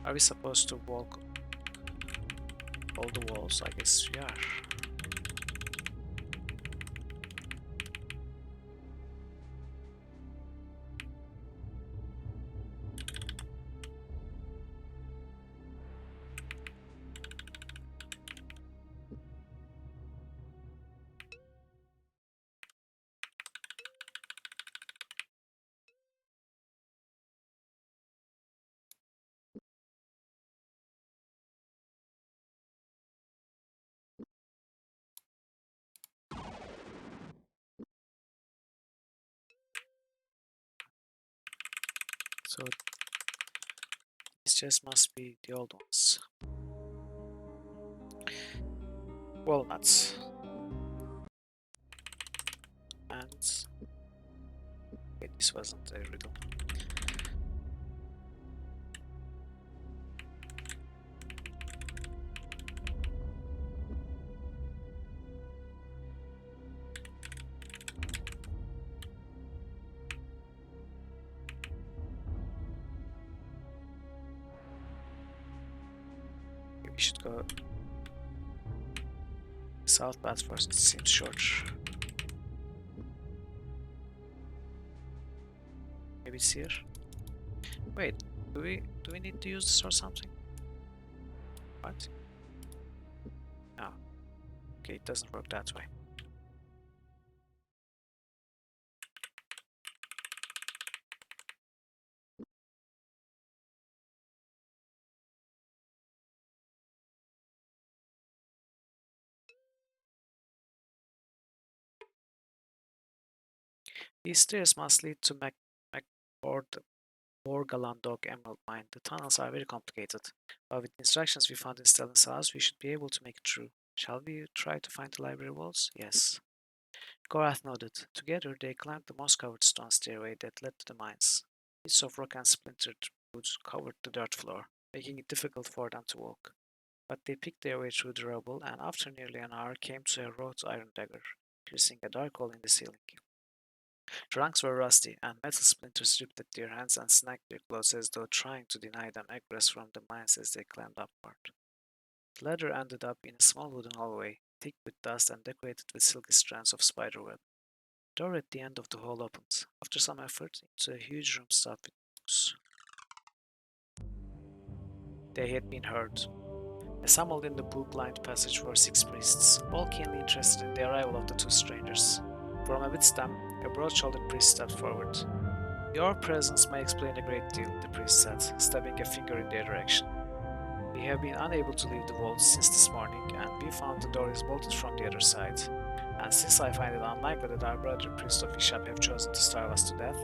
Speaker 1: are we supposed to walk all the walls? I guess we are. So these just must be the old ones. Walnuts. And okay, this wasn't a riddle. Okay, we should go south path first. It seems short. Maybe it's here. Wait, do we need to use this or something? What? No. Okay, it doesn't work that way. These stairs must lead to Borgalandog Emerald Mine. The tunnels are very complicated, but with the instructions we found in Stellan's house, we should be able to make it through. Shall we try to find the library walls? Yes. Gorath nodded. Together, they climbed the moss-covered stone stairway that led to the mines. Bits of rock and splintered wood covered the dirt floor, making it difficult for them to walk. But they picked their way through the rubble, and after nearly an hour came to a wrought iron dagger, piercing a dark hole in the ceiling. Trunks were rusty, and metal splinters ripped at their hands and snagged their clothes as though trying to deny them egress from the mines as they climbed upward. The ladder ended up in a small wooden hallway, thick with dust and decorated with silky strands of spiderweb. The door at the end of the hall opened, after some effort, into a huge room stuffed with books. They had been heard. Assembled in the book-lined passage were 6 priests, all keenly interested in the arrival of the 2 strangers. From amidst them, a broad-shouldered priest stepped forward. "Your presence may explain a great deal," the priest said, stabbing a finger in their direction. "We have been unable to leave the vaults since this morning, and we found the door is bolted from the other side. And since I find it unlikely that our brother priests of Ishap have chosen to starve us to death..."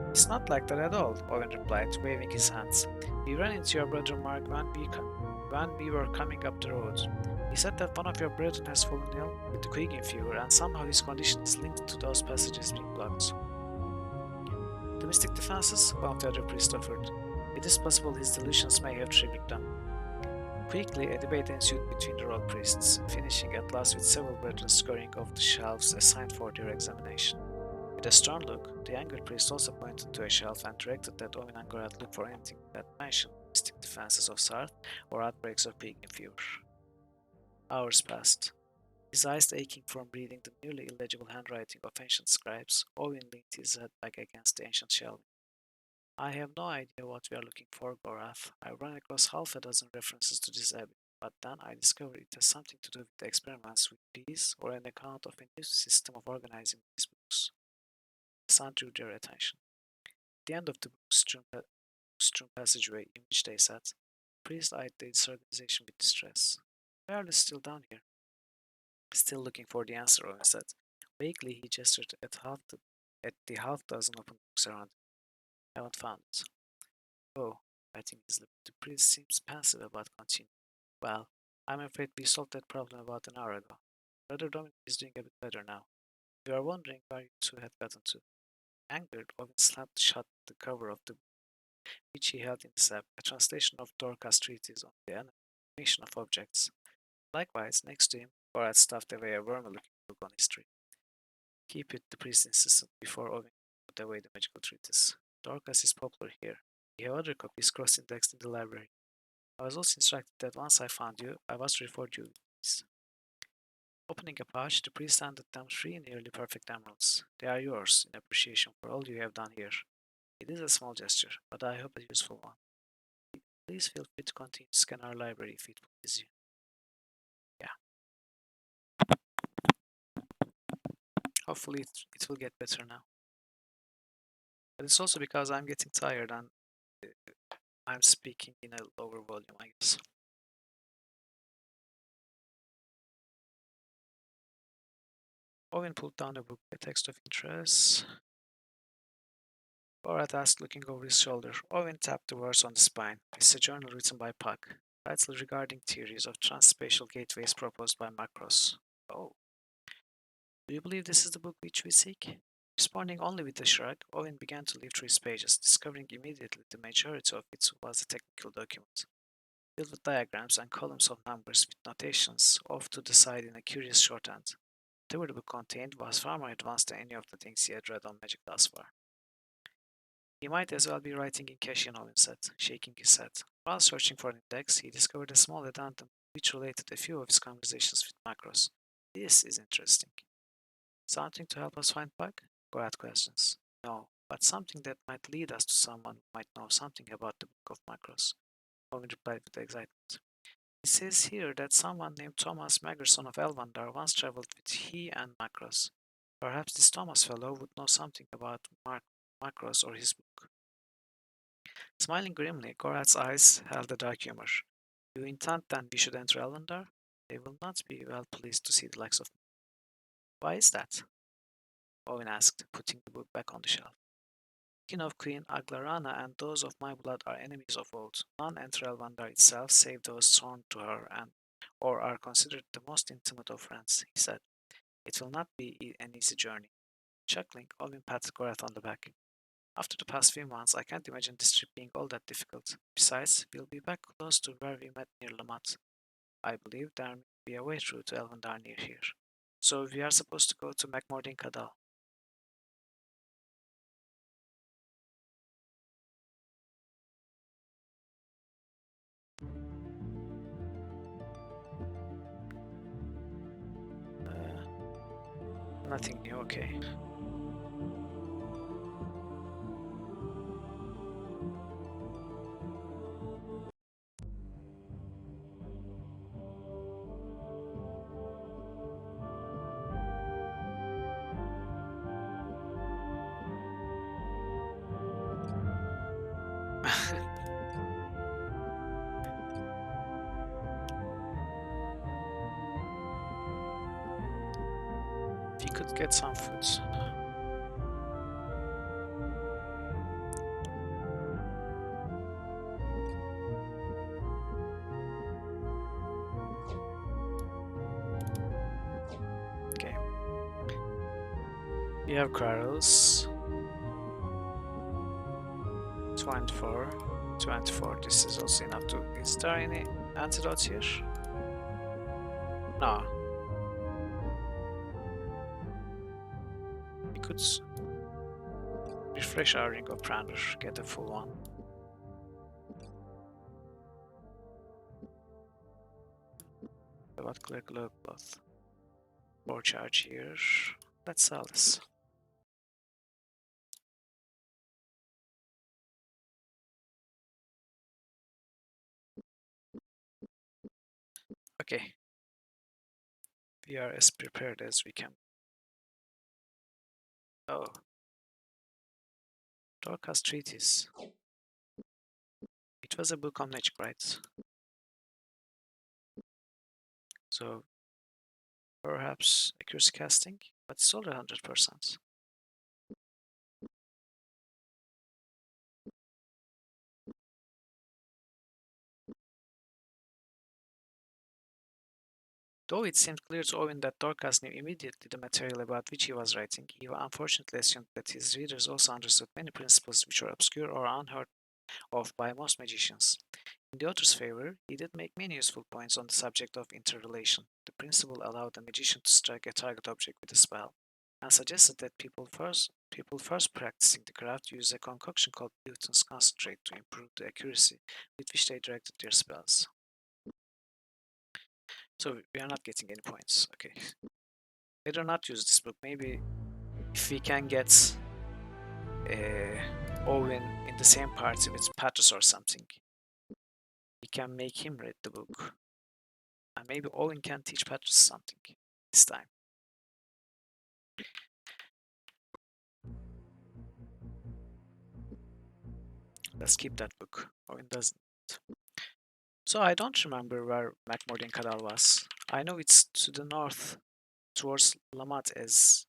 Speaker 1: "It's not like that at all," Owen replied, waving his hands. "We ran into your brother Mark when we were coming up the road. He said that one of your brethren has fallen ill with the Quiggin fever, and somehow his condition is linked to those passages being blocked." "The mystic defenses?" one of the other priests offered. "It is possible his delusions may have triggered them." Quickly, a debate ensued between the rogue priests, finishing at last with several brethren scurrying off the shelves assigned for their examination. With a stern look, the angered priest also pointed to a shelf and directed that Owen and Gorath look for anything that mentioned mystic defenses of Sarth or outbreaks of pagan fever. Hours passed. His eyes aching from reading the nearly illegible handwriting of ancient scribes, Owen leaned his head back against the ancient shelving. "I have no idea what we are looking for, Gorath. I ran across half a dozen references to this abbey, but then I discovered it has something to do with the experiments with bees or an account of a new system of organizing these books." The sound drew their attention. At the end of the book-strewn passageway in which they sat, the priest eyed the disorganization with distress. "Why are they still down here?" "Still looking for the answer," Owen said. Vaguely, he gestured at the half-dozen open books around him. "Haven't found it." Oh, I think the priest seems passive about continuing. Well, I'm afraid we solved that problem about an hour ago. Brother Dominic is doing a bit better now. You are wondering where you two had gotten to. Angered, Owen slapped shut the cover of the book which he held in his lap, a translation of Dorcas' treatise on the animation of objects. Likewise, next to him, Borat stuffed away a wormy-looking book on history. Keep it, the priest insisted, before Owen put away the magical treatise. Dorcas is popular here. We have other copies cross-indexed in the library. I was also instructed that once I found you, I was to report you. Opening a pouch, the priest handed them 3 nearly perfect emeralds. They are yours, in appreciation for all you have done here. It is a small gesture, but I hope a useful one. Please feel free to continue to scan our library if it pleases you. Yeah, hopefully it will get better now. But it's also because I'm getting tired and I'm speaking in a lower volume, I guess. Owen pulled down a book, a text of interest. Borat asked, looking over his shoulder. Owen tapped the words on the spine. It's a journal written by Puck. Title regarding theories of transspatial gateways proposed by Macross. Oh, do you believe this is the book which we seek? Responding only with a shrug, Owen began to leaf through his pages, discovering immediately the majority of it was a technical document, filled with diagrams and columns of numbers with notations off to the side in a curious shorthand. Whatever the book contained was far more advanced than any of the things he had read on magic thus far. He might as well be writing in Kashian, Owen said, shaking his head. While searching for an index, he discovered a small addendum which related a few of his conversations with Macross. This is interesting. Something to help us find Bug? Borat questions. No, but something that might lead us to someone who might know something about the Book of Macross. Owen replied with excitement. It says here that someone named Thomas Magerson of Elvandar once traveled with he and Macross. Perhaps this Thomas fellow would know something about Macross or his book. Smiling grimly, Gorat's eyes held a dark humor. You intend then we should enter Elvandar? They will not be well pleased to see the likes of me. Why is that? Owen asked, putting the book back on the shelf. The kin of Queen Aglarana and those of my blood are enemies of old. None enter Elvandar itself save those sworn to her and or are considered the most intimate of friends, he said. It will not be an easy journey. Chuckling, Owen patted Gorath on the back. After the past few months, I can't imagine this trip being all that difficult. Besides, we'll be back close to where we met near Lamat. I believe there may be a way through to Elvandar near here. So we are supposed to go to McMordin Kadal. Nothing new, okay. If you could get some food. Okay. We have quarrels. 24. 24. This is also enough to. Is there any antidotes here? No. We could refresh our ring of Krondor, get a full one. About clear glow cloth. 4 charge here. Let's sell this. Okay. We are as prepared as we can. Oh. Dorcas Treatise. It was a book on magic, right? So perhaps accuracy casting, but it's only 100%. Though it seemed clear to Owen that Dorcas knew immediately the material about which he was writing, he unfortunately assumed that his readers also understood many principles which were obscure or unheard of by most magicians. In the author's favor, he did make many useful points on the subject of interrelation. The principle allowed a magician to strike a target object with a spell, and suggested that people first practicing the craft use a concoction called Newton's concentrate to improve the accuracy with which they directed their spells. So we are not getting any points. Okay. Better not use this book. Maybe if we can get Owen in the same party with Patras or something, we can make him read the book. And maybe Owen can teach Patras something this time. Let's keep that book. Owen doesn't. So I don't remember where Macmordian Cadal was. I know it's to the north, towards Lamat, as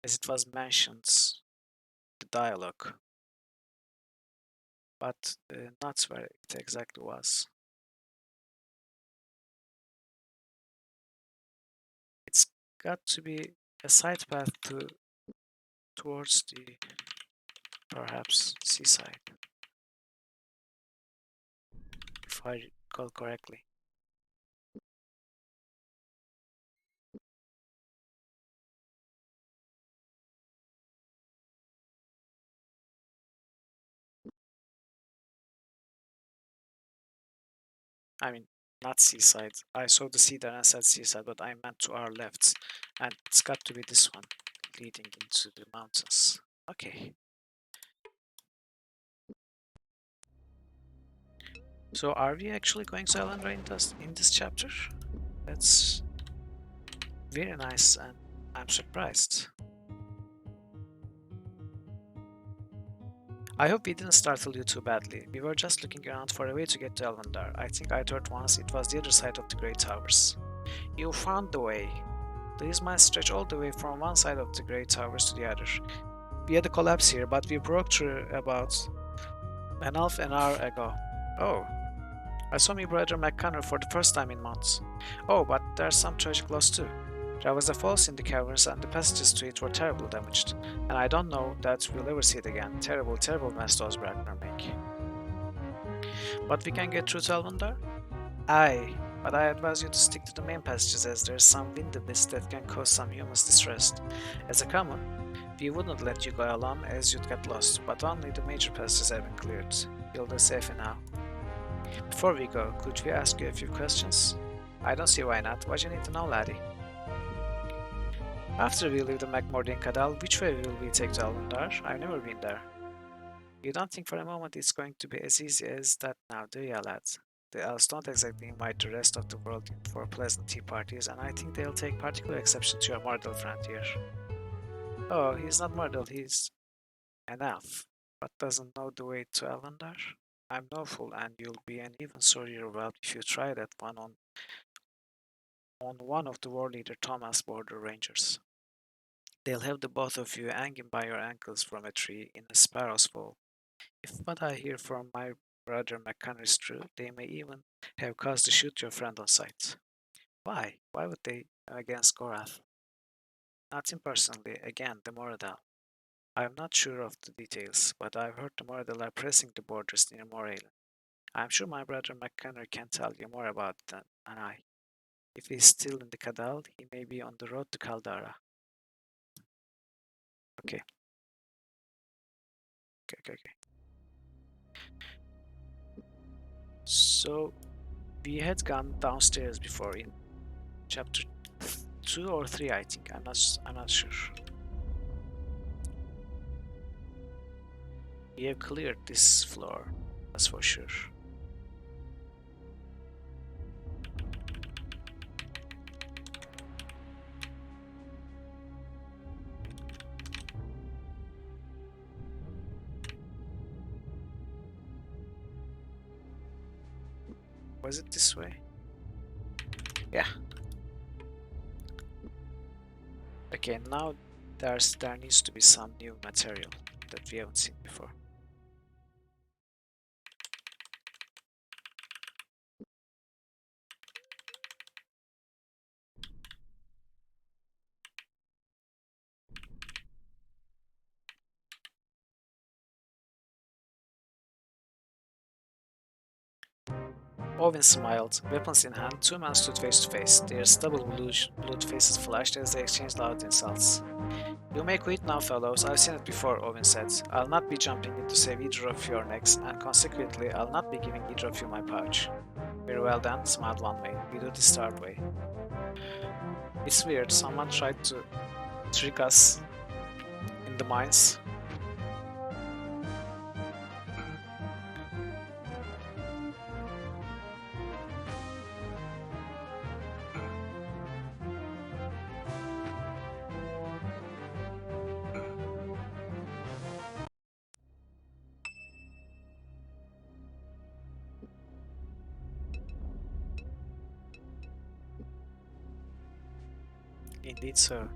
Speaker 1: it was mentioned, the dialogue, but not where it exactly was. It's got to be a side path towards the perhaps seaside, if I recall correctly. I mean, not seaside. I saw the sea there and said seaside, but I meant to our left, and it's got to be this one, leading into the mountains. Okay. So are we actually going to Elendra in this chapter? That's very nice, and I'm surprised. I hope we didn't startle you too badly. We were just looking around for a way to get to Elendar. I think I thought once it was the other side of the Great Towers. You found the way. These mines stretch all the way from one side of the Great Towers to the other. We had a collapse here, but we broke through about half an hour ago. Oh, I saw my brother McConnor for the first time in months. Oh, but there's some tragic loss too. There was a falls in the caverns and the passages to it were terribly damaged, and I don't know that we'll ever see it again. Terrible, terrible mess those Bragnar make. But we can get through to Elvendar? Aye, but I advise you to stick to the main passages as there's some wind abyss that can cause some humans distress. As a common, we wouldn't let you go alone as you'd get lost, but only the major passages have been cleared. You'll be safe now. Before we go, could we ask you a few questions? I don't see why not. What do you need to know, laddie? After we leave the Macmordian Cadal, which way will we take to Alundar? I've never been there. You don't think for a moment it's going to be as easy as that now, do you, lads? The elves don't exactly invite the rest of the world in for pleasant tea parties, and I think they'll take particular exception to your mortal friend here. Oh, he's not mortal, he's an elf, but doesn't know the way to Alundar? I'm no fool, and you'll be an even sorrier whelp if you try that one on one of the war leader Thomas border rangers. They'll have the both of you hanging by your ankles from a tree in a sparrow's fall. If what I hear from my brother McConnor is true, they may even have cause to shoot your friend on sight. Why? Why would they against Gorath? Nothing personally, again, the Moradal. I'm not sure of the details, but I've heard the Moradal are pressing the borders near Moraine. I'm sure my brother McConnor can tell you more about that than I. If he's still in the Cadal, he may be on the road to Caldara. Okay. Okay. So we had gone downstairs before in chapter 2 or 3, I think. I'm not sure. We have cleared this floor, that's for sure. Was it this way? Yeah. Okay, now there needs to be some new material that we haven't seen before. Owen smiled. Weapons in hand, two men stood face to face. Their stubble blued faces flashed as they exchanged loud insults. You may quit now, fellows. I've seen it before, Owen said. I'll not be jumping in to save either of your necks, and consequently, I'll not be giving either of you my pouch. Very well then, smiled One Way. We do this third way. It's weird, someone tried to trick us in the mines. Indeed so.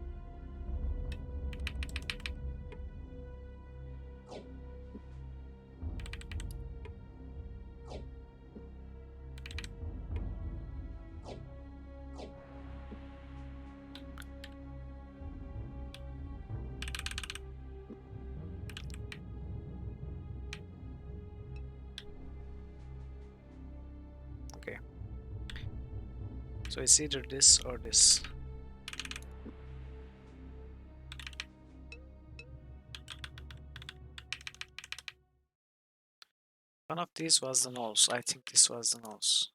Speaker 1: Okay. So it's either this or this. One of these was the nose. I think this was the nose.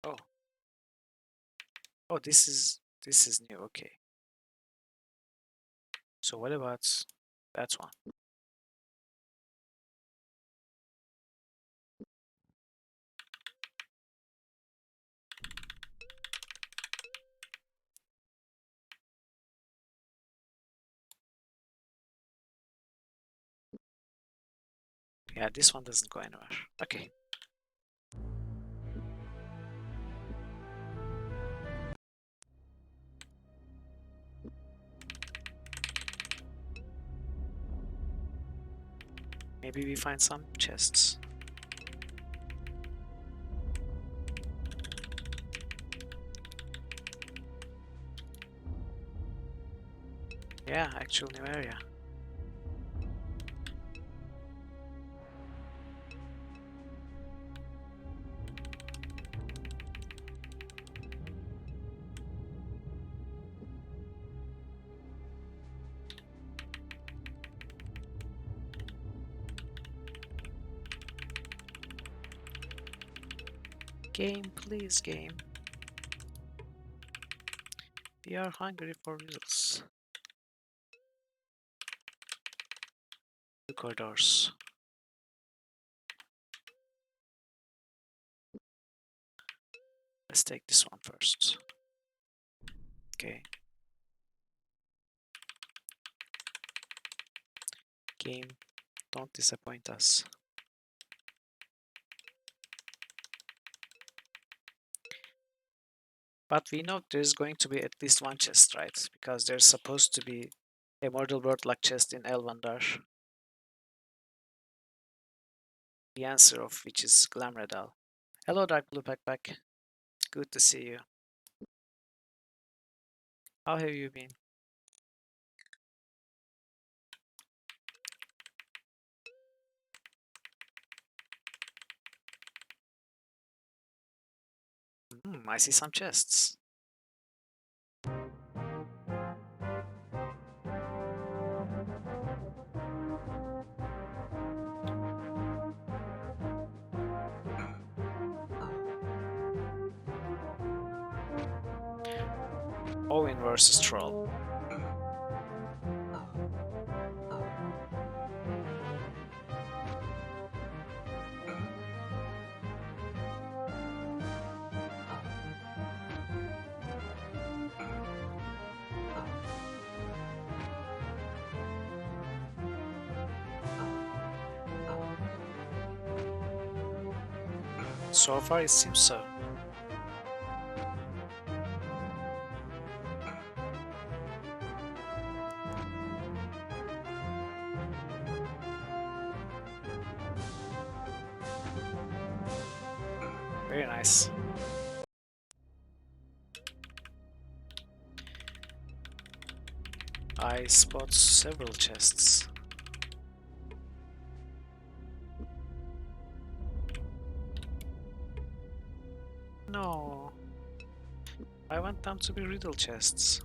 Speaker 1: Oh. Oh, this is new. Okay. So what about that one? Yeah, this one doesn't go anywhere. Okay. Maybe we find some chests. Yeah, actual new area. Game, please, game. We are hungry for reels. Two corridors. Let's take this one first. Okay. Game, don't disappoint us. But we know there's going to be at least one chest, right? Because there's supposed to be a Mortal World like chest in Elvandar. The answer of which is Glamredal. Hello, Dark Blue Backpack. Good to see you. How have you been? I see some chests. Owen versus Troll. So far, it seems so. Very nice. I spot several chests. No. I want them to be riddle chests.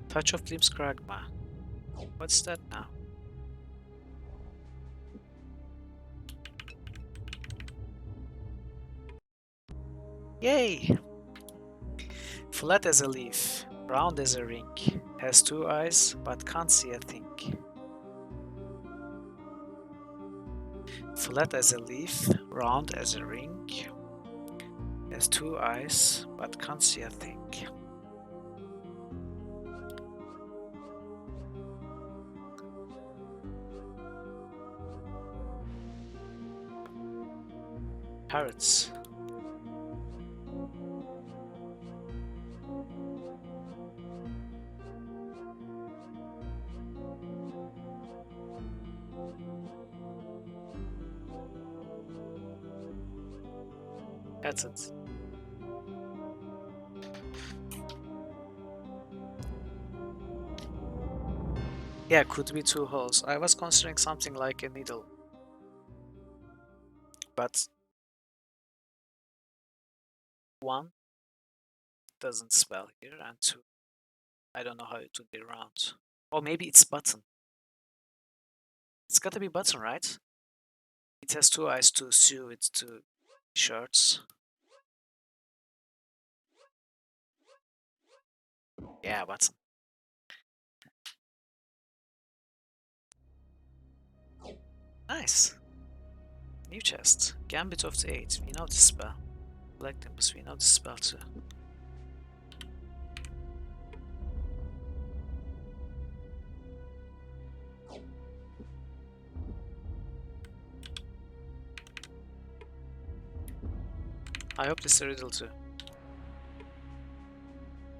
Speaker 1: Touch of Limbs Kragma. What's that now? Yay! Flat as a leaf, round as a ring, has 2 eyes but can't see a thing. Flat as a leaf, round as a ring, has 2 eyes but can't see a thing. Parrots. That's it. Yeah, could be 2 holes. I was considering something like a needle. But 1 doesn't spell here, and 2, I don't know how it would be round. Or maybe it's button. It's gotta be button, right? It has 2 eyes to sew it to shirts. Yeah, button. Nice. New chest. Gambit of the 8. We know this spell. Black Tempest, we know this spell too. I hope this is a riddle too.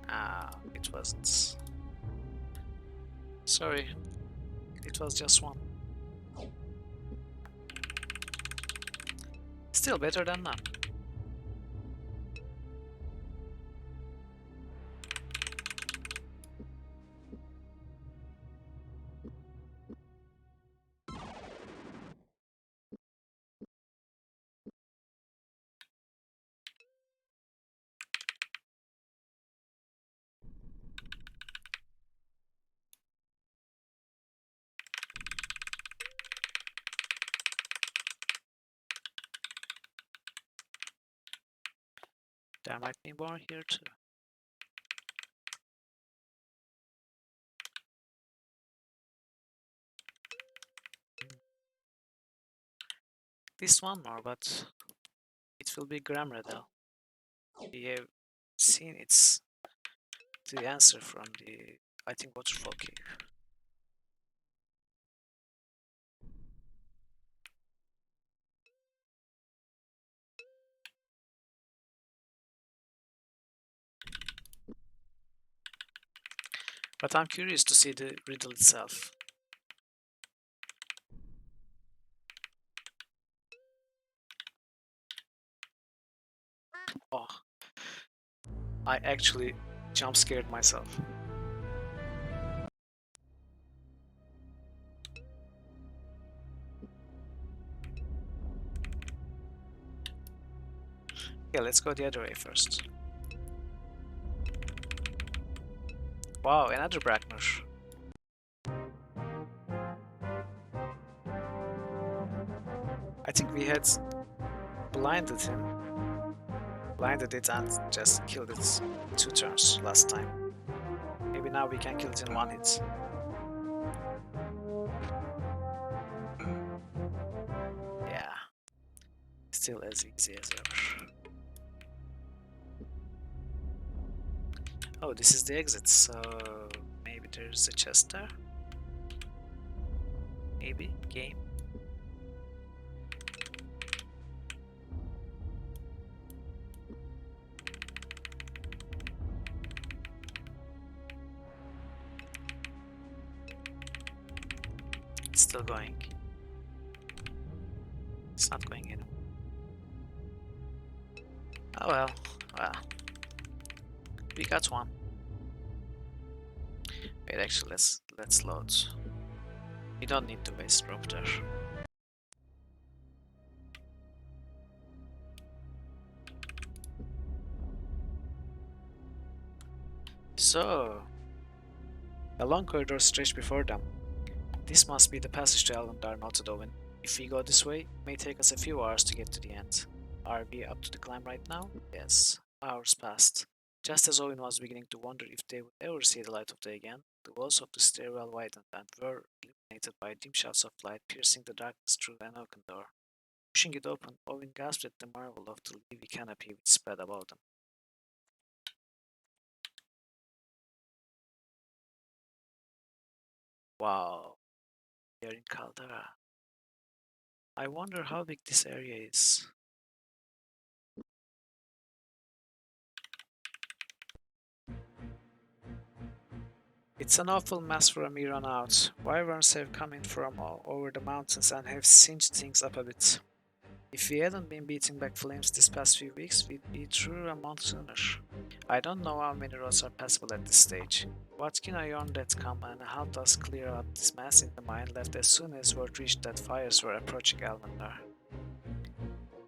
Speaker 1: Ah, it wasn't. Sorry, it was just 1. Still better than none. There might be more here too. This one more, but it will be Gramredel. We have seen it's the answer from the, I think, Waterfall Cave. But I'm curious to see the riddle itself. Oh, I actually jump scared myself. Yeah, let's go the other way first. Wow, another Brackner. I think we had blinded him. Blinded it and just killed it 2 turns last time. Maybe now we can kill it in 1 hit. Yeah. Still as easy as ever. Oh, this is the exit, so maybe there's a chest there? Maybe? Game? It's still going. It's not going in. Oh well, we got 1. Wait, actually, let's load. We don't need to waste rope there. So, a long corridor stretched before them. This must be the passage to Elvendar, noted Owen. If we go this way, it may take us a few hours to get to the end. Are we up to the climb right now? Yes. Hours passed. Just as Owen was beginning to wonder if they would ever see the light of day again, the walls of the stairwell widened and were illuminated by dim shafts of light piercing the darkness through an oaken door. Pushing it open, Owen gasped at the marvel of the leafy canopy which spread above them. Wow, we are in Caldera. I wonder how big this area is. It's an awful mess from here on out. Wyverns have come in from all over the mountains and have singed things up a bit. If we hadn't been beating back flames this past few weeks, we'd be through a month sooner. I don't know how many roads are passable at this stage. What can I earn that come and helped us clear out this mess in the mine left as soon as word reached that fires were approaching Alvendar.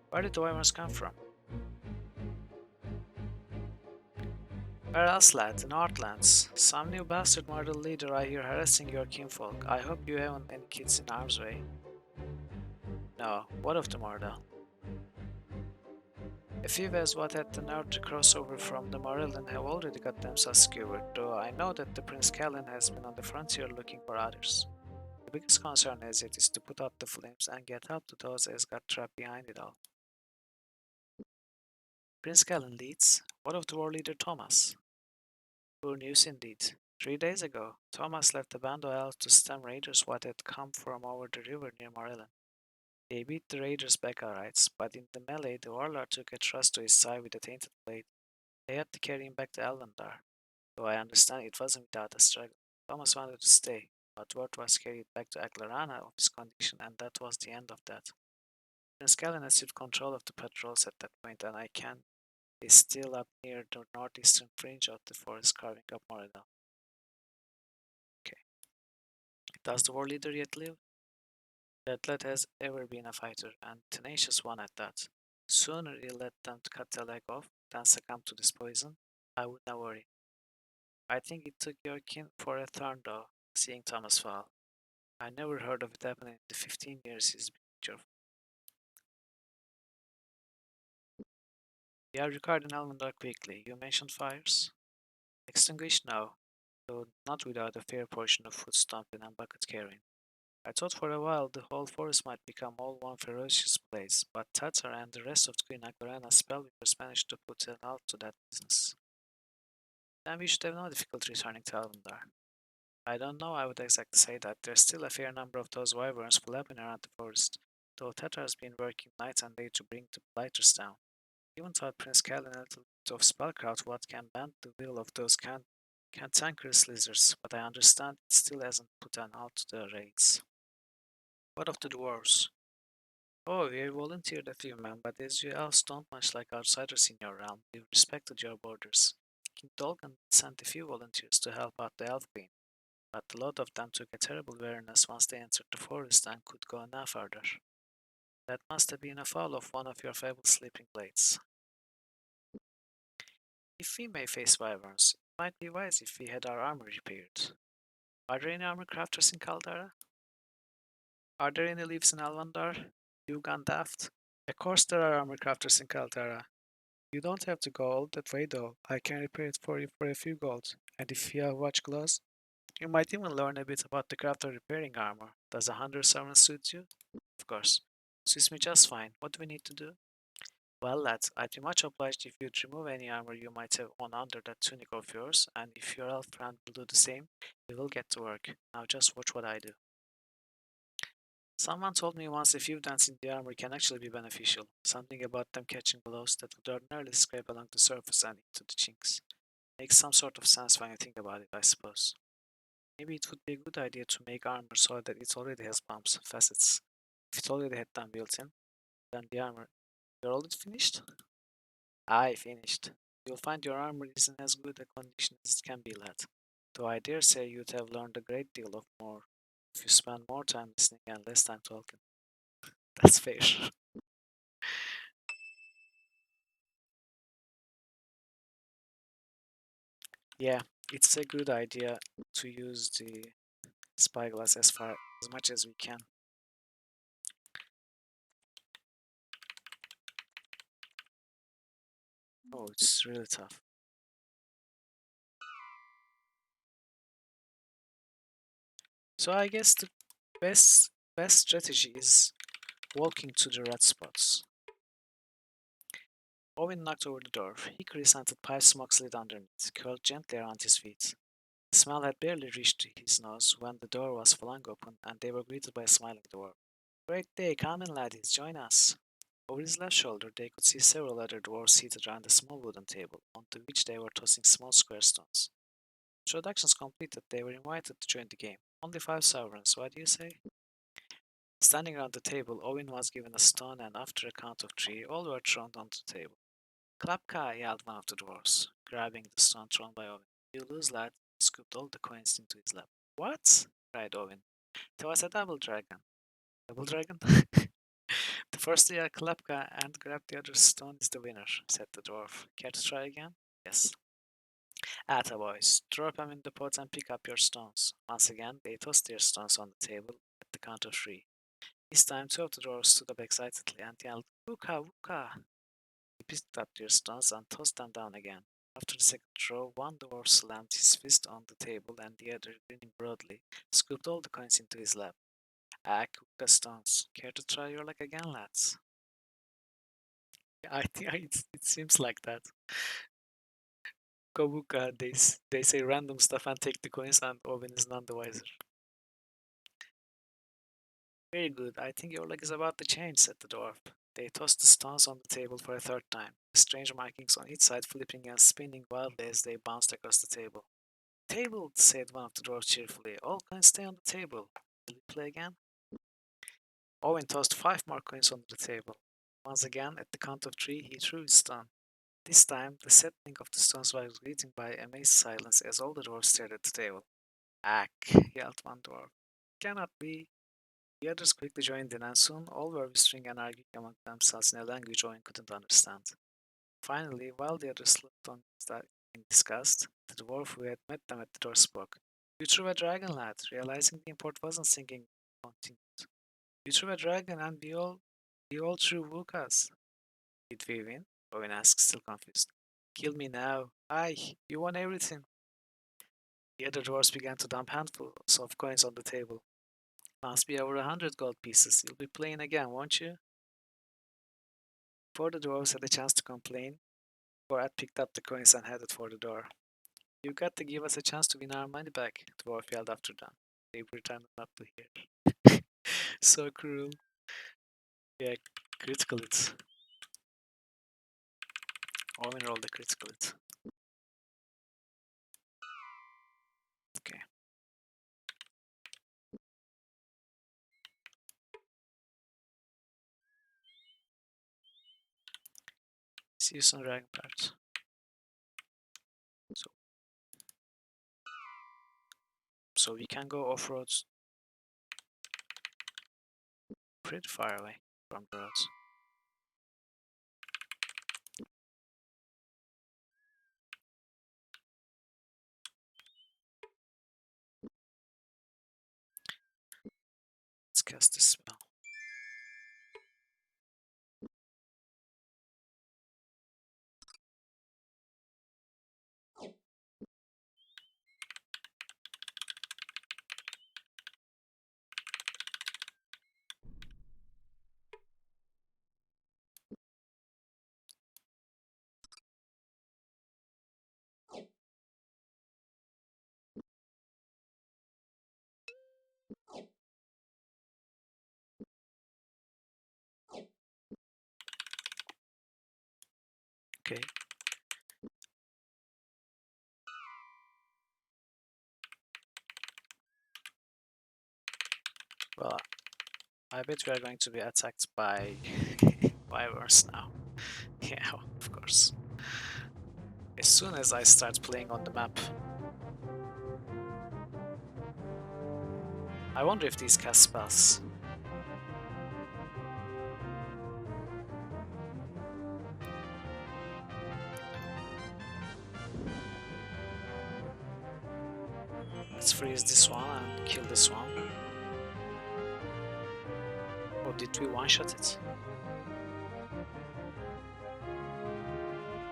Speaker 1: Where did the Wyverns come from? Where else, lad? In Heartlands. Some new bastard murder leader I hear harassing your kinfolk. I hope you haven't any kids in harm's way. No, what of the murder? A few as what had the nerve to cross over from the Morellan have already got themselves skewered, though I know that the Prince Callan has been on the frontier looking for others. The biggest concern as yet is to put out the flames and get help to those as got trapped behind it all. Prince Callan leads. What of the war leader Thomas? Poor news indeed. 3 days ago, Thomas left the band of elves to stem raiders what had come from over the river near Morellan. They beat the raiders back alright, but in the melee the warlord took a thrust to his side with a tainted blade. They had to carry him back to Elvendar, though I understand it wasn't without a struggle. Thomas wanted to stay, but word was carried back to Aklarana of his condition, and that was the end of that. Prince Callan assumed control of the patrols at that point, and I can is still up near the northeastern fringe of the forest carving up Moradel. Okay. Does the war leader yet live? That lad has ever been a fighter, and tenacious one at that. Sooner he'll let them cut their leg off than succumb to this poison. I would not worry. I think it took your kin for a turn though, seeing Thomas fall. I never heard of it happening in the 15 years he's been with your. We are recording Almondar quickly. You mentioned fires? Extinguished now, though not without a fair portion of foot stomping and bucket carrying. I thought for a while the whole forest might become all one ferocious place, but Tatar and the rest of Queen Aquarena spellweavers managed to put an halt to that business. Then we should have no difficulty returning to Alvendar. I don't know I would exactly say that. There's still a fair number of those wyverns flapping around the forest, though Tatar has been working night and day to bring the blighters down. Even taught Prince Callan a little bit of spellcraft what can bend the will of those cantankerous lizards, but I understand it still hasn't put an halt to the raids. What of the dwarves? Oh, we volunteered a few men, but as you elves don't much like outsiders in your realm, we've respected your borders. King Dolgan sent a few volunteers to help out the Elf Queen, but a lot of them took a terrible weariness once they entered the forest and could go no further. That must have been a foul of one of your fabled sleeping blades. If we may face wyverns, it might be wise if we had our armor repaired. Are there any armor crafters in Caldera? Are there any leaves in Alvandar? You gone daft? Of course there are armor crafters in Caldera. You don't have to go all that way though. I can repair it for you for a few gold. And if you have watch gloves, you might even learn a bit about the craft of repairing armor. Does a hunter servant suit you? Of course. Suits me just fine. What do we need to do? Well, lads, I'd be much obliged if you'd remove any armor you might have on under that tunic of yours, and if your elf friend will do the same, we will get to work. Now just watch what I do. Someone told me once a few dents in the armor can actually be beneficial, something about them catching blows that would ordinarily scrape along the surface and into the chinks. Makes some sort of sense when you think about it, I suppose. Maybe it would be a good idea to make armor so that it already has bumps, facets. If it already had them built in, then the armor. You're already finished? Aye, finished. You'll find your armor is in as good a condition as it can be, lad. Though I dare say you'd have learned a great deal of more if you spent more time listening and less time talking. That's fair. Yeah, it's a good idea to use the spyglass as much as we can. Oh, it's really tough. So I guess the best strategy is walking to the red spots. Owen knocked over the door. Hickory scented pipe smoke slid underneath, curled gently around his feet. The smell had barely reached his nose when the door was flung open and they were greeted by a smiling dwarf. Great day, come in, laddies, join us. Over his left shoulder, they could see several other dwarves seated around a small wooden table, onto which they were tossing small square stones. Introductions completed, they were invited to join the game. Only 5 sovereigns, what do you say? Standing around the table, Owen was given a stone, and after a count of 3, all were thrown onto the table. Klapka, yelled one of the dwarfs, grabbing the stone thrown by Owen. You lose, lad. He scooped all the coins into his lap. What? Cried Owen. There was a double dragon. Double dragon? The first to yell Klapka and grab the other stone is the winner, said the dwarf. Care to try again? Yes. Atta boys, drop them in the pot and pick up your stones. Once again, they tossed their stones on the table at the count of 3. This time, 2 of the dwarfs stood up excitedly and yelled, Wooka, wooka! They picked up their stones and tossed them down again. After the second throw, one dwarf slammed his fist on the table and the other, grinning broadly, scooped all the coins into his lap. Wooka stones. Care to try your luck again, lads? I think it seems like that. Kabuka, they say random stuff and take the coins, and Owen is none the wiser. Very good, I think your luck is about to change, said the dwarf. They tossed the stones on the table for a third time, strange markings on each side flipping and spinning wildly as they bounced across the table. Table, said one of the dwarfs cheerfully. All coins stay on the table. Will we play again? Owen tossed 5 more coins on the table. Once again, at the count of 3, he threw his stone. This time, the settling of the stones was greeted by amazed silence as all the dwarfs stared at the table. Ack, yelled one dwarf. Cannot be. The others quickly joined in, and soon all were whispering and arguing among themselves in a language Owen couldn't understand. Finally, while the others looked on in disgust, the dwarf who had met them at the door spoke. You threw a dragon, lad. Realizing the import wasn't sinking, continued. You threw a dragon, and we all threw wukas. Did we win? Owen asked, still confused. Kill me now. Aye, you won everything. The other dwarfs began to dump handfuls of coins on the table. Must be over 100 gold pieces. You'll be playing again, won't you? Before the dwarves had a chance to complain, Borat picked up the coins and headed for the door. You've got to give us a chance to win our money back, the dwarf yelled after them. They pretended not to hear. So cruel. Yeah, critical hit. Owen rolled the critical hit. Okay. See you soon, dragon parts. So we can go off-road pretty far away from the roads. Let's cast this spell. Okay. Well, I bet we are going to be attacked by wyverns now. Yeah, of course. As soon as I start playing on the map. I wonder if these cast spells. Let's freeze this one and kill this one. Or did we one-shot it?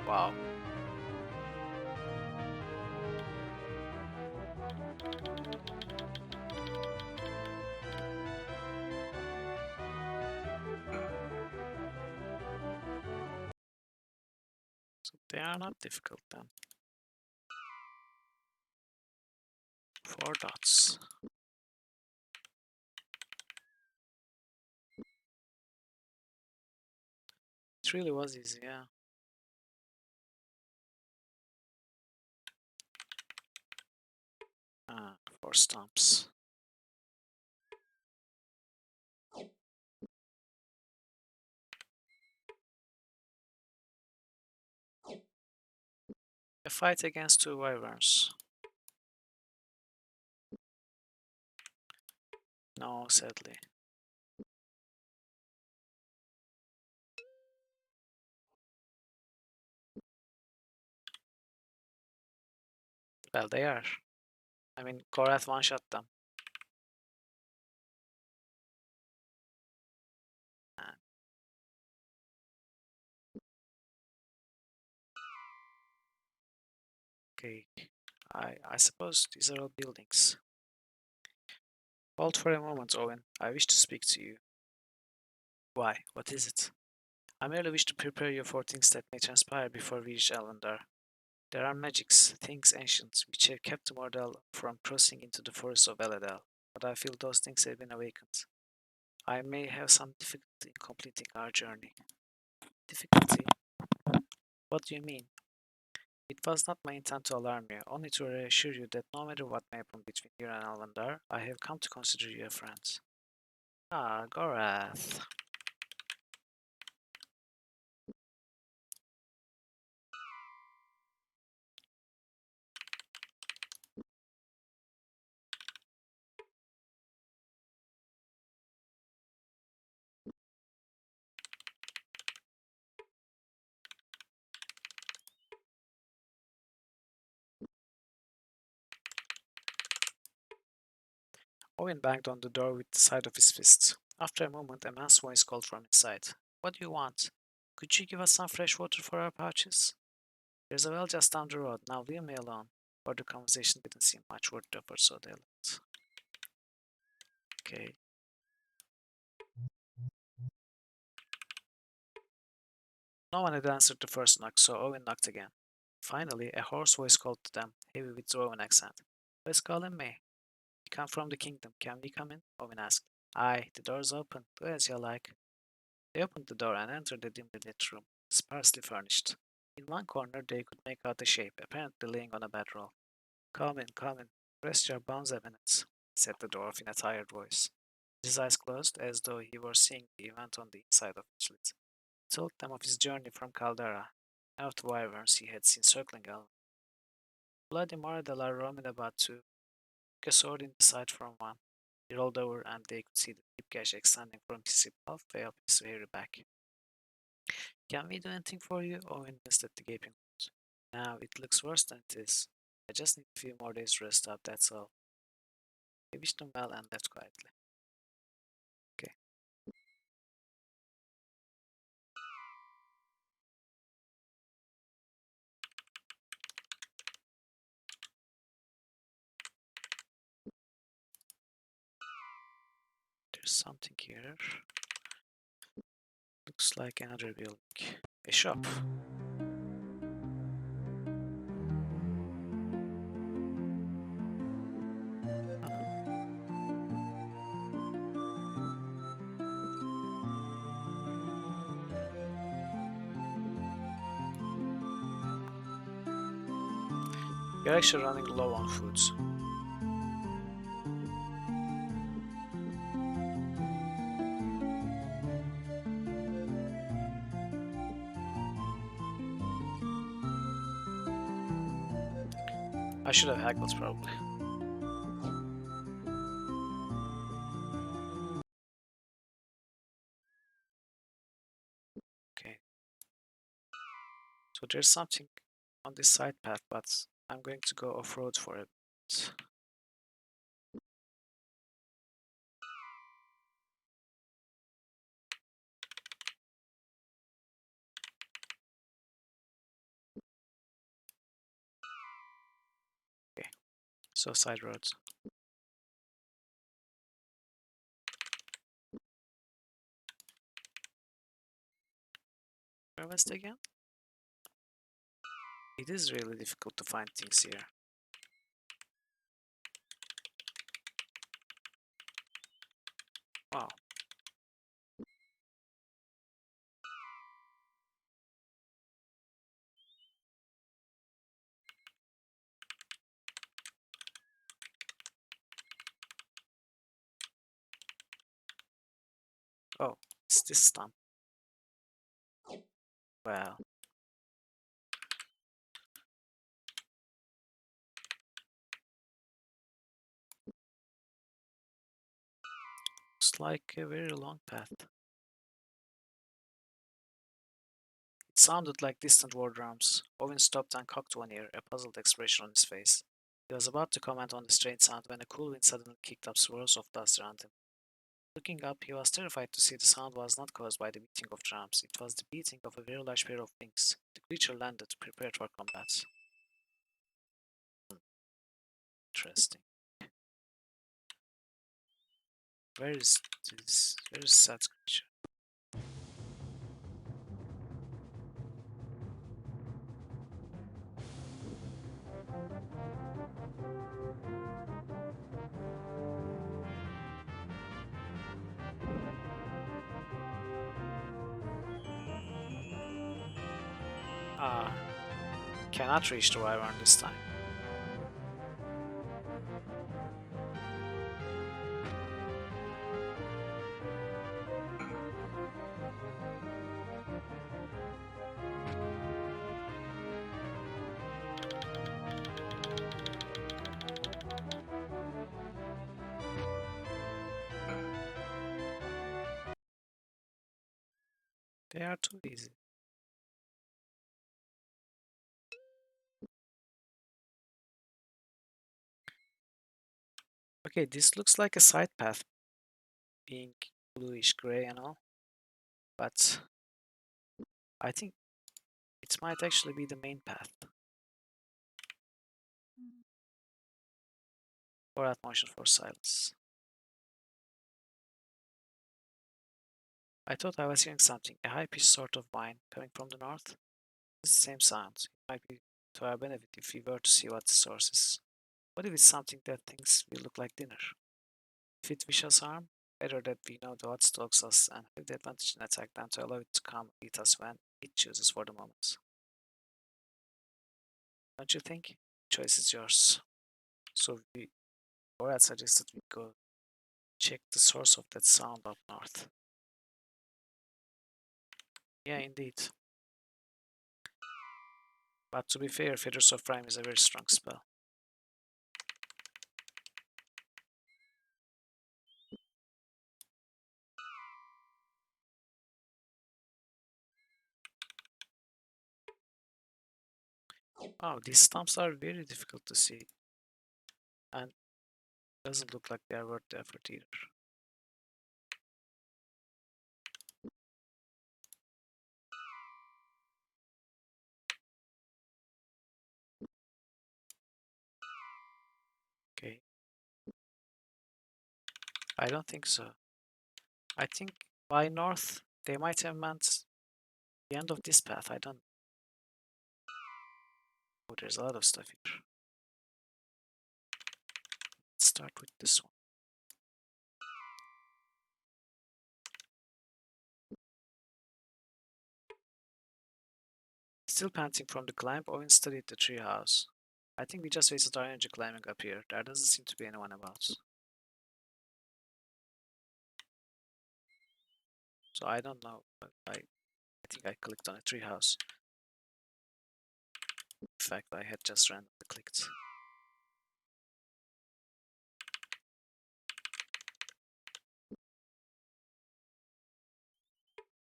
Speaker 1: Wow. So they are not difficult then. 4 dots. It really was easy, yeah. Ah, 4 stumps. A fight against 2 wyverns. No, sadly. Well, they are. I mean, Korath one-shot them. Ah, okay. I suppose these are all buildings. Hold for a moment, Owen. I wish to speak to you. Why? What is it? I merely wish to prepare you for things that may transpire before we reach Elendar. There are magics, things ancient, which have kept Mordell from crossing into the forests of Eledel, but I feel those things have been awakened. I may have some difficulty in completing our journey. Difficulty? What do you mean? It was not my intent to alarm you, only to reassure you that no matter what may happen between here and Elendar, I have come to consider you a friend. Ah, Gorath. Owen banged on the door with the side of his fist. After a moment, a man's voice called from inside. What do you want? Could you give us some fresh water for our pouches? There's a well just down the road. Now leave me alone. Or the conversation didn't seem much worth the effort, so they left. Okay. No one had answered the first knock, so Owen knocked again. Finally, a hoarse voice called to them, heavy with Rowan accent. Let's call him me. We come from the kingdom. Can we come in? Owen asked. Aye, the door's open. Do as you like. They opened the door and entered the dimly lit room, sparsely furnished. In one corner they could make out a shape, apparently laying on a bedroll. Come in, come in. Rest your bones a minute, said the dwarf in a tired voice. His eyes closed as though he were seeing the event on the inside of each lid. He told them of his journey from Caldera, and of the wyverns he had seen circling out. Bloody Moradella roaming about too, took a sword in the side from one. He rolled over and they could see the deep gash extending from his hip halfway up his hairy back. Can we do anything for you? Owen missed at the gaping wound. Now it looks worse than it is. I just need a few more days to rest up, that's all. He wished them well and left quietly. Okay. There's something here. Looks like another building. A shop. We're actually running low on foods. I should have haggled probably. there's something on this side path, but I'm going to go off-road for a bit. Okay, so side roads. Where was it again? It is really difficult to find things here. Wow. Oh, it's this stump. Well, looks like a very long path. It sounded like distant war drums. Owen stopped and cocked one ear, a puzzled expression on his face. He was about to comment on the strange sound when a cool wind suddenly kicked up swirls of dust around him. Looking up, he was terrified to see the sound was not caused by the beating of drums. It was the beating of a very large pair of wings. The creature landed, prepared for combat. Interesting. Where is this? Where is that creature? Ah, cannot reach the wyvern this time. They are too easy. Okay, this looks like a side path, being bluish gray and all, but I think it might actually be the main path. Or at motion for silence. I thought I was hearing something, a high-pitched sort of whine coming from the north. It's the same sound. It might be to our benefit if we were to see what the source is. What if it's something that thinks we look like dinner? If it wishes harm, better that we know what stalks us and have the advantage in attack than to allow it to come eat us when it chooses for the moment. Don't you think? Choice is yours. So Borat suggested we go check the source of that sound up north. Yeah, indeed. But to be fair, Feathers of Rhyme is a very strong spell. Oh, these stumps are very difficult to see. And doesn't look like they are worth the effort either. Okay. I don't think so. I think by north, they might have meant the end of this path. I don't. Oh, there's a lot of stuff here. Let's start with this one. Still panting from the climb, Owen studied the treehouse. I think we just wasted our energy climbing up here. There doesn't seem to be anyone about. So I don't know, but I think I clicked on a treehouse. In fact, I had just randomly clicked.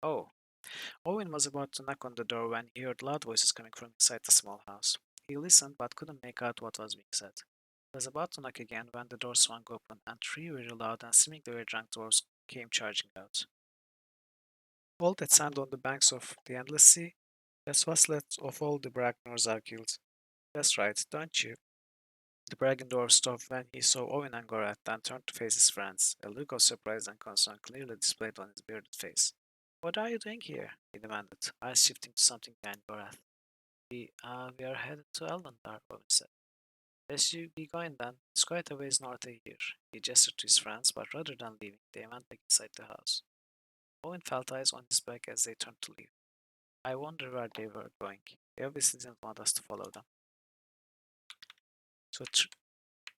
Speaker 1: Oh, Owen was about to knock on the door when he heard loud voices coming from inside the small house. He listened but couldn't make out what was being said. He was about to knock again when the door swung open and three very loud and seemingly very drunk dwarves came charging out. All that sand on the banks of the endless sea? That's what's left of all the Bragnors are killed. That's right, don't you? The bragging dwarf stopped when he saw Owen and Gorath, then turned to face his friends, a look of surprise and concern clearly displayed on his bearded face. What are you doing here? He demanded, eyes shifting to something behind Gorath. We are headed to Elvendar, Owen said. As you be going then, it's quite a ways north of here. He gestured to his friends, but rather than leaving, they went back inside the house. Owen felt eyes on his back as they turned to leave. I wonder where they were going. They obviously didn't want us to follow them. So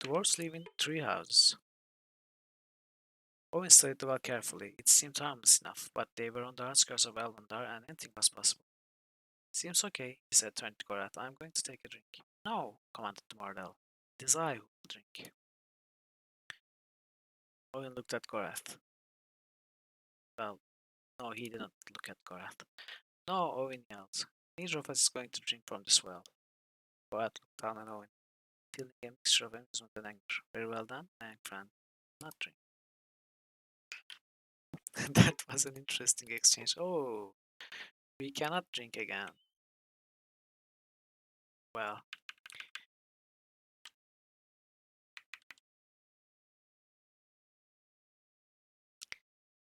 Speaker 1: dwarves live in tree houses. Owen studied the well carefully. It seemed harmless enough, but they were on the outskirts of Elvendar and anything was possible. Seems okay, he said, turning to Gorath. I'm going to take a drink. No, commanded the Mardell. It is I who will drink. Owen looked at Gorath. Well, no, he didn't look at Gorath. No, Owen yelled. Neither of us is going to drink from this well. Gorath looked down at Owen, feeling a mixture of amusement and anger. Very well then, my young friend. Not drink. That was an interesting exchange. Oh, we cannot drink again. Well,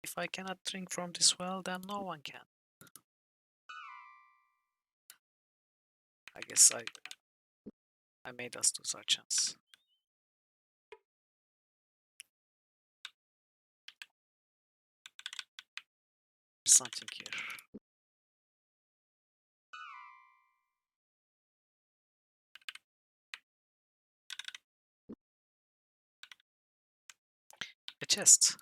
Speaker 1: if I cannot drink from this well, then no one can. I guess I made us lose our chance. There's something here. A chest.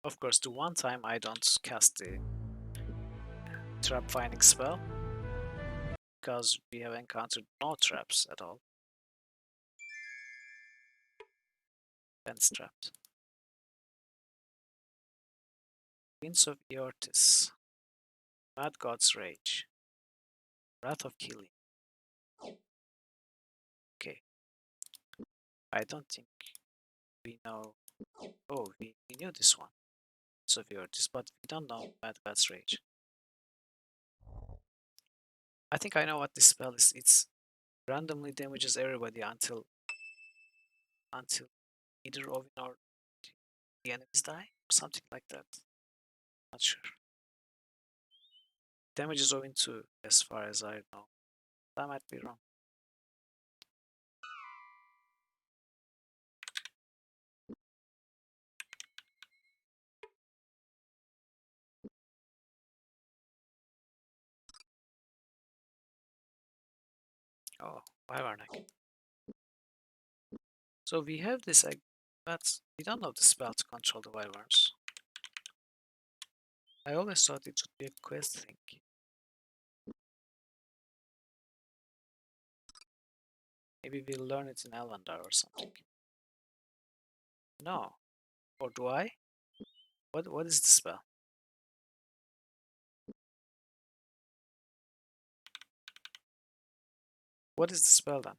Speaker 1: Of course, the one time I don't cast the trap finding spell, because we have encountered no traps at all. Then it's trapped. Winds of Eortis. Mad God's Rage. Wrath of Killing. Okay. I don't think we know. Oh, we knew this one. Winds of Eortis, but we don't know Mad God's Rage. I think I know what this spell is. It's randomly damages everybody until either Owen or the enemies die, or something like that. Not sure. Damages Owen too, as far as I know. I might be wrong. Oh, Wyvernac. So we have this egg, but we don't know the spell to control the wyverns. I always thought it would be a quest thing. Maybe we'll learn it in Elvendar or something. No. Or do I? What is the spell? What is the spell then?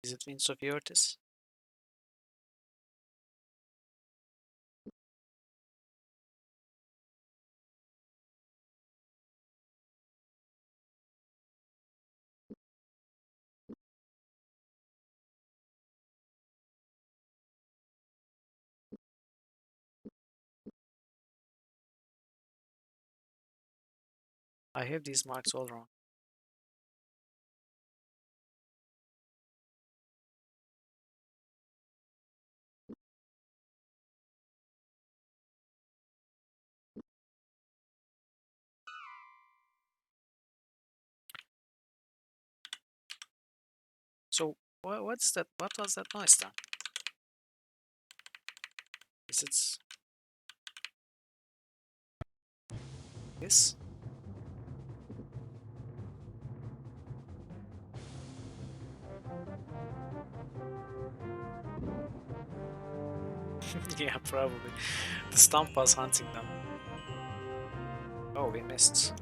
Speaker 1: Is it Winds of Eortis? I have these marks all wrong. So what's that? What was that noise then? Is it this? Yeah, probably. The stump was hunting them. Oh, we missed.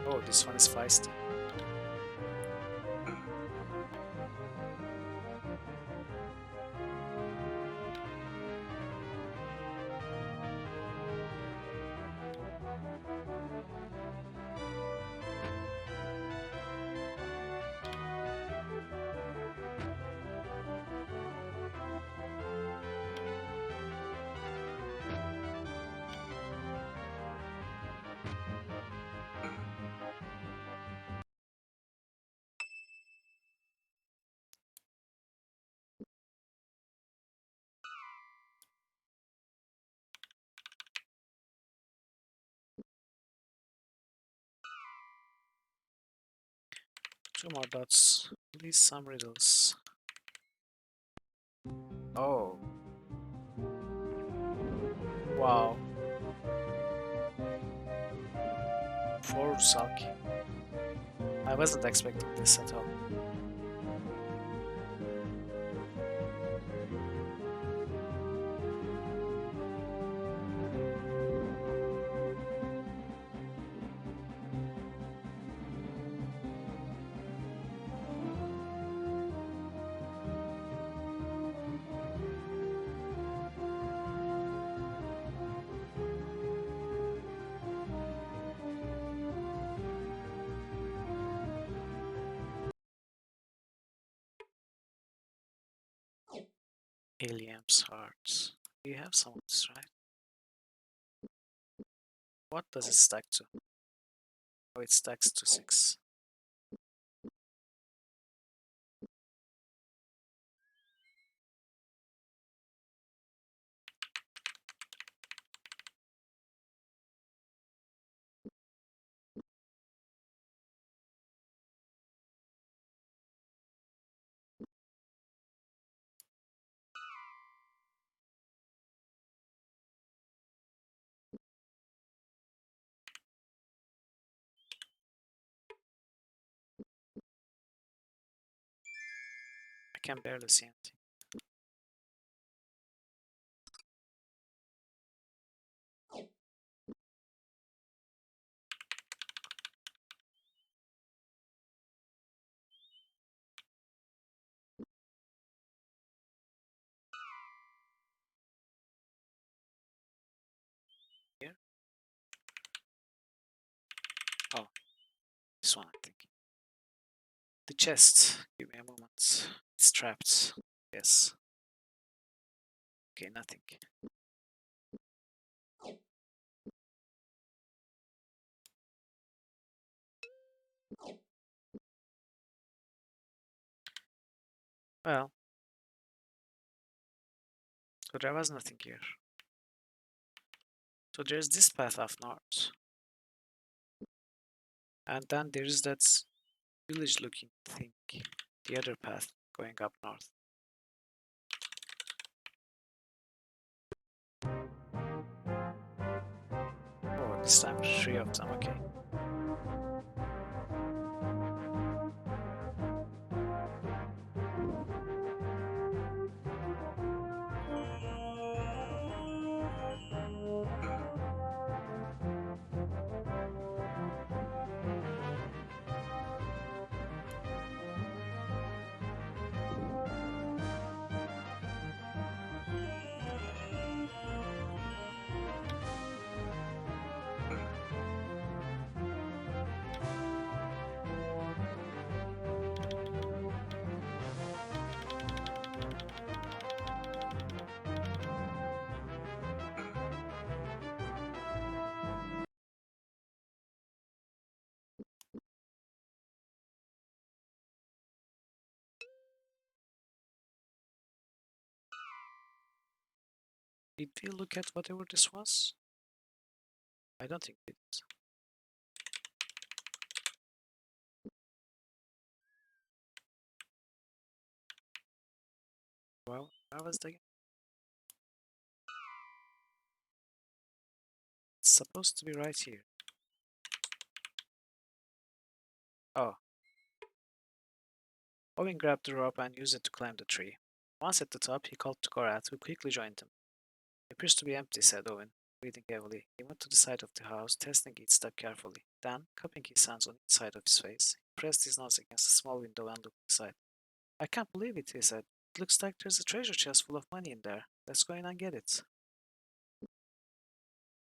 Speaker 1: Oh, this one is feisty. Two more dots. Please some riddles. Oh, wow. Four Salki. I wasn't expecting this at all. Helium's heart. You have some of this, right? What does it stack to? Oh, it stacks to 6. I can barely see anything. Here? Oh, this one, I think. The chest. Give me a moment. It's trapped. Yes. Okay, nothing. Well, so there was nothing here. So there's this path up north. And then there's that village looking thing. The other path going up north. Oh, this time 3 of them, okay. Did we look at whatever this was? I don't think we did. Well, where was the... It's supposed to be right here. Oh. Owen grabbed the rope and used it to climb the tree. Once at the top, he called to Korath, who quickly joined him. It appears to be empty, said Owen, breathing heavily. He went to the side of the house, testing each step carefully. Then, cupping his hands on each side of his face, he pressed his nose against a small window and looked inside. I can't believe it, he said. It looks like there's a treasure chest full of money in there. Let's go in and get it.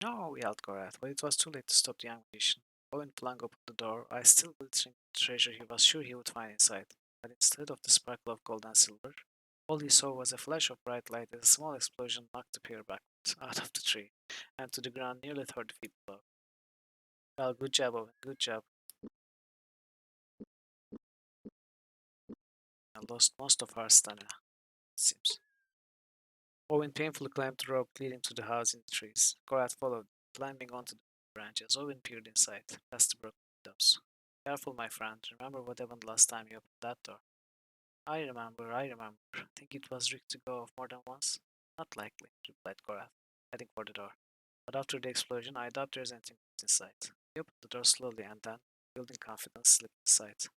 Speaker 1: No, yelled Korath, but it was too late to stop the young magician. Owen flung open the door, eyes still glittering with the treasure he was sure he would find inside. But instead of the sparkle of gold and silver, all he saw was a flash of bright light as a small explosion knocked the pair backwards out of the tree and to the ground nearly 30 feet below. Well, good job, Owen, good job. I lost most of our stamina, it seems. Owen painfully climbed the rope leading to the house in the trees. Korath followed, climbing onto the branch as Owen peered inside, past the broken windows. Careful, my friend. Remember what happened last time you opened that door? I remember, I remember. Think it was rigged to go off more than once? Not likely, replied Korath, heading for the door. But after the explosion, I doubt there's anything inside. He opened the door slowly and then, building confidence, slipped inside.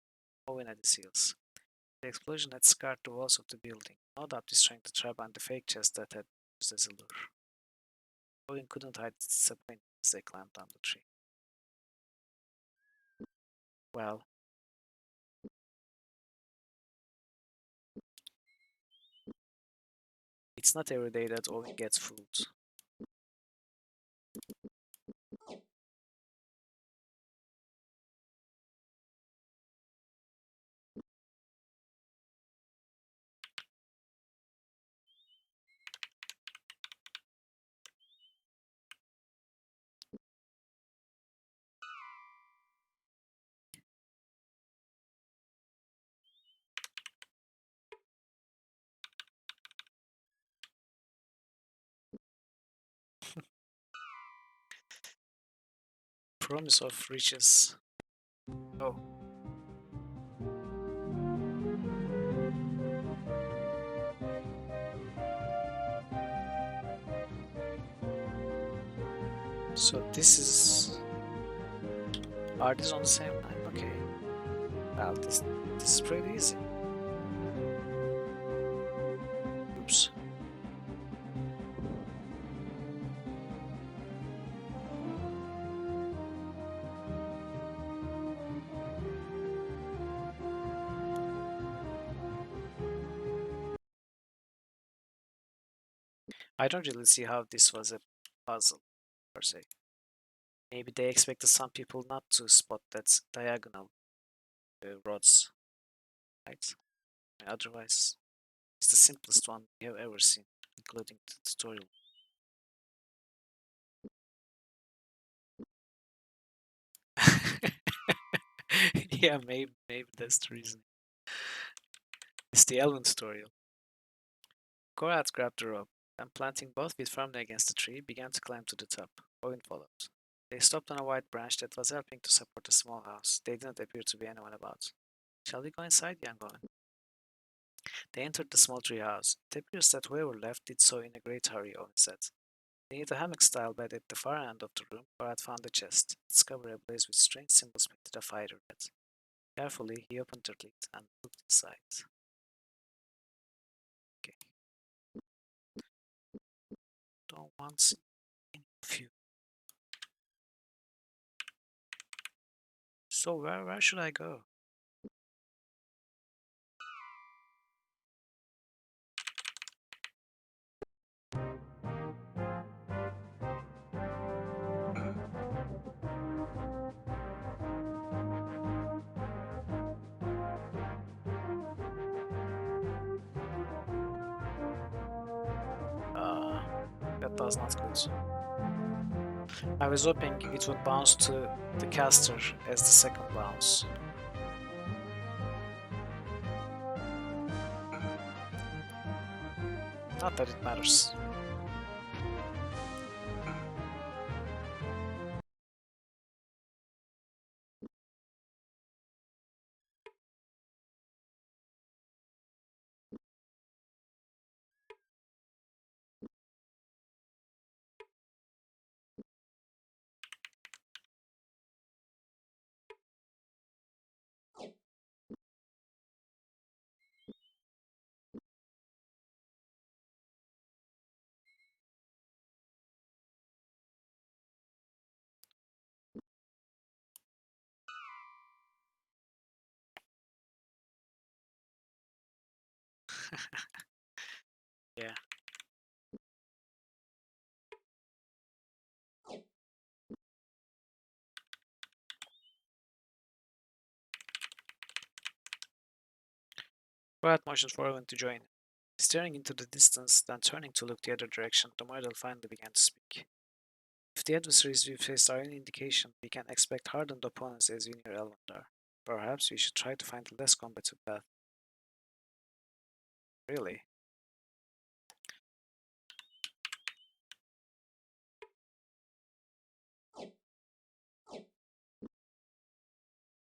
Speaker 1: Owen at his heels. The explosion had scarred the walls of the building, no doubt destroying the trap and the fake chest that had been used as a lure. Owen couldn't hide his disappointment as they climbed down the tree. Well, it's not every day that Owen gets fooled. Promise of riches. Oh, so this is. Are these on the same line? Okay. Well, this is pretty easy. Oops. I don't really see how this was a puzzle, per se. Maybe they expected some people not to spot that diagonal rods, right? Otherwise, it's the simplest one we have ever seen, including the tutorial. Yeah, maybe that's the reason. It's the Elven tutorial. Korath grabbed the rope, and planting both feet firmly against the tree, began to climb to the top. Owen followed. They stopped on a wide branch that was helping to support a small house. They didn't appear to be anyone about. Shall we go inside, young Owen? They entered the small tree house. It appears that whoever left did so in a great hurry, Owen said. Beneath a hammock-style bed at the far end of the room, Korath found a chest, its cover ablaze with strange symbols painted of fire red. Carefully, he opened the lid and looked inside. Okay. Don't want to see any of you. So where should I go? That was not good. I was hoping it would bounce to the caster as the second bounce. Not that it matters. Yeah. Quiet motioned for Owen to join. Staring into the distance, then turning to look the other direction, the mortal finally began to speak. If the adversaries we faced are any indication, we can expect hardened opponents as we near Elvendar. Perhaps we should try to find a less combative path. Really?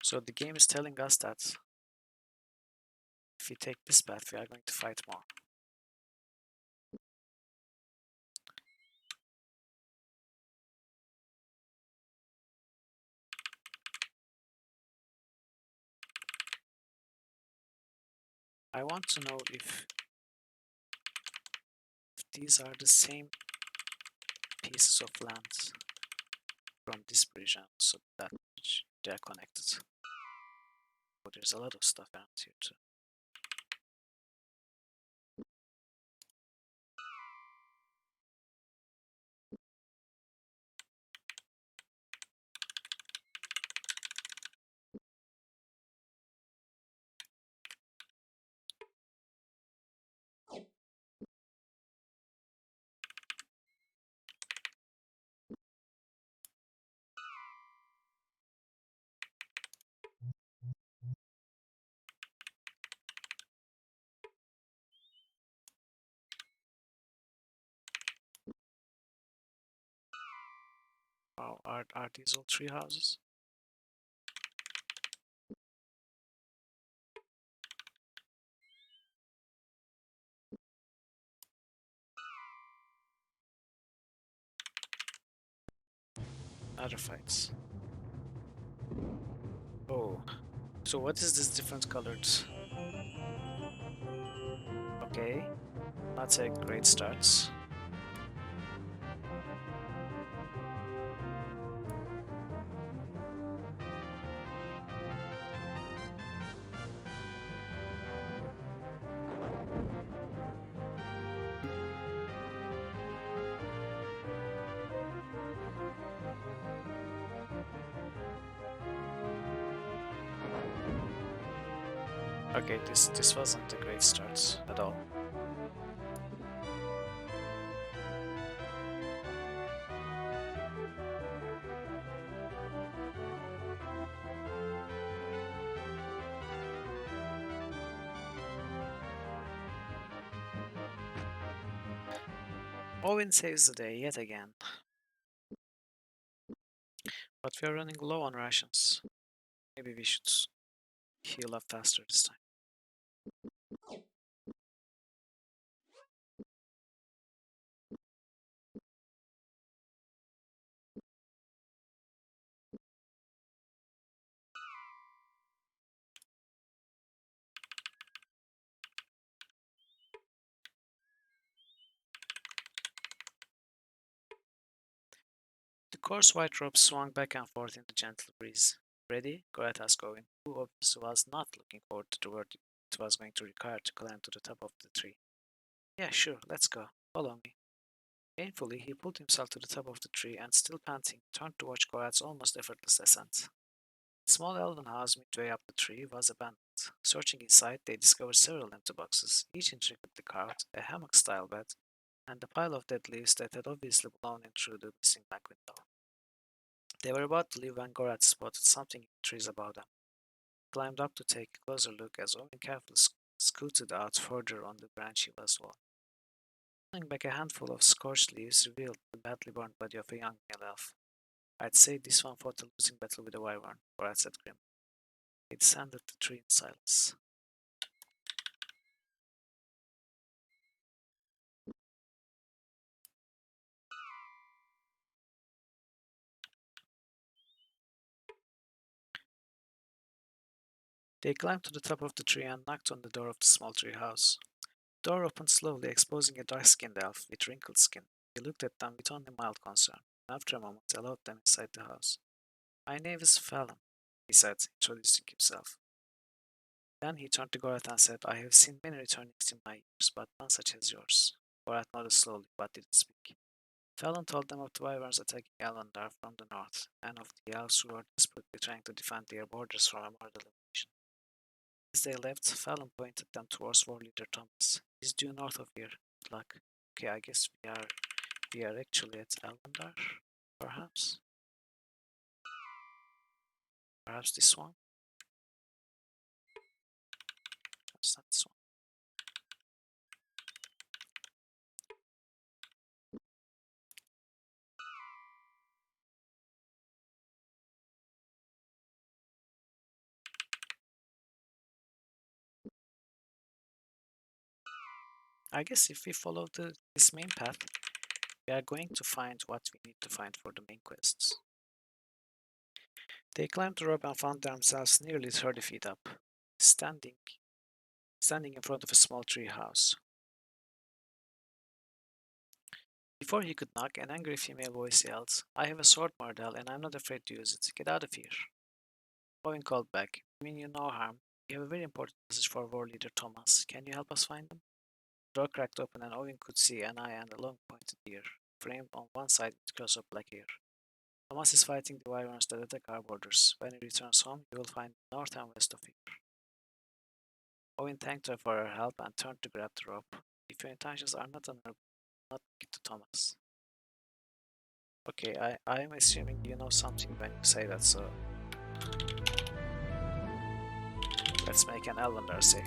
Speaker 1: So the game is telling us that if we take this path, we are going to fight more. I want to know if these are the same pieces of land from this bridge and so that bridge. They are connected. But there's a lot of stuff around here too. Wow, are these all tree houses? Other fights. Oh, so what is this different colored? Okay, not a great start. Okay, this wasn't a great start at all. Owen saves the day yet again, but we are running low on rations. Maybe we should heal up faster this time. The coarse white robe swung back and forth in the gentle breeze. Ready? Goethe asked Owen, who obviously was not looking forward to the work it was going to require to climb to the top of the tree. Yeah, sure, let's go. Follow me. Painfully, he pulled himself to the top of the tree and, still panting, turned to watch Goethe's almost effortless ascent. The small elven house midway up the tree was abandoned. Searching inside, they discovered several empty boxes, each intricately carved, a hammock-style bed, and a pile of dead leaves that had obviously blown in through the missing back window. They were about to leave when Gorath spotted something in the trees above them. He climbed up to take a closer look as Owen carefully scooted out further on the branchy west wall. Pulling back a handful of scorched leaves revealed the badly burned body of a young male elf. I'd say this one fought a losing battle with a wyvern, Gorath said grimly. They descended the tree in silence. They climbed to the top of the tree and knocked on the door of the small tree house. The door opened slowly, exposing a dark-skinned elf with wrinkled skin. He looked at them with only mild concern, and after a moment allowed them inside the house. My name is Fallon, he said, introducing himself. Then he turned to Gorath and said, I have seen many returnings in my years, but none such as yours. Gorath nodded slowly, but didn't speak. Felon told them of the wyverns attacking Elendar from the north, and of the elves who were desperately trying to defend their borders from a mortal invasion. As they left, Felon pointed them towards War Leader Thomas. He's due north of here. Good luck. Okay, I guess we are actually at Elendar, perhaps? Perhaps this one? Perhaps not this one. I guess if we follow this main path, we are going to find what we need to find for the main quests. They climbed the rope and found themselves nearly 30 feet up, standing in front of a small tree house. Before he could knock, an angry female voice yelled, I have a sword, Mardell, and I'm not afraid to use it. Get out of here. Owen called back, I mean you no harm. We have a very important message for War Leader Thomas. Can you help us find them? The door cracked open and Owen could see an eye and a long pointed ear, framed on one side with close-up black hair. Thomas is fighting the wyverns that attack our borders. When he returns home, he will find them north and west of here. Owen thanked her for her help and turned to grab the rope. If your intentions are not honorable, not make it to Thomas. Okay, I am assuming you know something when you say that, so let's make an Elvendar save.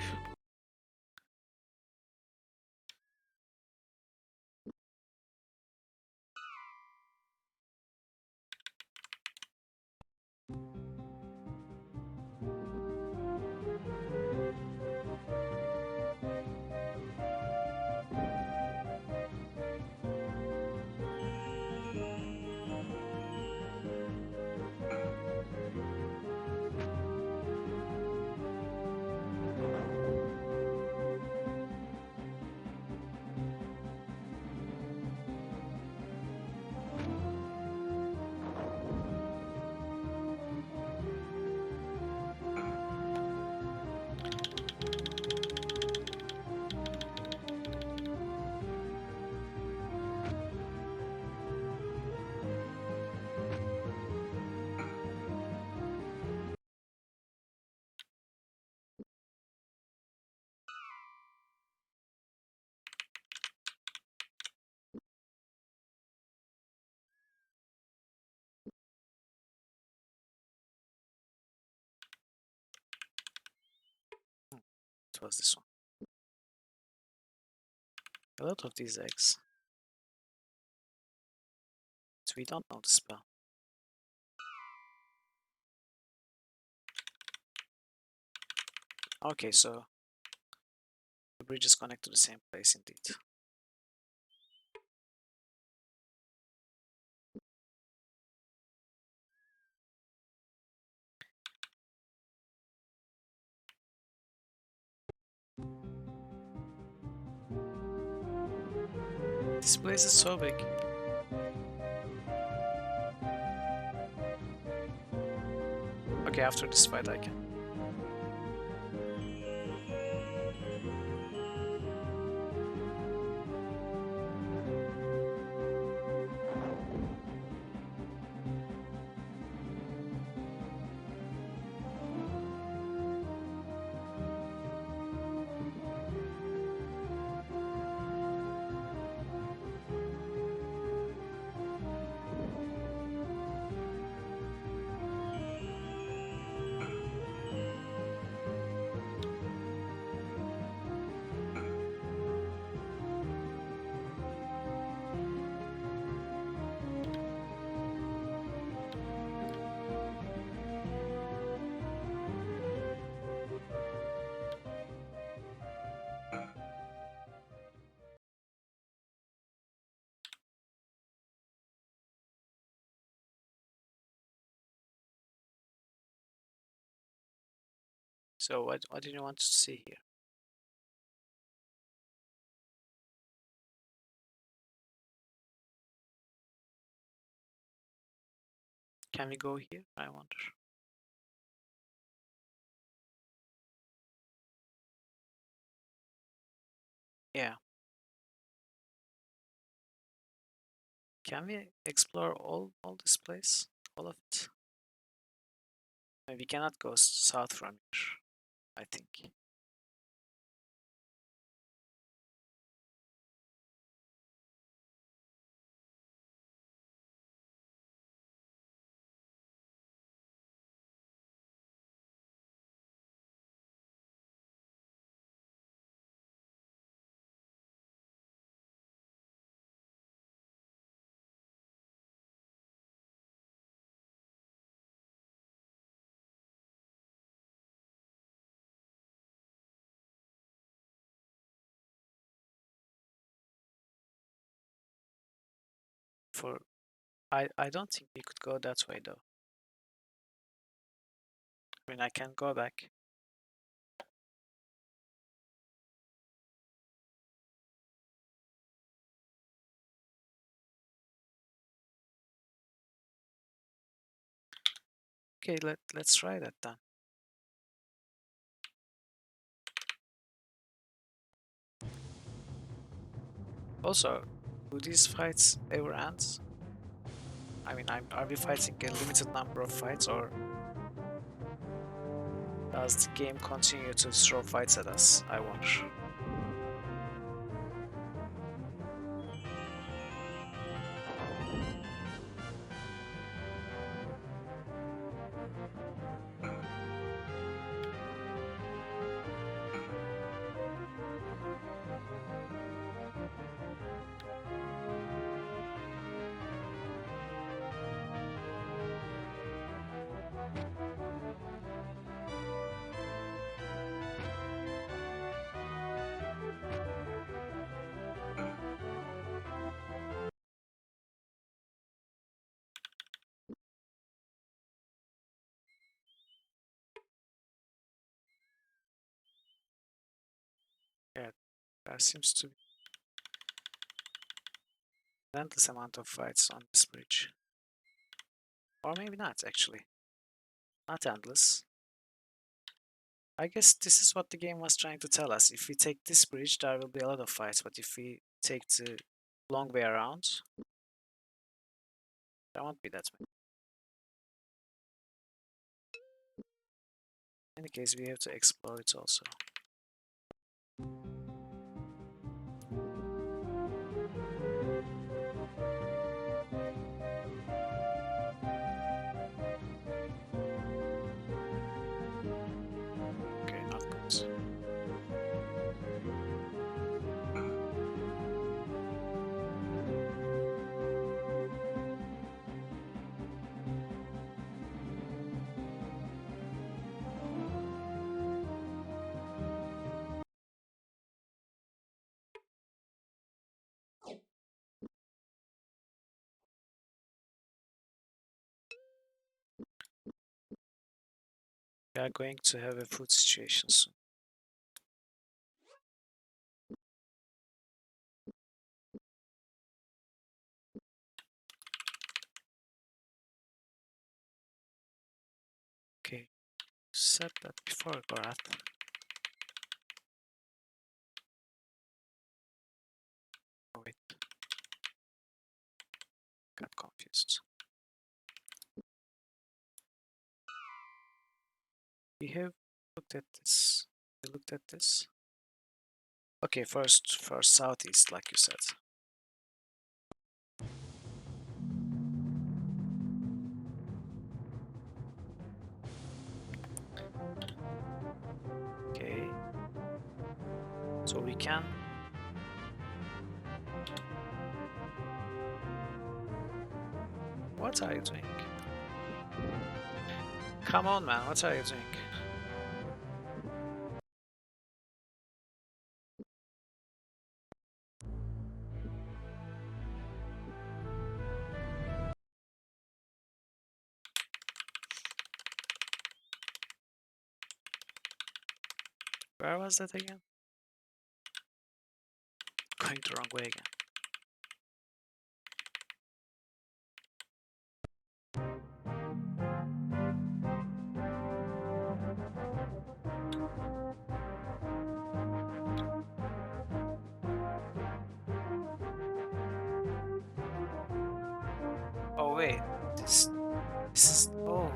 Speaker 1: It was this one. A lot of these eggs. But we don't know the spell. Okay, so the bridges connect to the same place indeed. This place is so big. Okay, after this fight I can. So what do you want to see here? Can we go here? I wonder. Yeah. Can we explore all this place? All of it? We cannot go south from here, I think. For I don't think we could go that way though. I mean, I can go back. Okay, let's try that then. Also, do these fights ever end? I mean, are we fighting a limited number of fights, or does the game continue to throw fights at us? I wonder. Yeah, there seems to be an endless amount of fights on this bridge. Or maybe not, actually. Not endless. I guess this is what the game was trying to tell us. If we take this bridge, there will be a lot of fights, but if we take the long way around, there won't be that many. In any case, we have to explore it also. Okay, not good. We are going to have a food situation soon. Okay, said that before, Gorath. Oh wait, got confused. We have looked at this. We looked at this. Okay, first southeast, like you said. Okay. So we can. What are you doing? Come on, man, what are you doing? Where was that again? Going the wrong way again. wait, this is, oh,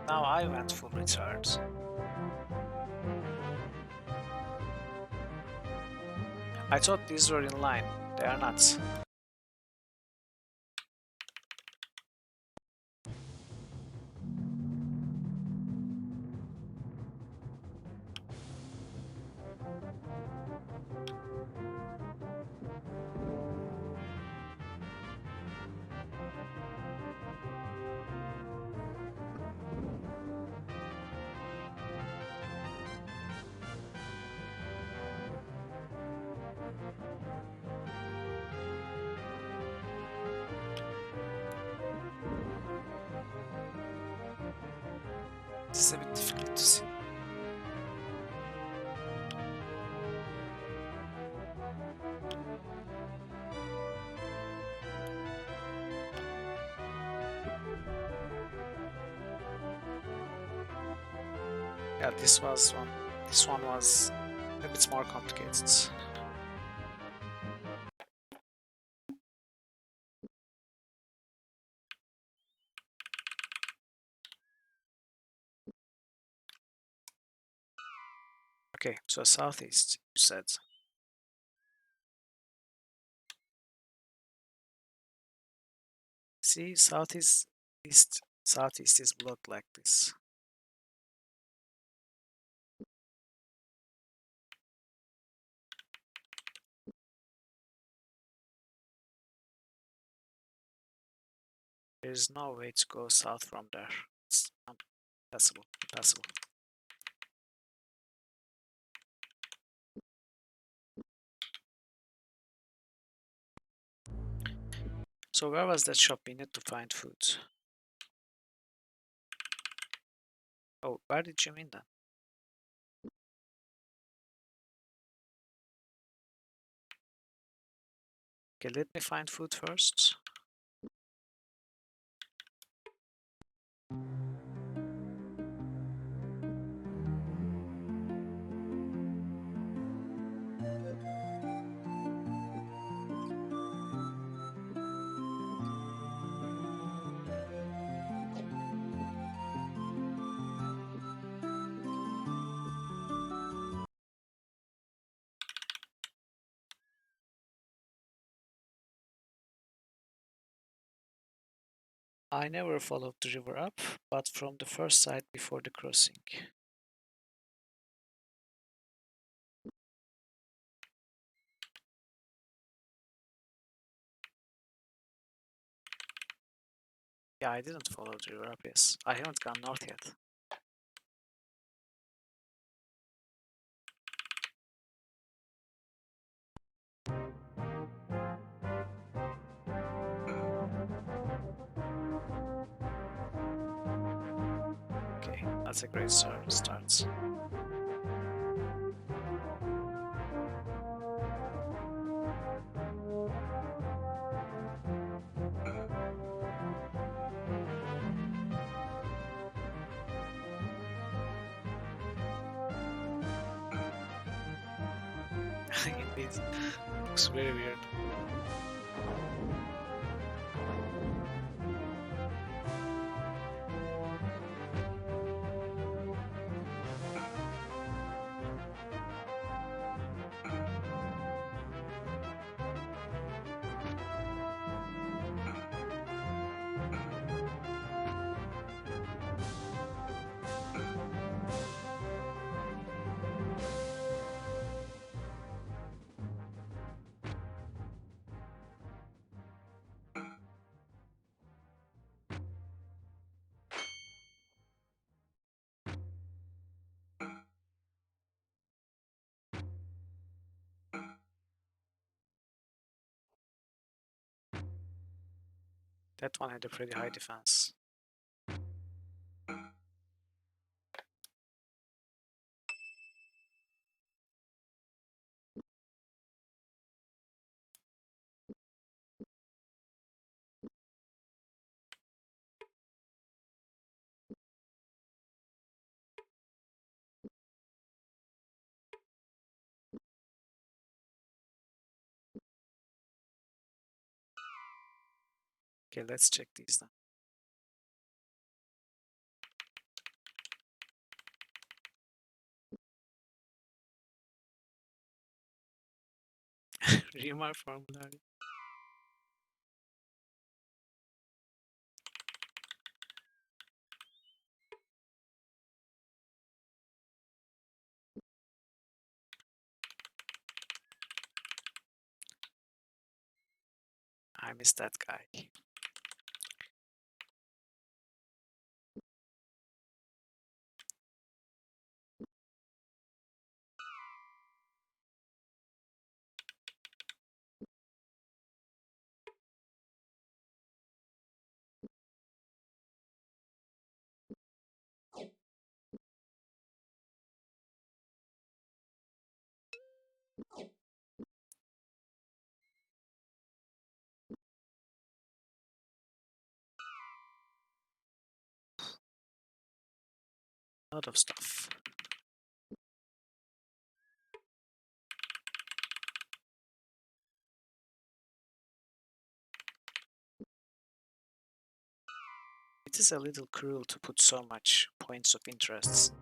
Speaker 1: now I went full retard. I thought these were in line. They are not. This is a bit difficult to see. Yeah, this was one. This one was a bit more complicated. Okay, so southeast, you said. See, southeast is blocked like this. There is no way to go south from there. It's impossible, impossible. So where was that shop we need to find food? Oh, where did you mean then? Okay, let me find food first. I never followed the river up, but from the first side before the crossing. Yeah, I didn't follow the river up, yes. I haven't gone north yet. Okay, that's a great start. Indeed, looks very weird. That one had a pretty high defense. Okay, let's check these then. Remar formulary. I miss that guy. A lot of stuff. It is a little cruel to put so much points of interests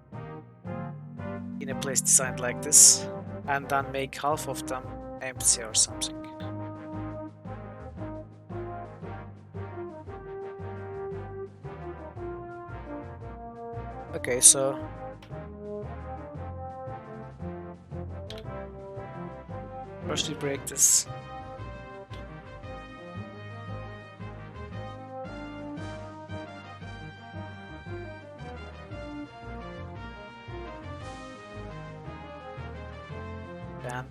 Speaker 1: in a place designed like this, and then make half of them empty or something. Okay, so first we break this. Then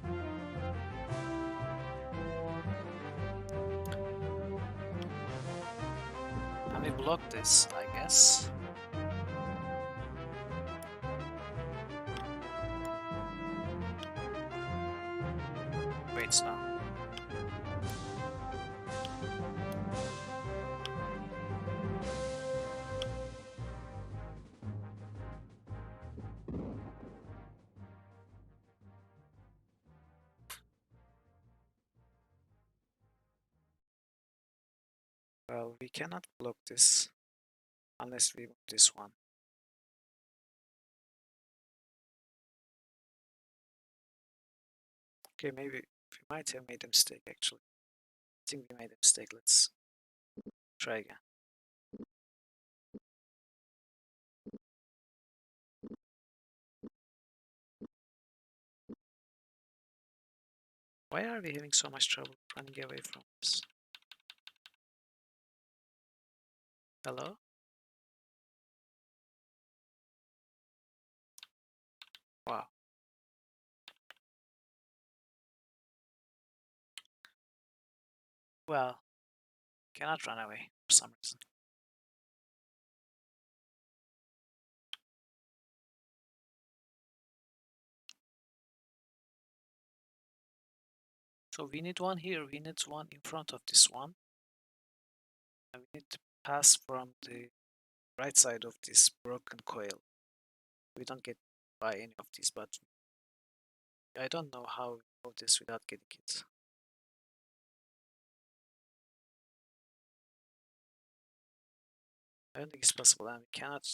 Speaker 1: and we block this, I guess. Wait, no. Well, we cannot block this unless we move this one. Okay, maybe we might have made a mistake actually. I think we made a mistake. Let's try again. Why are we having so much trouble running away from this? Hello? Wow. Well, cannot run away for some reason. So we need one here, we need one in front of this one. And we need to pass from the right side of this broken coil. We don't get by any of these, but I don't know how we move this without getting it. I don't think it's possible, and we cannot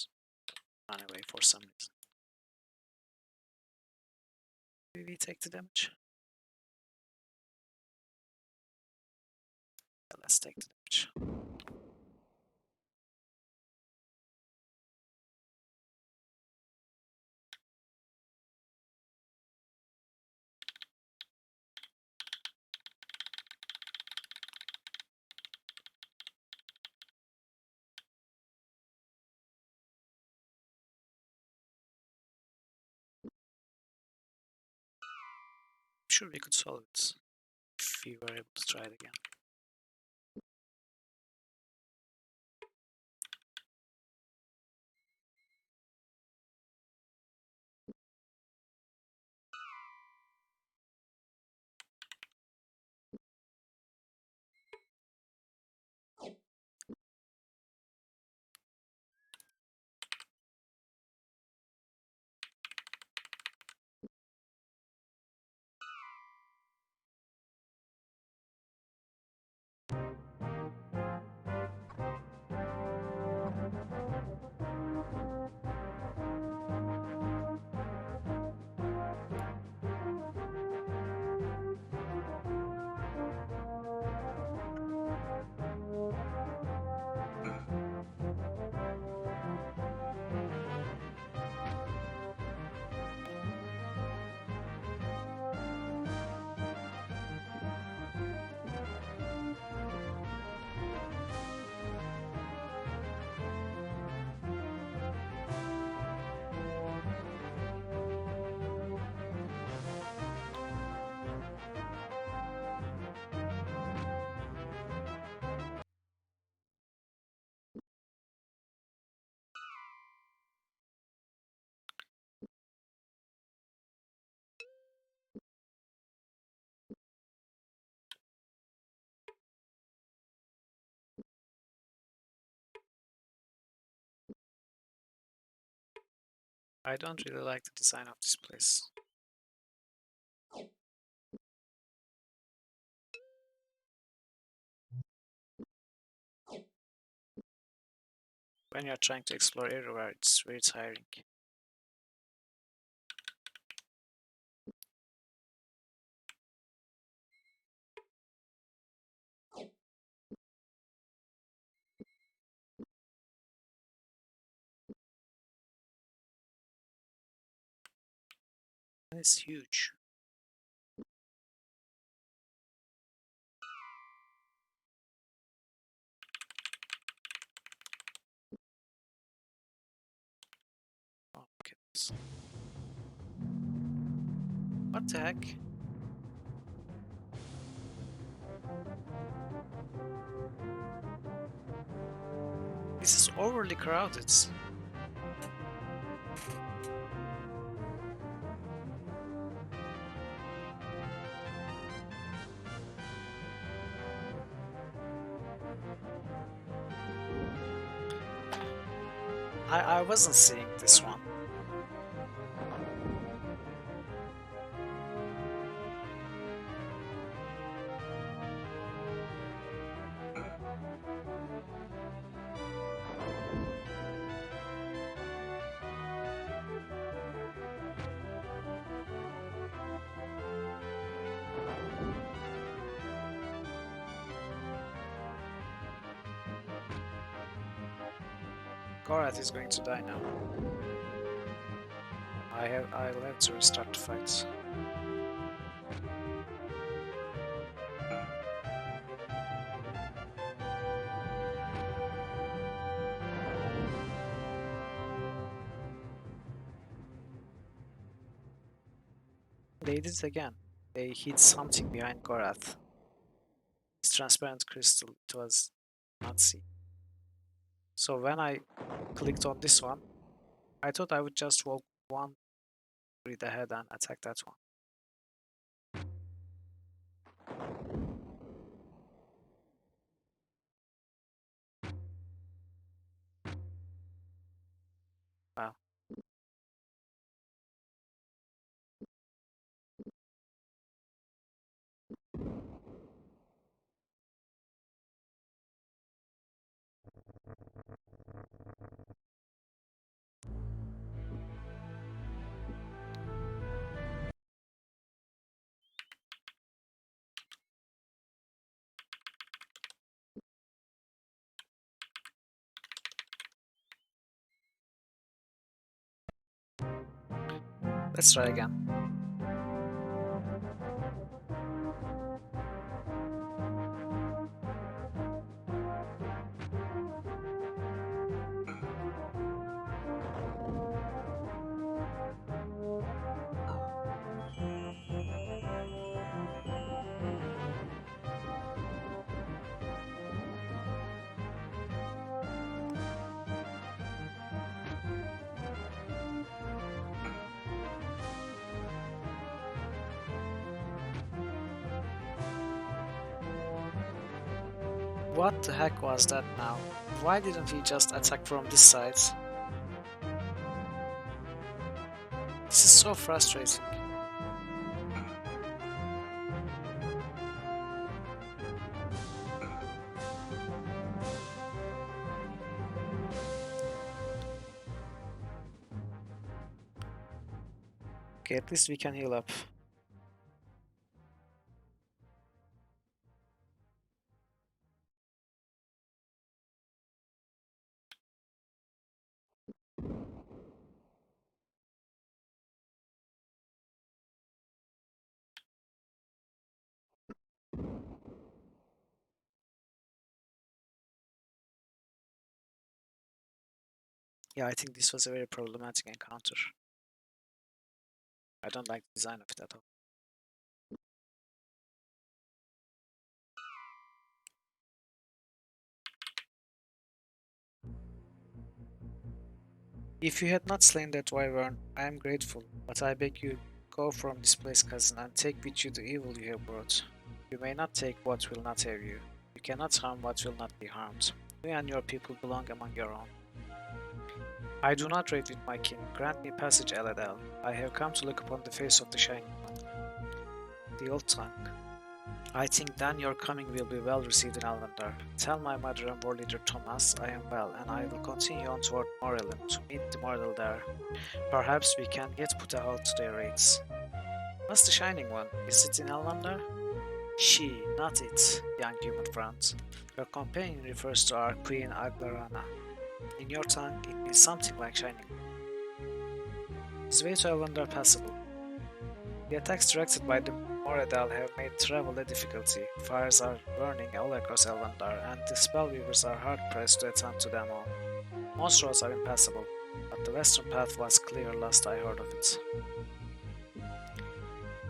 Speaker 1: run away for some reason. Maybe we take the damage? Yeah, let's take the damage. I'm sure we could solve it if we were able to try it again. I don't really like the design of this place. When you're trying to explore everywhere, it's very tiring. And it's huge. Oh goodness. What the heck? This is overly crowded. I wasn't seeing this one. Gorath is going to die now. I'll have to restart the fight. They did it again. They hid something behind Gorath. This transparent crystal, it was not seen. So when I clicked on this one, I thought I would just walk one grid ahead and attack that one. Wow. Let's try again. What the heck was that now? Why didn't he just attack from this side? This is so frustrating. Okay, at least we can heal up. Yeah, I think this was a very problematic encounter. I don't like the design of it at all. If you had not slain that wyvern, I am grateful, but I beg you, go from this place, cousin, and take with you the evil you have brought. You may not take what will not have you. You cannot harm what will not be harmed. You and your people belong among your own. I do not raid with my kin. Grant me passage, Eladel. I have come to look upon the face of the Shining One. The old tongue. I think then your coming will be well received in Alvandar. Tell my mother and war leader Thomas I am well, and I will continue on toward Morelin to meet the mortal there. Perhaps we can yet put a halt to their raids. What's the Shining One? Is it in Alvandar? She, not it, young human friend. Your companion refers to our queen Aglarana. In your tongue, it means something like Shining One. His way to Alvandar passable. The attacks directed by the Moradal have made travel a difficulty. Fires are burning all across Elvandar, and the spellweavers are hard-pressed to attend to them all. Most roads are impassable, but the western path was clear last I heard of it.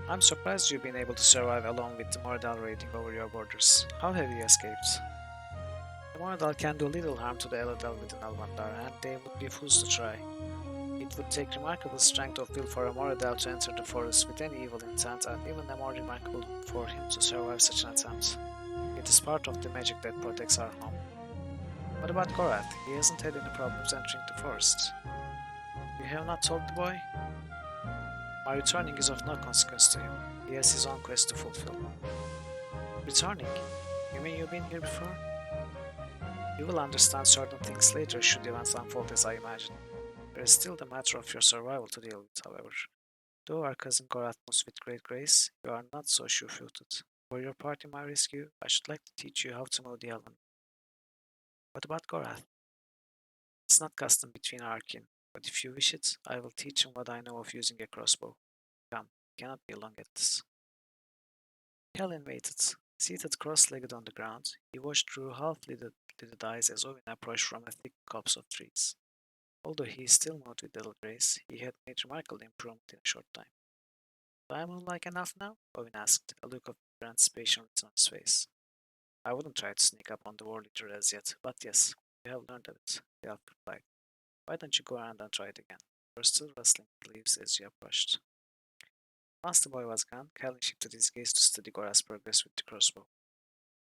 Speaker 1: I'm surprised you've been able to survive along with the Moradal raiding over your borders. How have you escaped? The Moradal can do little harm to the Eladel within Elvandar, and they would be fools to try. It would take remarkable strength of will for a Moradel to enter the forest with any evil intent, and even more remarkable for him to survive such an attempt. It is part of the magic that protects our home. What about Gorath? He hasn't had any problems entering the forest. You have not told the boy? My returning is of no consequence to him. He has his own quest to fulfill. Returning? You mean you've been here before? You will understand certain things later should events unfold as I imagine. There is still the matter of your survival to deal with, however. Though our cousin Gorath moves with great grace, you are not so sure-footed. For your part in my rescue, I should like to teach you how to move the elven. What about Gorath? It's not custom between our kin, but if you wish it, I will teach him what I know of using a crossbow. Come, you cannot be long at this. Helen waited, seated cross-legged on the ground. He watched through half-lidded eyes as Owen approached from a thick copse of trees. Although he still moved with little grace, he had made remarkable improvement in a short time. Do I move like enough now? Owen asked, a look of anticipation written on his face. I wouldn't try to sneak up on the war leader as yet, but yes, you have learned of it, the elf replied. Why don't you go around and try it again? You were still rustling the leaves as you approached. Once the boy was gone, Calvin shifted his gaze to study Gora's progress with the crossbow.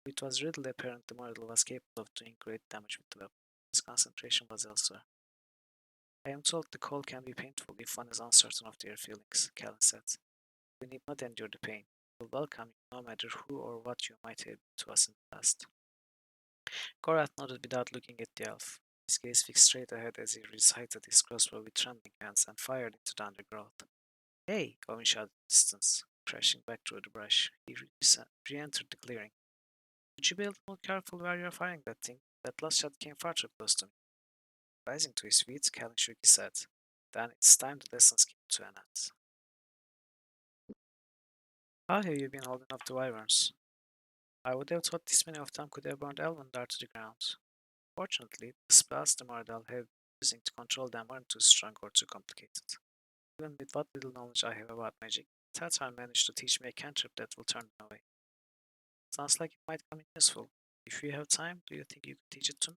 Speaker 1: It was readily apparent the mortal was capable of doing great damage with the weapon. His concentration was elsewhere. I am told the cold can be painful if one is uncertain of their feelings, Calvin said. We need not endure the pain. We will welcome you no matter who or what you might have been to us in the past. Gorath nodded without looking at the elf. His gaze fixed straight ahead as he recited his crossbow with trembling hands and fired into the undergrowth. Hey! Owen shouted in the distance, crashing back through the brush. He re-entered the clearing. Would you be a little more careful where you're firing that thing? That last shot came far too close to me. Rising to his feet, Callan shook his head. Then it's time the lessons came to an end. How have you been holding off the wyverns? I would have thought this many of them could have burned Elvandar to the ground. Fortunately, the spells the Mardal have been using to control them weren't too strong or too complicated. Even with what little knowledge I have about magic, Tatar managed to teach me a cantrip that will turn them away. Sounds like it might come in useful. If you have time, do you think you could teach it to me?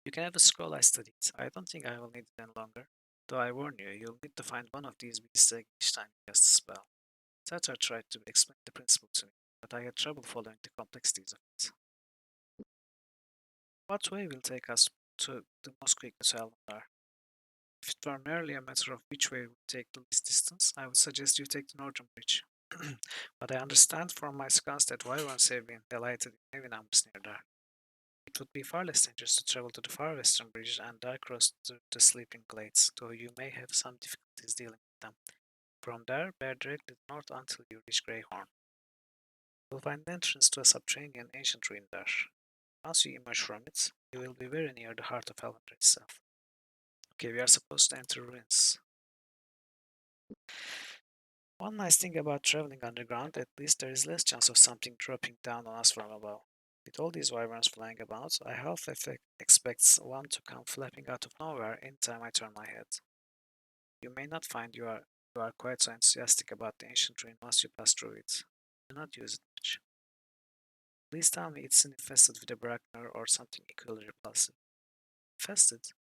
Speaker 1: You can have the scroll I studied. I don't think I will need it any longer. Though I warn you, you'll need to find one of these beasts each time you cast a spell. Tatar tried to explain the principle to me, but I had trouble following the complexities of it. What way will take us to the most quickly to Elvandar? If it were merely a matter of which way would take the least distance, I would suggest you take the northern bridge. But I understand from my scouts that wyverns have been delighted in heavy numbers near there. It would be far less dangerous to travel to the far western bridge and there cross the sleeping glades, though you may have some difficulties dealing with them. From there, bear directly north until you reach Greyhorn. You'll find an entrance to a subterranean ancient ruin there. Once you emerge from it, you will be very near the heart of Elvandar itself. Okay, we are supposed to enter ruins. One nice thing about traveling underground, at least there is less chance of something dropping down on us from above. With all these wyverns flying about, I half expect one to come flapping out of nowhere anytime I turn my head. You may not find you are quite so enthusiastic about the ancient ruin once you pass through it. Do not use it much. Please tell me it's infested with a Brackner or something equally repulsive. Infested?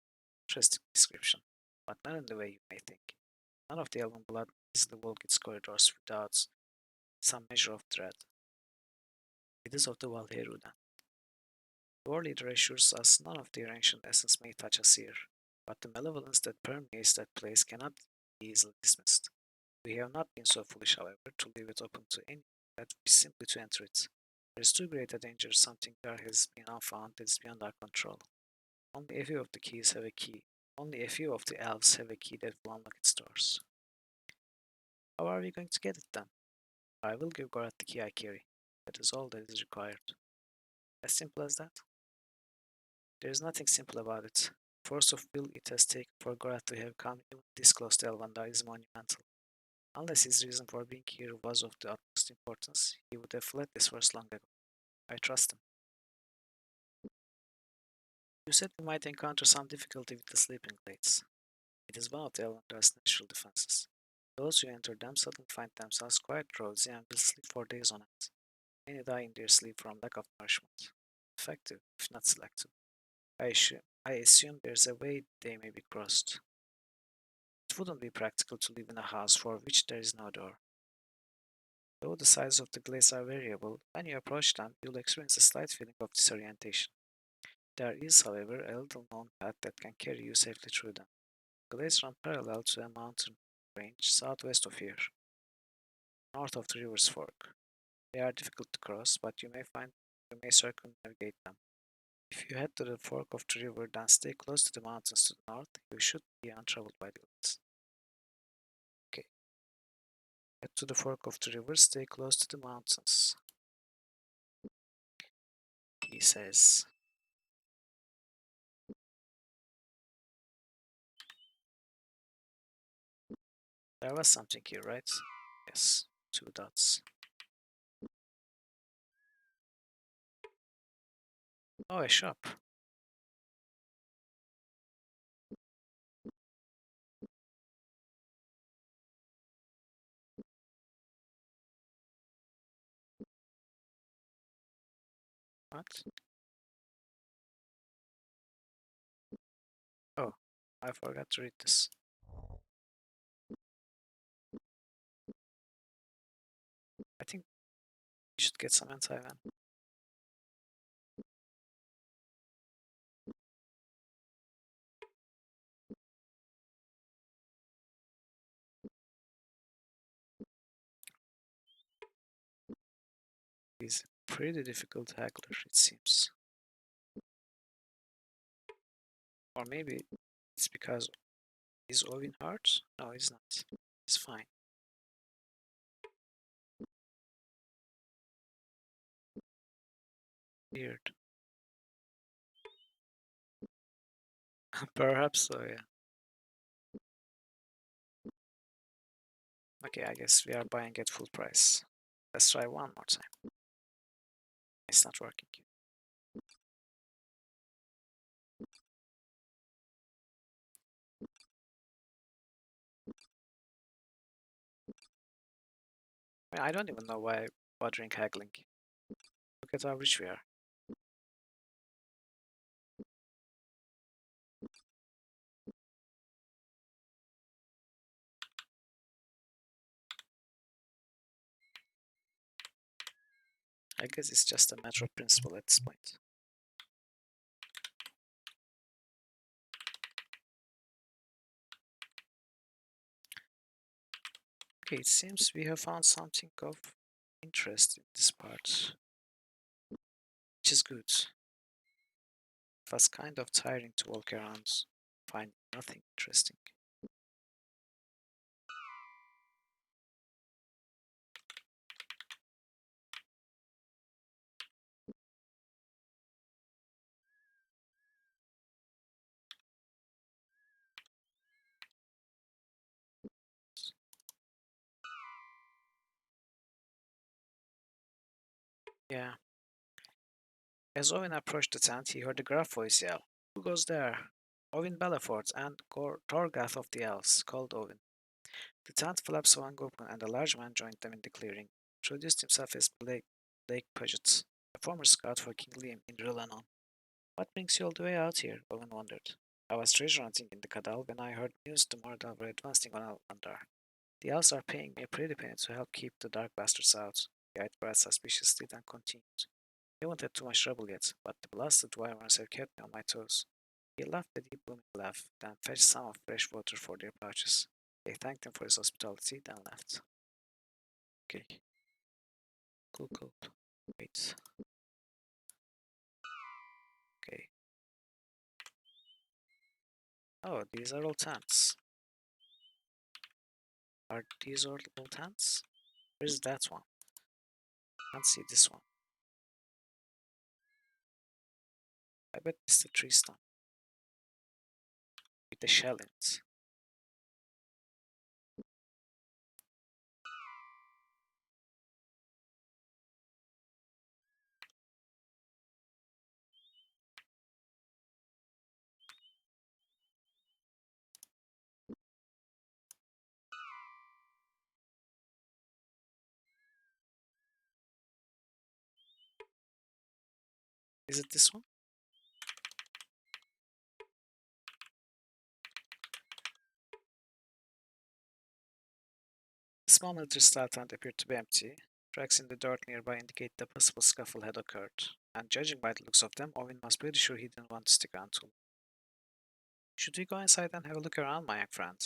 Speaker 1: Interesting description, but not in the way you may think. None of the elven blood easily walk its corridors without some measure of dread. It is of the Valheru then. The war leader assures us none of their ancient essence may touch us here. but the malevolence that permeates that place cannot be easily dismissed. We have not been so foolish, however, to leave it open to anyone that wish simply to enter it. There is too great a danger something there has been unfound that is beyond our control. Only a few of the keys have a key. Only a few of the elves have a key that will unlock its doors. How are we going to get it then? I will give Gorath the key I carry. That is all that is required. As simple as that? There is nothing simple about it. The force of will it has taken for Gorath to have come even this close to Elvandar is monumental. Unless his reason for being here was of the utmost importance, he would have fled this force long ago. I trust him. You said we might encounter some difficulty with the sleeping glades. It is one of the Elvandar's natural defenses. Those who enter them suddenly find themselves quite drowsy and will sleep for days on end. Many die in their sleep from lack of nourishment. Effective, if not selective. I assume there's a way they may be crossed. It wouldn't be practical to live in a house for which there is no door. Though the size of the glades are variable, when you approach them, you'll experience a slight feeling of disorientation. There is, however, a little known path that can carry you safely through them. The glades run parallel to a mountain range southwest of here, north of the river's fork. They are difficult to cross, but you may circumnavigate them. If you head to the fork of the river, then stay close to the mountains to the north, you should be untroubled by the glades. Okay. Head to the fork of the river, stay close to the mountains. He says. There was something here, right? Yes, 2 dots. Oh, a shop. What? Oh, I forgot to read this. I think we should get some anti-venom. He's a pretty difficult haggler, it seems. Or maybe it's because he's Ovin hurt? No, he's not. He's fine. Weird. Perhaps so, yeah. Okay, I guess we are buying at full price. Let's try one more time. It's not working. I don't even know why I'm bothering haggling. Look at how rich we are. I guess it's just a matter of principle at this point. Okay, it seems we have found something of interest in this part, which is good. It was kind of tiring to walk around, find nothing interesting. Yeah. As Owen approached the tent, he heard the gruff voice yell, "Who goes there?" Owen Belafort and Torgath of the Elves, called Owen. The tent flaps swung open, and a large man joined them in the clearing. Introduced himself as Blake Paget, a former scout for King Liam in Rillanon. "What brings you all the way out here?" Owen wondered. "I was treasure hunting in the Cadal when I heard news the Mordor were advancing on Alvandar. The elves are paying me a pretty penny to help keep the dark bastards out." He eyed Brad suspiciously, then continued. "I haven't had too much trouble yet, but the blasted wyverns have kept me on my toes. He laughed a deep booming laugh, then fetched some of fresh water for their pouches. They thanked him for his hospitality, then left. Okay. Cool, cool. Wait. Okay. Oh, these are all tents. Are these all tents? Where's that one? Can't see this one. I bet it's the tree stump with the shell in it. Is it this one? The small military-style tent appeared to be empty. Tracks in the dirt nearby indicate the possible scuffle had occurred, and judging by the looks of them, Owen was pretty sure he didn't want to stick around too long. Should we go inside and have a look around, my young friend?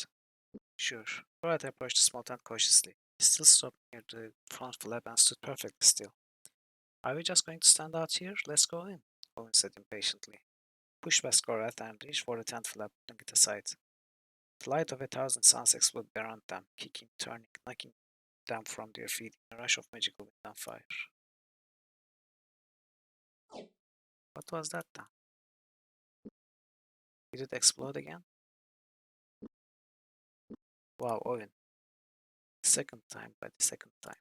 Speaker 1: Sure. Borat approached the small tent cautiously. He still stopped near the front flap and stood perfectly still. Are we just going to stand out here? Let's go in, Owen said impatiently. Pushed past Gorath and reached for the tent flap, putting it aside. The light of 1,000 suns exploded around them, kicking, turning, knocking them from their feet in a rush of magical wind and fire. What was that then? Did it explode again? Wow, Owen. Second time, by the second time.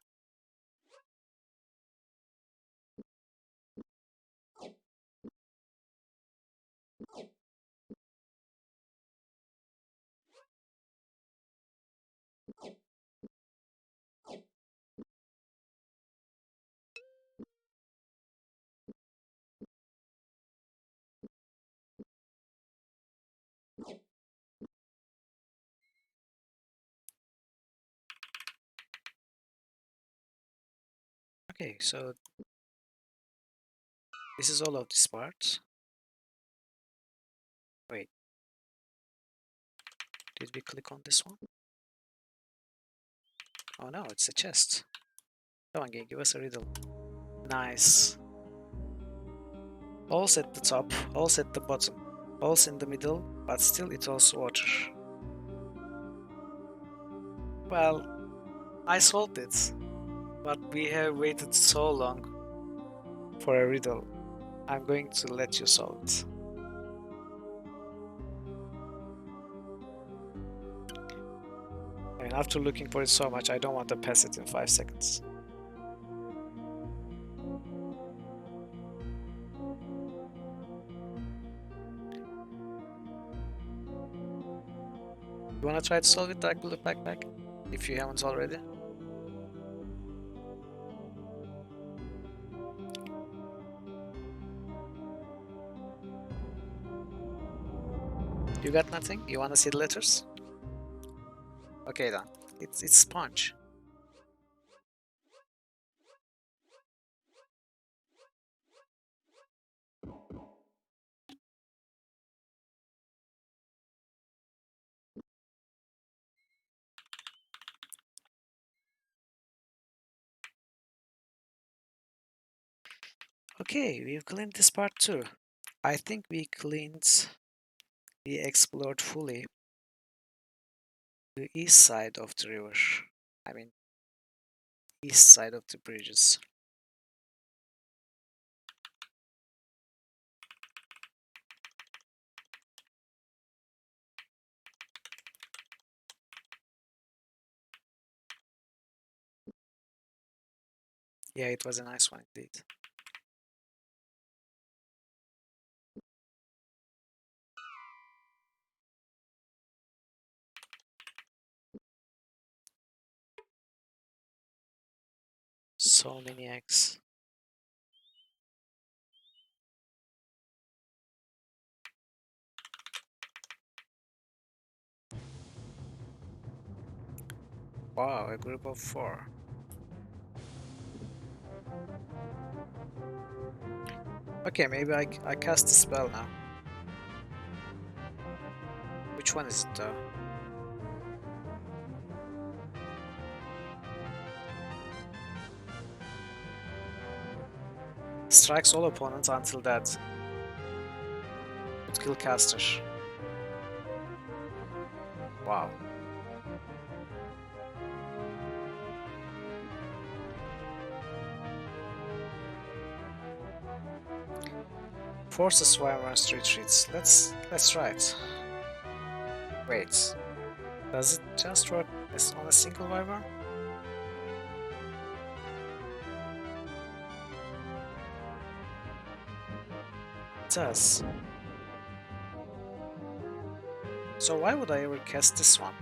Speaker 1: Okay, so this is all of this part. Wait, did we click on this one? Oh no, it's a chest. Come on, game, give us a riddle. Nice. Holes at the top, holes at the bottom, holes in the middle, but still it holds water. Well, I solved it, but we have waited so long for a riddle. I'm going to let you solve it. I mean, after looking for it so much, I don't want to pass it in 5 seconds. You wanna try to solve it, Dark Blue Backpack? If you haven't already. You got nothing? You wanna see the letters? Okay then. It's sponge. Okay, we've cleaned this part too. I think we explored fully the east side of the river. I mean, east side of the bridges. Yeah, it was a nice one indeed. So many eggs. Wow, a group of 4. Okay, maybe I cast the spell now. Which one is it though? Strikes all opponents until dead. Would kill caster. Wow. Forces Wyverns to retreat. Let's try it. Wait. Does it just work on a single Wyvern? It does. So why would I ever cast this one?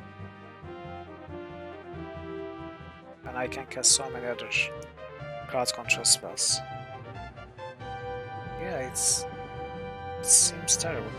Speaker 1: And I can cast so many other crowd control spells. Yeah, it seems terrible.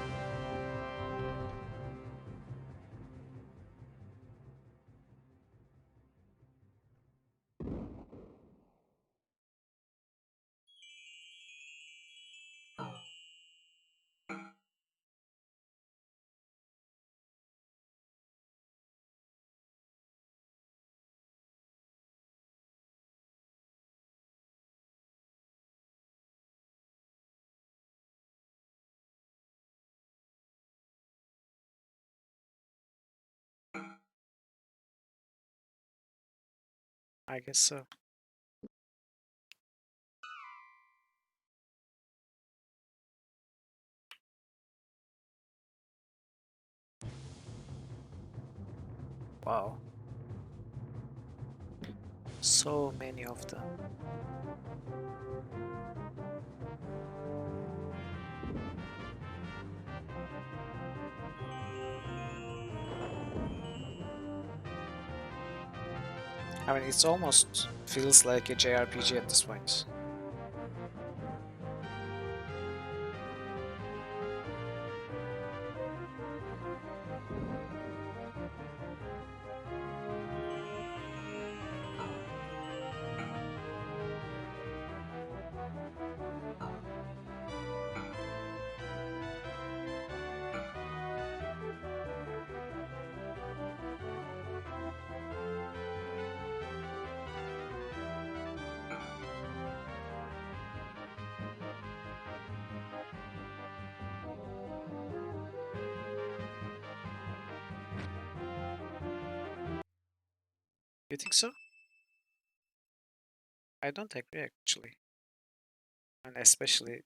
Speaker 1: I guess so. Wow. So many of them. I mean, it almost feels like a JRPG at this point. You think so? I don't agree actually. And especially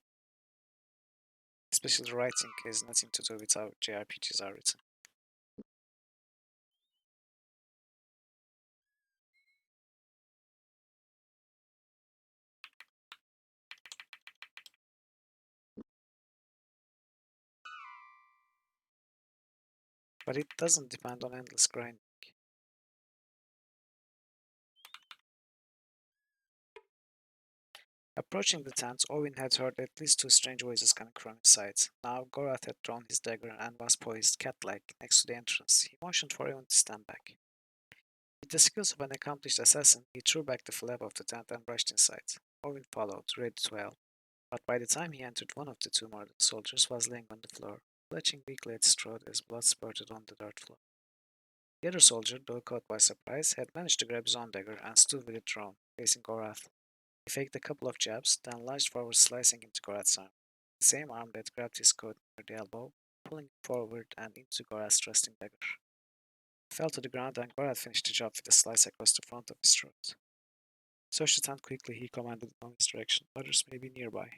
Speaker 1: writing has nothing to do with how JRPGs are written. But it doesn't depend on endless grinding. Approaching the tent, Owen had heard at least two strange voices coming from inside. Now Gorath had drawn his dagger and was poised cat-like next to the entrance. He motioned for Owen to stand back. With the skills of an accomplished assassin, he threw back the flap of the tent and rushed inside. Owen followed, ready to help. But by the time he entered, one of the two modern soldiers was laying on the floor, clutching weakly at his throat as blood spurted on the dirt floor. The other soldier, though caught by surprise, had managed to grab his own dagger and stood with it drawn, facing Gorath. He faked a couple of jabs, then lunged forward, slicing into Gorath's arm. The same arm that grabbed his coat near the elbow, pulling him forward and into Gorath's thrusting dagger. He fell to the ground and Gorath finished the job with a slice across the front of his throat. Search the tent quickly, he commanded in his direction. Others may be nearby.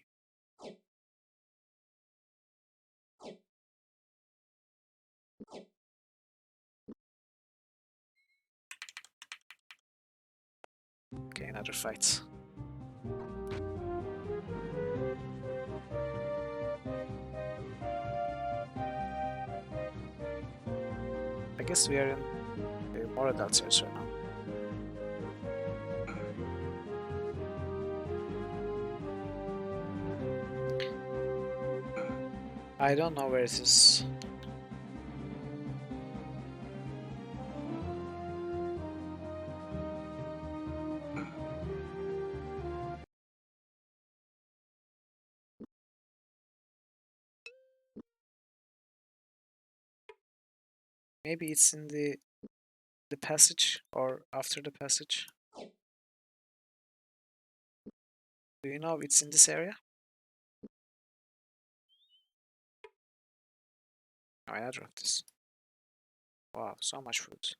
Speaker 1: Okay, another fight. I guess we are in the more adult territory now. I don't know where it is. Maybe it's in the passage or after the passage. Do you know it's in this area? Oh, I dropped this. Wow, so much food.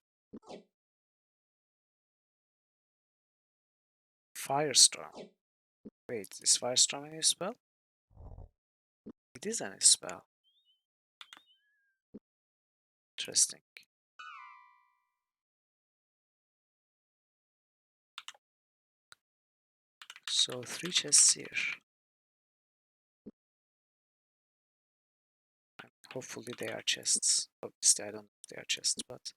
Speaker 1: Firestorm. Wait, is Firestorm any spell? It is any spell. Interesting. So 3 chests here. And hopefully they are chests. Obviously I don't know if they are chests, but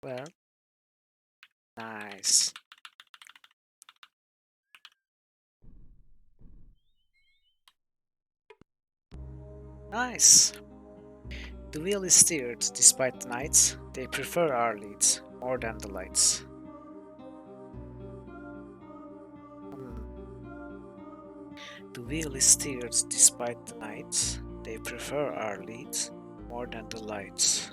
Speaker 1: well, nice. Nice. The wheel is steered despite the night. They prefer our leads more than the lights. Hmm. The wheel is steered despite the night. They prefer our leads more than the lights.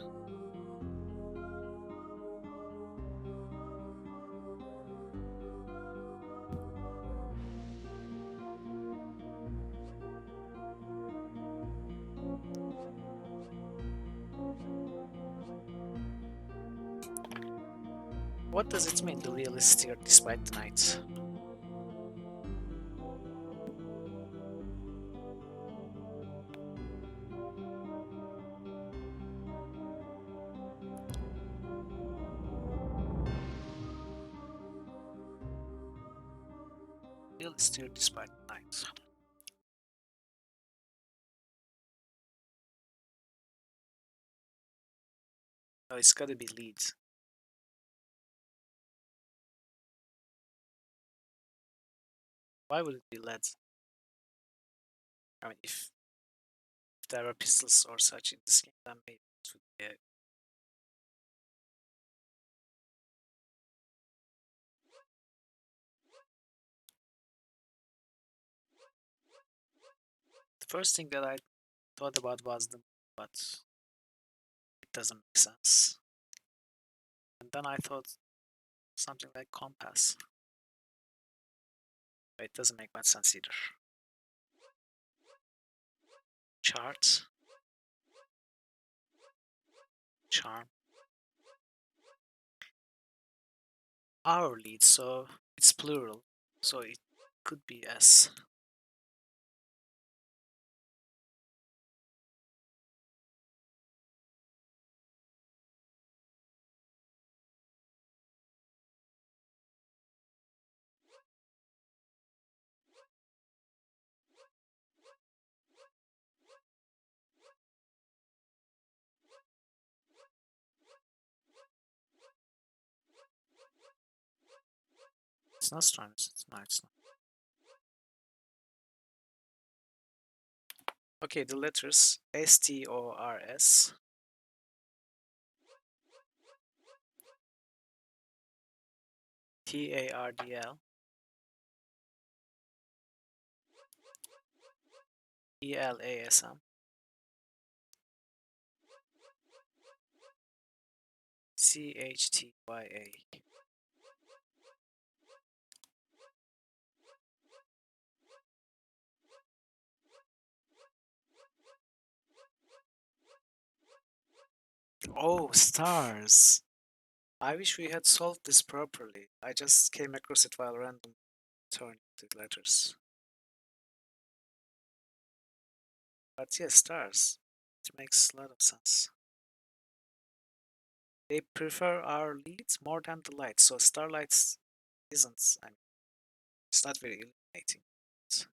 Speaker 1: What does it mean the wheel is steered despite the night? Wheel is steered despite the night. Oh, it's gotta be leads. Why would it be lead? I mean, if there are pistols or such in this game, then maybe it would be a... The first thing that I thought about was the... but it doesn't make sense. And then I thought something like compass. But it doesn't make much sense either. Chart. Charm. Our lead, so it's plural. So it could be S. It's not strong, no, it's not. Okay, the letters STORS, TARDL, ELASM, CHTYA. Oh, stars! I wish we had solved this properly. I just came across it while random turning the letters. But yes, stars. It makes a lot of sense. They prefer our leads more than the lights, so starlights isn't, I mean, it's not very illuminating. It's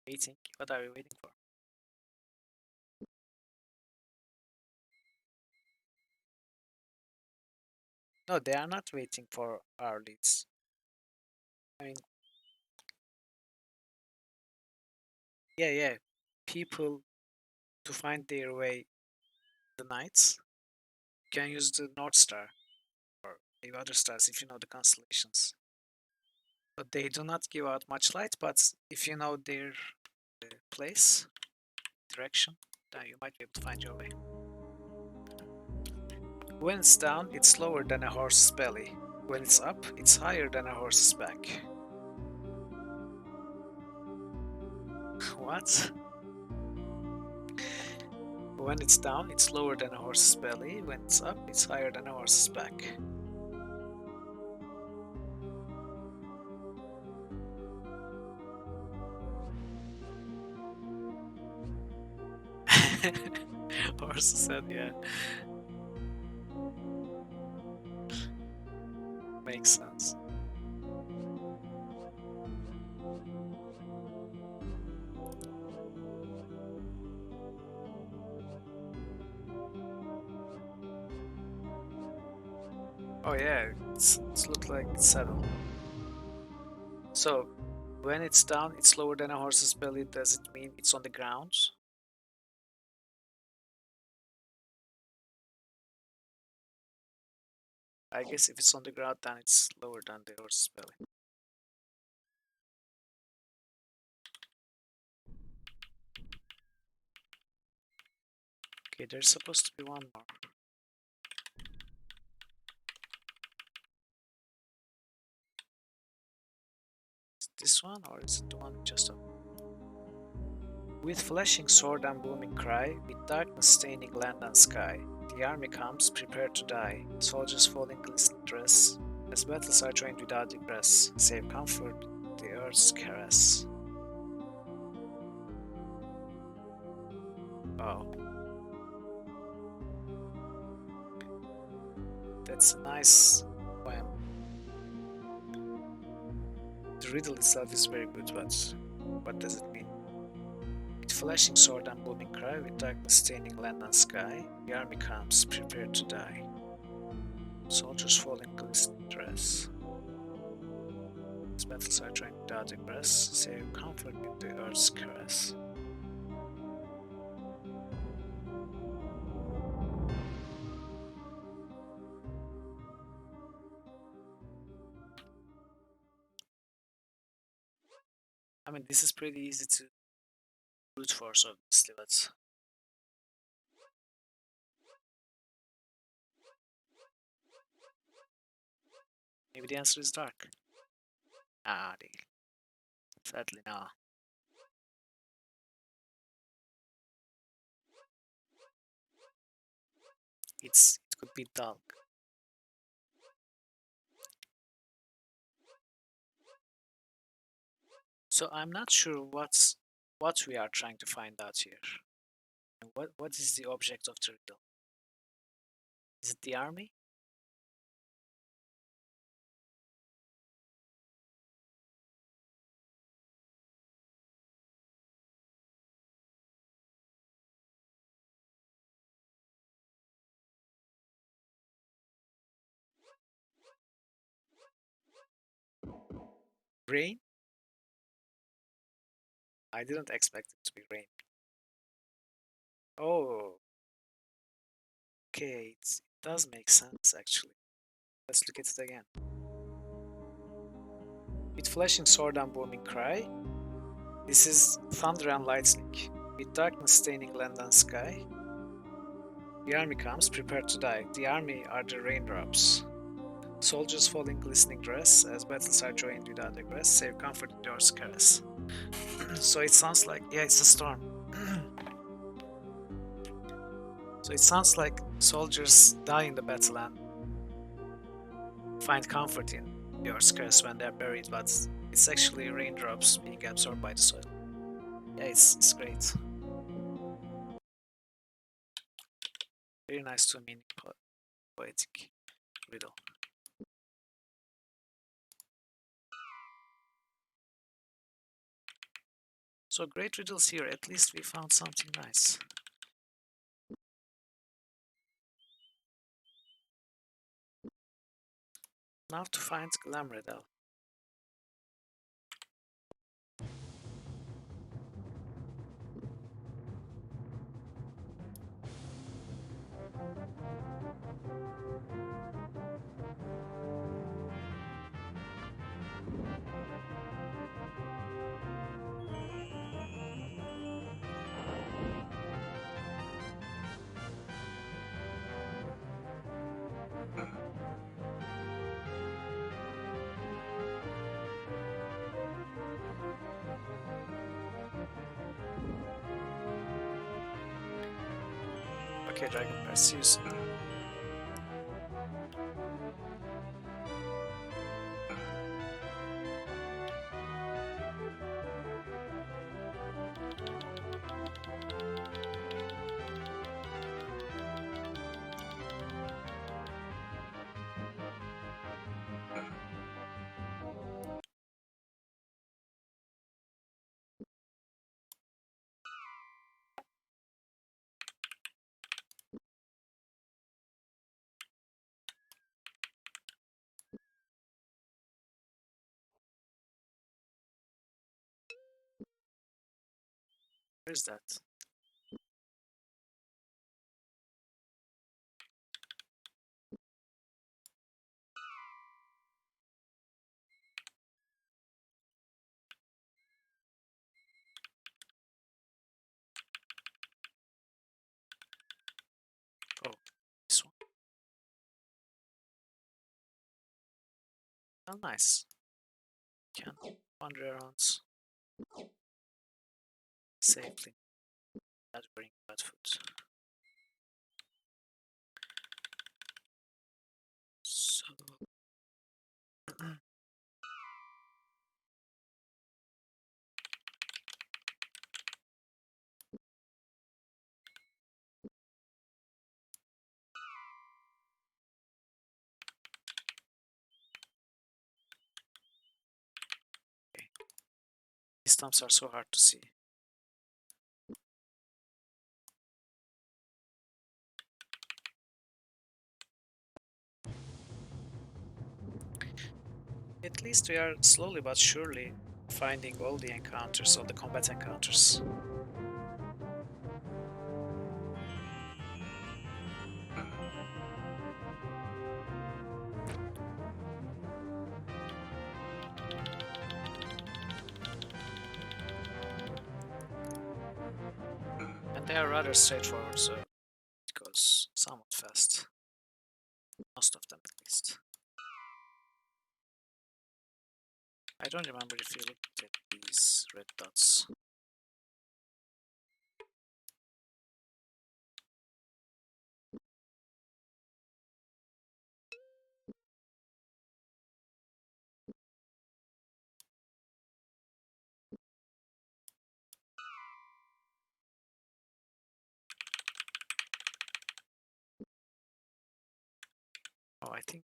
Speaker 1: 18. What are we waiting for? No, they are not waiting for our leads. I mean, yeah, yeah. People to find their way the night, you can use the North Star or maybe other stars if you know the constellations. But they do not give out much light, but if you know their place, direction, then you might be able to find your way. When it's down, it's lower than a horse's belly. When it's up, it's higher than a horse's back. What? When it's down, it's lower than a horse's belly. When it's up, it's higher than a horse's back. Horses said, yeah. Makes sense. Oh yeah, it's looked like 7. So, when it's down, it's lower than a horse's belly. Does it mean it's on the ground? I guess if it's on the ground, then it's lower than the horse's belly. Okay, there's supposed to be one more. Is it this one, or is it the one just up? With flashing sword and booming cry, with darkness staining land and sky, the army comes, prepared to die. Soldiers fall in glistening dress, as battles are joined without regress, save comfort, the earth's caress. Wow. That's a nice poem. The riddle itself is very good, but what does it mean? With flashing sword and booming cry, with darkness staining land and sky, the army comes, prepared to die. Soldiers fall in glistening dress. As battles are joined without regress, save comfort in the earth's caress. I mean, this is pretty easy to brute force, obviously, but maybe the answer is dark. Ah, sadly, no. It could be dull. So I'm not sure what we are trying to find out here. What is the object of the riddle? Is it the army? Rain? I didn't expect it to be rain. Oh, okay, it does make sense actually. Let's look at it again. With flashing sword and booming cry, this is thunder and lightning. With darkness staining land and sky, the army comes, prepared to die. The army are the raindrops. Soldiers fall in glistening dress, as battles are joined without regress, save comfort in your caress. So it sounds like, yeah, it's a storm. So it sounds like soldiers die in the battle and find comfort in your curse when they're buried, but it's actually raindrops being absorbed by the soil. Yeah, it's great. Very nice to mean poetic riddle. So great riddles here, at least we found something nice. Now to find Glamredel. Okay, Dragon Bear, see you soon. Where's that? Oh, this one. Oh, nice. Can wander around safely without worrying about food. So, okay. These stumps are so hard to see. At least we are slowly but surely finding all the encounters, all the combat encounters. And they are rather straightforward, so it goes somewhat fast. Most of them, at least. I don't remember if you looked at these red dots. Oh, I think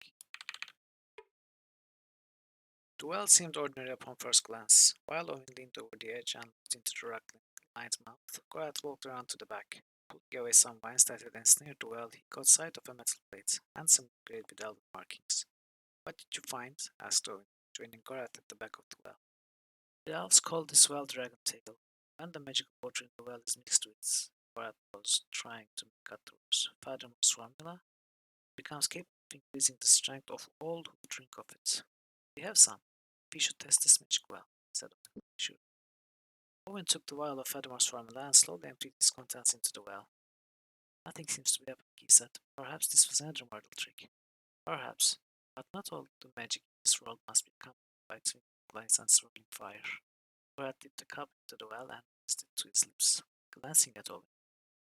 Speaker 1: the well seemed ordinary upon first glance. While Owen leaned over the edge and looked into the rock-lined mouth, Gorat walked around to the back. Pulling away some vines that had ensnared the well, he caught sight of a metal plate, handsomely engraved with elven markings. "What did you find?" asked Owen, joining Gorat at the back of the well. "The elves call this well Dragon Tail. When the magical water in the well is mixed with," Gorat was trying to make out the words, "Fathom's formula, it becomes capable of increasing the strength of all who drink of it. We have some. We should test this magic well," said Owen. "Sure." Owen took the vial of Fadmar's formula and slowly emptied its contents into the well. "Nothing seems to be happening," he said. "Perhaps this was another mortal trick." "Perhaps. But not all the magic in this world must be accompanied by twinkling lights and swirling fire." Brad dipped the cup into the well and raised it to his lips. Glancing at Owen,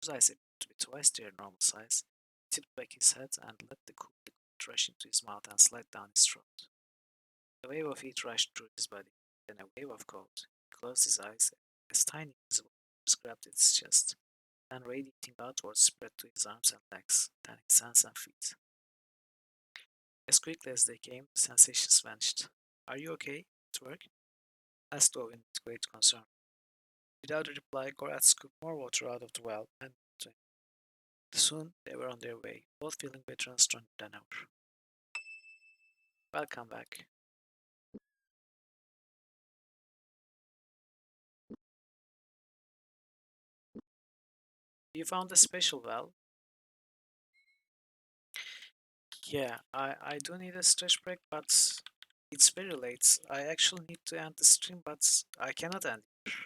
Speaker 1: whose eyes appeared to be twice their normal size, he tipped back his head and let the cool liquid rush into his mouth and slide down his throat. A wave of heat rushed through his body, then a wave of cold. He closed his eyes as tiny invisible fingers grabbed at his chest, then radiating outwards spread to his arms and legs, then his hands and feet. As quickly as they came, the sensations vanished. "Are you okay? It work?" asked Owen with great concern. Without a reply, Gorat scooped more water out of the well and drank. Soon they were on their way, both feeling better and stronger than ever. "Welcome back." "You found a special well?" "Yeah, I do need a stretch break, but it's very late. I actually need to end the stream, but I cannot end here.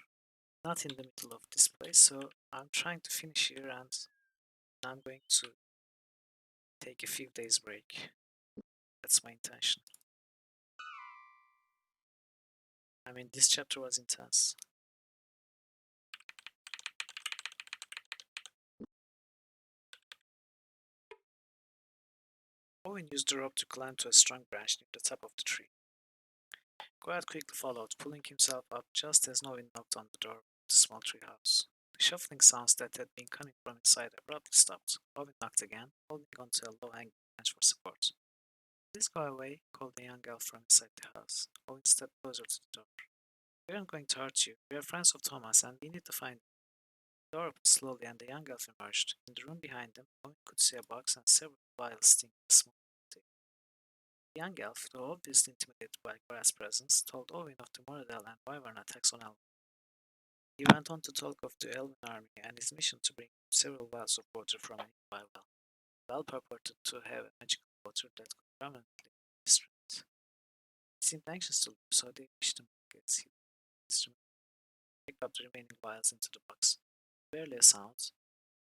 Speaker 1: Not in the middle of this place, so I'm trying to finish here and I'm going to take a few days break. That's my intention. I mean, this chapter was intense. Owen used the rope to climb to a strong branch near the top of the tree. Goat quickly followed, pulling himself up just as Owen knocked on the door of the small tree house. The shuffling sounds that had been coming from inside abruptly stopped. Owen knocked again, holding onto a low-hanging branch for support. "Please go away," called the young elf from inside the house. Owen stepped closer to the door. "We aren't going to hurt you. We are friends of Thomas, and we need to find him." The door opened slowly, and the young elf emerged. In the room behind them, Owen could see a box and several vials stinging the small table. The young elf, though obviously intimidated by Gorat's presence, told Owen of the Moradel and Wyvern attacks on Elven. He went on to talk of the Elven army and his mission to bring several vials of water from a nearby well. The well purported to have a magical water that could permanently strength. He seemed anxious to leave, so they wished him luck as he picked up the remaining vials into the box. Barely a sound,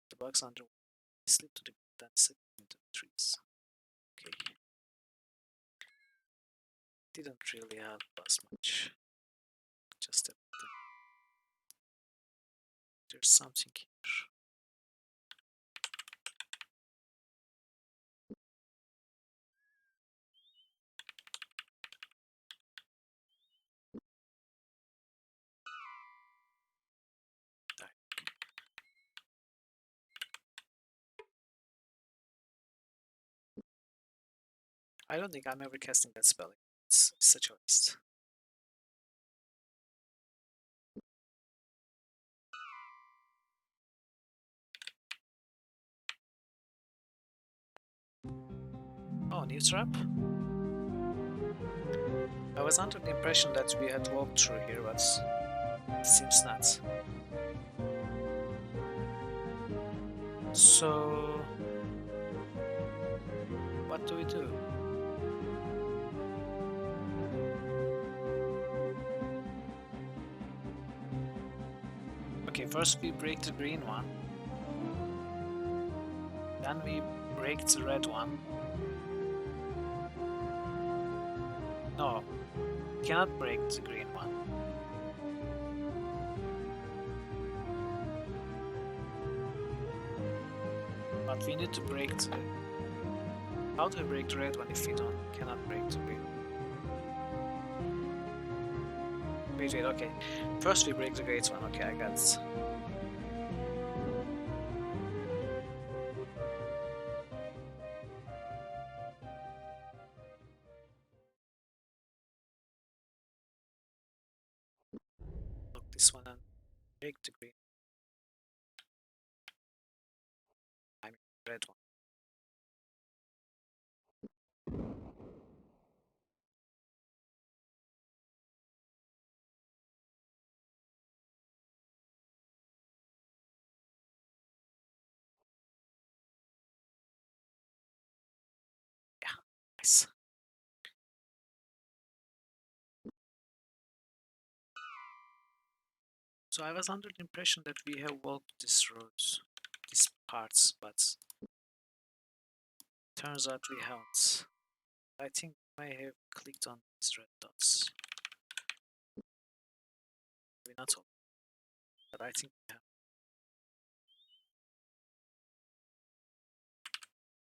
Speaker 1: the box underwater. He slipped to the ground and set into the trees. Okay. Didn't really help us much. Just a bit. There's something here. I don't think I'm ever casting that spell. It's such a waste. Oh, new trap? I was under the impression that we had walked through here, but it seems not. So, what do we do? Okay, first we break the green one. Then we break the red one. No, we cannot break the green one. But we need to break the... How do we break the red one if we cannot break the green? Wait, okay. First we break the great one, okay, I got it. Look this one and break the green. I mean red one. Yeah, nice. So I was under the impression that we have walked this road, these parts, but turns out we haven't. I think I may have clicked on these red dots. Maybe not all, but I think we have.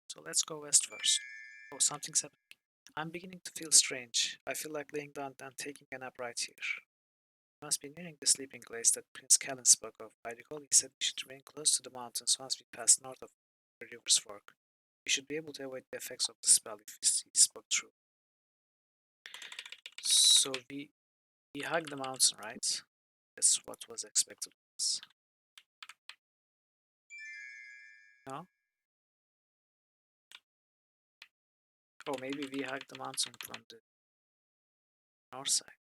Speaker 1: So let's go west first. Oh, something's happening. I'm beginning to feel strange. I feel like laying down and taking a nap right here. We must be nearing the sleeping place that Prince Callan spoke of. I recall he said we should remain close to the mountains once we pass north of the river's fork. We should be able to avoid the effects of the spell if he spoke true. So we hug the mountain, right? That's what was expected of us. No? Oh, maybe we hug the mountain from the north side.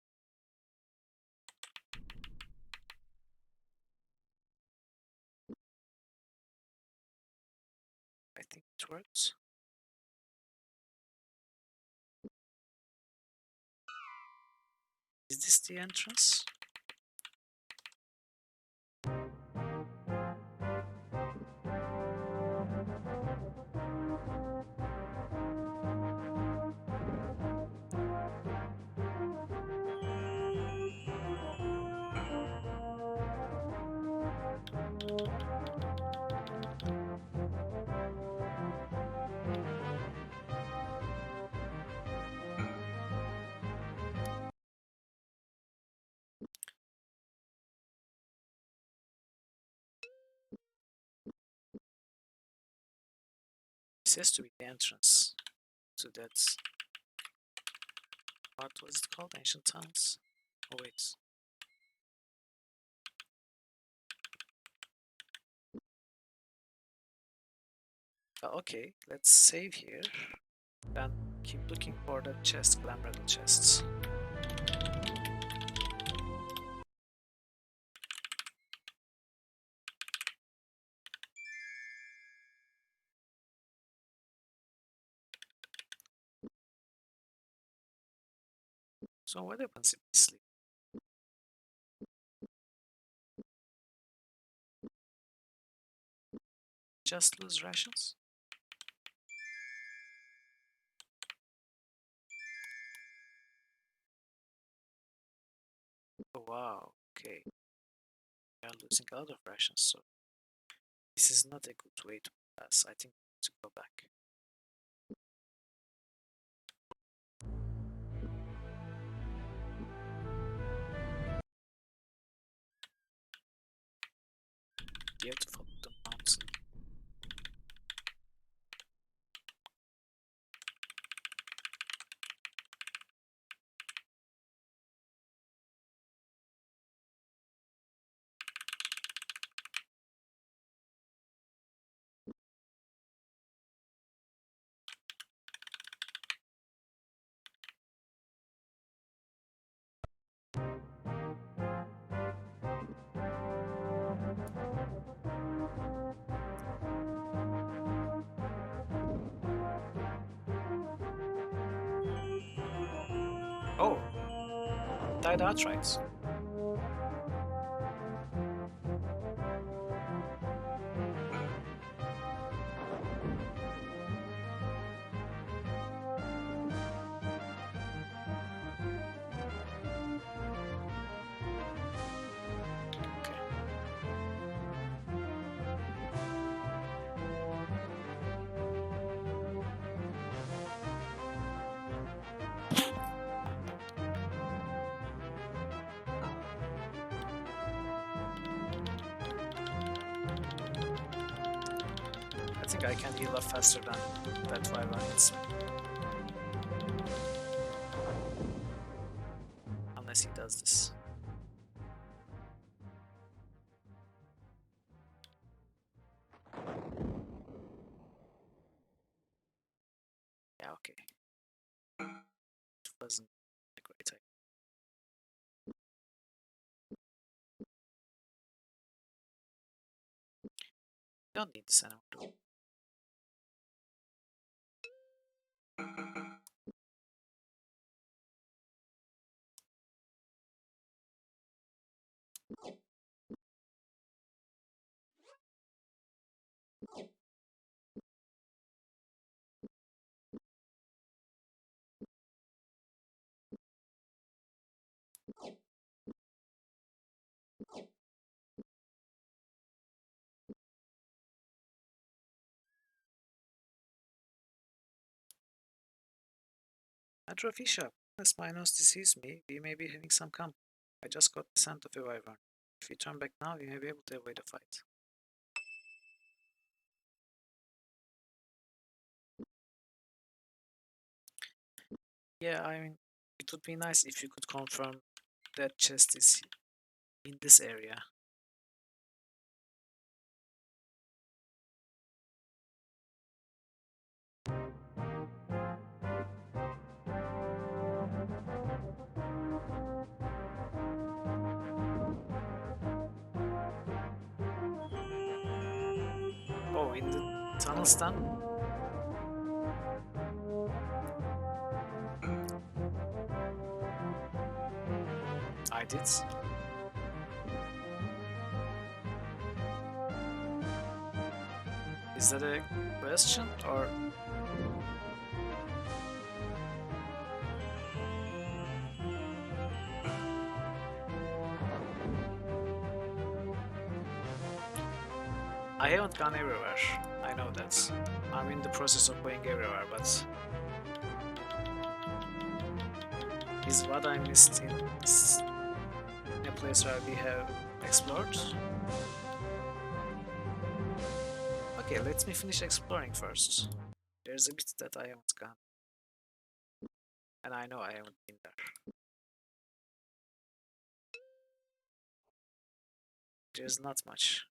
Speaker 1: I think it works. Is this the entrance? This has to be the entrance to that. What was it called? Ancient Towns? Oh wait. Okay, let's save here. Then keep looking for the chest, Glamriddle chests. So what happens if we sleep? Just lose rations? Oh, wow, okay. We are losing a lot of rations, so this is not a good way to pass. I think we need to go back. You have to follow the mountain. Oh, died outright. Okay. I think I can heal up faster than that Wyvern hits me. Unless he does this. Yeah, okay. It wasn't a great idea. Don't need this anymore. Atrophy shop. Unless Minos deceives me, we may be having some company. I just got the scent of a wyvern. If we turn back now, we may be able to avoid a fight. Yeah, I mean, it would be nice if you could confirm that chest is in this area. Oh, in the tunnels then? I did. Is that a question or? I haven't gone everywhere. I know that. I'm in the process of going everywhere, but is what I missed in a place where we have explored? Okay, let me finish exploring first. There's a bit that I haven't gone. And I know I haven't been there. There's not much.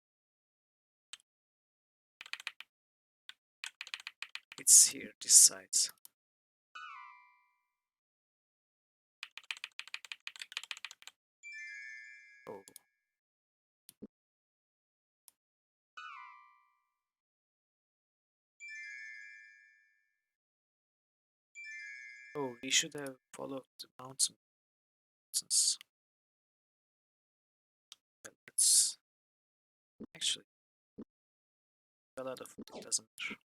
Speaker 1: It's here, this side. Oh. Oh, we should have followed the mountains. Well, let's actually a lot of it doesn't matter.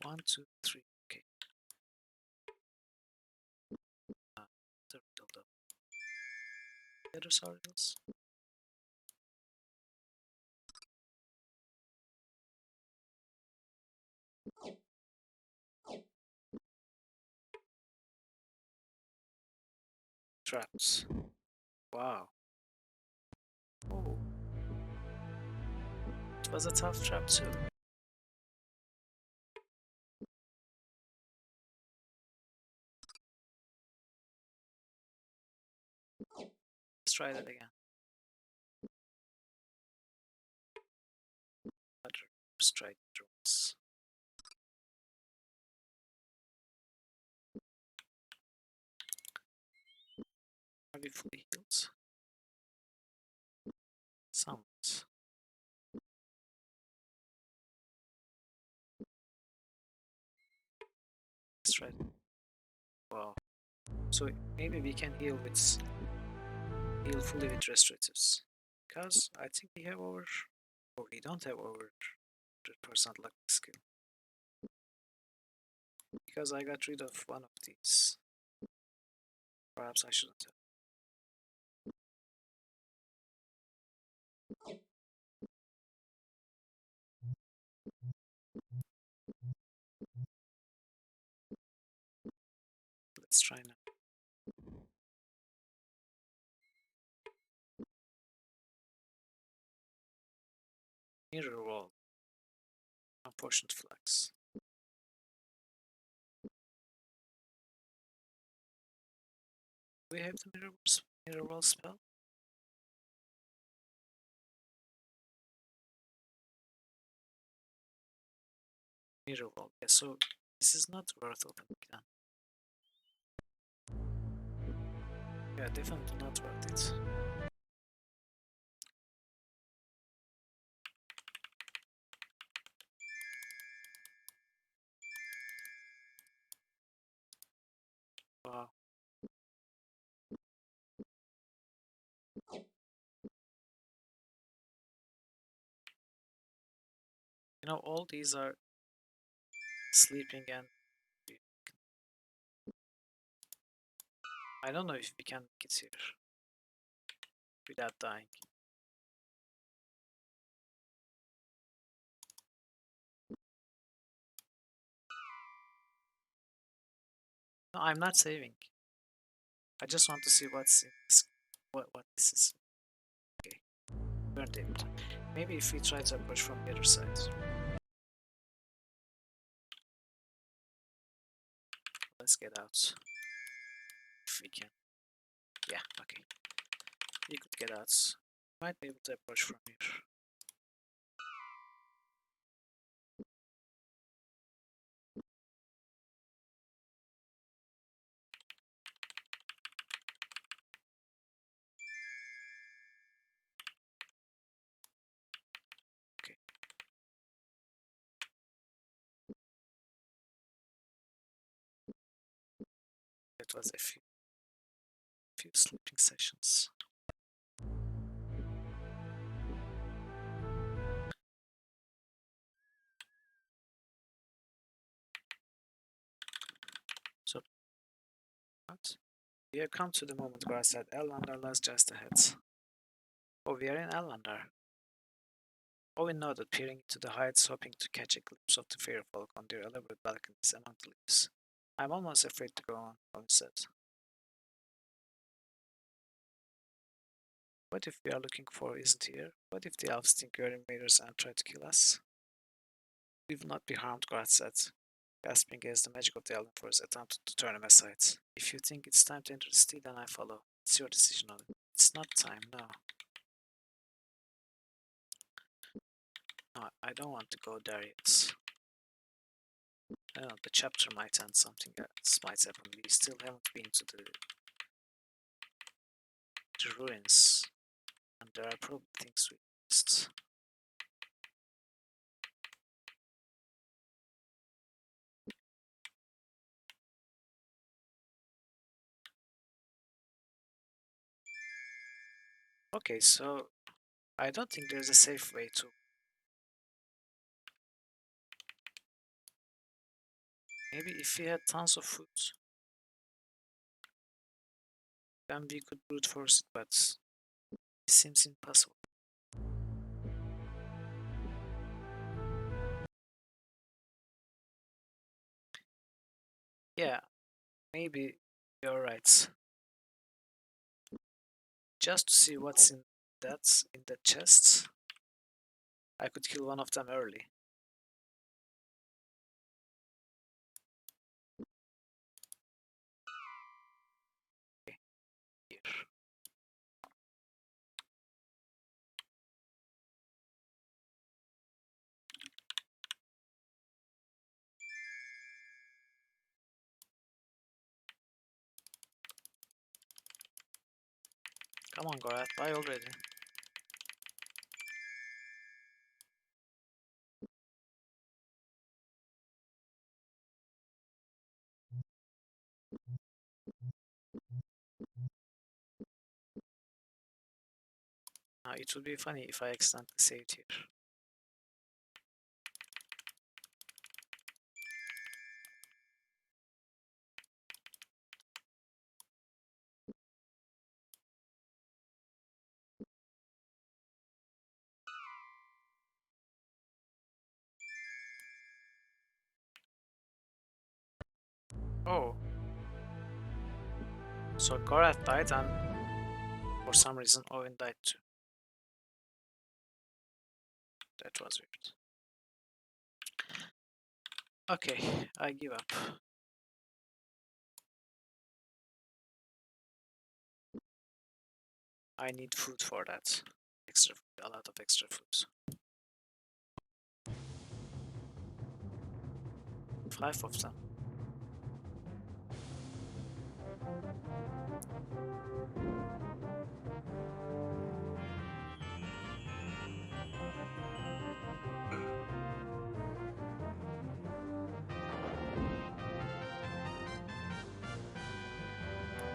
Speaker 1: One, two, three. Okay. The riddle though. The others are riddles. Traps. Wow. Oh. It was a tough trap too. Let's try that again. Other strike drones. Are we fully healed? Somewhat. Let's try it. Wow. So maybe we can heal fully with restoratives. Because I think we have over, or we don't have over 100% luck skill. Because I got rid of one of these. Perhaps I shouldn't have. Let's try now. Mirror wall. Unfortunate flags. Do we have the mirror wall spell? Mirror wall. Yeah, so this is not worth opening then. Yeah, definitely not worth it. Wow. You know, all these are sleeping and I don't know if we can make it here without dying. No, I'm not saving. I just want to see what's in this, what this is. Okay, weren't able to. Maybe if we try to approach from the other side. Let's get out. If we can. Yeah, okay. We could get out. Might be able to approach from here. Okay. That was a few sleeping sessions. So, what? We have come to the moment where I said Elrondar lies just ahead. Oh, we are in Elrondar. Owen nodded, peering into the heights, hoping to catch a glimpse of the fair folk on their elaborate balconies among the leaves. I'm almost afraid to go on, Holmes said. What if we are looking for isn't here? What if the elves think we are invaders and try to kill us? We will not be harmed, Garth said, gasping as the magic of the elven force attempted to turn him aside. If you think it's time to enter the city, then I follow. It's your decision, Olin. It's not time, no. No, I don't want to go there yet. I don't know, the chapter might end, something else might happen. We still haven't been to the ruins, and there are probably things we missed. Okay, so I don't think there's a safe way to. Maybe if we had tons of food, then we could brute force it, but it seems impossible. Yeah, maybe you're right. Just to see what's in that chest, I could kill one of them early. Okay, here. Come on, Gorat, buy already. It would be funny if I accidentally saved here. Oh, so Gorat died and for some reason Owen died too. That was weird. Okay, I give up. I need food for that. Extra food, a lot of extra food. 5 of them.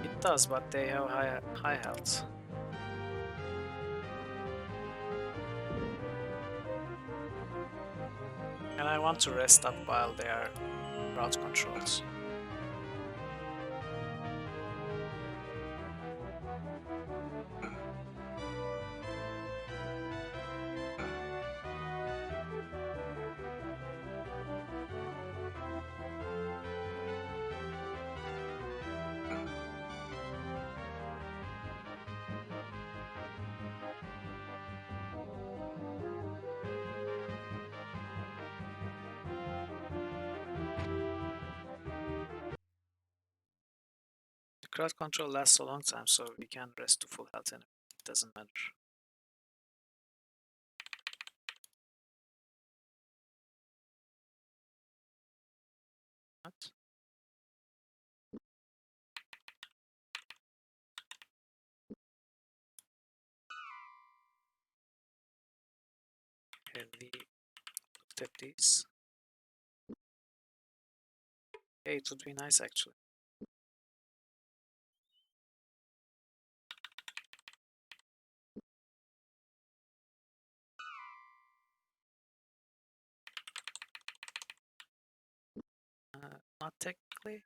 Speaker 1: It does, but they have high health. And I want to rest up while they are crowd controlled. The crowd control lasts a long time, so we can rest to full health and it doesn't matter. What? Have we looked at these? Hey, it would be nice actually. Not technically.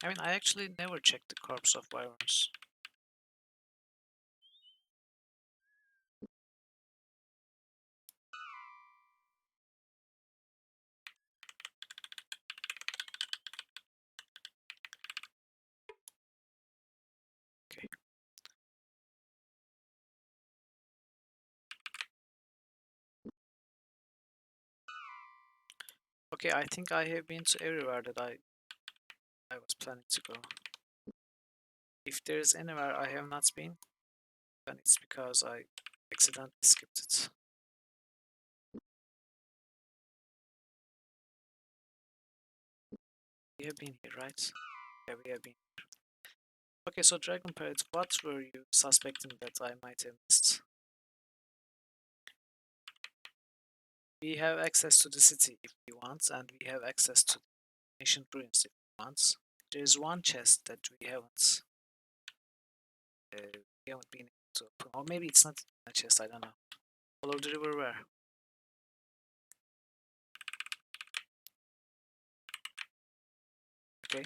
Speaker 1: I mean, I actually never checked the corpse of wyverns. Okay, I think I have been to everywhere that I was planning to go. If there's anywhere I have not been, then it's because I accidentally skipped it. We have been here, right? Yeah, we have been. Okay, so Dragon Parrot, what were you suspecting that I might have missed? We have access to the city if we want, and we have access to the ancient ruins if we want. There is one chest that we haven't been able to open, or maybe it's not a chest. I don't know. Follow the river where? Okay.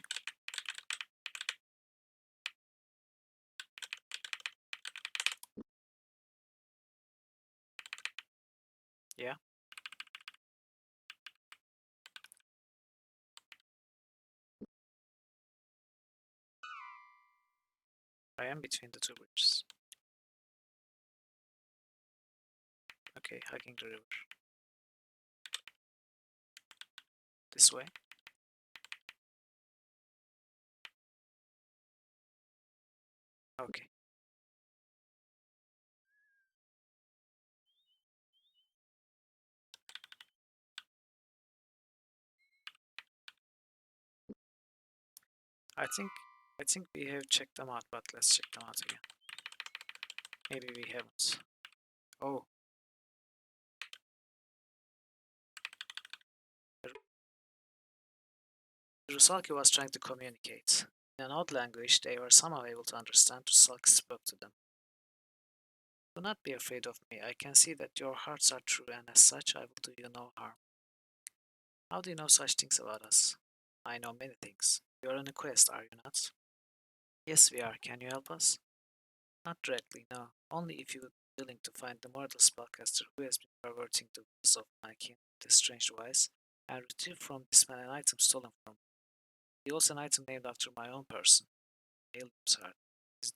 Speaker 1: Yeah. I am between the two bridges. Okay, hugging the river. This way. Okay. I think I think we have checked them out, but let's check them out again. Maybe we haven't. Oh, Rusaki was trying to communicate. In an odd language they were somehow able to understand. Rusaki spoke to them. Do not be afraid of me. I can see that your hearts are true, and as such I will do you no harm. How do you know such things about us? I know many things. You are on a quest, are you not? Yes, we are. Can you help us? Not directly, no. Only if you would be willing to find the mortal spellcaster who has been perverting the wills of my kin with a strange device, and retrieve from this man an item stolen from me. He also an item named after my own person. Alium's heart.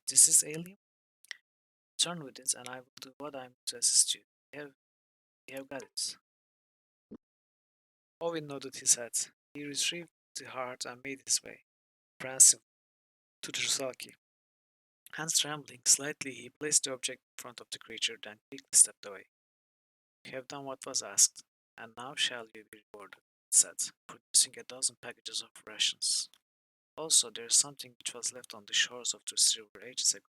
Speaker 1: This is Alium? Turn with it, and I will do what I am to assist you. We have got it. Owen nodded his head. He retrieved the heart and made his way, prancing, to the Rusaki. Hands trembling slightly, he placed the object in front of the creature, then quickly stepped away. You have done what was asked, and now shall you be rewarded, it said, producing a dozen packages of rations. Also, there is something which was left on the shores of this river ages ago,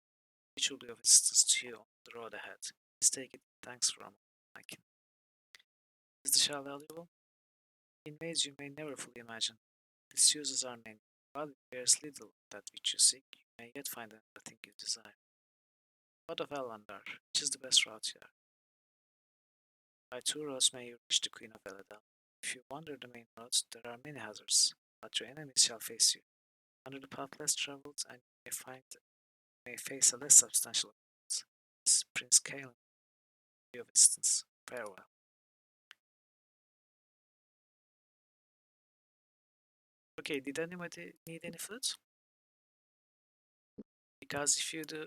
Speaker 1: which will be of assistance to you on the road ahead. Please take it. Thanks from Mike. Is the shell valuable? In ways you may never fully imagine. Its uses are many. While it bears little of that which you seek, you may yet find another thing you desire. What of Elandar? Which is the best route here? By two roads may you reach the Queen of Eladel. If you wander the main roads, there are many hazards, but your enemies shall face you. Wander the path less traveled, and you may face a less substantial opponent. This is Prince Kalen, of instance. Farewell. Okay, did anybody need any food? Because if you do,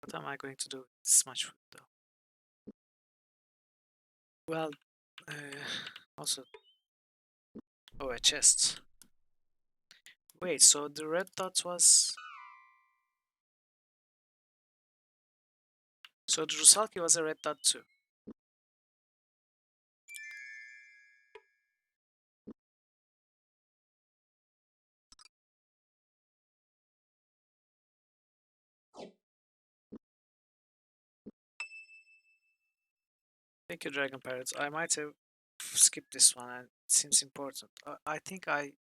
Speaker 1: what am I going to do with this much food though? Well, uh, also, oh, a chest. Wait, so the red dot was. So the Rusalki was a red dot too. Thank you, Dragon Parrots. I might have skipped this one, and it seems important. I think I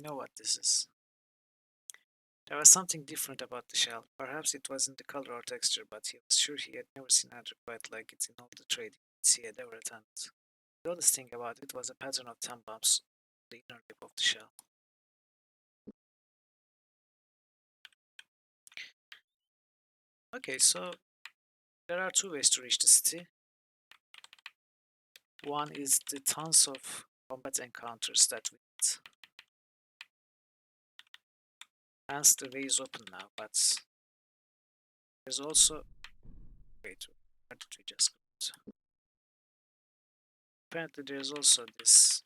Speaker 1: know what this is. There was something different about the shell. Perhaps it wasn't the color or texture, but he was sure he had never seen anything quite like it in all the trading he had ever attended. The oddest thing about it was a pattern of 10 bumps on the inner lip of the shell. Okay, so there are two ways to reach the city. One is the tons of combat encounters that we did. Hence the way is open now, but there's also... Wait, where did we just go to? Apparently there's also this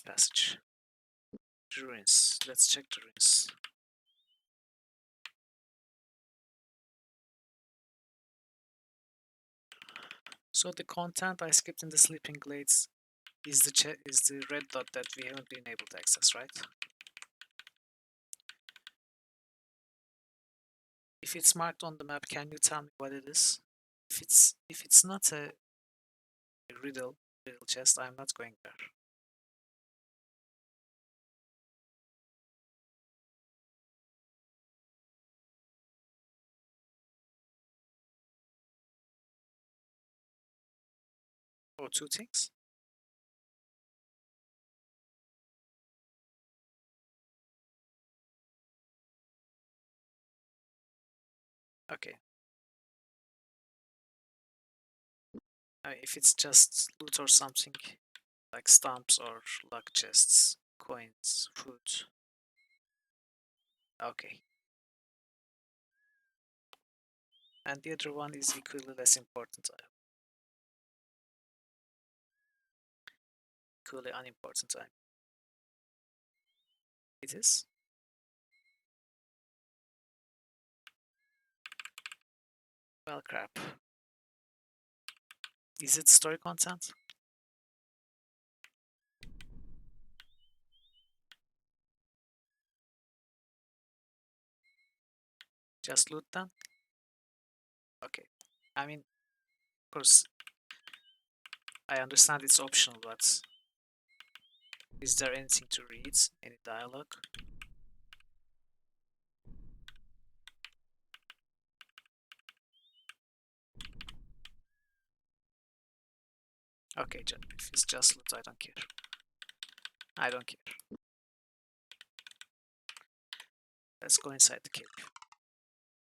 Speaker 1: passage. Ruins. Let's check the ruins. So the content I skipped in the sleeping glades is the red dot that we haven't been able to access, right? If it's marked on the map, can you tell me what it is? If it's not a riddle chest, I'm not going there. Oh, two things? Okay. If it's just loot or something, like stamps or luck chests, coins, food. Okay. And the other one is equally less important. Equally unimportant. It is? Well, crap. Is it story content? Just loot then? Okay. I mean, of course, I understand it's optional, but is there anything to read? Any dialogue? Okay, if it's just loot, I don't care. I don't care. Let's go inside the cave.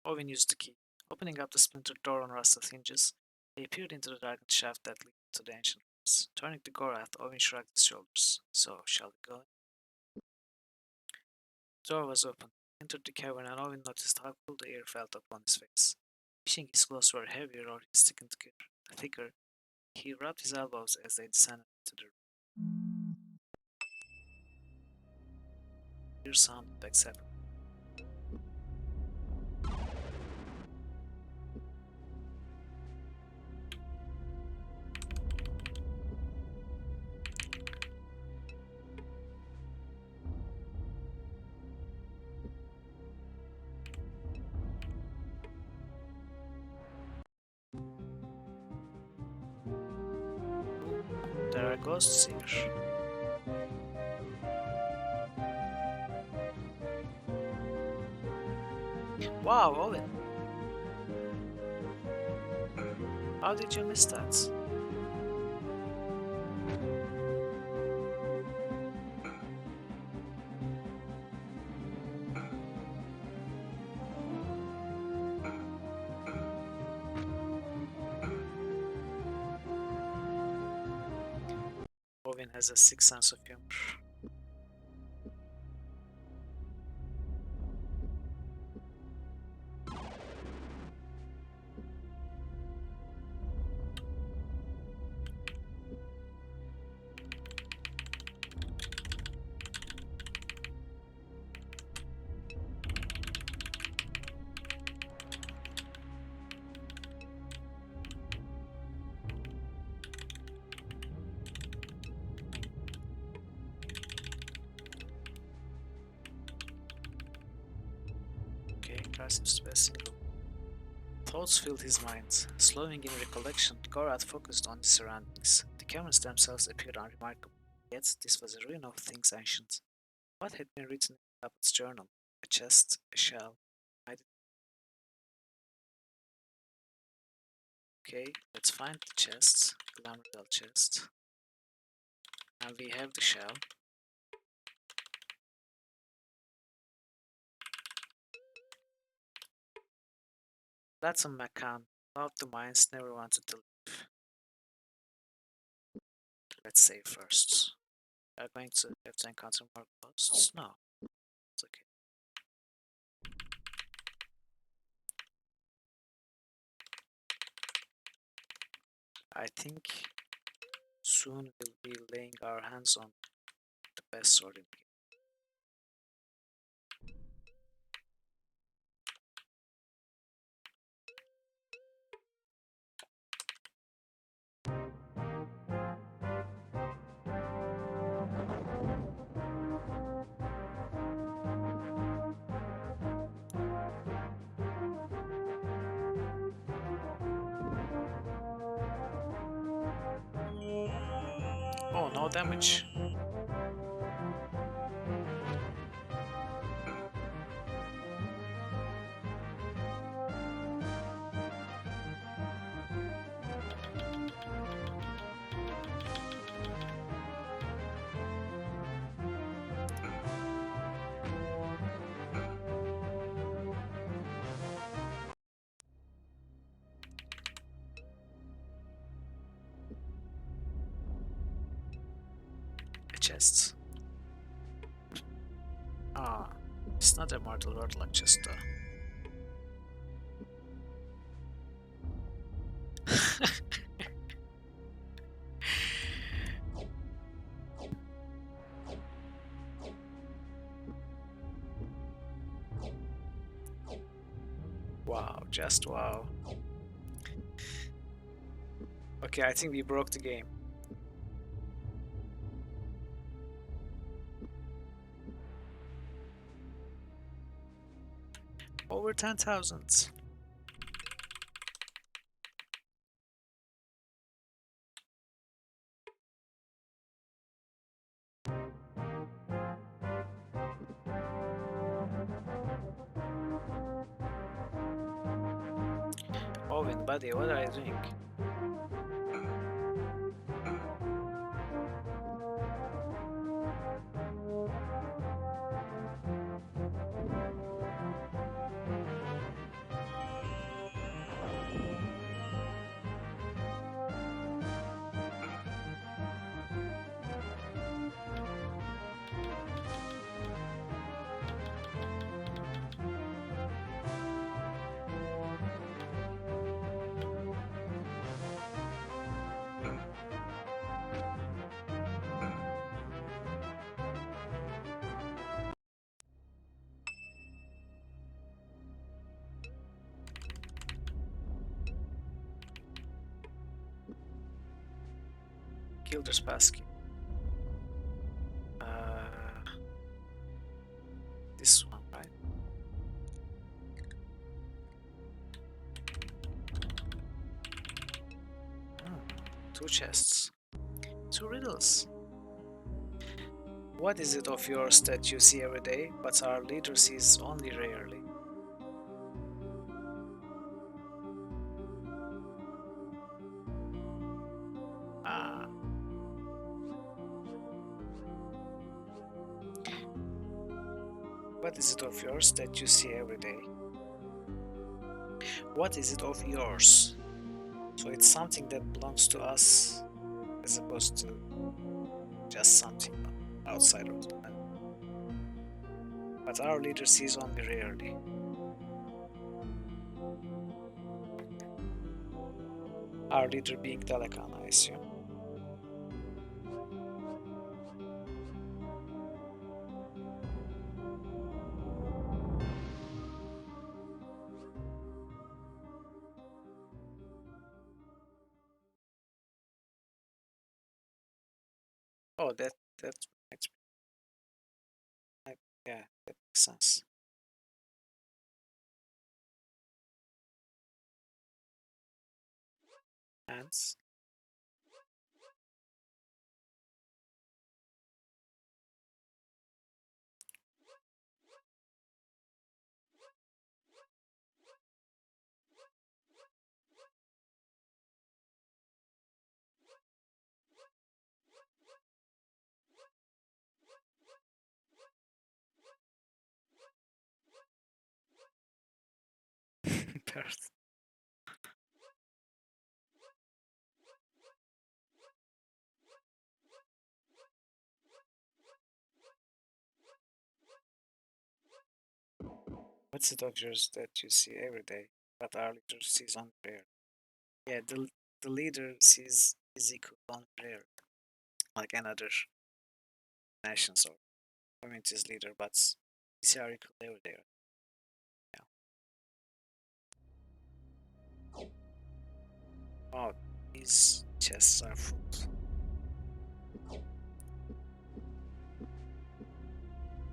Speaker 1: Owen used the key. Opening up the splintered door on rusted hinges, they peered into the darkened shaft that led to the ancient rooms. Turning to Gorath, Owen shrugged his shoulders. So, shall we go? The door was open. He entered the cavern and Owen noticed how cool the air felt upon his face. Wishing his clothes were heavier or his skin thicker, he rubbed his elbows as they descended into the room. Ear sounded acceptable. There are ghosts here. Wow, Owen! How did you miss that? Owen has a sick sense of humor. Okay, car seems to be a single. Thoughts filled his mind. Slowing in recollection, Gorath focused on the surroundings. The caverns themselves appeared unremarkable, yet this was a ruin of things ancient. What had been written in the puppet's journal? A chest, a shell. Okay, let's find the chest, Glamorel chest. And we have the shell. That's a Macan. Loved the mines, never wanted to leave. Let's save first. Are going to have to encounter more ghosts? No, it's okay. I think soon we'll be laying our hands on the best sword in the game. Oh, no damage. A chest. Ah, it's not a mortal world like chest though. Wow, just wow. Okay, I think we broke the game. Over 10,000. Owen, buddy, what are you doing? Gilder's Passkey. This one, right? Hmm, 2 chests. 2 riddles. What is it of yours that you see every day, but our leader sees only rarely? Ah. What is it of yours that you see every day? What is it of yours? So it's something that belongs to us as opposed to just something outside of the land. But our leader sees only rarely. Our leader being Dalakan, I assume. Oh, that might yeah, that makes sense. Hands. Bird. soldiers that you see every day, but our leader sees on prayer. Yeah, the leader sees his equal on prayer, like another nations or communities leader, but we see our equal every day. Yeah. Wow, these chests are full.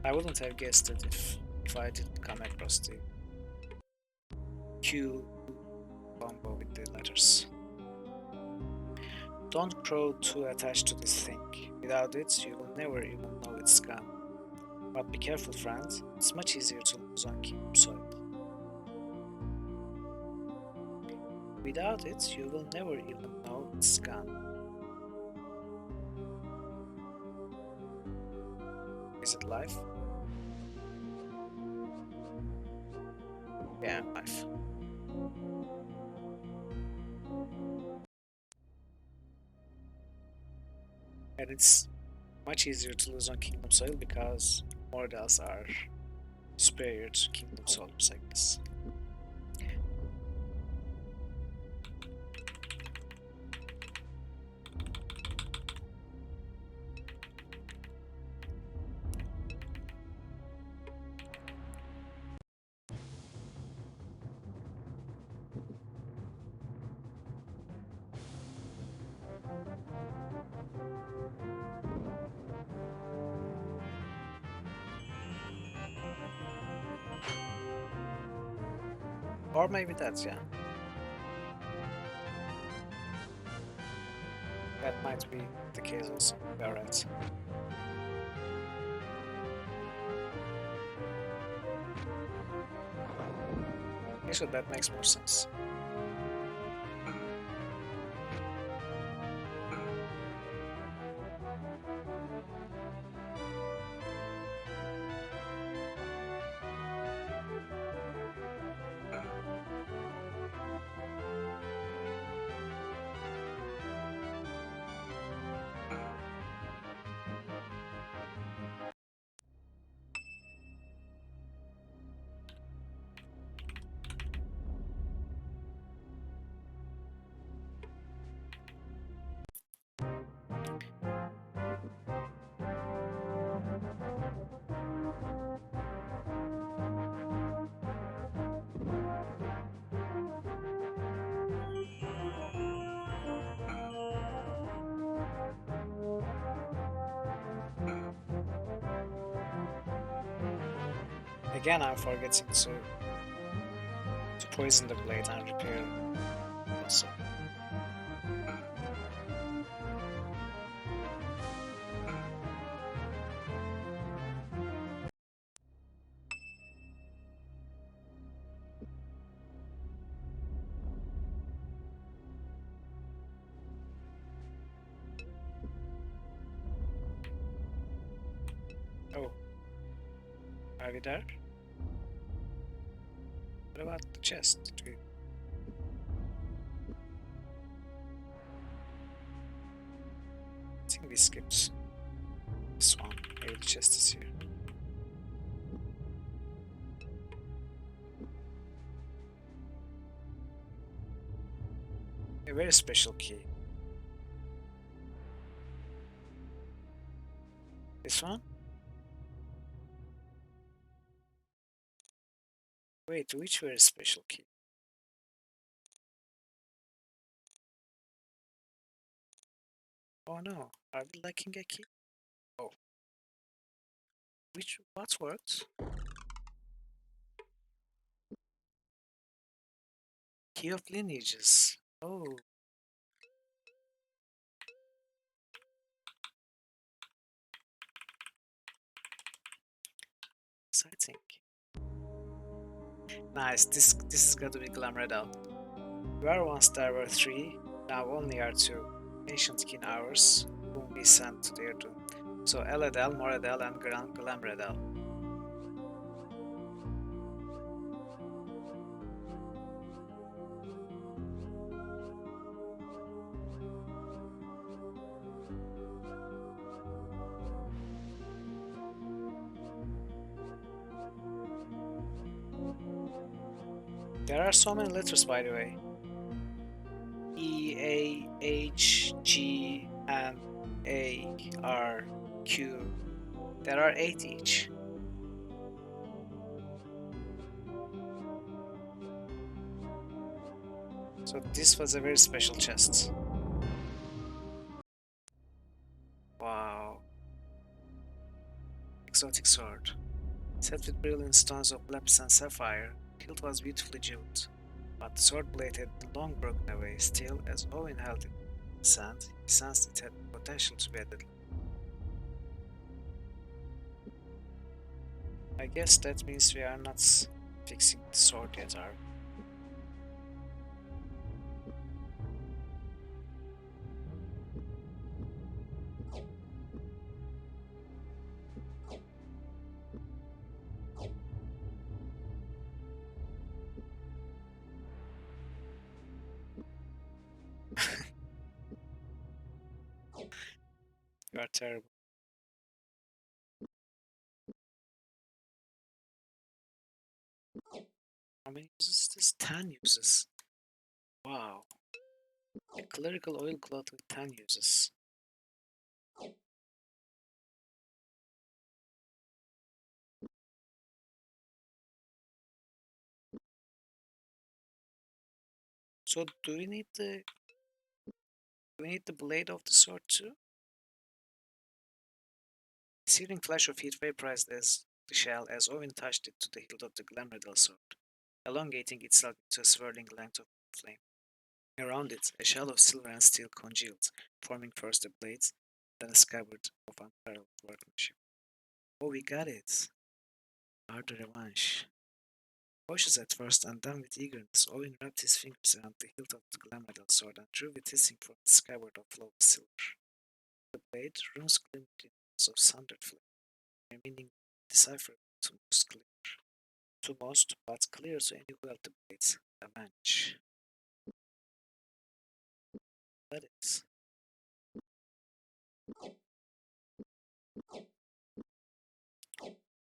Speaker 1: I wouldn't have guessed it if I didn't come across the Q combo with the letters. Don't grow too attached to this thing. Without it, you will never even know it's gone. But be careful, friends. It's much easier to lose on kingdom soil. Without it, you will never even know it's gone. Is it life? Yeah, life. And it's much easier to lose on kingdom soil because mortals are superior to kingdom soldiers, I guess. Or maybe that's, yeah. That might be the case also. You're right. Actually, that makes more sense. Again, I'm forgetting to poison the blade and repair also. Oh, are we there? What about the chest? Did we... I think we skipped this one. Maybe the chest is here. A very special key. This one? Wait, which very special key? Oh no, are we lacking a key? Oh. What worked? Key of lineages. Oh, exciting. Nice, this is gonna be glamoured out. Where once there were three, now only are two. Ancient kin ours, whom we sent to their doom. So Eladel, Moradel, and Glamredel. There are so many letters, by the way. E, A, H, G, and A, R, Q. There are 8 each. So this was a very special chest. Wow. Exotic sword. Set with brilliant stones of lapis and sapphire, the hilt was beautifully jeweled. But the sword blade had been long broken away. Still, as Owen held it in his hand, he sensed it had the potential to be a deadly. I guess that means we are not fixing the sword yet, are we? You are terrible. How many uses is this? 10 uses. Wow. A clerical oilcloth with 10 uses. So do we need the blade of the sword too? The searing flash of heat vaporized as the shell as Owen touched it to the hilt of the Glamredal sword, elongating itself into a swirling length of flame. Around it, a shell of silver and steel congealed, forming first a blade, then a scabbard of unparalleled workmanship. Oh, we got it! Our revanche. Cautious at first, and then with eagerness, Owen wrapped his fingers around the hilt of the Glamredal sword and drew it hissing from the scabbard of flawless silver. The blade, runes glimmered in of sundered flame, their meaning decipherable to most clear. To most, but clear to any who held the blades. Revenge. That is.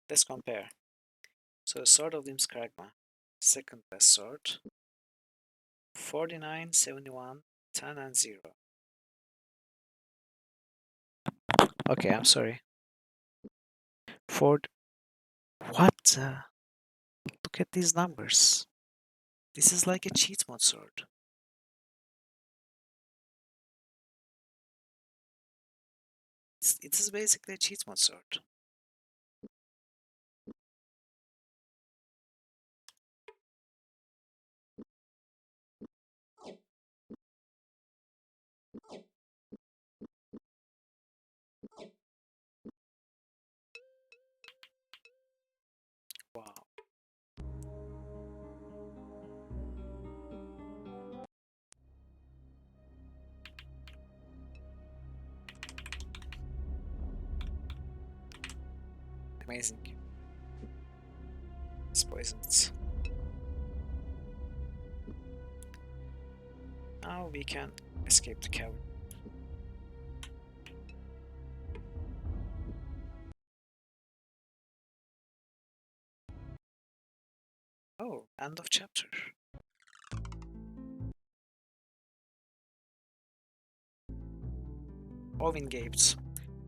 Speaker 1: Let's compare. So, Sword of Limbs Kragma, second best sword. 49, 71, 10, and 0. Okay, I'm sorry. Ford. What? Look at these numbers. This is like a cheat mode sword. It is basically a cheat mode sword. Wow. Amazing. It's poisoned. Now we can escape the cavern. Oh, end of chapter. Ovin gaped.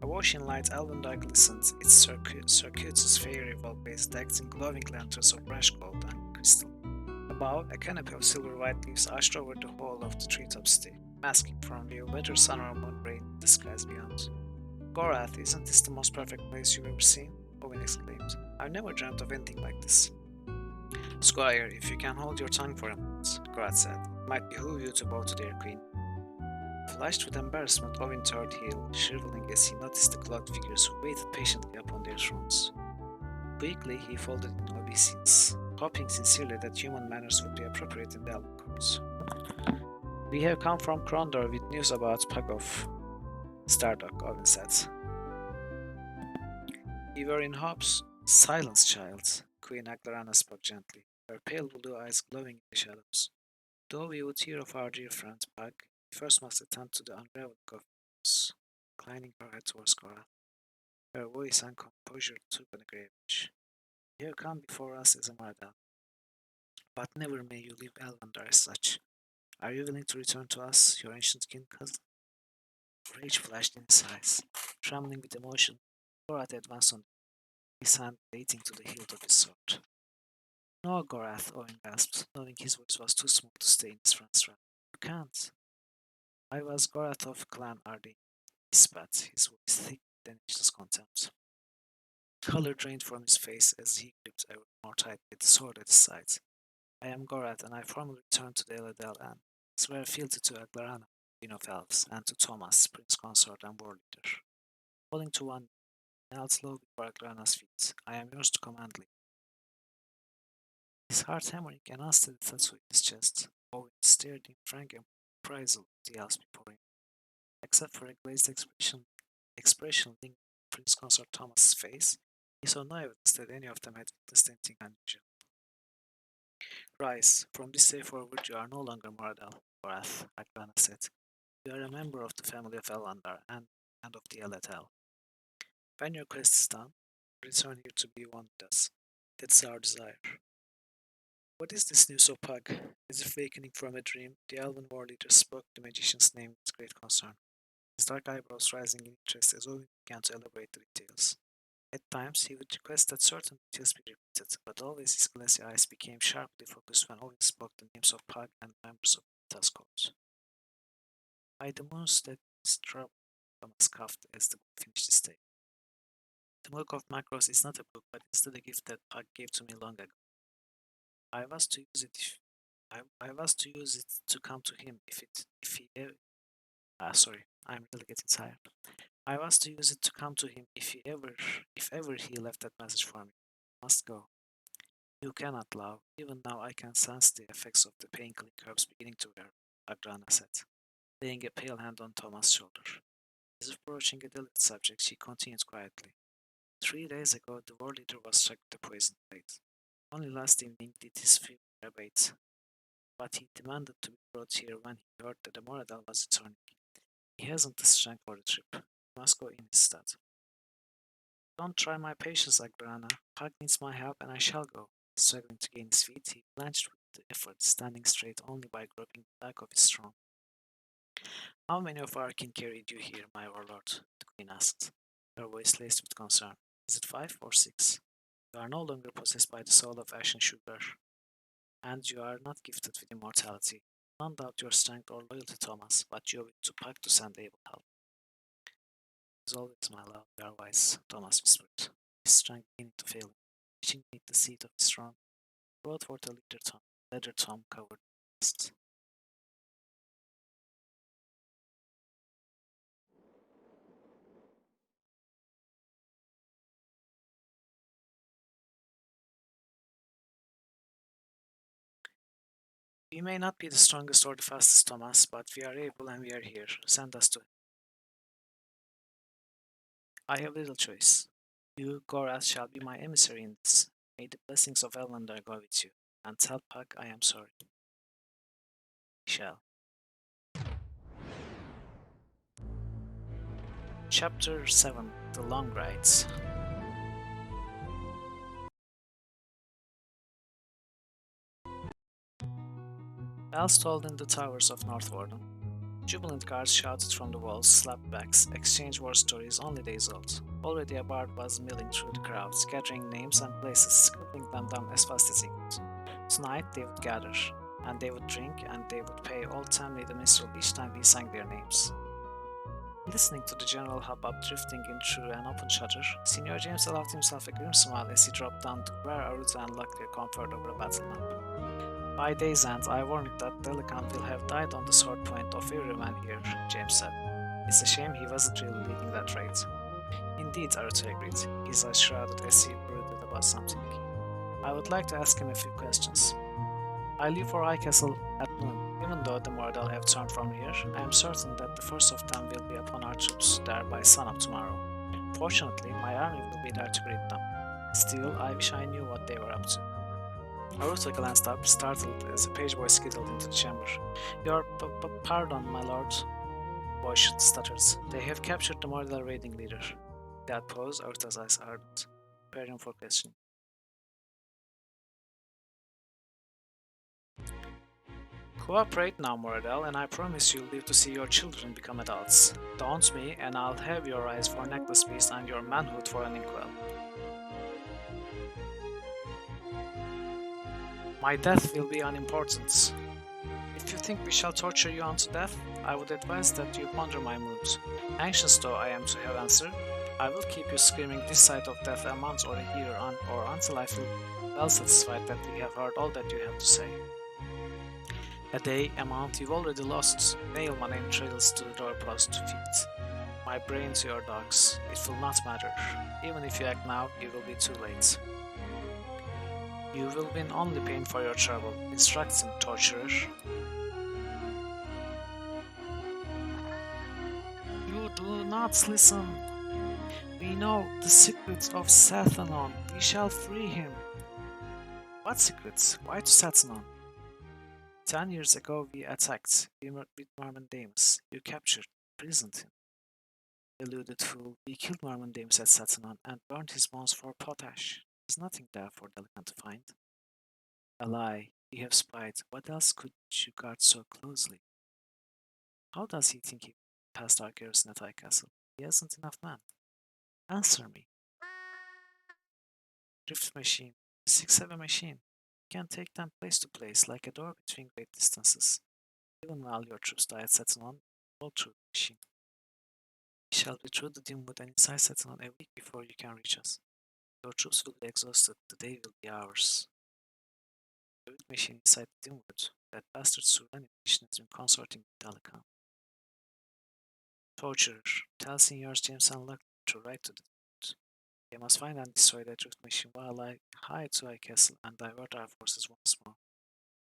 Speaker 1: A washing light Elvendar glistened, its circuitous fairy wall-base decked in glowing lanterns of fresh gold and crystal. Above, a canopy of silver-white leaves arched over the whole of the treetop city, masking from view whether sun or moon reigned in the skies beyond. Gorath, isn't this the most perfect place you've ever seen? Ovin exclaimed. I've never dreamt of anything like this. Squire, if you can hold your tongue for a moment, Gorath said, it might behoove you to bow to their queen. Flushed with embarrassment, Owen turned heel, shriveling as he noticed the cloaked figures who waited patiently upon their thrones. Quickly, he folded in obeisance, hoping sincerely that human manners would be appropriate in the Elven courts. We have come from Krondor with news about Pagov, Stardock, Owen said. We were in hopes. Silence, child, Queen Aglarana spoke gently, her pale blue eyes glowing in the shadows. Though we would hear of our dear friend Pug, we first must attend to the unraveling of news. Inclining her head towards Cora, her voice and composure took on a grave edge. You have come before us as a Mardel. But never may you leave Elvandar as such. Are you willing to return to us, your ancient kin cousin? Rage flashed in his eyes. Trembling with emotion, Gorath advanced on his hand dating to the hilt of his sword. No, Gorath, Owen gasped, knowing his voice was too small to stay in his friend's trap. You can't. I was Gorath of Clan Ardi. He spat, his voice thick with anxious contempt. Color drained from his face as he gripped ever more tightly the sword at his side. I am Gorath, and I formally return to Deladel and swear fealty to Aglarana, Queen of Elves, and to Thomas, Prince Consort and War Leader. Falling to one, knelt low before Aglarana's feet. I am yours to command, Lee. His heart hammering and unsteady tattoo in his chest, Owen stared in frank appraisal of the elves before him. Except for a glazed expression linked to Prince Consort Thomas's face, he saw no evidence that any of them had witnessed anything unusual. Rise, from this day forward you are no longer Moradel, Gorath, Aglana said. You are a member of the family of Elandar and of the Eletel. When your quest is done, return here to be one with us. That's our desire. What is this news, O Pug? As if awakening from a dream, the elven war leader spoke the magician's name with great concern, his dark eyebrows rising in interest as Owen began to elaborate the details. At times, he would request that certain details be repeated, but always his glassy eyes became sharply focused when Owen spoke the names of Pug and members of the task force. By the moons that struck, Thomas coughed as the boy finished his statement. The Book of Macros is not a book, but instead a gift that Pug gave to me long ago. I was to use it I was to use it to come to him if he sorry, I'm really getting tired. I was to use it to come to him if ever he left that message for me. Must go. You cannot love. Even now I can sense the effects of the painkilling herbs beginning to wear, Agrana said, laying a pale hand on Thomas' shoulder. As if broaching a delicate subject, she continued quietly. 3 days ago, the war leader was struck with a poison blade. Only last evening did his fever abate, but he demanded to be brought here when he heard that the Moradel was returning. He hasn't the strength for the trip. He must go in his stead. Don't try my patience, Agrana. Pug needs my help, and I shall go. Struggling to gain his feet, he blanched with effort, standing straight only by groping the back of his throne. How many of our kin carried you here, my warlord? The queen asked, her voice laced with concern. Is it 5 or 6? You are no longer possessed by the soul of ash and sugar, and you are not gifted with immortality. None doubt your strength or loyalty, Thomas, but you owe it to Pug to send able help. As always, my love, you are wise, Thomas whispered, his strength beginning to fail him. Reaching beneath the seat of his throne, brought forth a leather tom covered with dust. We may not be the strongest or the fastest, Thomas, but we are able and we are here. Send us to him. I have little choice. You, Gorath, shall be my emissary in this. May the blessings of Elendar go with you, and tell Pug I am sorry. He shall. Chapter 7 The Long Rides. Bells tolled in the towers of Northwarden. Jubilant guards shouted from the walls, slapped backs, exchanged war stories only days old. Already a bard was milling through the crowds, gathering names and places, scribbling them down as fast as he could. Tonight they would gather, and they would drink, and they would pay old Tamley the minstrel each time he sang their names. Listening to the general hubbub drifting in through an open shutter, Senior James allowed himself a grim smile as he dropped down to where Aruta and Luckley conferred over a battle map. By day's end, I warned that Delican will have died on the sword point of every man here, James said. It's a shame he wasn't really leading that raid. Indeed, Aruta agreed, his eyes shrouded as he brooded about something. I would like to ask him a few questions. I leave for High Castle at noon. Even though the Mordal have turned from here, I am certain that the first of them will be upon our troops there by sunup tomorrow. Fortunately, my army will be there to greet them. Still, I wish I knew what they were up to. Aruta glanced up, startled, as a page boy skittled into the chamber. Your pardon, my lord. Boy stuttered. They have captured the Mordal raiding leader. That pause, Aruta's eyes hardened, preparing for questioning. Cooperate now, Moradel, and I promise you'll live to see your children become adults. Daunt me, and I'll have your eyes for necklace piece and your manhood for an inkwell. My death will be unimportant. If you think we shall torture you unto death, I would advise that you ponder my mood. Anxious though I am to have answer, I will keep you screaming this side of death a month or a year or until I feel well satisfied that we have heard all that you have to say. A day, a month, you've already lost. Nail my name trails to the doorpost feet. My brain to your dogs. It will not matter. Even if you act now, it will be too late. You will win only pain for your trouble. Instruct him, torturer. You do not listen. We know the secrets of Sathanon. We shall free him. What secrets? Why to Sathanon? 10 years ago we attacked with Marmandamus. You captured, imprisoned him. Deluded fool, we killed Marmandamus at Sathanon and burned his bones for potash. There's nothing there for Delican to find. A lie. We have spied. What else could you guard so closely? How does he think he passed our garrison at High Castle? He hasn't enough men. Answer me. Drift machine. 6-7 machine. You can take them place to place like a door between great distances. Even while your troops die at Sathanon, roll through the machine. We shall be through the dim wood and inside Sathanon a week before you can reach us. Your troops will be exhausted. The day will be ours. The wood machine inside the dim wood. That bastard Surani machine has been consorting with Dalikan. Torturer. Tell Signors James and Luck to ride to the wood. They must find and destroy that drift machine while I hide to High Castle and divert our forces once more.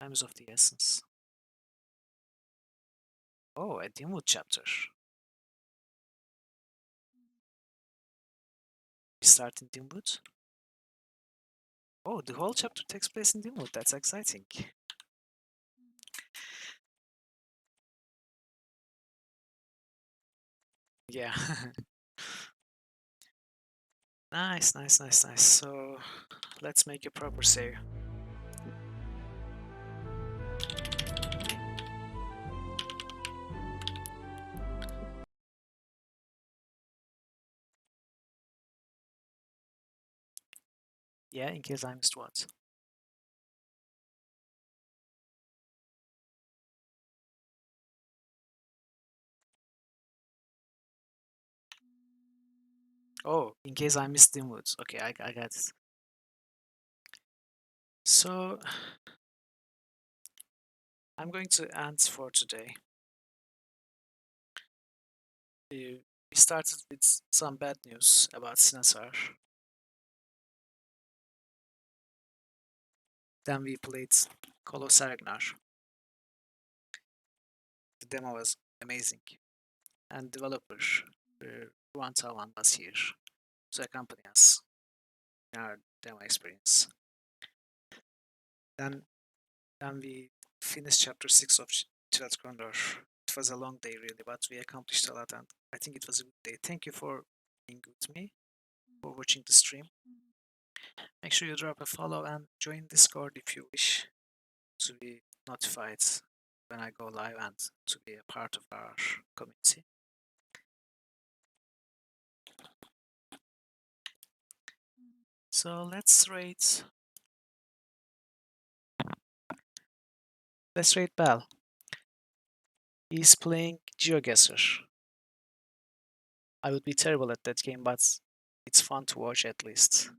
Speaker 1: Time is of the essence. Oh, a Dimwood chapter. We start in Dimwood. Oh, the whole chapter takes place in Dimwood. That's exciting. Yeah. Nice, nice, nice, nice. So, let's make a proper save. Yeah, in case I missed what. Oh, in case I missed Dimwood. Okay, I got it. So, I'm going to end for today. We started with some bad news about Sinasar. Then we played Call of Saregnar. The demo was amazing. And developer Ruan was here to accompany us in our demo experience. Then we finished chapter 6 of Untitled Krondor. It was a long day really, but we accomplished a lot and I think it was a good day. Thank you for being with me, for watching the stream. Make sure you drop a follow and join Discord if you wish to be notified when I go live and to be a part of our community. So let's rate Bell. He's playing GeoGuessr. I would be terrible at that game, but it's fun to watch at least.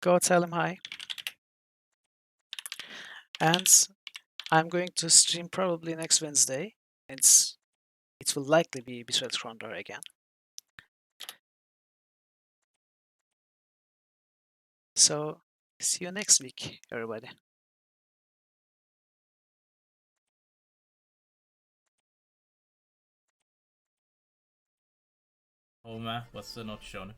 Speaker 1: Go tell him hi. And I'm going to stream probably next Wednesday. It will likely be Betrayal Krondor again. So see you next week, everybody.
Speaker 4: Oh man, what's not shown?